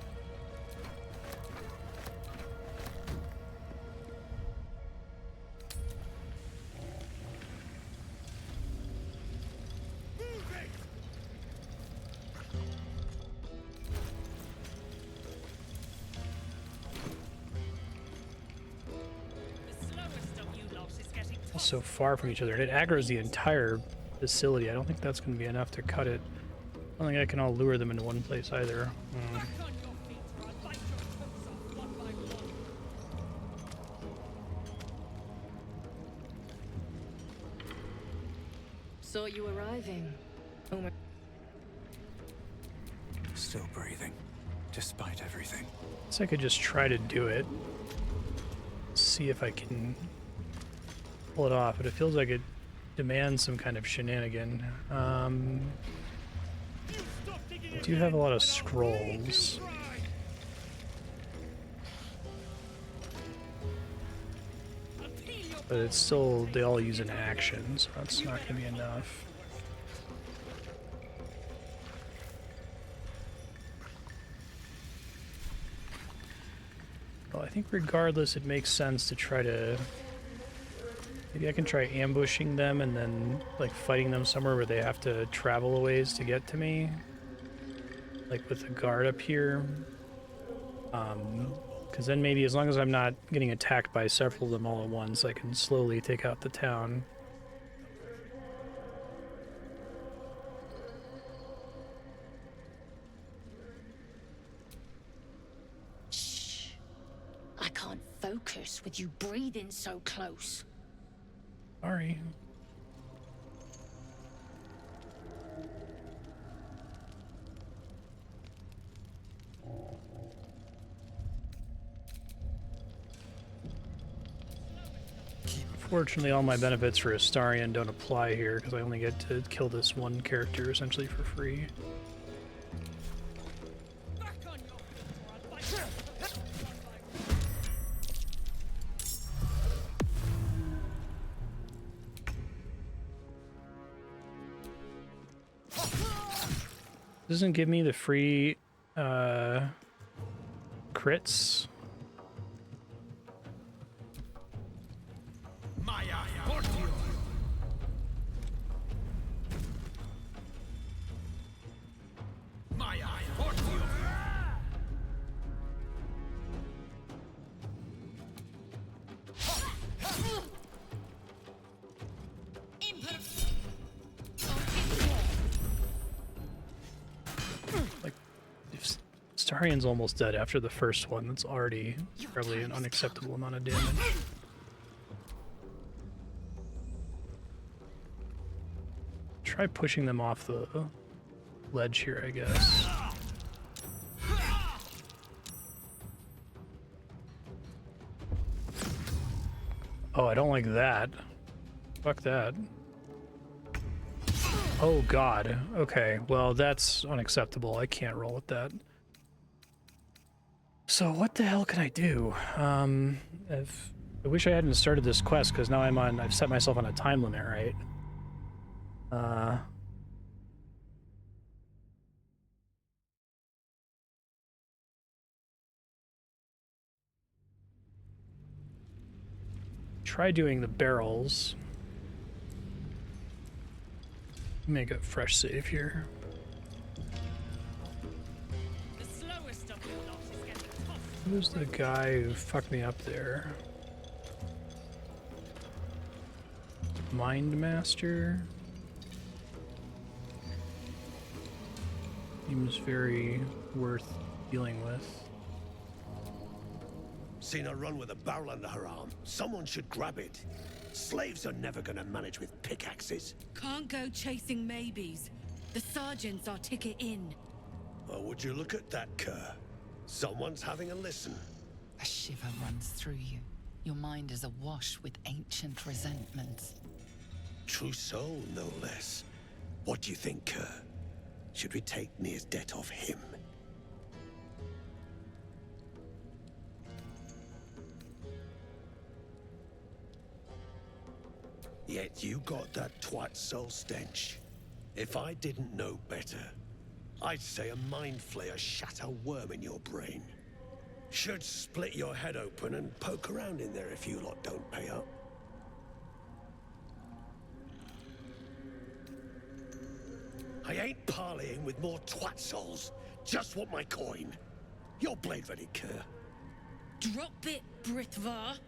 So far from each other, and it aggroes the entire facility. I don't think that's going to be enough to cut it. I don't think I can all lure them into one place either. Saw you arriving. Oh my. Still breathing, despite everything. So I could just try to do it. See if I can pull it off, but it feels like it demands some kind of shenanigan. I do have a lot of scrolls. But it's still, they all use an action, so that's not going to be enough. Well, I think regardless, it makes sense to try to... Maybe I can try ambushing them and then, like, fighting them somewhere where they have to travel a ways to get to me. Like with the guard up here. Because then maybe as long as I'm not getting attacked by several of them all at once, I can slowly take out the town. Shh. I can't focus with you breathing so close. Sorry. Fortunately, all my benefits for Astarion don't apply here because I only get to kill this one character essentially for free. Doesn't give me the free crits. Arian's almost dead after the first one. That's already probably an unacceptable amount of damage. Try pushing them off the ledge here, I guess. Oh, I don't like that. Fuck that. Oh god. Okay, well that's unacceptable. I can't roll with that. So what the hell can I do? I wish I hadn't started this quest because now I've set myself on a time limit, right? Try doing the barrels. Make a fresh save here. Who's the guy who fucked me up there? Mind Master? Seems very worth dealing with. Seen her run with a barrel under her arm. Someone should grab it. Slaves are never gonna manage with pickaxes. Can't go chasing maybes. The sergeant's our ticket in. Well, would you look at that, Kerr? Someone's having a listen. A shiver runs through you. Your mind is awash with ancient resentments. True soul, no less. What do you think, Kerr? Should we take Nere's debt off him? Yet you got that twat soul stench. If I didn't know better, I'd say a mind flayer shat a worm in your brain. Should split your head open and poke around in there if you lot don't pay up. I ain't parleying with more twat souls. Just want my coin. Your blade ready, Kerr. Drop it, Britvar.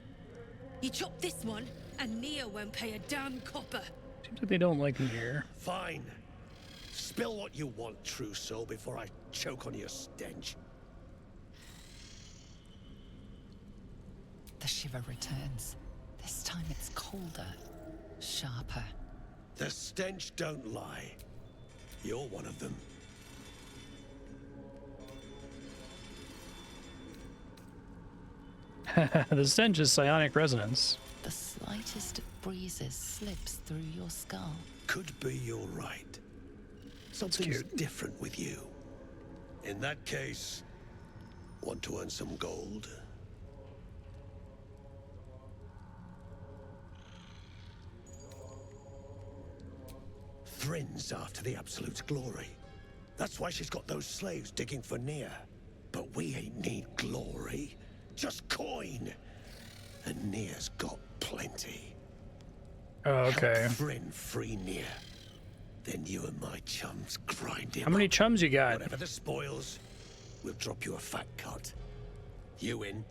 You chop this one, and Nere won't pay a damn copper. Seems like they don't like me here. Fine. Spill what you want, true soul, before I choke on your stench. The shiver returns. This time it's colder, sharper. The stench don't lie. You're one of them. The stench is psionic resonance. The slightest of breezes slips through your skull. Could be you're right. Something's different with you. In that case, want to earn some gold? Thrin's after the Absolute's glory. That's why she's got those slaves digging for Nere. But we ain't need glory, just coin. And Nere's got plenty. Oh, okay. Help Thrin free Nere. Then you and my chums grind him. How many chums you got? Whatever the spoils, we'll drop you a fat cut. You in?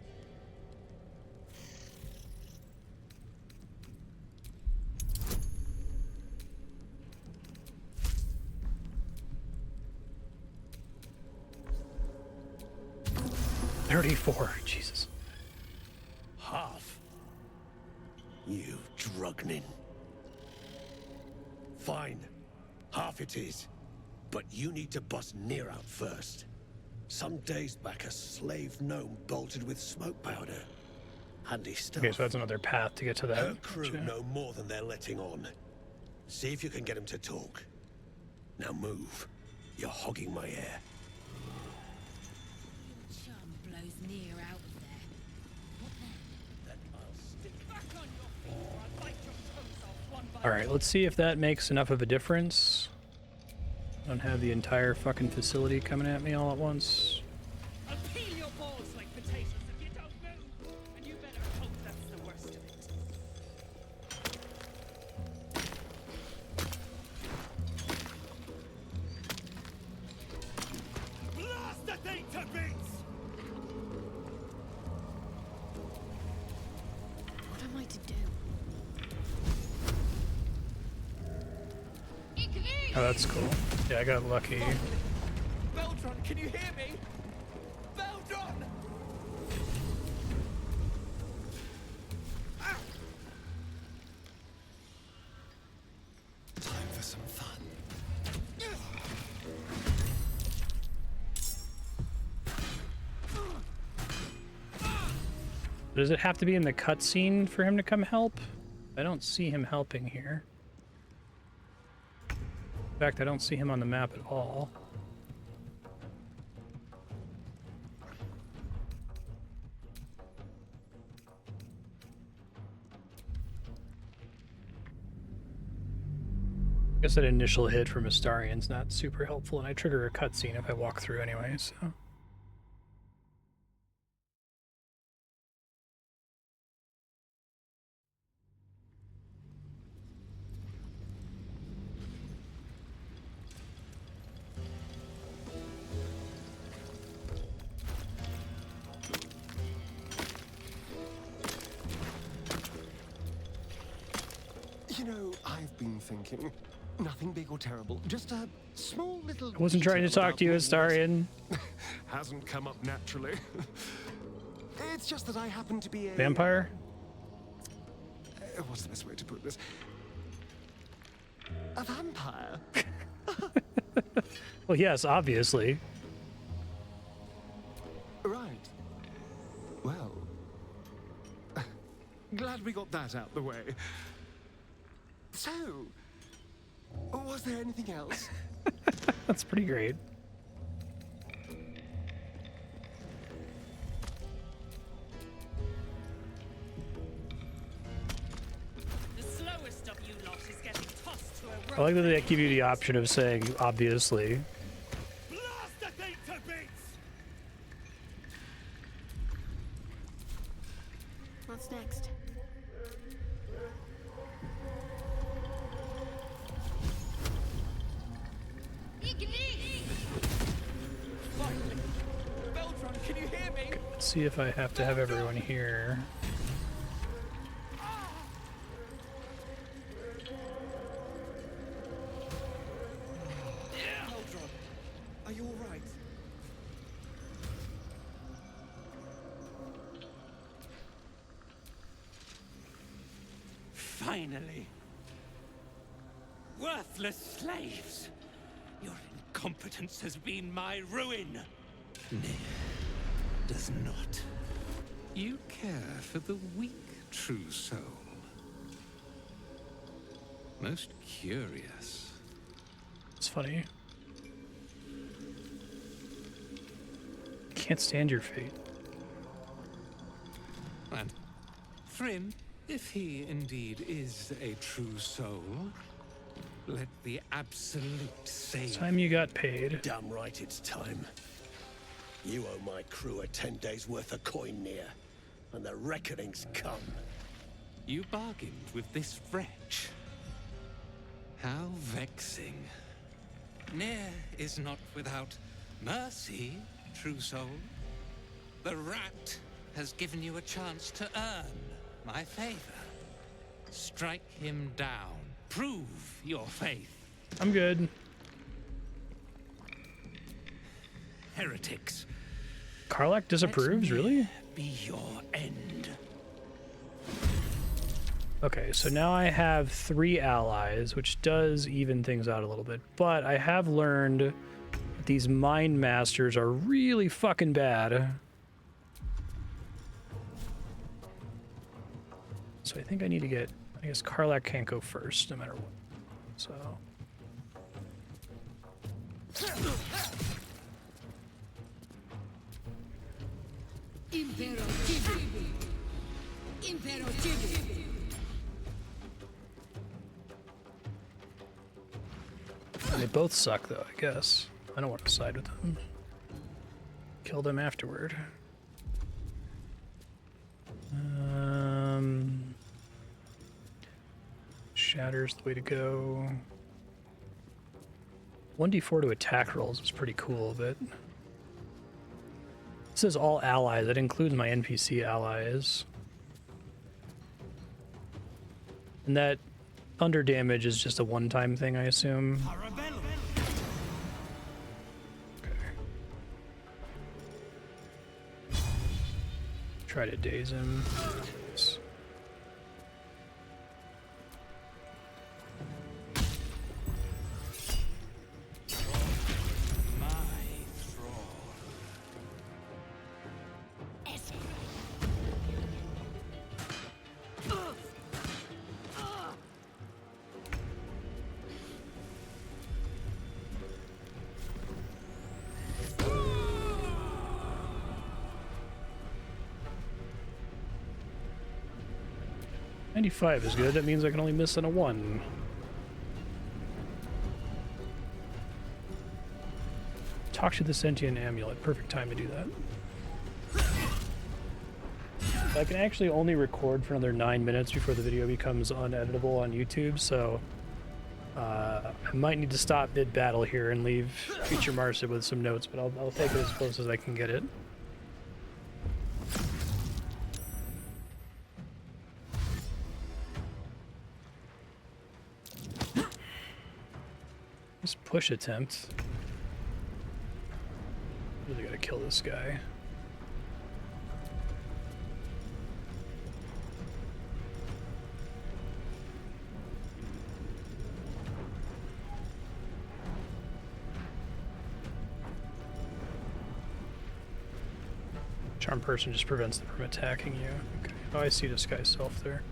$34. Jesus. Half. You drugnin. Fine. Half it is. But you need to bust Nere out first. Some days back, a slave gnome bolted with smoke powder. Handy stuff. Okay, so that's another path to get to that. Her crew know more than they're letting on. See if you can get him to talk. Now move. You're hogging my air. Blows Nere out of there. What then? I'll stick back on your feet or I'll bite your toes off one by All right, let's see if that makes enough of a difference. I don't have the entire fucking facility coming at me all at once. I'll peel your balls like potatoes if you don't move. And you better hope that's the worst of it. Blast the thing to bits! What am I to do? Oh, that's cool. Yeah, I got lucky. Beldron, can you hear me? Does it have to be in the cutscene for him to come help? I don't see him helping here. In fact, I don't see him on the map at all. I guess that initial hit from Astarion's not super helpful, and I trigger a cutscene if I walk through anyway, so... You know, I've been thinking, nothing big or terrible, just a small little... I wasn't trying to talk to you, Astarion. Hasn't come up naturally. It's just that I happen to be a... Vampire? What's the best way to put this? A vampire. Well, yes, obviously. Right. Well, glad we got that out the way. So, was there anything else? That's pretty great. The slowest of you lot is getting tossed to a rope. I like that they give you the option of saying, obviously. Blast the thing to bits! What's next? Beldron, can you hear me? Let's see if I have to have everyone here. Beldron, are you all right? Finally. Worthless slaves. Your incompetence has been my ruin. Nere does not. You care for the weak, true soul. Most curious. It's funny. Can't stand your fate. And Thrym, if he indeed is a true soul, let the absolute save. Time you got paid. Damn right it's time. You owe my crew a 10 days worth of coin, Nere, and the reckoning's come. You bargained with this wretch. How vexing. Nere is not without mercy, true soul. The rat has given you a chance to earn my favor. Strike him down. Prove your faith. I'm good. Heretics. Karlach disapproves, really? Be your end. Okay, so now I have 3 allies, which does even things out a little bit. But I have learned that these Mind Masters are really fucking bad. So I think I need to get... I guess Karlach can't go first, no matter what. So... They both suck, though, I guess. I don't want to side with them. Kill them afterward. Shatter's the way to go. 1d4 to attack rolls is pretty cool, but... It says all allies. That includes my NPC allies. And that thunder damage is just a one-time thing, I assume. Okay. Try to daze him. 95 is good. That means I can only miss on a 1. Talk to the Sentient Amulet. Perfect time to do that. I can actually only record for another 9 minutes before the video becomes uneditable on YouTube, so I might need to stop mid-battle here and leave future Marsid with some notes, but I'll take it as close as I can get it. Just push attempt. Really gotta kill this guy. Charm person just prevents them from attacking you. Okay. Oh, I see this guy's self there.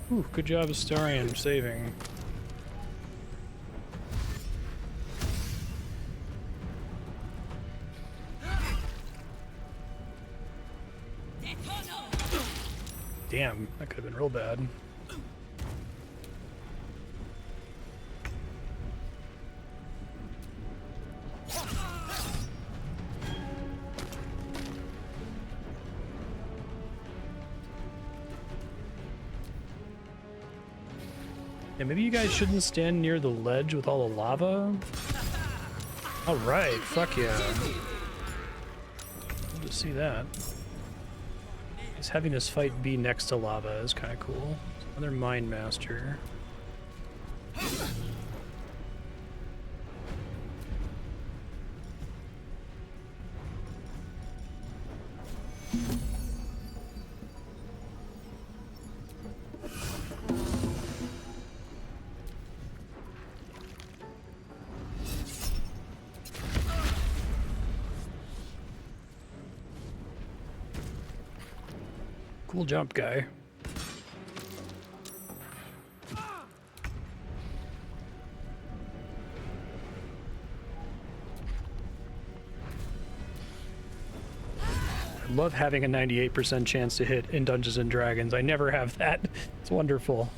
Ooh, good job, Astarion, saving. Damn, that could have been real bad. Yeah, maybe you guys shouldn't stand near the ledge with all the lava. Alright, fuck yeah. Good to see that. Just having this fight be next to lava is kind of cool. Another Mind Master. Cool jump, guy. I love having a 98% chance to hit in Dungeons and Dragons. I never have that. It's wonderful.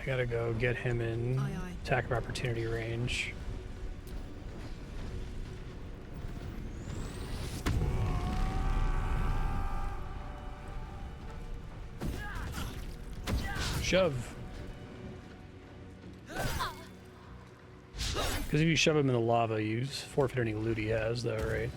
I gotta go get him in attack of opportunity range. Shove. Because if you shove him in the lava, you forfeit any loot he has, though, right?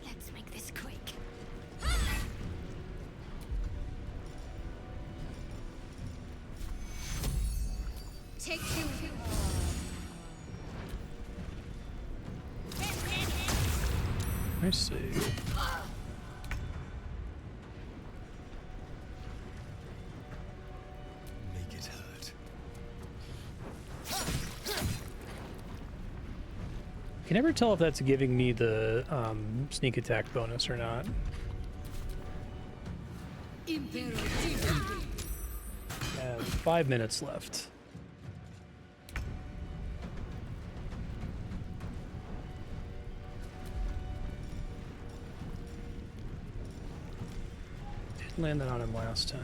Let's make this quick. Take two. I see. Make it hurt. I can never tell if that's giving me the sneak attack bonus or not. 5 minutes left. Didn't land that on him last time.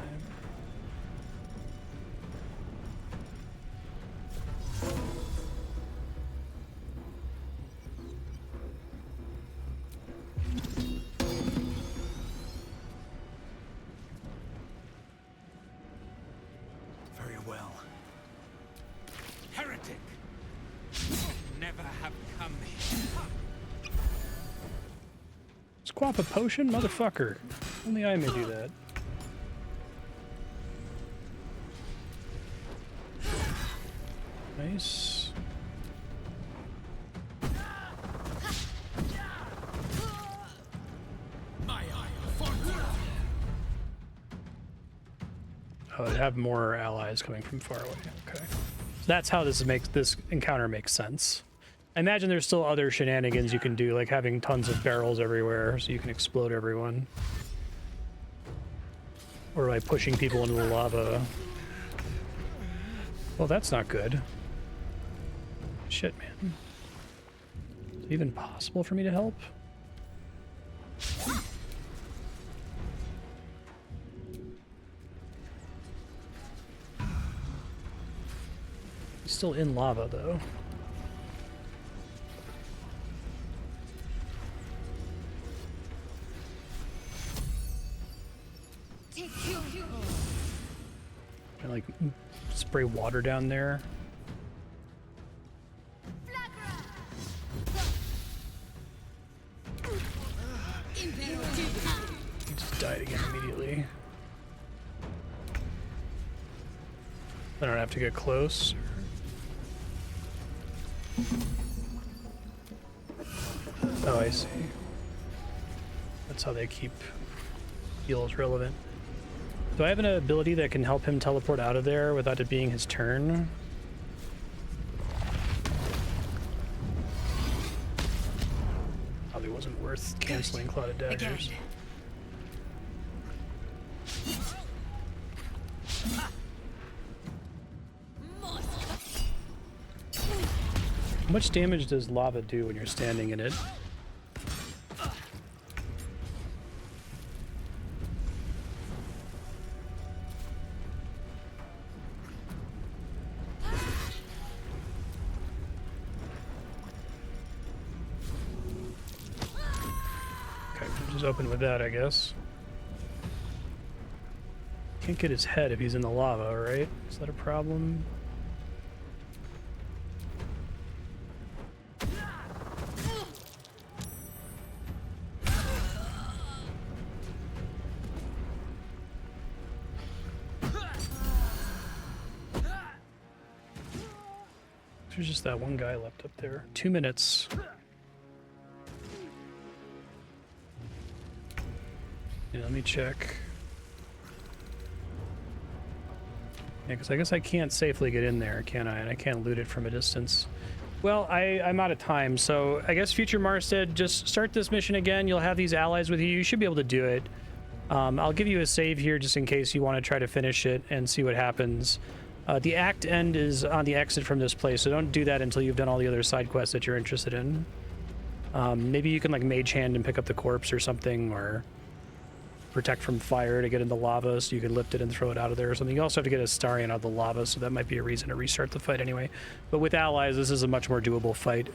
Very well. Heretic! Never have come here. Squap a potion? Motherfucker. Only I may do that. Nice. Oh, I'd have more allies coming from far away. Okay. So that's how this encounter makes sense. I imagine there's still other shenanigans you can do, like having tons of barrels everywhere so you can explode everyone. Or by pushing people into the lava. Well, that's not good. Shit, man. Is it even possible for me to help? He's still in lava, though. I like spray water down there. He just died again immediately. I don't have to get close. Oh, I see. That's how they keep heals relevant. Do I have an ability that can help him teleport out of there without it being his turn? Probably wasn't worth canceling Clouded Daggers. How much damage does lava do when you're standing in it? Open with that, I guess. Can't get his head if he's in the lava, right? Is that a problem? There's just that one guy left up there. 2 minutes. Yeah, let me check. Yeah, because I guess I can't safely get in there, can I? And I can't loot it from a distance. Well, I'm out of time, so I guess Future Marstead, just start this mission again. You'll have these allies with you. You should be able to do it. I'll give you a save here just in case you want to try to finish it and see what happens. The act end is on the exit from this place, so don't do that until you've done all the other side quests that you're interested in. Maybe you can like mage hand and pick up the corpse or something, or protect from fire to get in the lava so you can lift it and throw it out of there or something. You also have to get a Astarion out of the lava, so that might be a reason to restart the fight anyway. But with allies, this is a much more doable fight.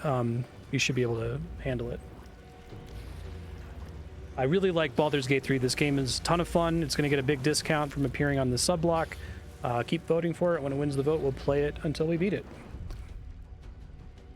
You should be able to handle it. I really like Baldur's Gate 3. This game is a ton of fun. It's going to get a big discount from appearing on the sub-block. Keep voting for it. When it wins the vote, we'll play it until we beat it.